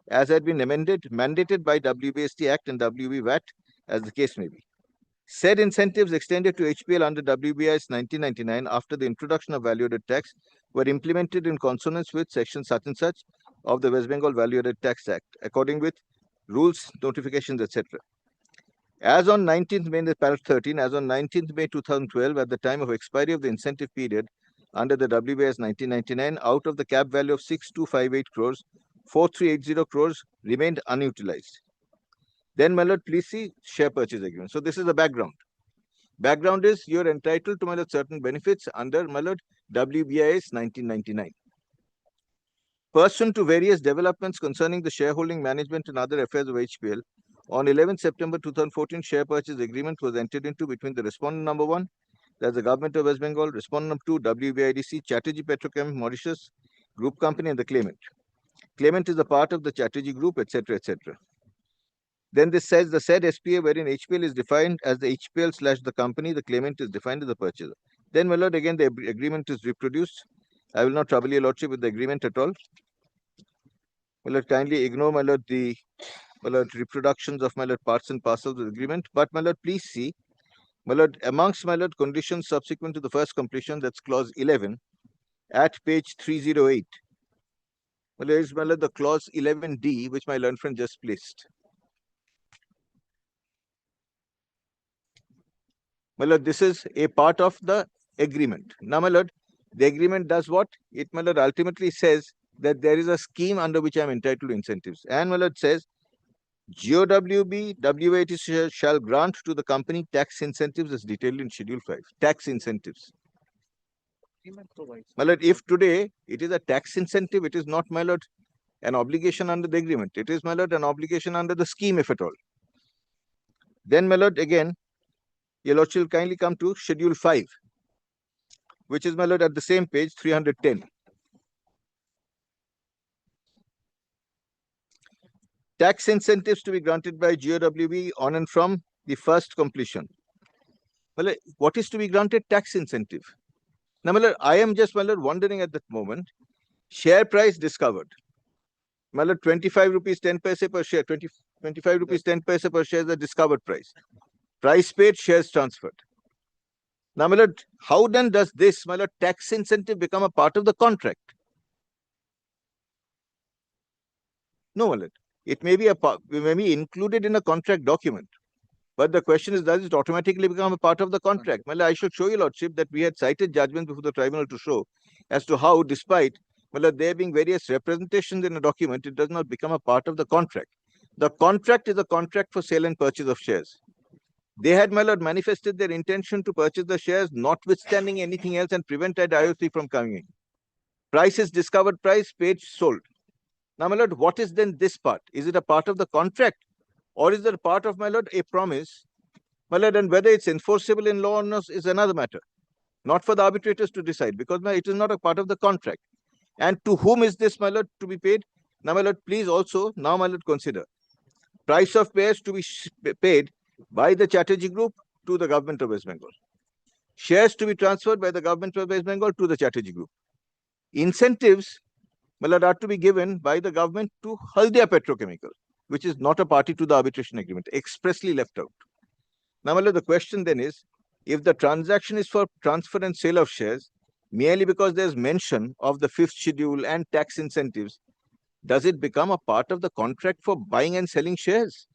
as had been mandated by WBST Act and WB VAT, as the case may be. Said incentives extended to HPL under WBIS 1999 after the introduction of value-added tax were implemented in consonance with section such and such of the West Bengal Value-Added Tax Act, according with rules, notifications, etc. As on 19th May, paragraph 13, as on 19th May 2012, at the time of expiry of the incentive period under the WBIS 1999, out of the cap value of 6258 crores, 4380 crores remained unutilized. Then, my lord, please see share purchase agreement. So, this is the background. Background is you are entitled to, my lord, certain benefits under, my lord, WBIS 1999. Pursuant to various developments concerning the shareholding management and other affairs of HPL, on 11 September 2014, share purchase agreement was entered into between the respondent number 1, that's the government of West Bengal, respondent number 2, WBIDC, Chatterjee Petrochem, Mauritius, group company, and the claimant. Claimant is a part of the Chatterjee group, etc., etc. Then this says the said SPA wherein HPL is defined as the HPL / the company, the claimant is defined as the purchaser. Then, my lord, again the agreement is reproduced. I will not trouble your lordship with the agreement at all. My lord, kindly ignore, my lord, the my lord, reproductions of my lord, parts and parcels of the agreement. But my lord, please see, my lord, amongst my lord, conditions subsequent to the first completion, that's clause 11 at page 308. Well, there is my lord, the clause 11D, which my learned friend just placed. My lord, this is a part of the agreement. Now, my lord, the agreement does what? It, my lord, ultimately says that there is a scheme under which I am entitled to incentives. And my lord says, GOWB, WAT shall grant to the company tax incentives as detailed in Schedule 5. Tax incentives. My lord, if today it is a tax incentive, it is not, my lord, an obligation under the agreement. It is, my lord, an obligation under the scheme, if at all. Then, my lord, again, your lordship will kindly come to Schedule 5, which is, my lord, at the same page, 310. Tax incentives to be granted by GOWB on and from the first completion. Well, what is to be granted? Tax incentive. Now, my lord, I am just, my lord, wondering at that moment, share price discovered. My lord, 25 rupees 10 paise per share, 25 rupees 10 paise per share is the discovered price. Price paid, shares transferred. Now, my lord, how then does this, my lord, tax incentive become a part of the contract? No, my lord. It may be included in a contract document. But the question is, does it automatically become a part of the contract? Well, I should show you, lordship, that we had cited judgment before the tribunal to show as to how, despite there being various representations in a document, it does not become a part of the contract. The contract is a contract for sale and purchase of shares. They had, my lord, manifested their intention to purchase the shares, notwithstanding anything else, and prevented IOC from coming in. Price is discovered price, paid, sold. Now, my lord, what is then this part? Is it a part of the contract? Or is it a part of, my lord, a promise? My lord, and whether it's enforceable in law or not is another matter. Not for the arbitrators to decide, because it is not a part of the contract. And to whom is this, my lord, to be paid? Now, my lord, please also, now, my lord, consider. Price of shares to be paid by the Chatterjee Group to the government of West Bengal. Shares to be transferred by the government of West Bengal to the Chatterjee Group. Incentives, my lord, are to be given by the government to Haldia Petrochemical, which is not a party to the arbitration agreement, expressly left out. Now, my lord, the question then is, if the transaction is for transfer and sale of shares, merely because there's mention of the 5th schedule and tax incentives, does it become a part of the contract for buying and selling shares?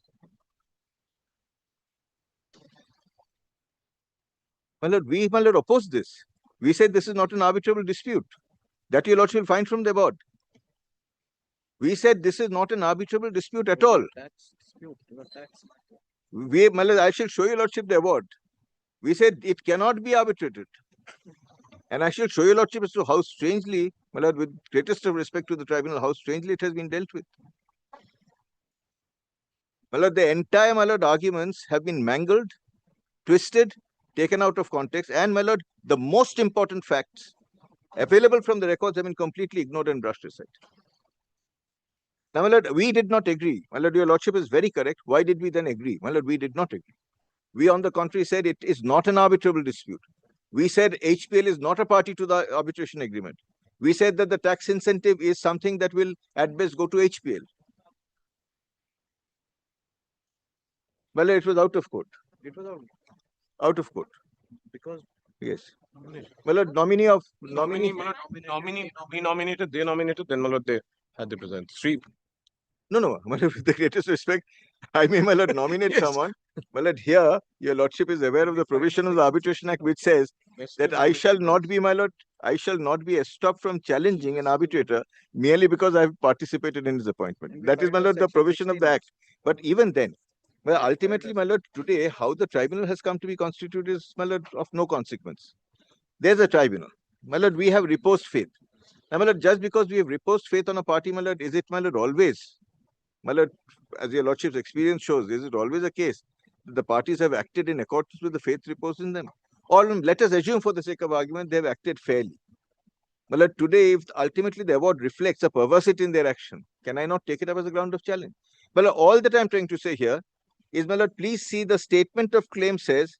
My lord, we, my lord, oppose this. We said this is not an arbitrable dispute. That your lordship will find from the board. We said this is not an arbitrable dispute at all. We, my lord, I shall show your lordship the award. We said it cannot be arbitrated. And I shall show your lordship as to how strangely, my lord, with greatest of respect to the tribunal, how strangely it has been dealt with. My lord, the entire, my lord, arguments have been mangled, twisted, taken out of context, and, my lord, the most important facts available from the records have been completely ignored and brushed aside. Now, my lord, we did not agree. My lord, your lordship is very correct. Why did we then agree? My lord, we did not agree. We, on the contrary, said it is not an arbitrable dispute. We said HPL is not a party to the arbitration agreement. We said that the tax incentive is something that will at best go to HPL. Well, it was out of court. It was out of court. Because yes. Well, nominee of nominee, we nominated, they nominated, then my lord, they had the present. Three. No, no, my lord, with the greatest respect, I may, my lord, nominate someone. My lord, here, your lordship is aware of the provision of the Arbitration Act, which says that I shall not be, my lord, I shall not be stopped from challenging an arbitrator merely because I have participated in his appointment. That is, my lord, the provision of the Act. But even then, well, ultimately, my lord, today, how the tribunal has come to be constituted is, my lord, of no consequence. There's a tribunal. My lord, we have reposed faith. Now, my lord, just because we have reposed faith on a party, my lord, is it, my lord, always? My lord, as your lordship's experience shows, is it always a case that the parties have acted in accordance with the faith reposed in them? Or let us assume for the sake of argument, they have acted fairly. My lord, today, if ultimately the award reflects a perversity in their action, can I not take it up as a ground of challenge? But all that I'm trying to say here is, my lord, please see the statement of claim says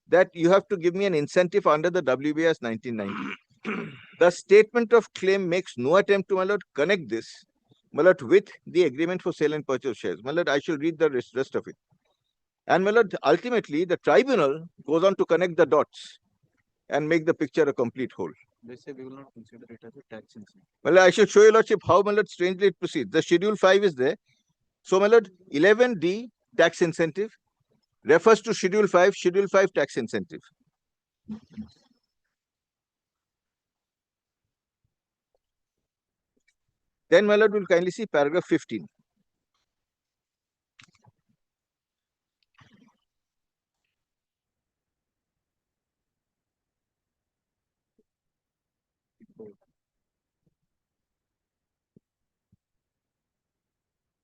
that you have to give me an incentive under the WBS 1990. The statement of claim makes no attempt to, my lord, connect this my lord, with the agreement for sale and purchase of shares. My lord, I shall read the rest of it. And my lord, ultimately, the tribunal goes on to connect the dots and make the picture a complete whole. They say we will not consider it as a tax incentive. Well, I shall show you, lordship, how, my lord, strangely it proceeds. The schedule 5 is there. So, my lord, 11D, tax incentive, refers to schedule 5, tax incentive. Then, my lord, will kindly see paragraph 15.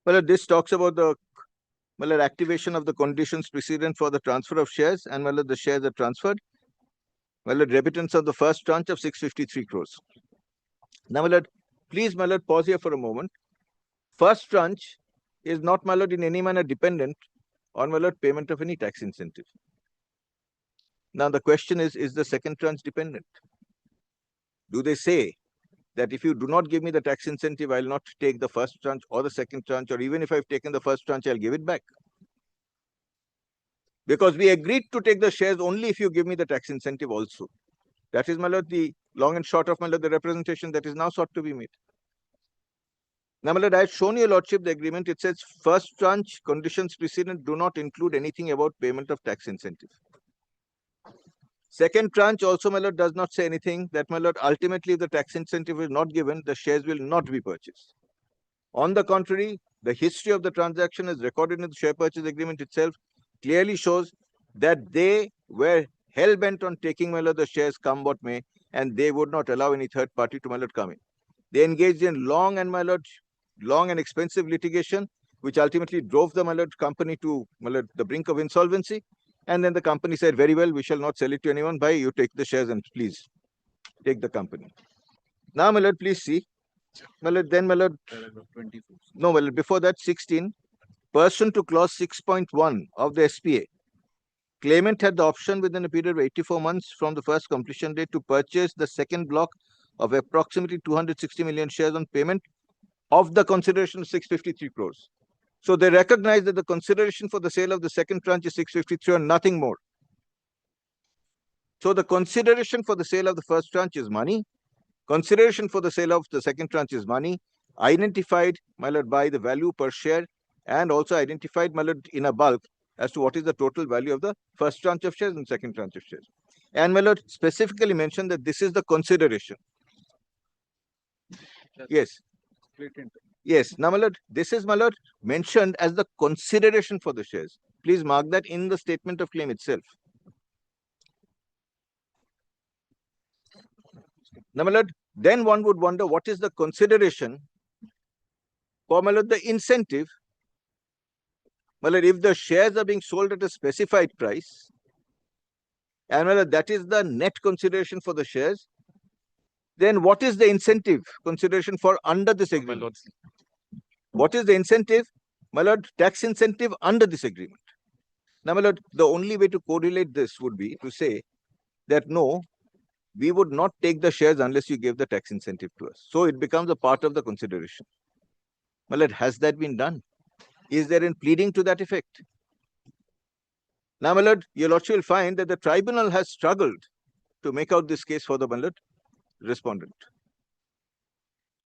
Well, this talks about the activation of the conditions precedent for the transfer of shares, and the shares are transferred. Remittance of the first tranche of 653 crores. Now, please, pause here for a moment. First tranche is not, in any manner dependent on, payment of any tax incentive. Now, the question is the second tranche dependent? Do they say that if you do not give me the tax incentive, I'll not take the first tranche or the second tranche, or even if I've taken the first tranche, I'll give it back? Because we agreed to take the shares only if you give me the tax incentive also. That is, the long and short of, the representation that is now sought to be made. Now, I have shown your lordship the agreement. It says first tranche conditions precedent do not include anything about payment of tax incentive. Second tranche also, does not say anything that, ultimately if the tax incentive is not given, the shares will not be purchased. On the contrary, the history of the transaction as recorded in the share purchase agreement itself clearly shows that they were hell-bent on taking, the shares come what may, and they would not allow any third party to, come in. They engaged in long and expensive litigation, which ultimately drove the, company to, the brink of insolvency. And then the company said, very well, we shall not sell it to anyone. Buy, you take the shares and please take the company. Now, please see. Then, Paragraph 24. no, before that, 16. Pursuant to clause 6.1 of the SPA, claimant had the option within a period of 84 months from the first completion date to purchase the second block of approximately 260 million shares on payment of the consideration of 653 crores. So they recognize that the consideration for the sale of the second tranche is 653 and nothing more. So the consideration for the sale of the first tranche is money. Consideration for the sale of the second tranche is money, identified, by the value per share, and also identified, in a bulk as to what is the total value of the first tranche of shares and second tranche of shares. And specifically mentioned that this is the consideration. Yes. Yes. Now, this is, mentioned as the consideration for the shares. Please mark that in the statement of claim itself. Now, then one would wonder what is the consideration for, the incentive. If the shares are being sold at a specified price, and that is the net consideration for the shares, then what is the incentive consideration for under this agreement? What is the incentive? Tax incentive under this agreement. Now, the only way to correlate this would be to say that no, we would not take the shares unless you give the tax incentive to us. So it becomes a part of the consideration. Has that been done? Is there in pleading to that effect? Now, your lordship will find that the tribunal has struggled to make out this case for the respondent.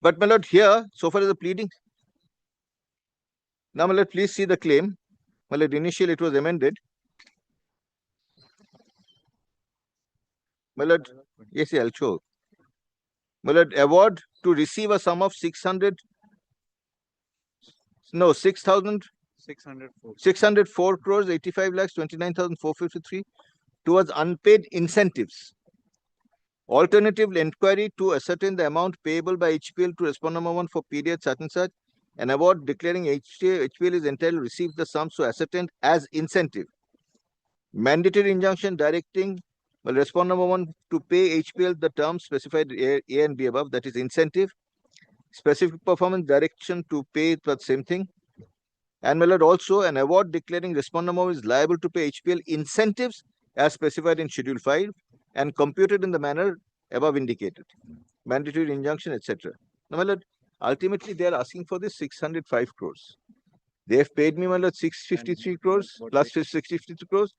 But here, so far as the pleading. Now, please see the claim. Initially it was amended. Yes, I'll show. Award to receive a sum of 604 crores 85 lakhs 29,453 towards unpaid incentives. Alternative inquiry to ascertain the amount payable by HPL to respondent number 1 for period such and such. An award declaring HPL is entitled to receive the sums so ascertained as incentive. Mandatory injunction directing respondent number 1 to pay HPL the terms specified A and B above, that is incentive. Specific performance direction to pay the same thing. And also an award declaring respondent number 1 is liable to pay HPL incentives as specified in Schedule 5 and computed in the manner above indicated. Mandatory injunction, etc. Now, Ultimately, they are asking for this 605 crores. They have paid me 653 crores plus 653 crores.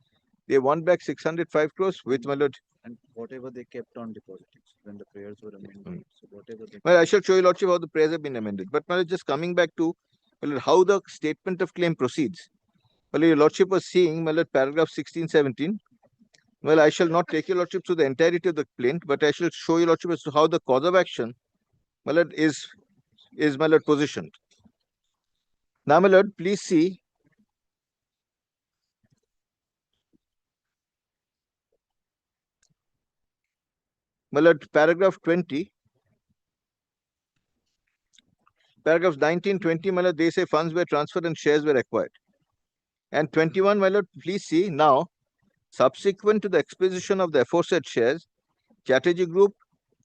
They want back 605 crores with And whatever they kept on depositing when the prayers were amended. So whatever they Well, I shall show you lordship how the prayers have been amended. But just coming back to how the statement of claim proceeds. Well, your lordship was seeing paragraph 16, 17. Well, I shall not take your lordship to the entirety of the plaint, but I shall show you lordship as to how the cause of action is positioned. Now, my lord, please see paragraph 20, paragraphs 19, 20, they say funds were transferred and shares were acquired. And 21, my lord, please see now, subsequent to the exposition of the aforesaid shares, Chatterjee Group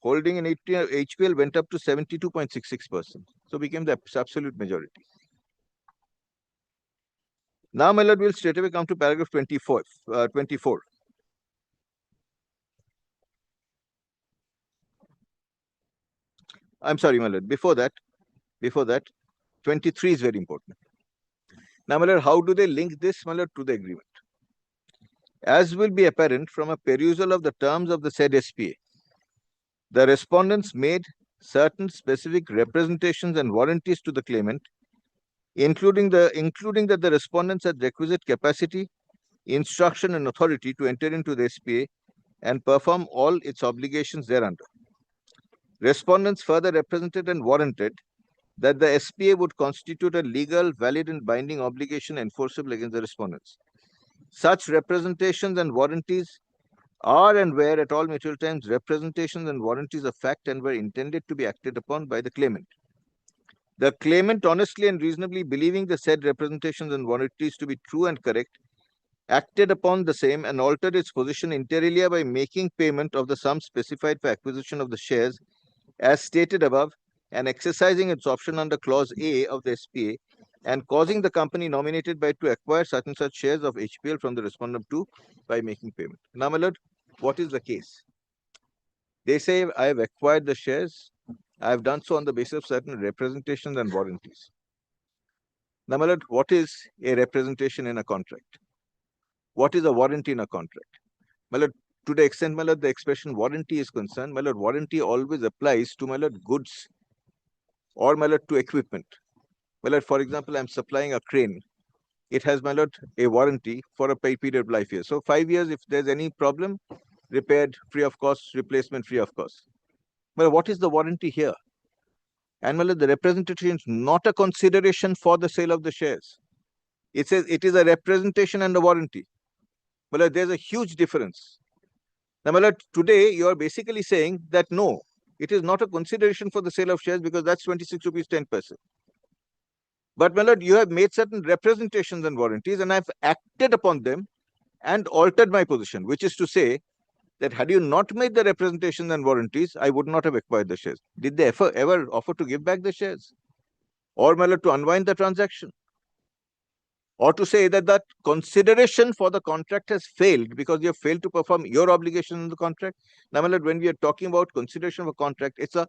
holding in HPL went up to 72.66%. So became the absolute majority. Now, my lord, we'll straight away come to paragraph 24. I'm sorry, my lord. Before that, 23 is very important. Now, my lord, how do they link this, my lord, to the agreement? As will be apparent from a perusal of the terms of the said SPA, the respondents made certain specific representations and warranties to the claimant, including that the respondents had requisite capacity, instruction, and authority to enter into the SPA and perform all its obligations thereunder. Respondents further represented and warranted that the SPA would constitute a legal, valid, and binding obligation enforceable against the respondents. Such representations and warranties are and were at all material times representations and warranties of fact and were intended to be acted upon by the claimant. The claimant, honestly and reasonably believing the said representations and warranties to be true and correct, acted upon the same and altered its position inter alia by making payment of the sum specified for acquisition of the shares as stated above and exercising its option under clause A of the SPA and causing the company nominated by to acquire such and such shares of HPL from the respondent 2 by making payment. Now, my lord, what is the case? They say I have acquired the shares. I have done so on the basis of certain representations and warranties. Now, my lord, what is a representation in a contract? What is a warranty in a contract? My lord, to the extent, my lord, the expression warranty is concerned, my lord, warranty always applies to, my lord, goods or, my lord, to equipment. My lord, for example, I'm supplying a crane. It has, my lord, a warranty for a period of life years. So 5 years, if there's any problem, repaired free of cost, replacement free of cost. Well, what is the warranty here? And my lord, the representation is not a consideration for the sale of the shares. It says it is a representation and a warranty. Well, there's a huge difference. Now, my lord, today you are basically saying that no, it is not a consideration for the sale of shares because that's 26 rupees 10%. But, my lord, you have made certain representations and warranties and I've acted upon them and altered my position, which is to say that had you not made the representations and warranties, I would not have acquired the shares. Did they ever offer to give back the shares? Or, my lord, to unwind the transaction? Or to say that that consideration for the contract has failed because you have failed to perform your obligation in the contract? Now, my lord, when we are talking about consideration of a contract, it's a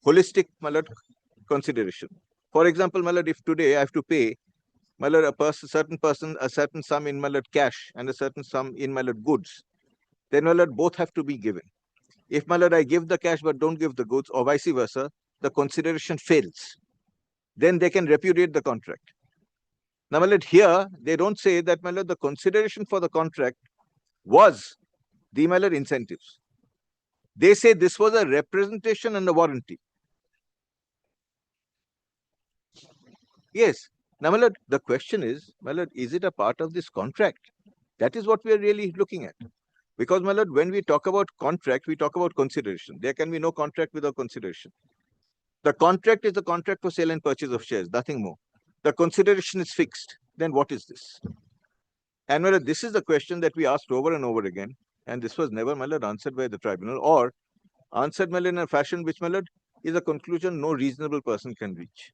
holistic, my lord, consideration. For example, my lord, if today I have to pay, my lord, a certain sum in, my lord, cash and a certain sum in, my lord, goods, then, my lord, both have to be given. If, my lord, I give the cash but don't give the goods or vice versa, the consideration fails. Then they can repudiate the contract. Now, my lord, here, they don't say that, my lord, the consideration for the contract was the, my lord, incentives. They say this was a representation and a warranty. Yes. Now, my lord, the question is, my lord, is it a part of this contract? That is what we are really looking at. Because, my lord, when we talk about contract, we talk about consideration. There can be no contract without consideration. The contract is a contract for sale and purchase of shares, nothing more. The consideration is fixed. Then what is this? And, my lord, this is the question that we asked over and over again. And this was never, my lord, answered by the tribunal or answered, my lord, in a fashion which, my lord, is a conclusion no reasonable person can reach.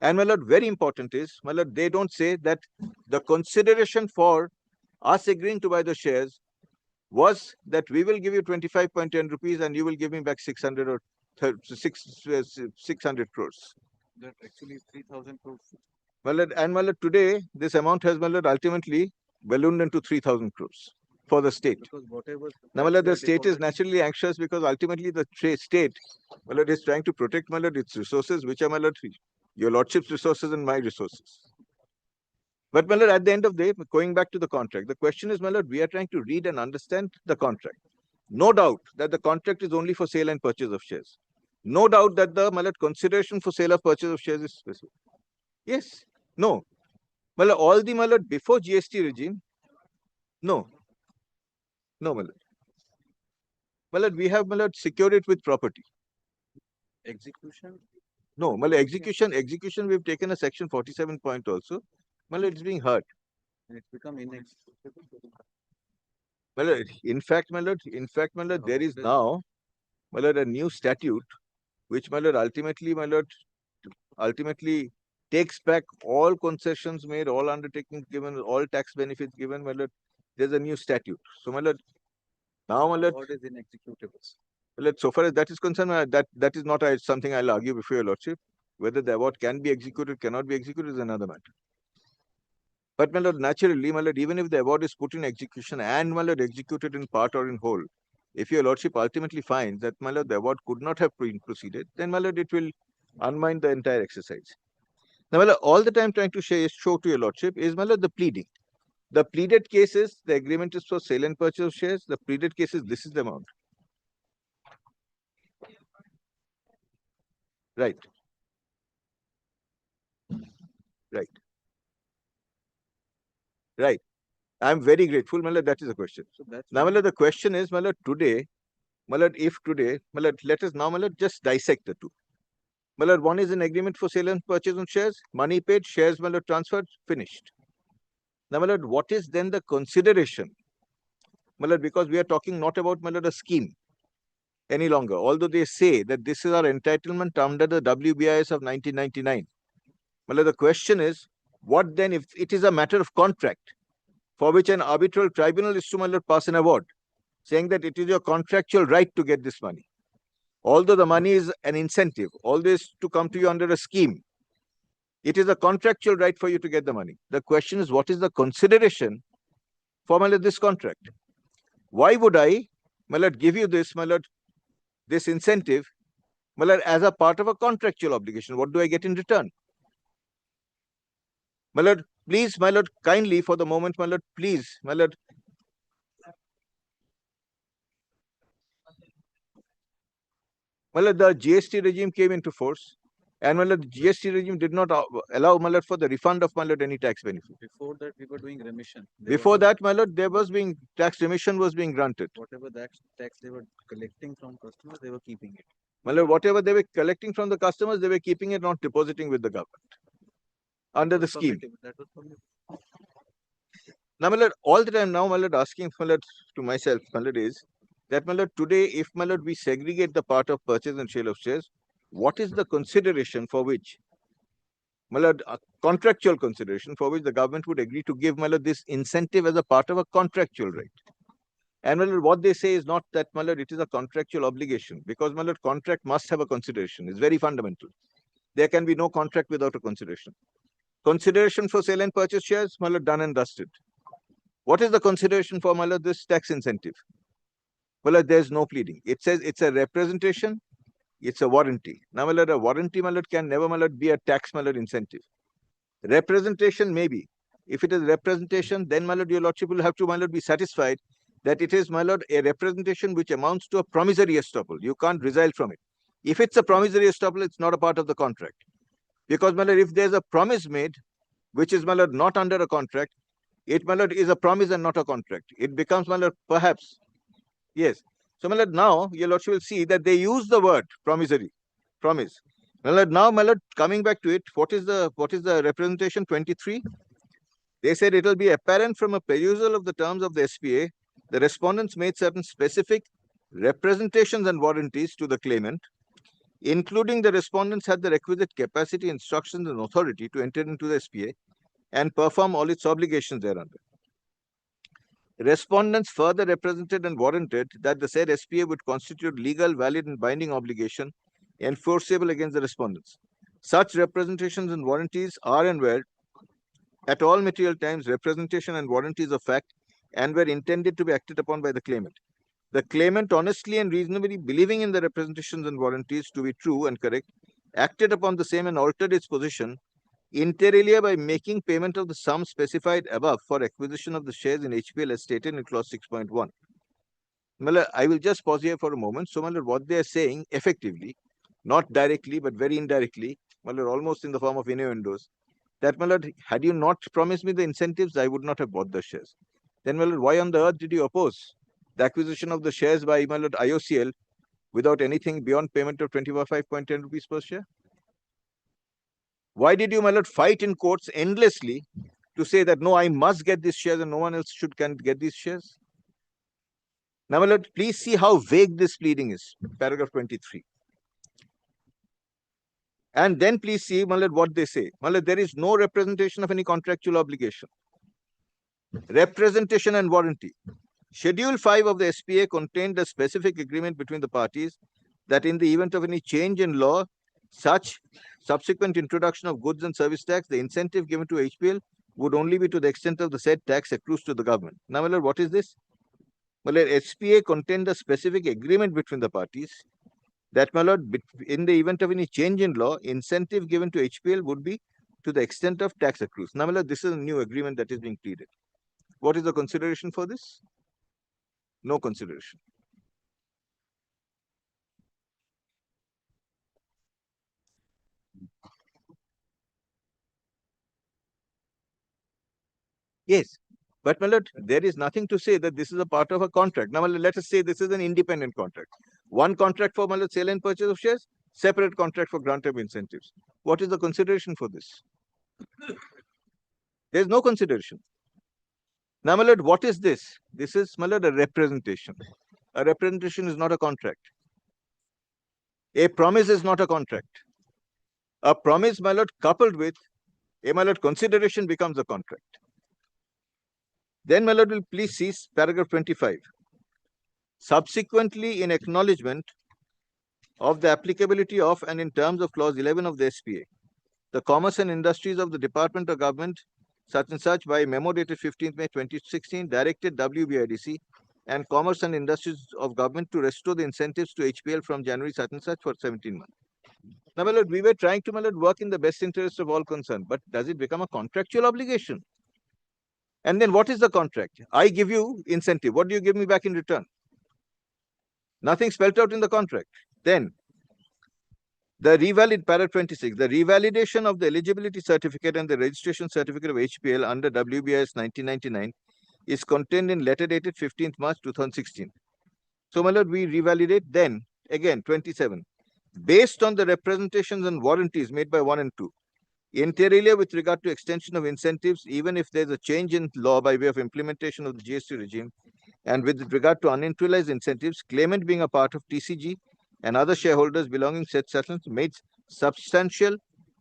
And, my lord, very important is, my lord, they don't say that the consideration for us agreeing to buy the shares was that we will give you 25.10 rupees and you will give me back 600 or 600 crores. That actually 3,000 crores. And today, this amount has ultimately ballooned into 3,000 crores for the state. Because whatever Now, the state is naturally anxious because ultimately the state is trying to protect its resources, which are your lordship's resources and my resources. But at the end of the day, going back to the contract, the question is, we are trying to read and understand the contract. No doubt that the contract is only for sale and purchase of shares. No doubt that the consideration for sale or purchase of shares is specific. Yes. No. All the before GST regime. No. No, we have secured it with property. Execution? No, execution, we've taken a section 47 point also. It's being heard. And it's become inexecutable. In fact, there is now a new statute which ultimately takes back all concessions made, all undertakings given, all tax benefits given. There's a new statute. So now What is inexecutable? so far as that is concerned, that is not something I'll argue before your lordship. Whether the award can be executed, cannot be executed is another matter. But naturally, even if the award is put in execution and executed in part or in whole, if your lordship ultimately finds that the award could not have been proceeded, then it will unwind the entire exercise. Now, all that I'm trying to show to your lordship is the pleading. The pleaded case is the agreement is for sale and purchase of shares. The pleaded case is this is the amount. Right. Right. Right. I'm very grateful. That is the question. So that's now, the question is, today, if today, let us now just dissect the two. One is an agreement for sale and purchase on shares, money paid, shares transferred, finished. Now, what is then the consideration? Because we are talking not about a scheme any longer, although they say that this is our entitlement under the WBIS of 1999. The question is, what then if it is a matter of contract for which an arbitral tribunal is to pass an award, saying that it is your contractual right to get this money. Although the money is an incentive, all this to come to you under a scheme, it is a contractual right for you to get the money. The question is, what is the consideration for this contract? Why would I give you this this incentive as a part of a contractual obligation? What do I get in return? Please, kindly for the moment, please, the GST regime came into force, and the GST regime did not allow for the refund of any tax benefit. Before that, we were doing remission. Before that, there was being tax remission was being granted. Whatever that tax they were collecting from customers, they were keeping it. Whatever they were collecting from the customers, they were keeping it, not depositing with the government under the scheme. That was permitted. Now, all that I'm now asking to myself is that today, if we segregate the part of purchase and sale of shares, what is the consideration for which contractual consideration for which the government would agree to give this incentive as a part of a contractual right? And what they say is not that it is a contractual obligation, because contract must have a consideration. It's very fundamental. There can be no contract without a consideration. Consideration for sale and purchase shares, done and dusted. What is the consideration for this tax incentive? There's no pleading. It says it's a representation, it's a warranty. Now, a warranty can never be a tax incentive. Representation maybe. If it is representation, then your lordship will have to be satisfied that it is a representation which amounts to a promissory estoppel. You can't resile from it. If it's a promissory estoppel, it's not a part of the contract. Because if there's a promise made, which is not under a contract, it is a promise and not a contract. It becomes perhaps. Yes. So now your lordship will see that they use the word promissory, promise. Now coming back to it, what is the representation 23? They said it will be apparent from a perusal of the terms of the SPA, the respondents made certain specific representations and warranties to the claimant, including the respondents had the requisite capacity, instructions, and authority to enter into the SPA and perform all its obligations thereunder. Respondents further represented and warranted that the said SPA would constitute legal, valid, and binding obligation enforceable against the respondents. Such representations and warranties are and were at all material times representation and warranties of fact and were intended to be acted upon by the claimant. The claimant, honestly and reasonably believing in the representations and warranties to be true and correct, acted upon the same and altered its position inter alia by making payment of the sum specified above for acquisition of the shares in HPL as stated in clause 6.1. I will just pause here for a moment. So, what they are saying effectively, not directly but very indirectly, almost in the form of innuendos, that had you not promised me the incentives, I would not have bought the shares. Then, why on the earth did you oppose the acquisition of the shares by IOCL without anything beyond payment of 25.10 rupees per share? Why did you, fight in courts endlessly to say that no, I must get these shares and no one else can get these shares? Now, please see how vague this pleading is, paragraph 23. And then please see, what they say. There is no representation of any contractual obligation. Representation and warranty. Schedule 5 of the SPA contained a specific agreement between the parties that in the event of any change in law, such subsequent introduction of goods and service tax, the incentive given to HPL would only be to the extent of the said tax accrues to the government. Now, what is this? SPA contained a specific agreement between the parties that, in the event of any change in law, incentive given to HPL would be to the extent of tax accrues. Now, this is a new agreement that is being pleaded. What is the consideration for this? No consideration. Yes, but there is nothing to say that this is a part of a contract. Now, let us say this is an independent contract. One contract for sale and purchase of shares, separate contract for grant of incentives. What is the consideration for this? There is no consideration. Now, what is this? This is a representation. A representation is not a contract. A promise is not a contract. A promise, coupled with a consideration becomes a contract. Then, will please see paragraph 25. Subsequently, in acknowledgement of the applicability of and in terms of clause 11 of the SPA, the Commerce and Industries of the Department of Government, such and such, by memo dated 15th May 2016, directed WBIDC and Commerce and Industries of Government to restore the incentives to HPL from January such and such for 17 months. Now, we were trying to work in the best interest of all concerned, but does it become a contractual obligation? And then what is the contract? I give you incentive. What do you give me back in return? Nothing spelled out in the contract. Then, the paragraph 26, the revalidation of the eligibility certificate and the registration certificate of HPL under WBIS 1999 is contained in letter dated 15th March 2016. So, we revalidate. Then, again, 27. Based on the representations and warranties made by 1 and 2, inter alia with regard to extension of incentives, even if there is a change in law by way of implementation of the GST regime, and with regard to unutilized incentives, claimant being a part of TCG and other shareholders belonging said settlements made substantial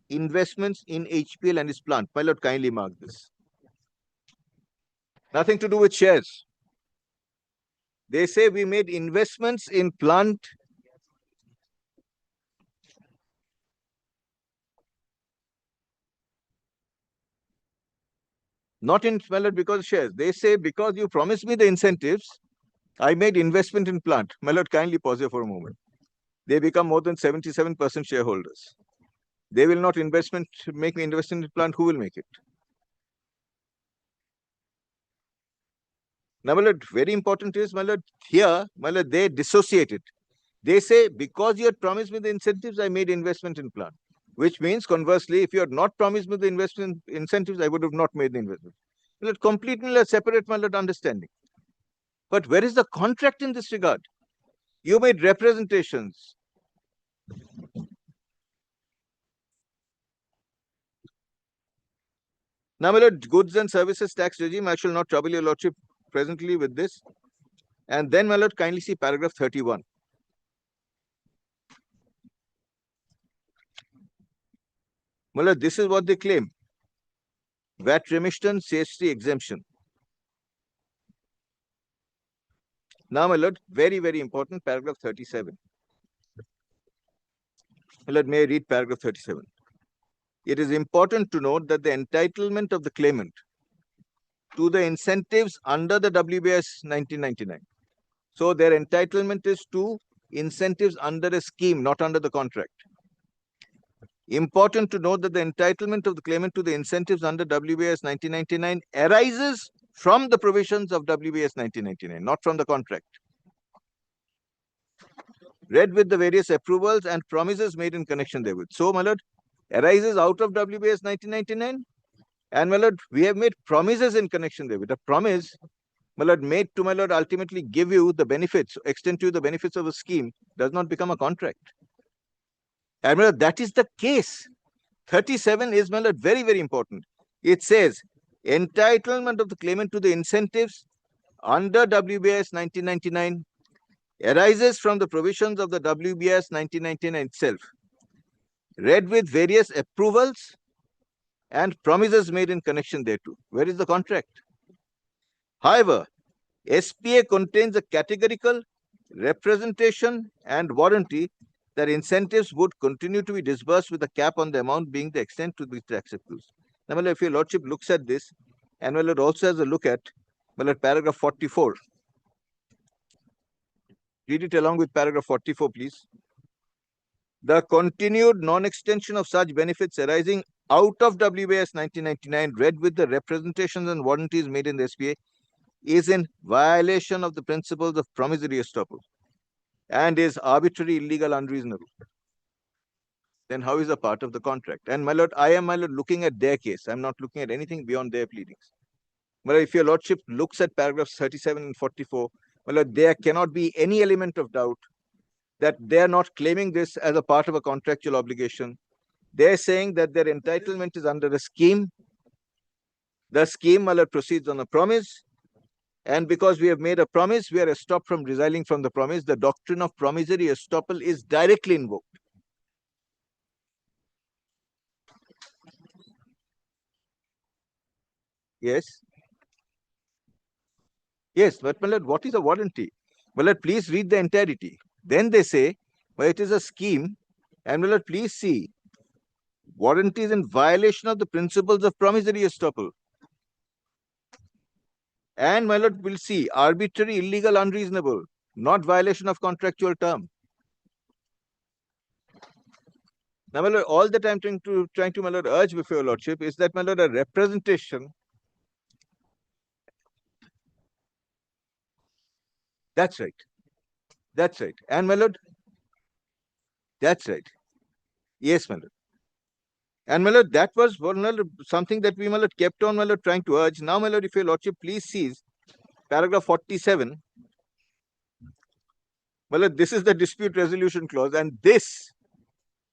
investments in HPL and its plant. My lord, kindly mark this. Nothing to do with shares. They say we made investments in plant. Not in because of shares. They say because you promised me the incentives, I made investment in plant. My lord, kindly pause here for a moment. They become more than 77% shareholders. They will not make me investment in plant. Who will make it? Now, my lord, very important is, my lord, here, my lord, they dissociate it. They say, because you had promised me the incentives, I made investment in plant. Which means, conversely, if you had not promised me the investment incentives, I would have not made the investment. My lord, completely separate, my lord, understanding. But where is the contract in this regard? You made representations. Now, my lord, goods and services tax regime, I shall not trouble your lordship presently with this. And then, my lord, kindly see paragraph 31. My lord, this is what they claim. VAT remittance, CST exemption. Now, my lord, very, very important, paragraph 37. my lord, may I read paragraph 37? It is important to note that the entitlement of the claimant to the incentives under the WBS 1999. So their entitlement is to incentives under a scheme, not under the contract. Important to note that the entitlement of the claimant to the incentives under WBS 1999 arises from the provisions of WBS 1999, not from the contract. Read with the various approvals and promises made in connection therewith. So, my lord, arises out of WBS 1999, and my lord, we have made promises in connection therewith. A promise, my lord, made to my lord ultimately give you the benefits, extend to you the benefits of a scheme, does not become a contract. And my lord, that is the case. 37 is, my lord, very, very important. It says, entitlement of the claimant to the incentives under WBS 1999 arises from the provisions of the WBS 1999 itself, read with various approvals and promises made in connection thereto. Where is the contract? However, SPA contains a categorical representation and warranty that incentives would continue to be disbursed with a cap on the amount being the extent to which the acceptance. Now, if your lordship looks at this, and it also has a look at paragraph 44. Read it along with paragraph 44, please. The continued non-extension of such benefits arising out of WBS 1999, read with the representations and warranties made in the SPA, is in violation of the principles of promissory estoppel and is arbitrary, illegal, unreasonable. Then how is a part of the contract? And my lord, I am, my lord, looking at their case. I'm not looking at anything beyond their pleadings. Well, if your lordship looks at paragraphs 37 and 44, well, there cannot be any element of doubt that they are not claiming this as a part of a contractual obligation. They're saying that their entitlement is under a scheme. The scheme, my lord, proceeds on a promise. And because we have made a promise, we are stopped from resigning from the promise. The doctrine of promissory estoppel is directly invoked. Yes. Yes, but my lord, what is a warranty? Well, lord, please read the entirety. Then they say, well, it is a scheme. And my lord, please see, warranty is in violation of the principles of promissory estoppel. And my lord, will see, arbitrary, illegal, unreasonable, not violation of contractual term. Now, my lord, all that I'm trying to my lord, urge before your lordship is that, my lord, a representation. That's right. That's right. And my lord, that's right. Yes, my lord. And my lord, that was something that we, my lord, kept on, my lord, trying to urge. Now, my lord, if your lordship please sees paragraph 47. My lord, this is the dispute resolution clause, and this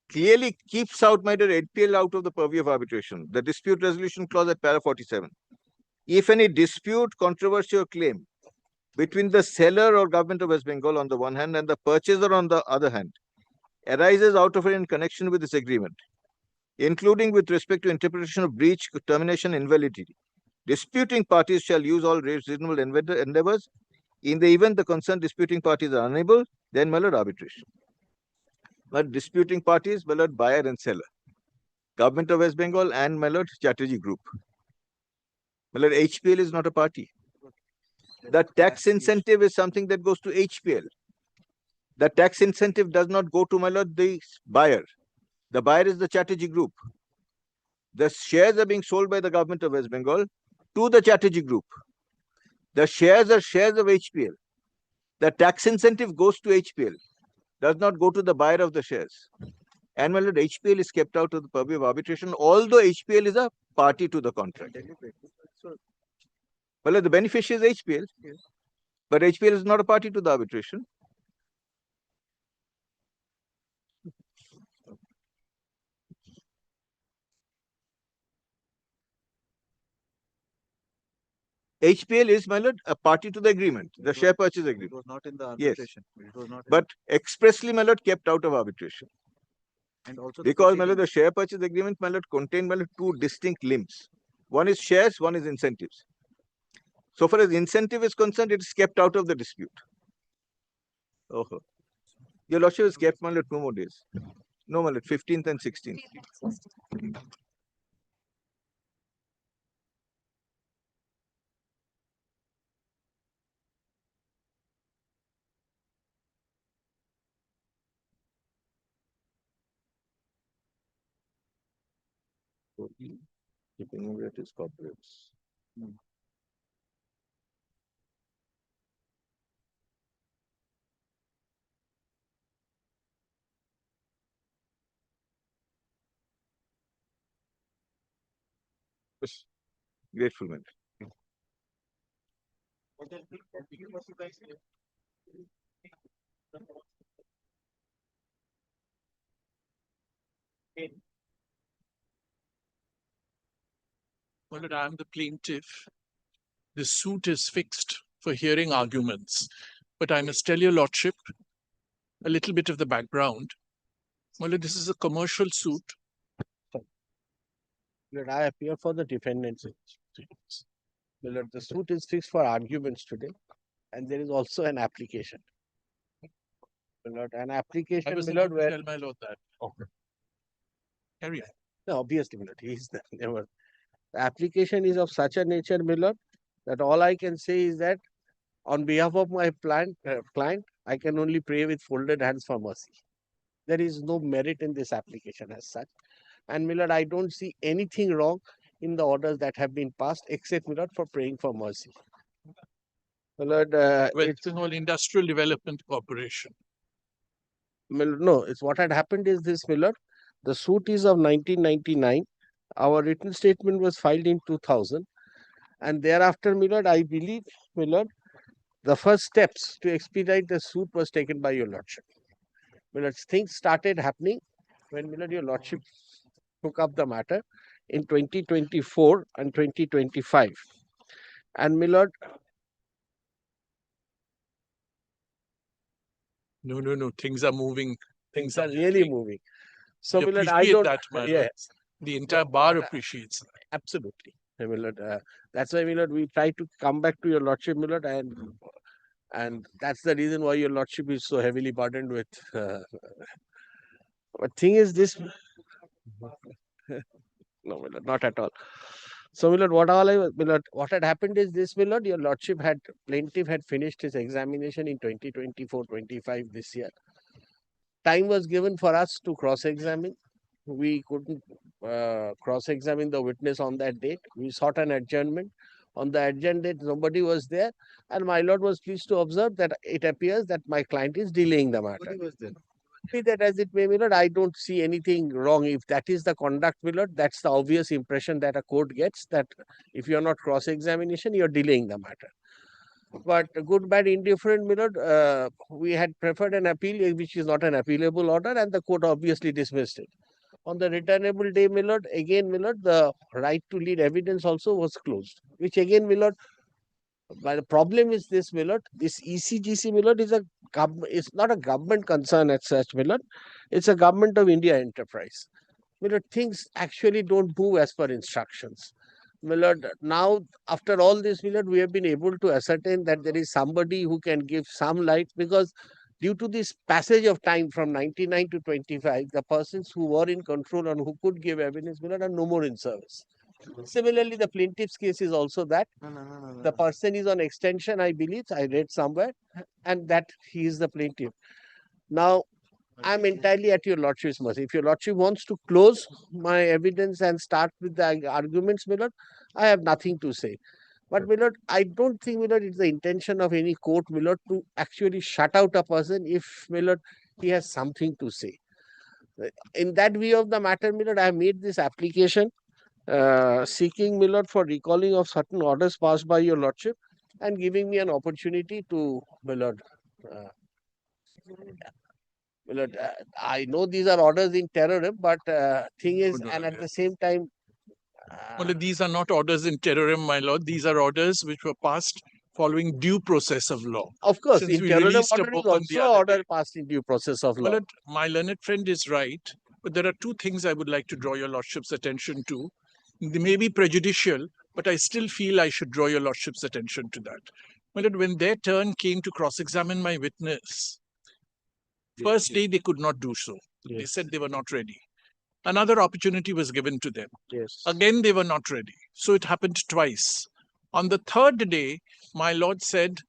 clearly keeps out, my dear, HPL out of the purview of arbitration. The dispute resolution clause at paragraph 47. If any dispute, controversy, or claim between the seller or government of West Bengal on the one hand and the purchaser on the other hand arises out of it in connection with this agreement, including with respect to interpretation of breach, termination, invalidity, disputing parties shall use all reasonable endeavors. In the event the concerned disputing parties are unable, then, my lord, arbitration. But disputing parties, my lord, buyer and seller, government of West Bengal and, my lord, Chatterjee Group. My lord, HPL is not a party. The tax incentive is something that goes to HPL. The tax incentive does not go to, my lord, the buyer. The buyer is the Chatterjee Group. The shares are being sold by the government of West Bengal to the Chatterjee Group. The shares are shares of HPL. The tax incentive goes to HPL, does not go to the buyer of the shares. And, my lord, HPL is kept out of the purview of arbitration, although HPL is a party to the contract. Well, the beneficiary is HPL, but HPL is not a party to the arbitration. HPL is, my lord, a party to the agreement, the share purchase agreement. It was not in the arbitration. Yes. It was not but expressly, my lord, kept out of arbitration. And also because, my lord, the share purchase agreement, my lord, contained, my lord, two distinct limbs. One is shares, one is incentives. So far as incentive is concerned, it is kept out of the dispute. Oh, your lordship is kept, my lord, 2 more days. No, my lord, 15th and 16th. Keeping rate is corporates. Yes. Grateful, man. Well, I am the plaintiff. The suit is fixed for hearing arguments, but I must tell your lordship a little bit of the background. Well, this is a commercial suit. Lord, I appear for the defendants. Lord, the suit is fixed for arguments today, and there is also an application. Lord, an application, I was my able lord, to where tell my lord that. okay. Carry on. No, obviously, my lord, he is never. The application is of such a nature, my lord, that all I can say is that on behalf of my client, I can only pray with folded hands for mercy. There is no merit in this application as such. And my lord, I don't see anything wrong in the orders that have been passed, except my lord, for praying for mercy. My lord, It's an all Industrial Development Corporation. No, it's what had happened is this, my lord. The suit is of 1999. Our written statement was filed in 2000. And thereafter, my lord, I believe, my lord, the first steps to expedite the suit was taken by your lordship. My lord, things started happening when, my lord, your lordship took up the matter in 2024 and 2025. And, my lord, No. Things are moving. things are really moving. So, We my lord, I appreciate don't. that, my lord. Yes. The entire bar appreciates that. Absolutely. My lord, that's why, my lord, we try to come back to your lordship, my lord, and that's the reason why your lordship is so heavily burdened with. But thing is this. No, my lord, not at all. So, my lord, what had happened is this, my lord, your lordship plaintiff had finished his examination in 2024-25 this year. Time was given for us to cross-examine. We couldn't cross-examine the witness on that date. We sought an adjournment. On the adjourned date, nobody was there. And my lord was pleased to observe that it appears that my client is delaying the matter. Nobody was there. Be that as it may, my lord, I don't see anything wrong. If that is the conduct, my lord, that's the obvious impression that a court gets, that if you're not cross-examination, you're delaying the matter. But good, bad, indifferent, my lord, we had preferred an appeal, which is not an appealable order, and the court obviously dismissed it. On the returnable day, my lord, again, my lord, the right to lead evidence also was closed, which again, my lord, but the problem is this, my lord, this ECGC, my lord, it's not a government concern as such, my lord. It's a government of India enterprise. My lord, things actually don't move as per instructions. My lord, now after all this, my lord, we have been able to ascertain that there is somebody who can give some light, because due to this passage of time from 99 to 25, the persons who were in control and who could give evidence, my lord, are no more in service. Similarly, the plaintiff's case is also that the person is on extension, I believe, I read somewhere, and that he is the plaintiff. Now, I'm entirely at your lordship's mercy. If your lordship wants to close my evidence and start with the arguments, my lord, I have nothing to say. But, my lord, I don't think, my lord, it's the intention of any court, my lord, to actually shut out a person if, my lord, he has something to say. In that view of the matter, my lord, I have made this application seeking, my lord, for recalling of certain orders passed by your lordship and giving me an opportunity to, my lord, I know these are orders in terrorism, but thing is, and at the same time, Well, these are not orders in terrorism, my lord. These are orders which were passed following due process of law. of course, Since in we terrorism released a order is poem the also other order day. passed in due process of law. Well, my learned friend is right, but there are two things I would like to draw your lordship's attention to. They may be prejudicial, but I still feel I should draw your lordship's attention to that. Well, when their turn came to cross-examine my witness, First day, they could not do so. They said they were not ready. Another opportunity was given to them. Again, they were not ready. So it happened twice. On the third day, my lord said,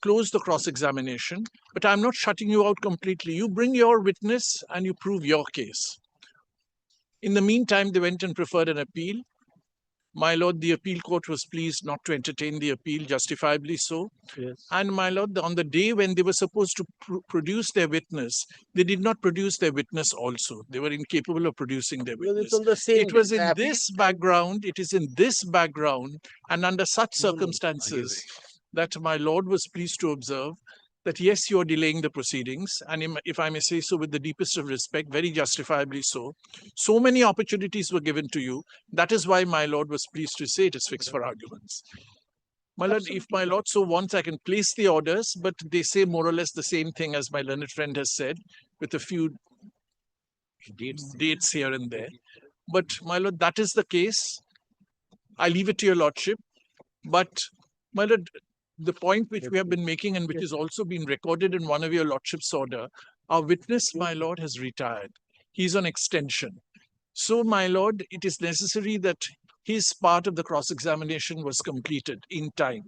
close the cross-examination, but I'm not shutting you out completely. You bring your witness and you prove your case. In the meantime, they went and preferred an appeal. My lord, the appeal court was pleased not to entertain the appeal, justifiably so. And my lord, on the day when they were supposed to produce their witness, they did not produce their witness also. They were incapable of producing their witness. on the same It was day, in the this background, it is in this background, and under such circumstances that my lord was pleased to observe that yes, you are delaying the proceedings, and if I may say so with the deepest of respect, very justifiably so. So many opportunities were given to you. That is why my lord was pleased to say it is fixed for arguments. My lord, if my lord so wants, I can place the orders, but they say more or less the same thing as my learned friend has said, with a few dates here and there. But my lord, that is the case. I leave it to your lordship. But my lord, the point which we have been making and which has also been recorded in one of your lordship's order, our witness, my lord, has retired. He's on extension. So, my lord, it is necessary that his part of the cross-examination was completed in time.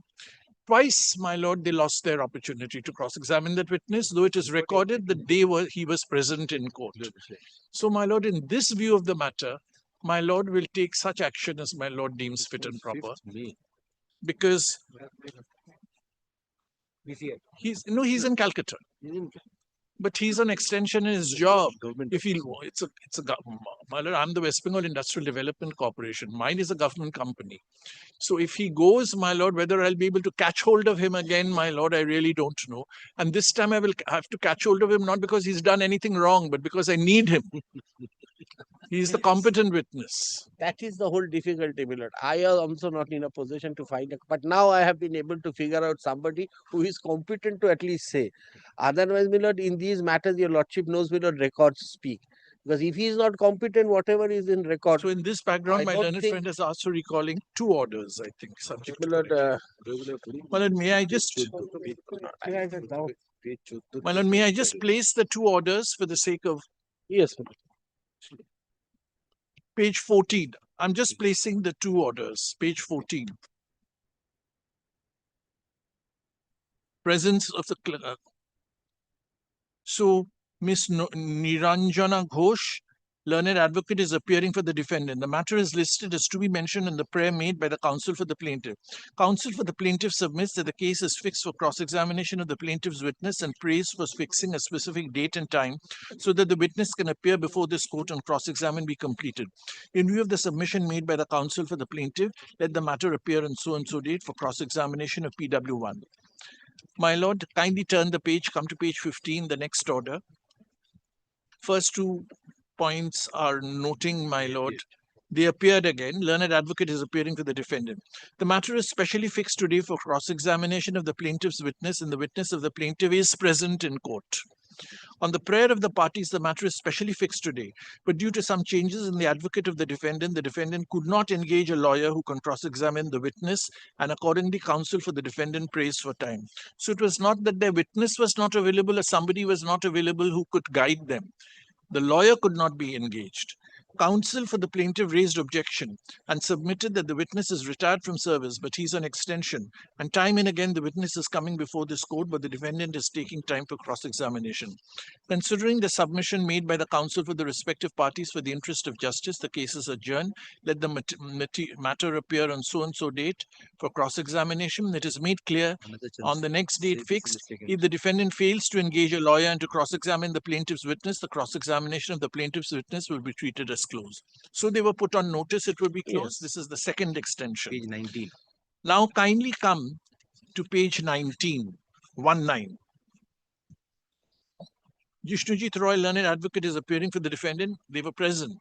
Twice, my lord, they lost their opportunity to cross-examine that witness, though it is recorded that he was present in court. So, my lord, in this view of the matter, my lord will take such action as my lord deems fit and proper. Because he's in Calcutta. But he's on extension in his job. If he, my lord, I'm the West Bengal Industrial Development Corporation. Mine is a government company. So if he goes, my lord, whether I'll be able to catch hold of him again, my lord, I really don't know. And this time I will have to catch hold of him, not because he's done anything wrong, but because I need him. He's the competent witness. That is the whole difficulty, my lord. I am also not in a position to find but now I have been able to figure out somebody who is competent to at least say. Otherwise, my lord, in these matters, your lordship knows, my lord, records speak. Because if he is not competent, whatever is in record. So in this background, my learned friend has asked for recalling 2 orders, I think, subject to correction. My lord, may I just place the 2 orders for the sake of... Yes, page 14. I'm just placing the 2 orders, page 14. Presence of the clerk. So, Miss Niranjana Ghosh, learned advocate, is appearing for the defendant. The matter is listed as to be mentioned in the prayer made by the counsel for the plaintiff. Counsel for the plaintiff submits that the case is fixed for cross-examination of the plaintiff's witness and prays for fixing a specific date and time so that the witness can appear before this court and cross-examine be completed. In view of the submission made by the counsel for the plaintiff, let the matter appear on so-and-so date for cross-examination of PW1. My lord, kindly turn the page, come to page 15, the next order. First 2 points are noting, my lord, they appeared again. Learned advocate is appearing for the defendant. The matter is specially fixed today for cross-examination of the plaintiff's witness, and the witness of the plaintiff is present in court. On the prayer of the parties, the matter is specially fixed today, but due to some changes in the advocate of the defendant could not engage a lawyer who can cross-examine the witness, and accordingly counsel for the defendant prays for time. So it was not that their witness was not available or somebody was not available who could guide them. The lawyer could not be engaged. Counsel for the plaintiff raised objection and submitted that the witness is retired from service, but he's on extension. And time and again, the witness is coming before this court, but the defendant is taking time for cross-examination. Considering the submission made by the counsel for the respective parties for the interest of justice, the case is adjourned. Let the matter appear on so-and-so date for cross-examination. It is made clear on the next date fixed. If the defendant fails to engage a lawyer and to cross-examine the plaintiff's witness, the cross-examination of the plaintiff's witness will be treated as closed. So they were put on notice it will be closed. Yes. This is the second extension. Page 19. Now kindly come to page 19, 19. Jishnujit Roy, learned advocate, is appearing for the defendant. They were present.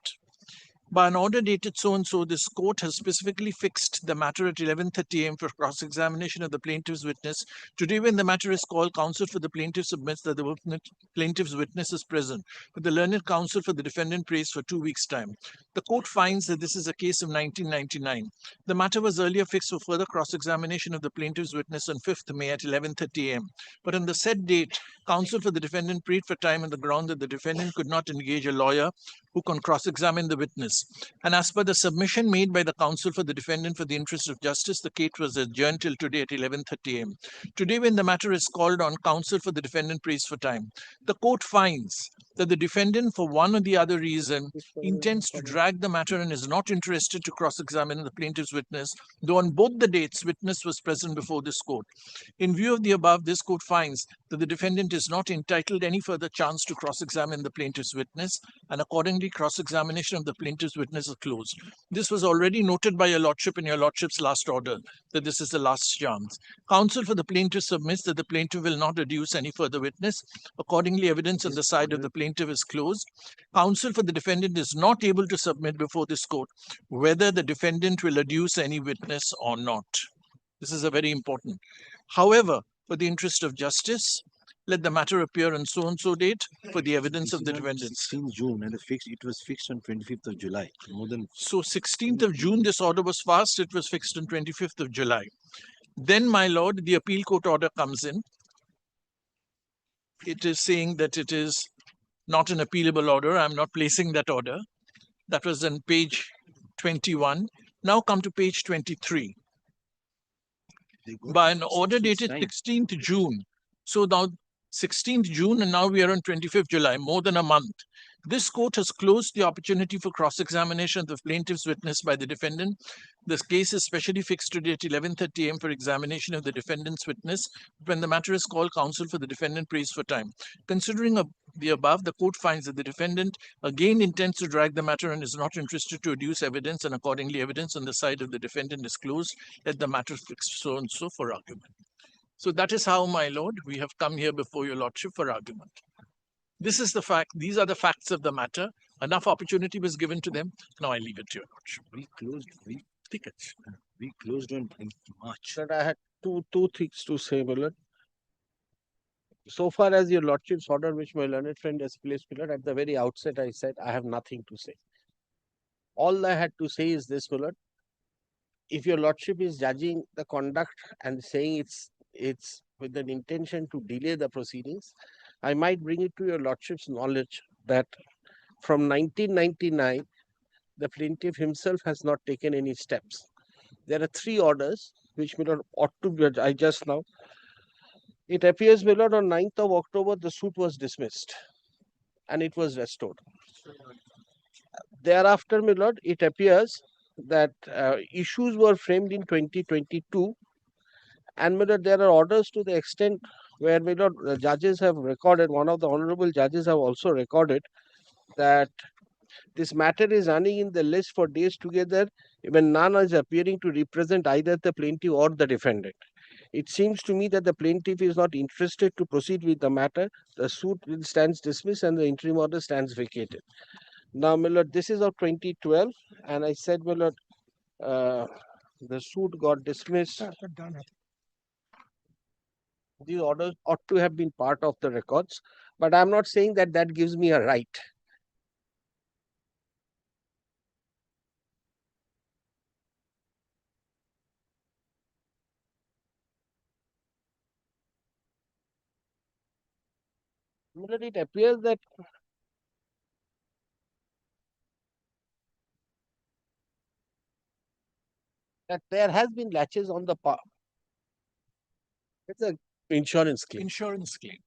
By an order dated so-and-so, this court has specifically fixed the matter at 11:30 a.m. for cross-examination of the plaintiff's witness. Today, when the matter is called, counsel for the plaintiff submits that the plaintiff's witness is present, but the learned counsel for the defendant prays for 2 weeks' time. The court finds that this is a case of 1999. The matter was earlier fixed for further cross-examination of the plaintiff's witness on 5th May at 11:30 a.m. But on the said date, counsel for the defendant prayed for time on the ground that the defendant could not engage a lawyer who can cross-examine the witness. And as per the submission made by the counsel for the defendant for the interest of justice, the case was adjourned till today at 11:30 a.m. Today, when the matter is called on, counsel for the defendant prays for time. The court finds that the defendant, for one or the other reason, intends to drag the matter and is not interested to cross-examine the plaintiff's witness, though on both the dates, witness was present before this court. In view of the above, this court finds that the defendant is not entitled any further chance to cross-examine the plaintiff's witness, and accordingly, cross-examination of the plaintiff's witness is closed. This was already noted by your lordship in your lordship's last order, that this is the last chance. Counsel for the plaintiff submits that the plaintiff will not adduce any further witness. Accordingly, evidence on the side of the plaintiff is closed. Counsel for the defendant is not able to submit before this court whether the defendant will adduce any witness or not. This is a very important. However, for the interest of justice, let the matter appear on so and so date for the evidence of the defendant. 16th June and it was fixed on 25th of July. So 16th of June, this order was passed. It was fixed on 25th of July. Then, my lord, the appeal court order comes in. It is saying that it is not an appealable order. I'm not placing that order. That was on page 21. Now come to page 23. By an order dated 16th June. So now 16th June and now we are on 25th July, more than a month. This court has closed the opportunity for cross-examination of the plaintiff's witness by the defendant. This case is specially fixed today at 11:30 a.m. for examination of the defendant's witness. When the matter is called, counsel for the defendant prays for time. Considering the above, the court finds that the defendant again intends to drag the matter and is not interested to adduce evidence, and accordingly evidence on the side of the defendant is closed. Let the matter fixed so and so for argument. So that is how, my lord, we have come here before your lordship for argument. This is the fact. These are the facts of the matter. Enough opportunity was given to them. Now I leave it to your lordship. We closed on in March. But I had two things to say, my lord. So far as your lordship's order, which my learned friend has placed, my lord, at the very outset I said I have nothing to say. All I had to say is this, my lord. If your lordship is judging the conduct and saying it's with an intention to delay the proceedings, I might bring it to your lordship's knowledge that from 1999, the plaintiff himself has not taken any steps. There are 3 orders which, my lord, ought to be, I just now. It appears, my lord, on 9th of October, the suit was dismissed and it was restored. Thereafter, my lord, it appears that issues were framed in 2022, and my lord, there are orders to the extent where, my lord, the judges have recorded, one of the honorable judges have also recorded that this matter is running in the list for days together when none is appearing to represent either the plaintiff or the defendant. It seems to me that the plaintiff is not interested to proceed with the matter. The suit stands dismissed and the interim order stands vacated. Now, my lord, this is of 2012, and I said, my lord, the suit got dismissed. These orders ought to have been part of the records, but I'm not saying that that gives me a right. It appears that there has been latches on the part. It's an insurance claim. Insurance claim.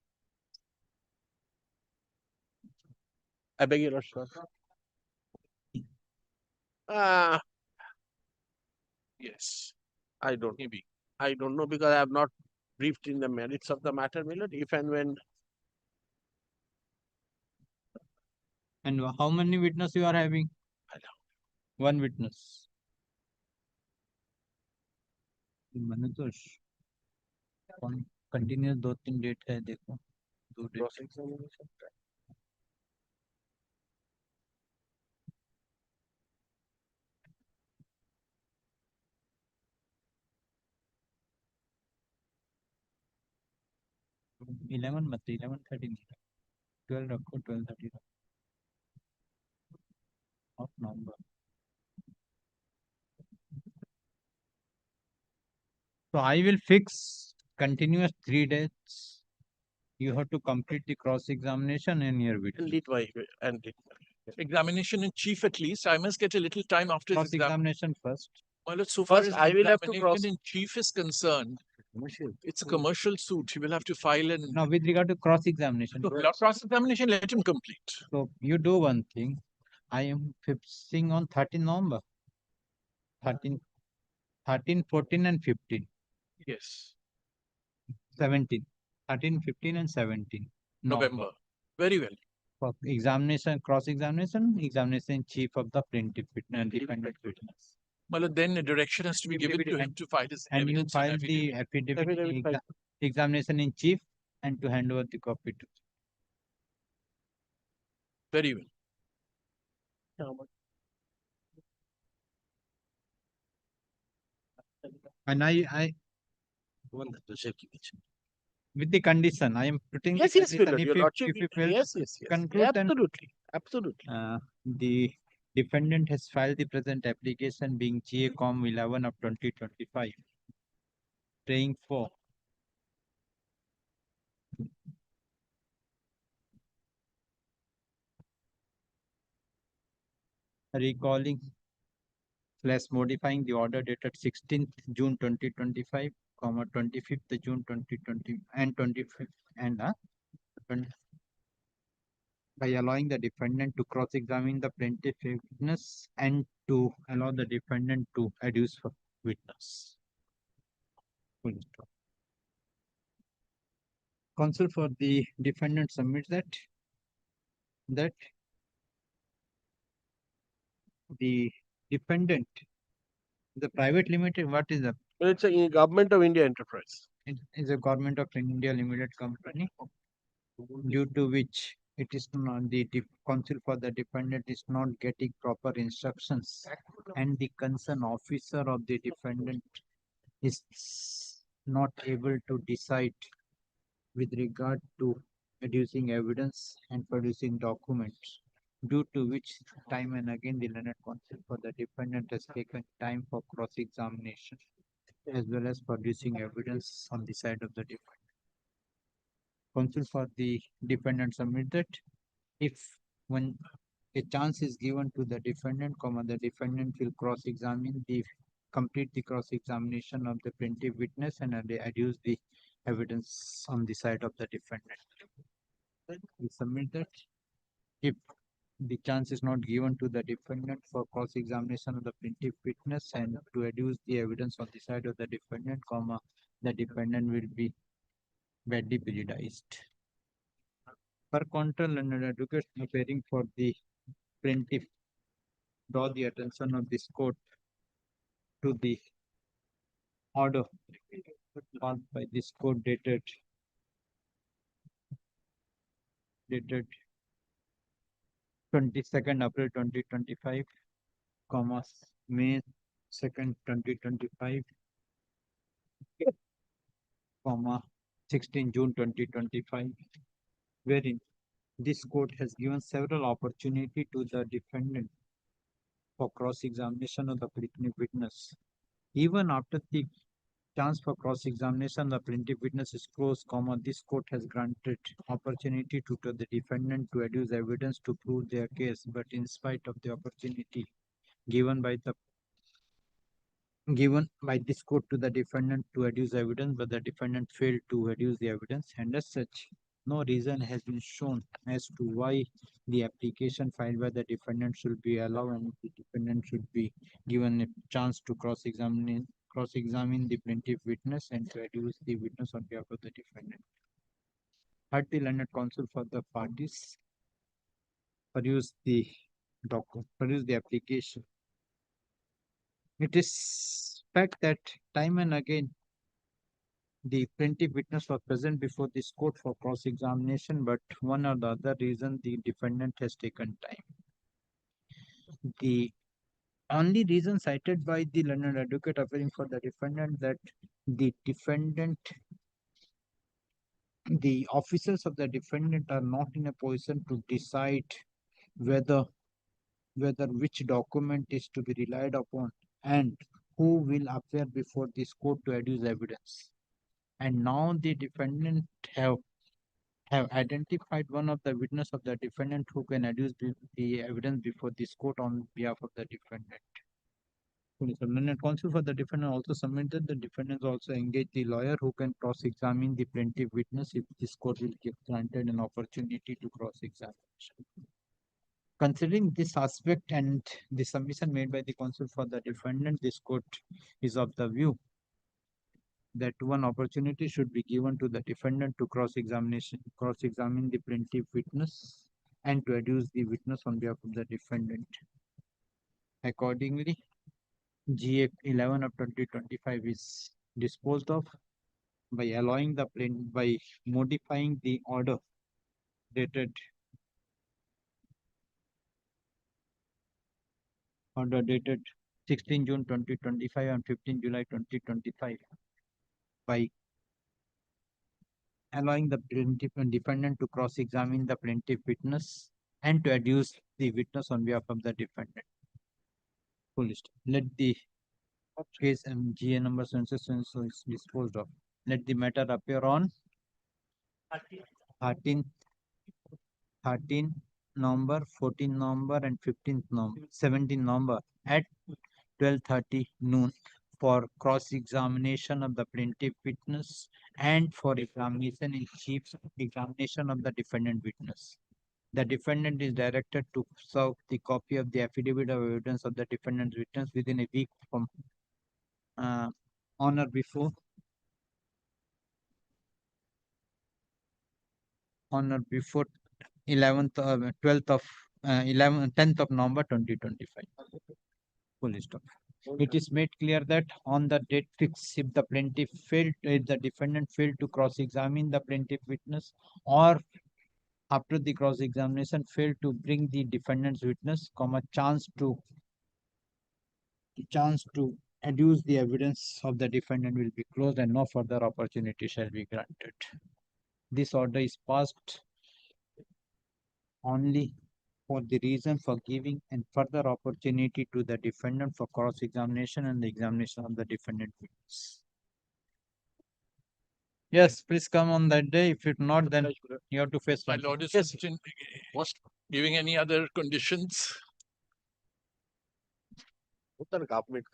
I beg your lordship. Yes. I don't know because I have not briefed in the merits of the matter, my lord. If and when. And how many witnesses you are having? One witness. Manoj continuous 2-3 date है देखो 2 date 11 मत 11:30 12 रखो 12:30 रखो What number? So I will fix continuous 3 days. You have to complete the cross examination in your video. And examination in chief at least. I must get a little time after Cross examination first. Well, so far First, as I will have to examination cross. in chief is concerned, it's a commercial suit. He will have to file an. Now, with regard to cross examination. Cross examination, let him complete. So you do one thing. I am fixing on 13 November. 13, 14 and 15. Yes. 17. 13, 15 and 17. November. Very well. For examination, cross examination, examination chief of the plaintiff and defendant witness. Well, then a direction has to be given to him to file his And you evidence. file the affidavit, examination in chief and to hand over the copy to. Very well. And I with the condition, I am putting Yes, the yes, condition, Your Lordship. if you fail Yes, to yes, yes. conclude, then Absolutely. the defendant has filed the present application being GA-Com 11 of 2025, praying for recalling / modifying the order dated 16th June 2025, 25th June 2020 and 25th and by allowing the defendant to cross-examine the plaintiff witness and to allow the defendant to adduce for witness. Counsel for the defendant submits that the defendant, the private limited, what is the? It's a Government of India enterprise. It is a Government of India limited company, due to which it is not the counsel for the defendant is not getting proper instructions, and the concerned officer of the defendant is not able to decide with regard to producing evidence and producing documents, due to which time and again the learned counsel for the defendant has taken time for cross-examination as well as producing evidence on the side of the defendant. Counsel for the defendant submit that if when a chance is given to the defendant, the defendant will complete the cross-examination of the plaintiff witness and adduce the evidence on the side of the defendant. We submit that if the chance is not given to the defendant for cross-examination of the plaintiff witness and to adduce the evidence on the side of the defendant, the defendant will be badly prejudiced. Per contra, learned advocate appearing for the plaintiff draw the attention of this court to the order passed by this court dated 22nd April 2025, May 2nd 2025, 16 June 2025, wherein this court has given several opportunity to the defendant for cross-examination of the plaintiff witness. Even after the chance for cross-examination, the plaintiff witness is closed, this court has granted opportunity to the defendant to adduce evidence to prove their case, but in spite of the opportunity given by this court to the defendant to adduce evidence, but the defendant failed to adduce the evidence, and as such, no reason has been shown as to why the application filed by the defendant should be allowed and the defendant should be given a chance to cross-examine the plaintiff witness and to adduce the witness on behalf of the defendant. Had the learned counsel for the parties produce the application. It is fact that time and again the plaintiff witness was present before this court for cross-examination, but one or the other reason the defendant has taken time. The only reason cited by the learned advocate appearing for the defendant that the officers of the defendant are not in a position to decide whether whether which document is to be relied upon and who will appear before this court to adduce evidence. And now the defendant have identified one of the witness of the defendant who can adduce the evidence before this court on behalf of the defendant. The counsel for the defendant also submitted the defendant also engage the lawyer who can cross-examine the plaintiff witness if this court will give granted an opportunity to cross-examination. Considering this aspect and the submission made by the counsel for the defendant, this court is of the view that one opportunity should be given to the defendant to cross-examine the plaintiff witness and to adduce the witness on behalf of the defendant. Accordingly, GA 11 of 2025 is disposed of by allowing the by modifying the order dated 16 June 2025 and 15 July 2025 by allowing the plaintiff and defendant to cross-examine the plaintiff witness and to adduce the witness on behalf of the defendant. Let the case and GA number so is disposed of. Let the matter appear on 13 November, 14 November and 15th November, 17 November at 12:30 noon for cross-examination of the plaintiff witness and for examination in chief examination of the defendant witness. The defendant is directed to serve the copy of the affidavit of evidence of the defendant's witness within a week from on or before 11th 12th of 10th of November 2025. Full stop. It is made clear that on the date fixed, if the defendant failed to cross-examine the plaintiff witness or after the cross-examination failed to bring the defendant's witness, chance to adduce the evidence of the defendant will be closed and no further opportunity shall be granted. This order is passed only for the reason for giving and further opportunity to the defendant for cross-examination and the examination of the defendant witness. Yes, please come on that day. If not, then you have to face my lord is giving any other conditions. Government.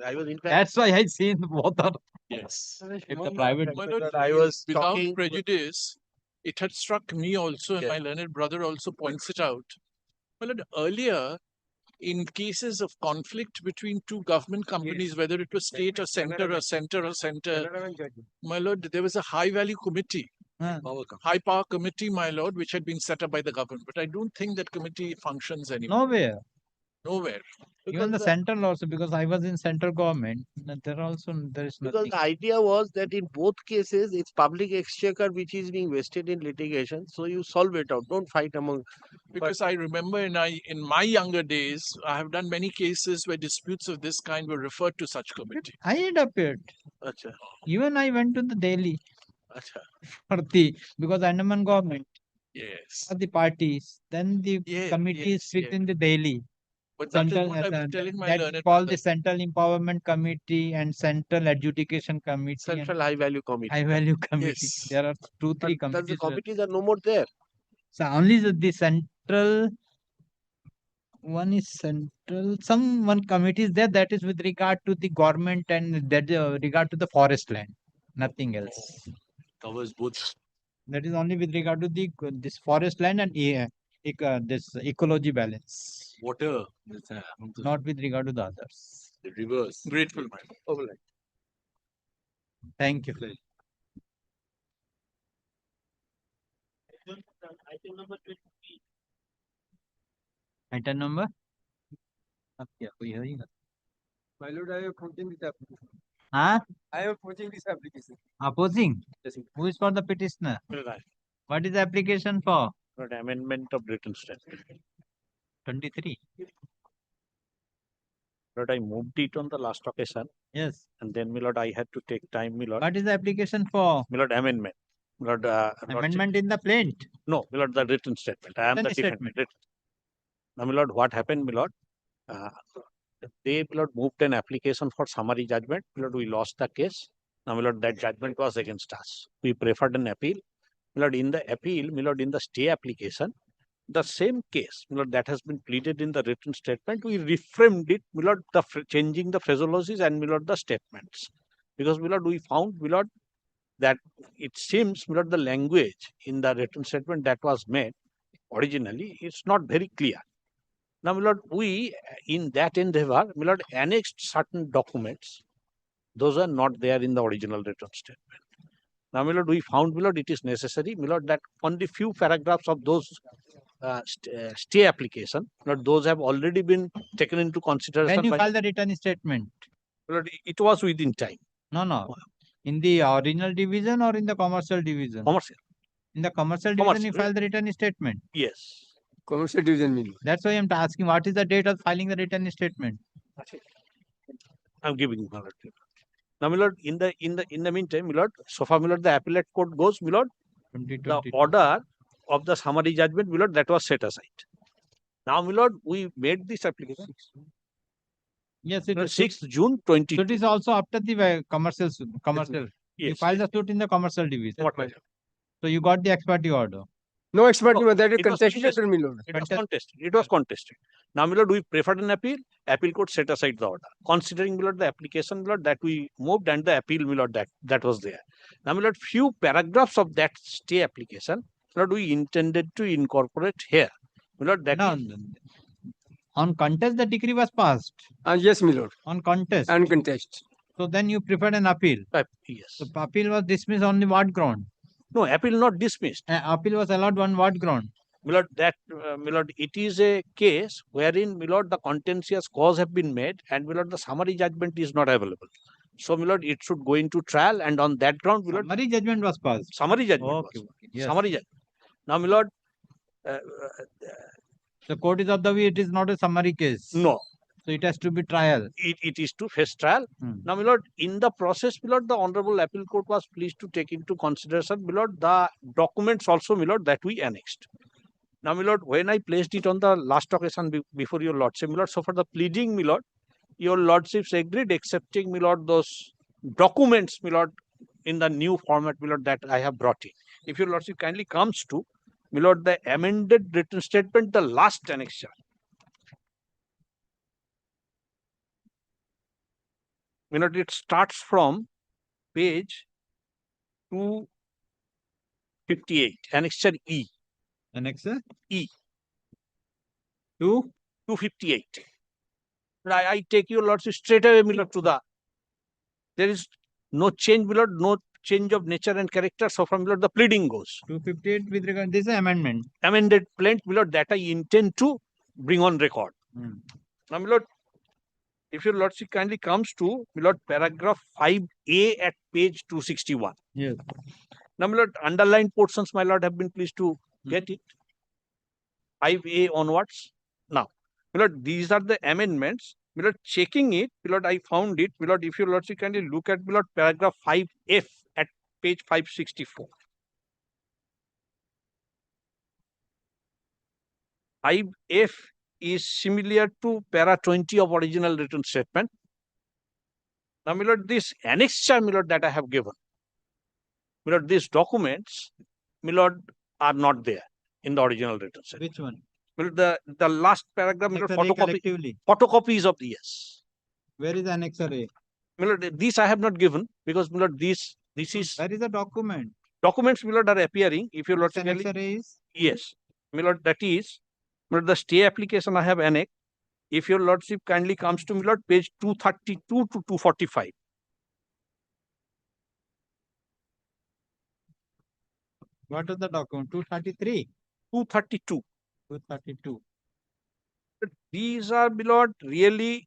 I was in fact. That's why I seen both are. Yes. If the private. My lord, I was without talking. prejudice, it had struck me also, and my learned brother also points it out. My lord, earlier, in cases of conflict between two government companies, whether it was state or center, my lord, there was a high value committee, high power committee, my lord, which had been set up by the government. But I don't think that committee functions anymore. Nowhere. Even the central also, because I was in central government, there is Because nothing. the idea was that in both cases, it's public exchequer which is being wasted in litigation. So you solve it out. Don't fight among. Because I remember in my younger days, I have done many cases where disputes of this kind were referred to such committee. I had appeared. Achha. Even I went to the Delhi Achha. for because Andaman government. Yes. For the parties. Then the committees within the Delhi. But that is what I'm telling my learned called the Central Empowerment Committee and Central Adjudication Committee. Central High Value Committee. High Value Committee. Yes. There are 2-3 committees. The committees are no more there. So only the central one is central. One committee is there that is with regard to the government and that regard to the forest land. Nothing else. Covers both. That is only with regard to this forest land and this ecology balance. Water. Not with regard to the others. The rivers. Grateful, my lord. Thank you. Item number 23. Item number? My lord, I am opposing this application. Huh? I am opposing this application. Opposing? Who is for the petitioner? What is the application for? But amendment of written statement. 23. But I moved it on the last occasion. Yes. And then, my lord, I had to take time, my lord. What is the application for? My lord, amendment. My lord, amendment in the plaint? No, my lord, the written statement. I am the defendant. Now, my lord, what happened, my lord? They, my lord, moved an application for summary judgment. My lord, we lost the case. Now, my lord, that judgment was against us. We preferred an appeal. My lord, in the appeal, my lord, in the stay application, the same case, my lord, that has been pleaded in the written statement, we reframed it, my lord, changing the phraseologies and, my lord, the statements. Because, my lord, we found, my lord, that it seems, my lord, the language in the written statement that was made originally, it's not very clear. Now, my lord, we, in that endeavor, my lord, annexed certain documents. Those are not there in the original written statement. Now, my lord, we found, my lord, it is necessary, my lord, that only few paragraphs of those stay application, my lord, those have already been taken into consideration. When you by, file the written statement? my lord, it was within time. No. In the original division or in the commercial division? Commercial. In the commercial division, you file the written statement? Yes. Commercial division mean. That's why I'm asking, what is the date of filing the written statement? I'm giving you, my lord. Now, my lord, in the meantime, my lord, so far, my lord, the appellate court goes, my lord, the order of the summary judgment, my lord, that was set aside. Now, my lord, we made this application. Yes, it is 6th June 20. So it is also after the commercial. You Yes. filed the suit in the commercial division. What, my lord? So you got the ex parte order. No, that is contested. It was contested. It was contested. Now, my lord, we preferred an appeal. Appeal court set aside the order, considering, my lord, the application, my lord, that we moved and the appeal, my lord, that was there. Now, my lord, few paragraphs of that stay application, my lord, we intended to incorporate here. My lord, that is, On contest, the decree was passed. Yes, my lord. On contest. And contest. So then you preferred an appeal. Yes. The appeal was dismissed on the what ground? No, appeal not dismissed. Appeal was allowed on what ground? My lord, my lord, it is a case wherein, my lord, the contentious cause have been made and, my lord, the summary judgment is not available. So, my lord, it should go into trial, and on that ground, my lord, summary judgment was passed. Summary judgment Okay, was. okay. Yes. Summary judgment. Now, my lord, the court is of the view it is not a summary case. No. So it has to be trial. It is to face trial. Now, my lord, in the process, my lord, the Honorable Appeal Court was pleased to take into consideration, my lord, the documents also, my lord, that we annexed. Now, my lord, when I placed it on the last occasion before your lordship, my lord, so for the pleading, my lord, your lordships agreed accepting, my lord, those documents, my lord, in the new format, my lord, that I have brought in. If your lordship kindly comes to, my lord, the amended written statement, the last annexure. My lord, it starts from page 258, annexure E. Annexure? E. 258. I take your lordship straight away, my lord, to the. There is no change, my lord, no change of nature and character. So from, my lord, the pleading goes. 258 with regard this is amendment. Amended plaint, my lord, that I intend to bring on record. Now, my lord, if your lordship kindly comes to, my lord, paragraph 5A at page 261. Yes. Now, my lord, underlined portions, my lord, have been pleased to get it. 5A onwards. Now, my lord, these are the amendments. My lord, checking it, my lord, I found it. My lord, if your lordship kindly look at, my lord, paragraph 5F at page 564. 5F is similar to para 20 of original written statement. Now, my lord, this annexure, my lord, that I have given, my lord, these documents, my lord, are not there in the original written statement. Which one? Well, the last paragraph, my lord, collectively. photocopies of the yes. Where is annexure A? My lord, these I have not given because, my lord, this is. Where is the document? Documents, my lord, are appearing. If your lord annexure A is? Yes, my lord, that is. My lord, the stay application I have annexed. If your lordship kindly comes to, my lord, page 232 to 245. What is the document? 233? 232. 232. These are, my lord, really,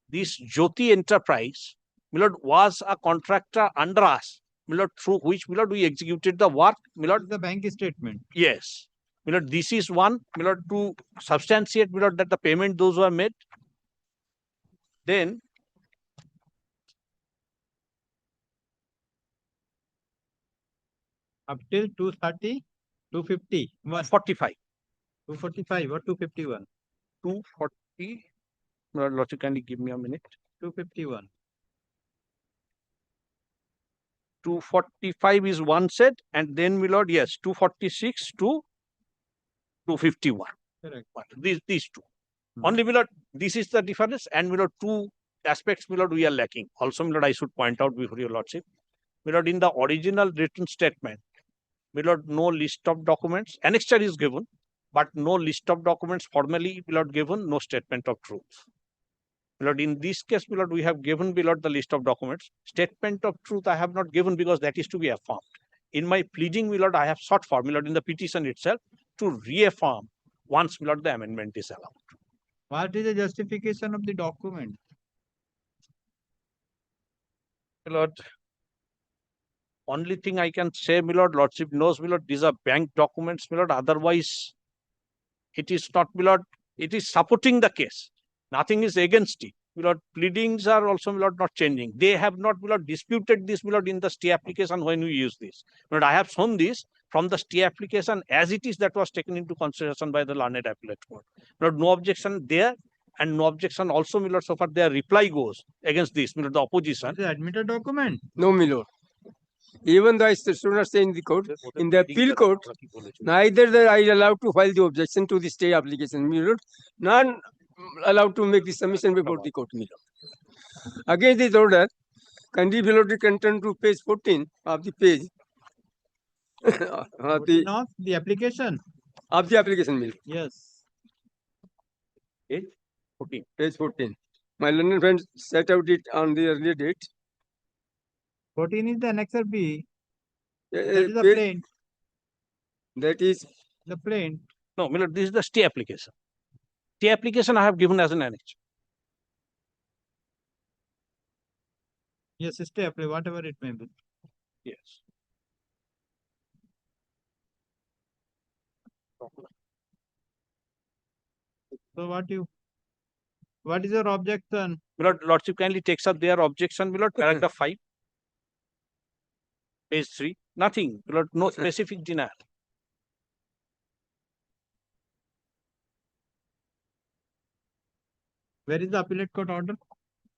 this Jyoti enterprise, my lord, was a contractor under us, my lord, through which, my lord, we executed the work, my lord. The bank statement. Yes. My lord, this is one, my lord, to substantiate, my lord, that the payment those were made. Then, up till 230, 250, 45. 245 or 251? 240. Lordship, kindly give me a minute. 251. 245 is one set, and then, my lord, yes, 246 to 251. Correct. These two. Only, my lord, this is the difference, and, my lord, two aspects, my lord, we are lacking. Also, my lord, I should point out before your lordship, my lord, in the original written statement, my lord, no list of documents. Annexure is given, but no list of documents formally, my lord, given, no statement of truth. My lord, in this case, my lord, we have given, my lord, the list of documents. Statement of truth I have not given because that is to be affirmed. In my pleading, my lord, I have sought for, my lord, in the petition itself to reaffirm once, my lord, the amendment is allowed. What is the justification of the document? My lord, only thing I can say, my lord, lordship knows, my lord, these are bank documents, my lord. Otherwise, it is not, my lord, it is supporting the case. Nothing is against it. My lord, pleadings are also, my lord, not changing. They have not, my lord, disputed this, my lord, in the stay application when we use this. My lord, I have shown this from the stay application as it is that was taken into consideration by the learned appellate court. My lord, no objection there, and no objection also, my lord, so far their reply goes against this, my lord, the opposition. The admitted document? No, my lord. Even though I should not say in the court, in the appeal court, neither that I allowed to file the objection to the stay application, my lord, none allowed to make the submission before the court, my lord. Against this order, kindly below the content to page 14 of the page. Of the application? Of the application, my lord. Yes. Page 14. Page 14. My learned friend set out it on the earlier date. 14 is the annexure B. That is the plaint. That is the plaint. No, my lord, this is the stay application. Stay application I have given as an annex. Yes, stay apply, whatever it may be. Yes. So what is your objection? My lord, lordship kindly takes up their objection, my lord, paragraph 5, page 3. Nothing, my lord, no specific denial. Where is the appellate court order?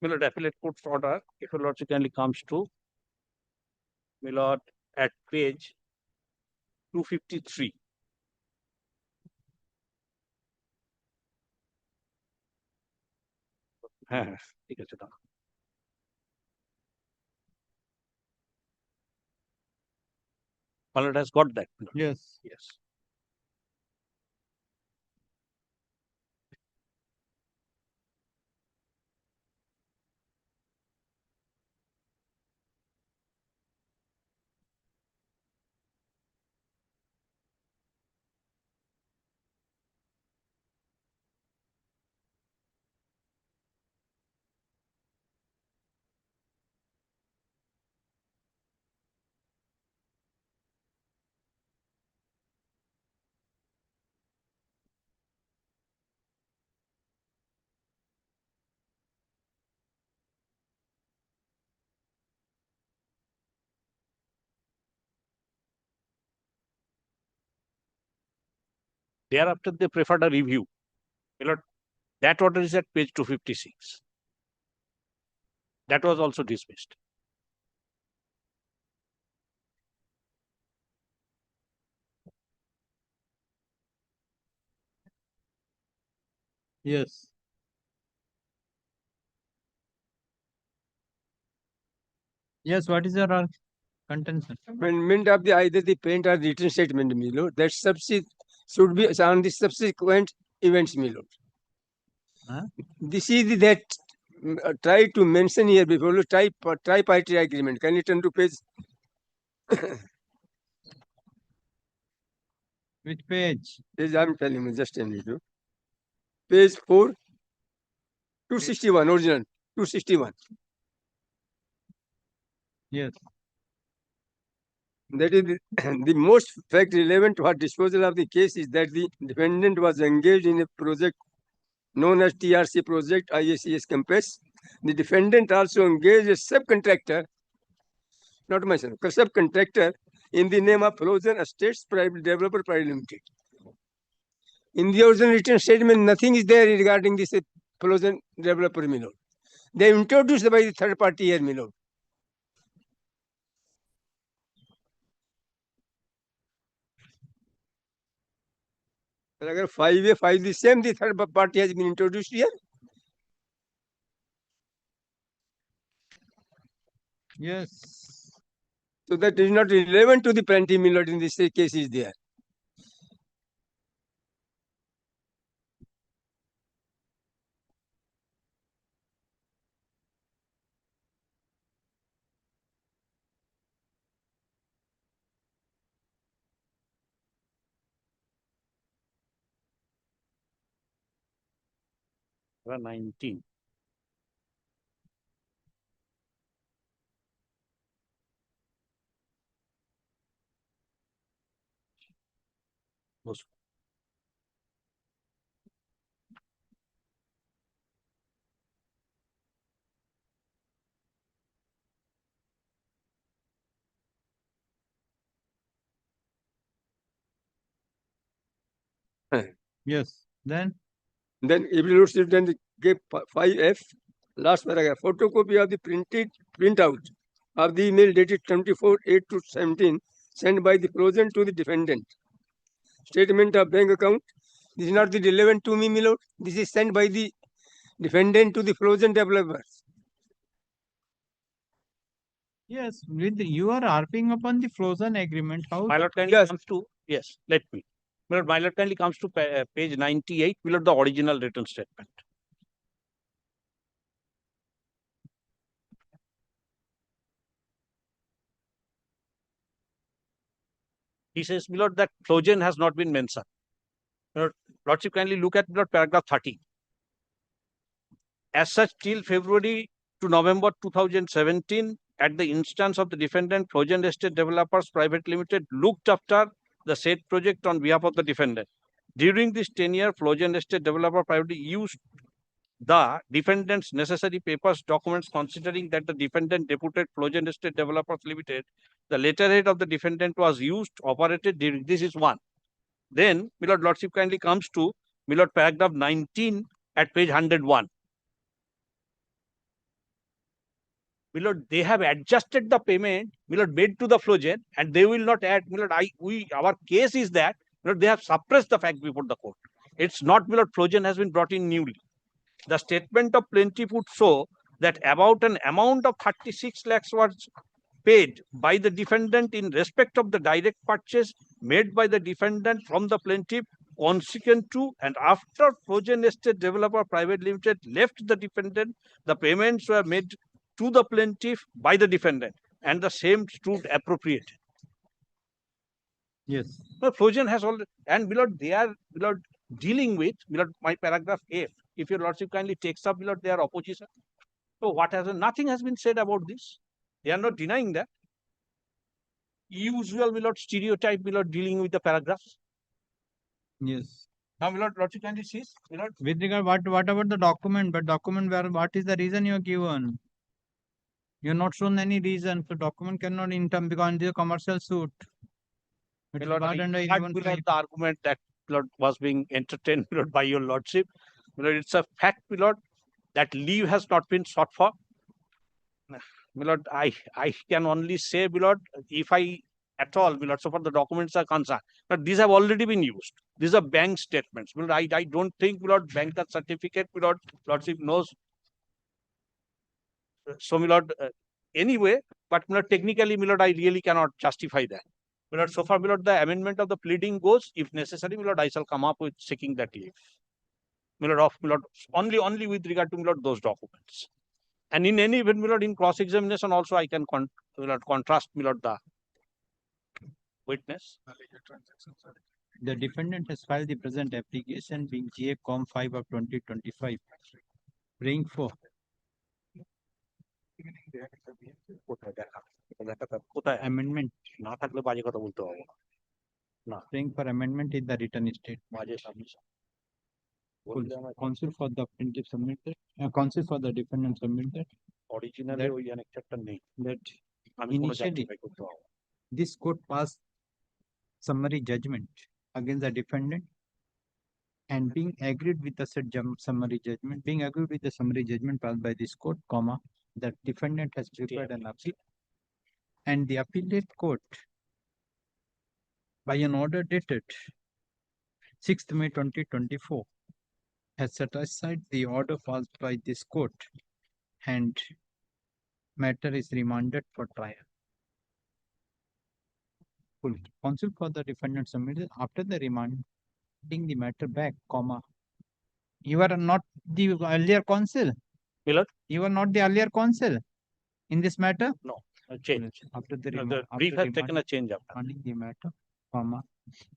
My lord, appellate court's order, if your lordship kindly comes to, my lord, at page 253. ঠিক আছে দাও। My lord has got that. Yes. Yes. Thereafter, they preferred a review. My lord, that order is at page 256. That was also dismissed. Yes. Yes, what is your contention? amendment of the either the plaint or written statement, my lord. That should be on the subsequent events, my lord. Huh? This is that try to mention here before tripartite agreement. Can you turn to page? Which page? Page I'm telling you, just a minute. Page 4, 261, original, 261. Yes. That is the most fact relevant for disposal of the case is that the defendant was engaged in a project known as TRC project IACS Compass. The defendant also engaged a subcontractor, not myself, a subcontractor in the name of Frozen Estates Private Developer Private Limited. In the original written statement, nothing is there regarding this Flosion developer, my lord. They introduced by the third party here, my lord. Paragraph 5A, 5 the same, the third party has been introduced here. Yes. So that is not relevant to the plaintiff, my lord, in this case is there. There are 19. Those Yes. Then if you look, then give 5F, last paragraph, photocopy of the printout of the email dated 24/8/17 sent by the Flosion to the defendant. Statement of bank account. This is not the relevant to me, my lord. This is sent by the defendant to the Flosion developers. yes, with you are harping upon the Flosion agreement. How? My lord kindly comes to, yes, let me. My lord kindly comes to page 98, below the original written statement. He says, my lord, that Flosion has not been mentioned. My lord, lordship kindly look at my lord, paragraph 30. As such, till February to November 2017, at the instance of the defendant, Flosion Estate Developers Private Limited looked after the said project on behalf of the defendant. During this 10-year, Flosion Estate Developer Private used the defendant's necessary papers, documents, considering that the defendant deputed Flosion Estate Developers Limited. The letterhead of the defendant was used, operated during, this is one. Then, my lord, lordship kindly comes to, my lord, paragraph 19 at page 101. My lord, they have adjusted the payment, my lord, made to the Flosion, and they will not add, my lord, our case is that, my lord, they have suppressed the fact before the court. It's not, my lord, Flosion has been brought in newly. The statement of plaintiff would show that about an amount of 36 lakhs was paid by the defendant in respect of the direct purchase made by the defendant from the plaintiff consequent to and after Flosion Estate Developer Private Limited left the defendant, the payments were made to the plaintiff by the defendant, and the same stood appropriate. Yes. No, Flosion has already, and beloved, they are beloved dealing with beloved my paragraph F. If your lordship kindly takes up beloved their opposition. So what has nothing has been said about this. They are not denying that. Usual beloved stereotype beloved dealing with the paragraphs. Yes. Now, beloved, lordship kindly sees beloved. With regard, what about the document? But document where what is the reason you have given? You have not shown any reason. So document cannot in term because it is a commercial suit. It is Lord, barred under the argument that Lord was being entertained Lord, by your lordship. Lord, it's a fact, Lord, that leave has not been sought for. Lord, I can only say, Lord, if I at all, Lord, so far the documents are concerned, but these have already been used. These are bank statements. Lord, I don't think, Lord, banker certificate, Lord, lordship knows. So, Lord, anyway, but Lord, technically, Lord, I really cannot justify that. Lord, so far, Lord, the amendment of the pleading goes, if necessary, Lord, I shall come up with seeking that leave. Lord, only with regard to Lord, those documents. And in any event, Lord, in cross-examination also, I can contrast Lord, the witness. The defendant has filed the present application being GA Com 5 of 2025. Praying for amendment. Praying for amendment in the written statement. Counsel for the plaintiff submitted. Counsel for the defendant submitted. Originally, that initially this court passed summary judgment against the defendant and being agreed with the said summary judgment, being agreed with the summary judgment passed by this court, comma, the defendant has prepared an appeal, and the appellate court, by an order dated 6th May 2024, has set aside the order passed by this court, and matter is remanded for trial. Counsel for the defendant submitted after the remanding the matter back, comma. You are not the earlier counsel. Milord? You are not the earlier counsel in this matter. No, a change. After the The brief has taken a change after. remanding the matter, comma,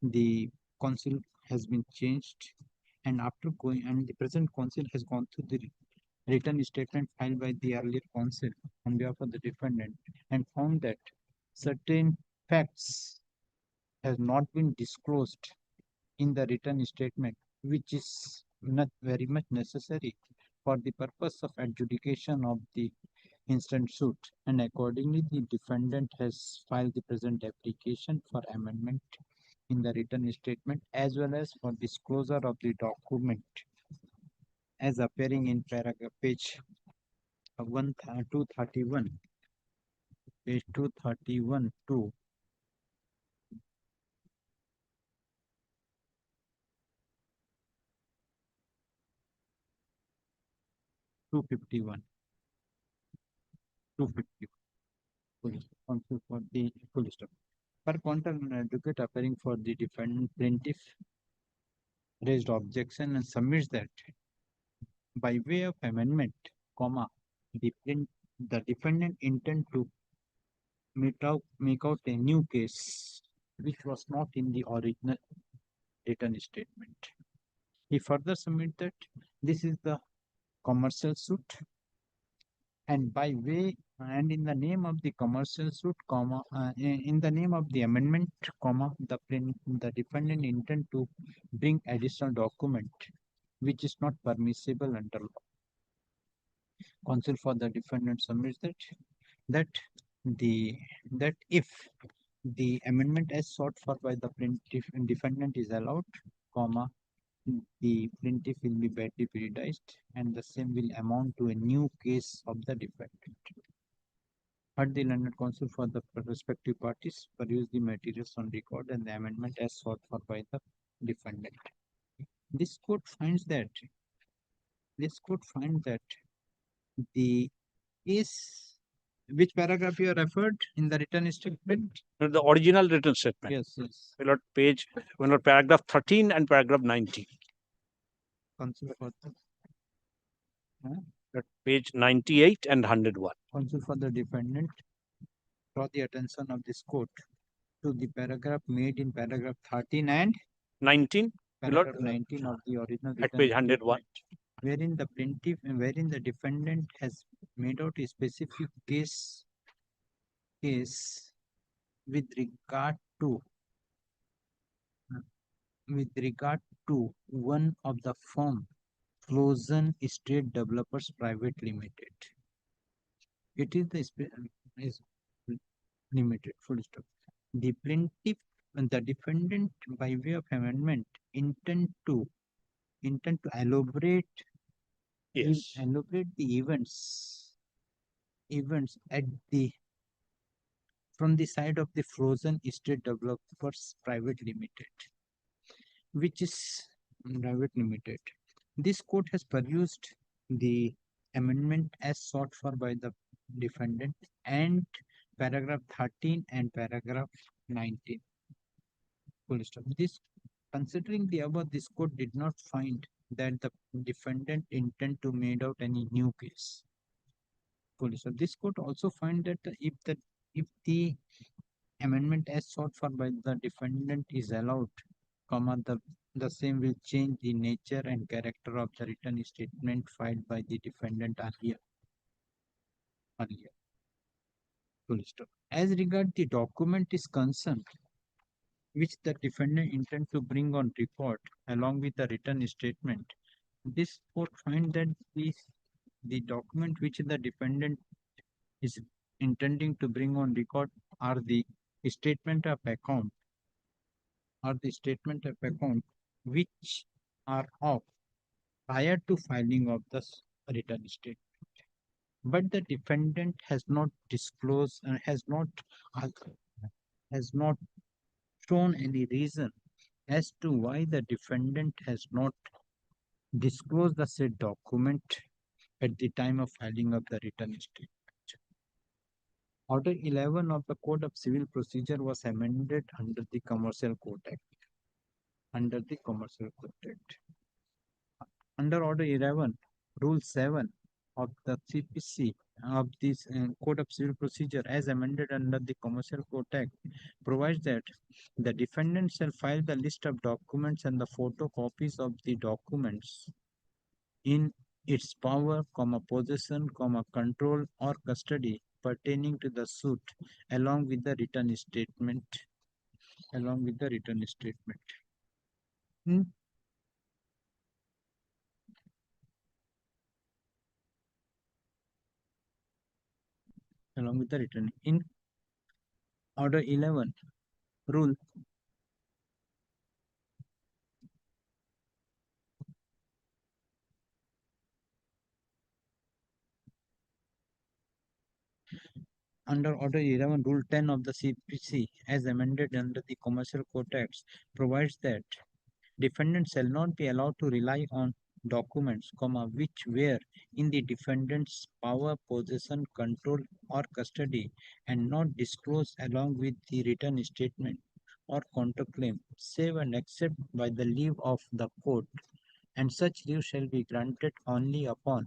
the counsel has been changed, and after going, and the present counsel has gone through the written statement filed by the earlier counsel on behalf of the defendant and found that certain facts has not been disclosed in the written statement, which is not very much necessary for the purpose of adjudication of the instant suit, and accordingly the defendant has filed the present application for amendment in the written statement as well as for disclosure of the document as appearing in paragraph page 231, page 231 to 251. 250. Counsel for the full stop. Per counter, an advocate appearing for the defendant plaintiff raised objection and submits that by way of amendment, comma, the defendant intend to make out a new case which was not in the original written statement. He further submit that this is the commercial suit, and by way and in the name of the commercial suit, comma, in the name of the amendment, comma, the defendant intend to bring additional document which is not permissible under law. Counsel for the defendant submits that if the amendment as sought for by the plaintiff and defendant is allowed, comma, the plaintiff will be badly prejudiced and the same will amount to a new case of the defendant. Heard the learned counsel for the respective parties peruse the materials on record and the amendment as sought for by the defendant. This court finds that the case, which paragraph you are referred in the written statement? The original written statement. Yes. Milord, page, Milord, paragraph 13 and paragraph 19. Counsel for Page 98 and 101. Counsel for the defendant draw the attention of this court to the paragraph made in paragraph 13 and 19. Paragraph 19 of the original at page 101. Wherein the defendant has made out a specific case with regard to one of the firm, Frozen Estate Developers Private Limited. It is is limited, full stop. The plaintiff and the defendant by way of amendment intend to elaborate the events at from the side of the Frozen Estate Developers Private Limited, which is private limited. This court has perused the amendment as sought for by the defendant and paragraph 13 and paragraph 19. Full stop. Considering the above, this court did not find that the defendant intend to made out any new case. Full stop. This court also find that if the amendment as sought for by the defendant is allowed, comma, the same will change the nature and character of the written statement filed by the defendant earlier. Full stop. As regard the document is concerned, which the defendant intend to bring on record along with the written statement, this court find that the document which the defendant is intending to bring on record are the statement of account which are off prior to filing of the return statement. But the defendant has not disclosed and has not shown any reason as to why the defendant has not disclosed the said document at the time of filing of the return statement. Order 11 of the Code of Civil Procedure was amended under the Commercial Code Act. Under Order 11, Rule 7 of the CPC of this Code of Civil Procedure as amended under the Commercial Code Act provides that the defendant shall file the list of documents and the photocopies of the documents in its power, possession, control or custody pertaining to the suit along with the written statement. Along with the written statement. Along with the written in Order 11, Rule under Order 11, Rule 10 of the CPC as amended under the Commercial Code Acts provides that defendant shall not be allowed to rely on documents, which were in the defendant's power, possession, control or custody and not disclosed along with the written statement or counterclaim, save and except by the leave of the court, and such leave shall be granted only upon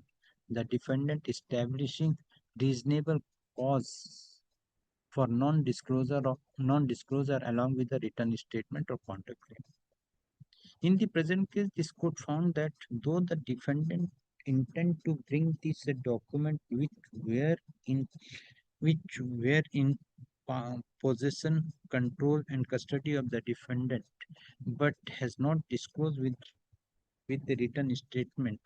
the defendant establishing reasonable cause for non-disclosure along with the written statement or counterclaim. In the present case, this court found that though the defendant intend to bring this document which were in possession, control and custody of the defendant, but has not disclosed with the written statement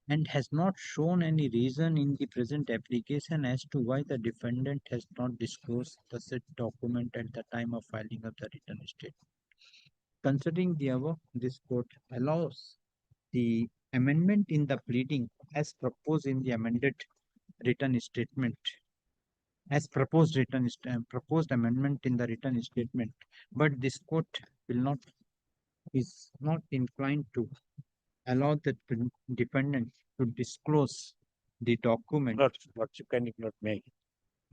and has not shown any reason in the present application as to why the defendant has not disclosed the said document at the time of filing of the written statement. Considering the above, this court allows the amendment in the pleading as proposed in the amended written statement, as proposed amendment in the written statement, but this court is not inclined to allow the defendant to disclose the document. Lordship kindly may.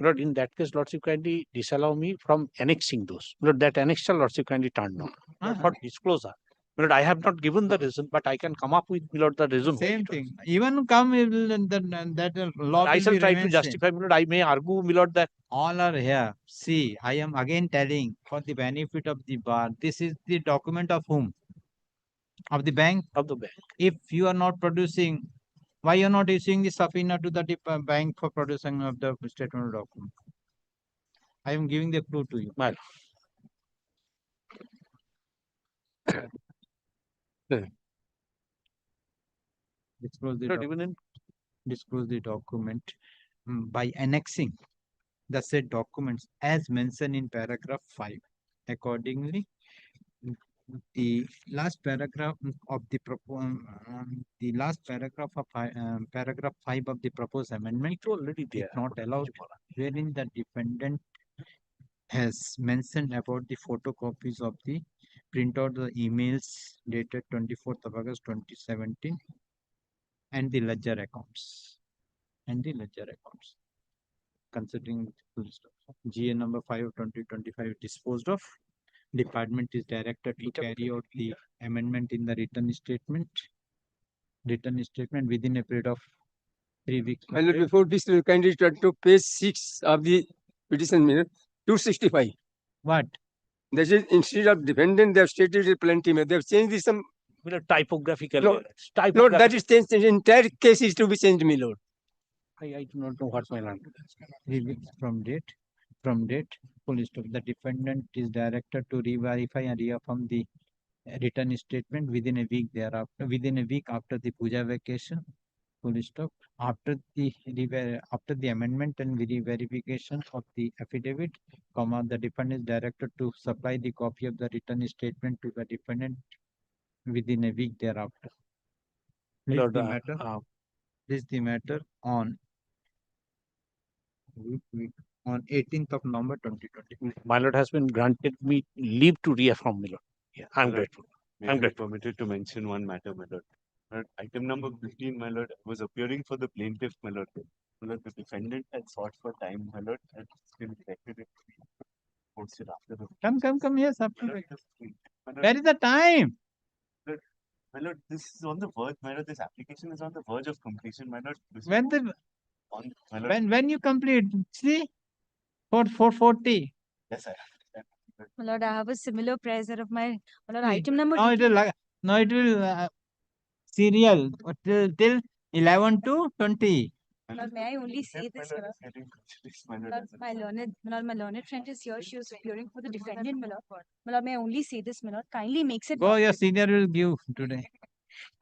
Lord, in that case, Lordship kindly disallow me from annexing those. Lord, that annexure, Lordship kindly turned down. For disclosure. Lord, I have not given the reason, but I can come up with Lord the reason. Same thing. Even come that law. I shall try to justify, Lord. I may argue, Lord, that all are here. See, I am again telling for the benefit of the bar. This is the document of whom? Of the bank? Of the bank. If you are not producing, why you are not issuing the subpoena to the bank for producing of the statement document? I am giving the clue to you. Well. Disclose the document by annexing the said documents as mentioned in paragraph 5. Accordingly, the last paragraph of the paragraph 5 of the proposed amendment already there. is not allowed, wherein the defendant has mentioned about the photocopies of the printout the emails dated 24th of August 2017 and the ledger accounts. Considering GA number 5 of 2025 disposed of, department is directed to carry out the amendment in the written statement within a period of 3 weeks. And before this, kindly turn to page 6 of the petition minute, 265. What? That is, instead of defendant, they have stated it plenty. They have changed this some typographical. No, that is changed. The entire case is to be changed, my lord. I do not know what's my land. 3 weeks from date, full stop. The defendant is directed to re-verify and reaffirm the written statement within a week thereafter, within a week after the puja vacation. Full stop. After the amendment and verification of the affidavit, the defendant is directed to supply the copy of the written statement to the defendant within a week thereafter. Lord, This the matter on on 18th of November 2020. my lord has been granted me leave to reaffirm, my lord. Yeah, I'm My lord, grateful. may I'm I be grateful. permitted to mention one matter, my lord. My lord, item number 15, my lord, was appearing for the plaintiff, my lord. My lord, the defendant had sought for time, my lord, and it's been directed it to be posted after the. Come, yes, after My lord, that. my lord, Where is the time? my lord, this is on the verge, my lord, this application is on the verge of completion, my lord. When the On, my lord. when you complete, see, 440. Yes, sir. My lord, I have a similar pressure of my lord. See, Item number now it 18. will now it will serial till 11 to 20. Lord, may I only say this, my lord? My learned friend is here. She was appearing for the defendant, my lord. My lord, may I only say this, my lord? Kindly makes it. Go, your senior will give today.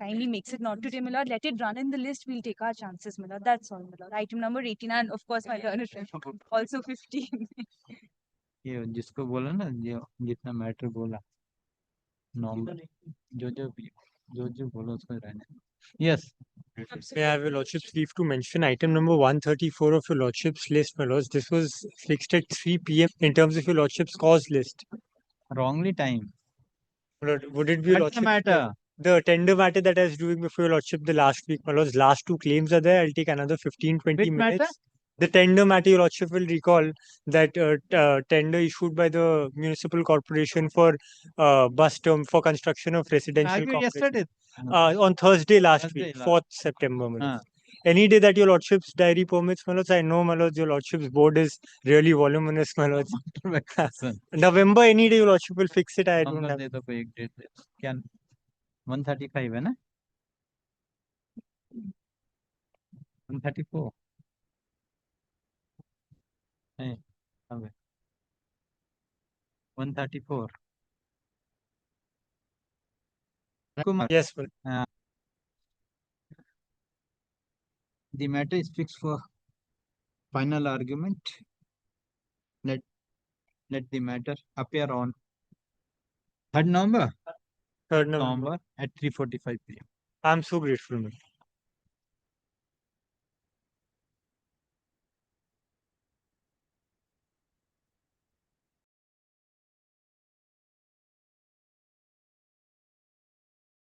Kindly makes it not today, my lord. Let it run in the list. We'll take our chances, my lord. That's all, my lord. Item number 18, and of course, my learned friend also 15. ये जिसको बोला ना जो जितना matter बोला normal जो बोला उसको रहने. Yes. May I have your lordship's leave to mention item number 134 of your lordship's list, my lords. This was fixed at 3 p.m. in terms of your lordship's cause list. Wrongly time. Lord, would it be your What's the lordship? matter? The tender matter that I was doing before your lordship the last week, my lords, last two claims are there. I'll take another 15-20 Which minutes. matter? The tender matter, your lordship will recall that tender issued by the municipal corporation for bus term for construction of residential Argued complex. yesterday. On Thursday last Thursday week, last. 4th September. My lords. Any day that your lordship's diary permits, my lords. I know, my lords, your lordship's board is really voluminous, my lords. November, any day your lordship will fix it. I don't have. दे दो कोई एक date दे. क्या 135 है ना 134 है 134. Yes, sir. The matter is fixed for final argument. Let the matter appear on 3rd November. 3rd November at 3:45 p.m. I'm so grateful, man.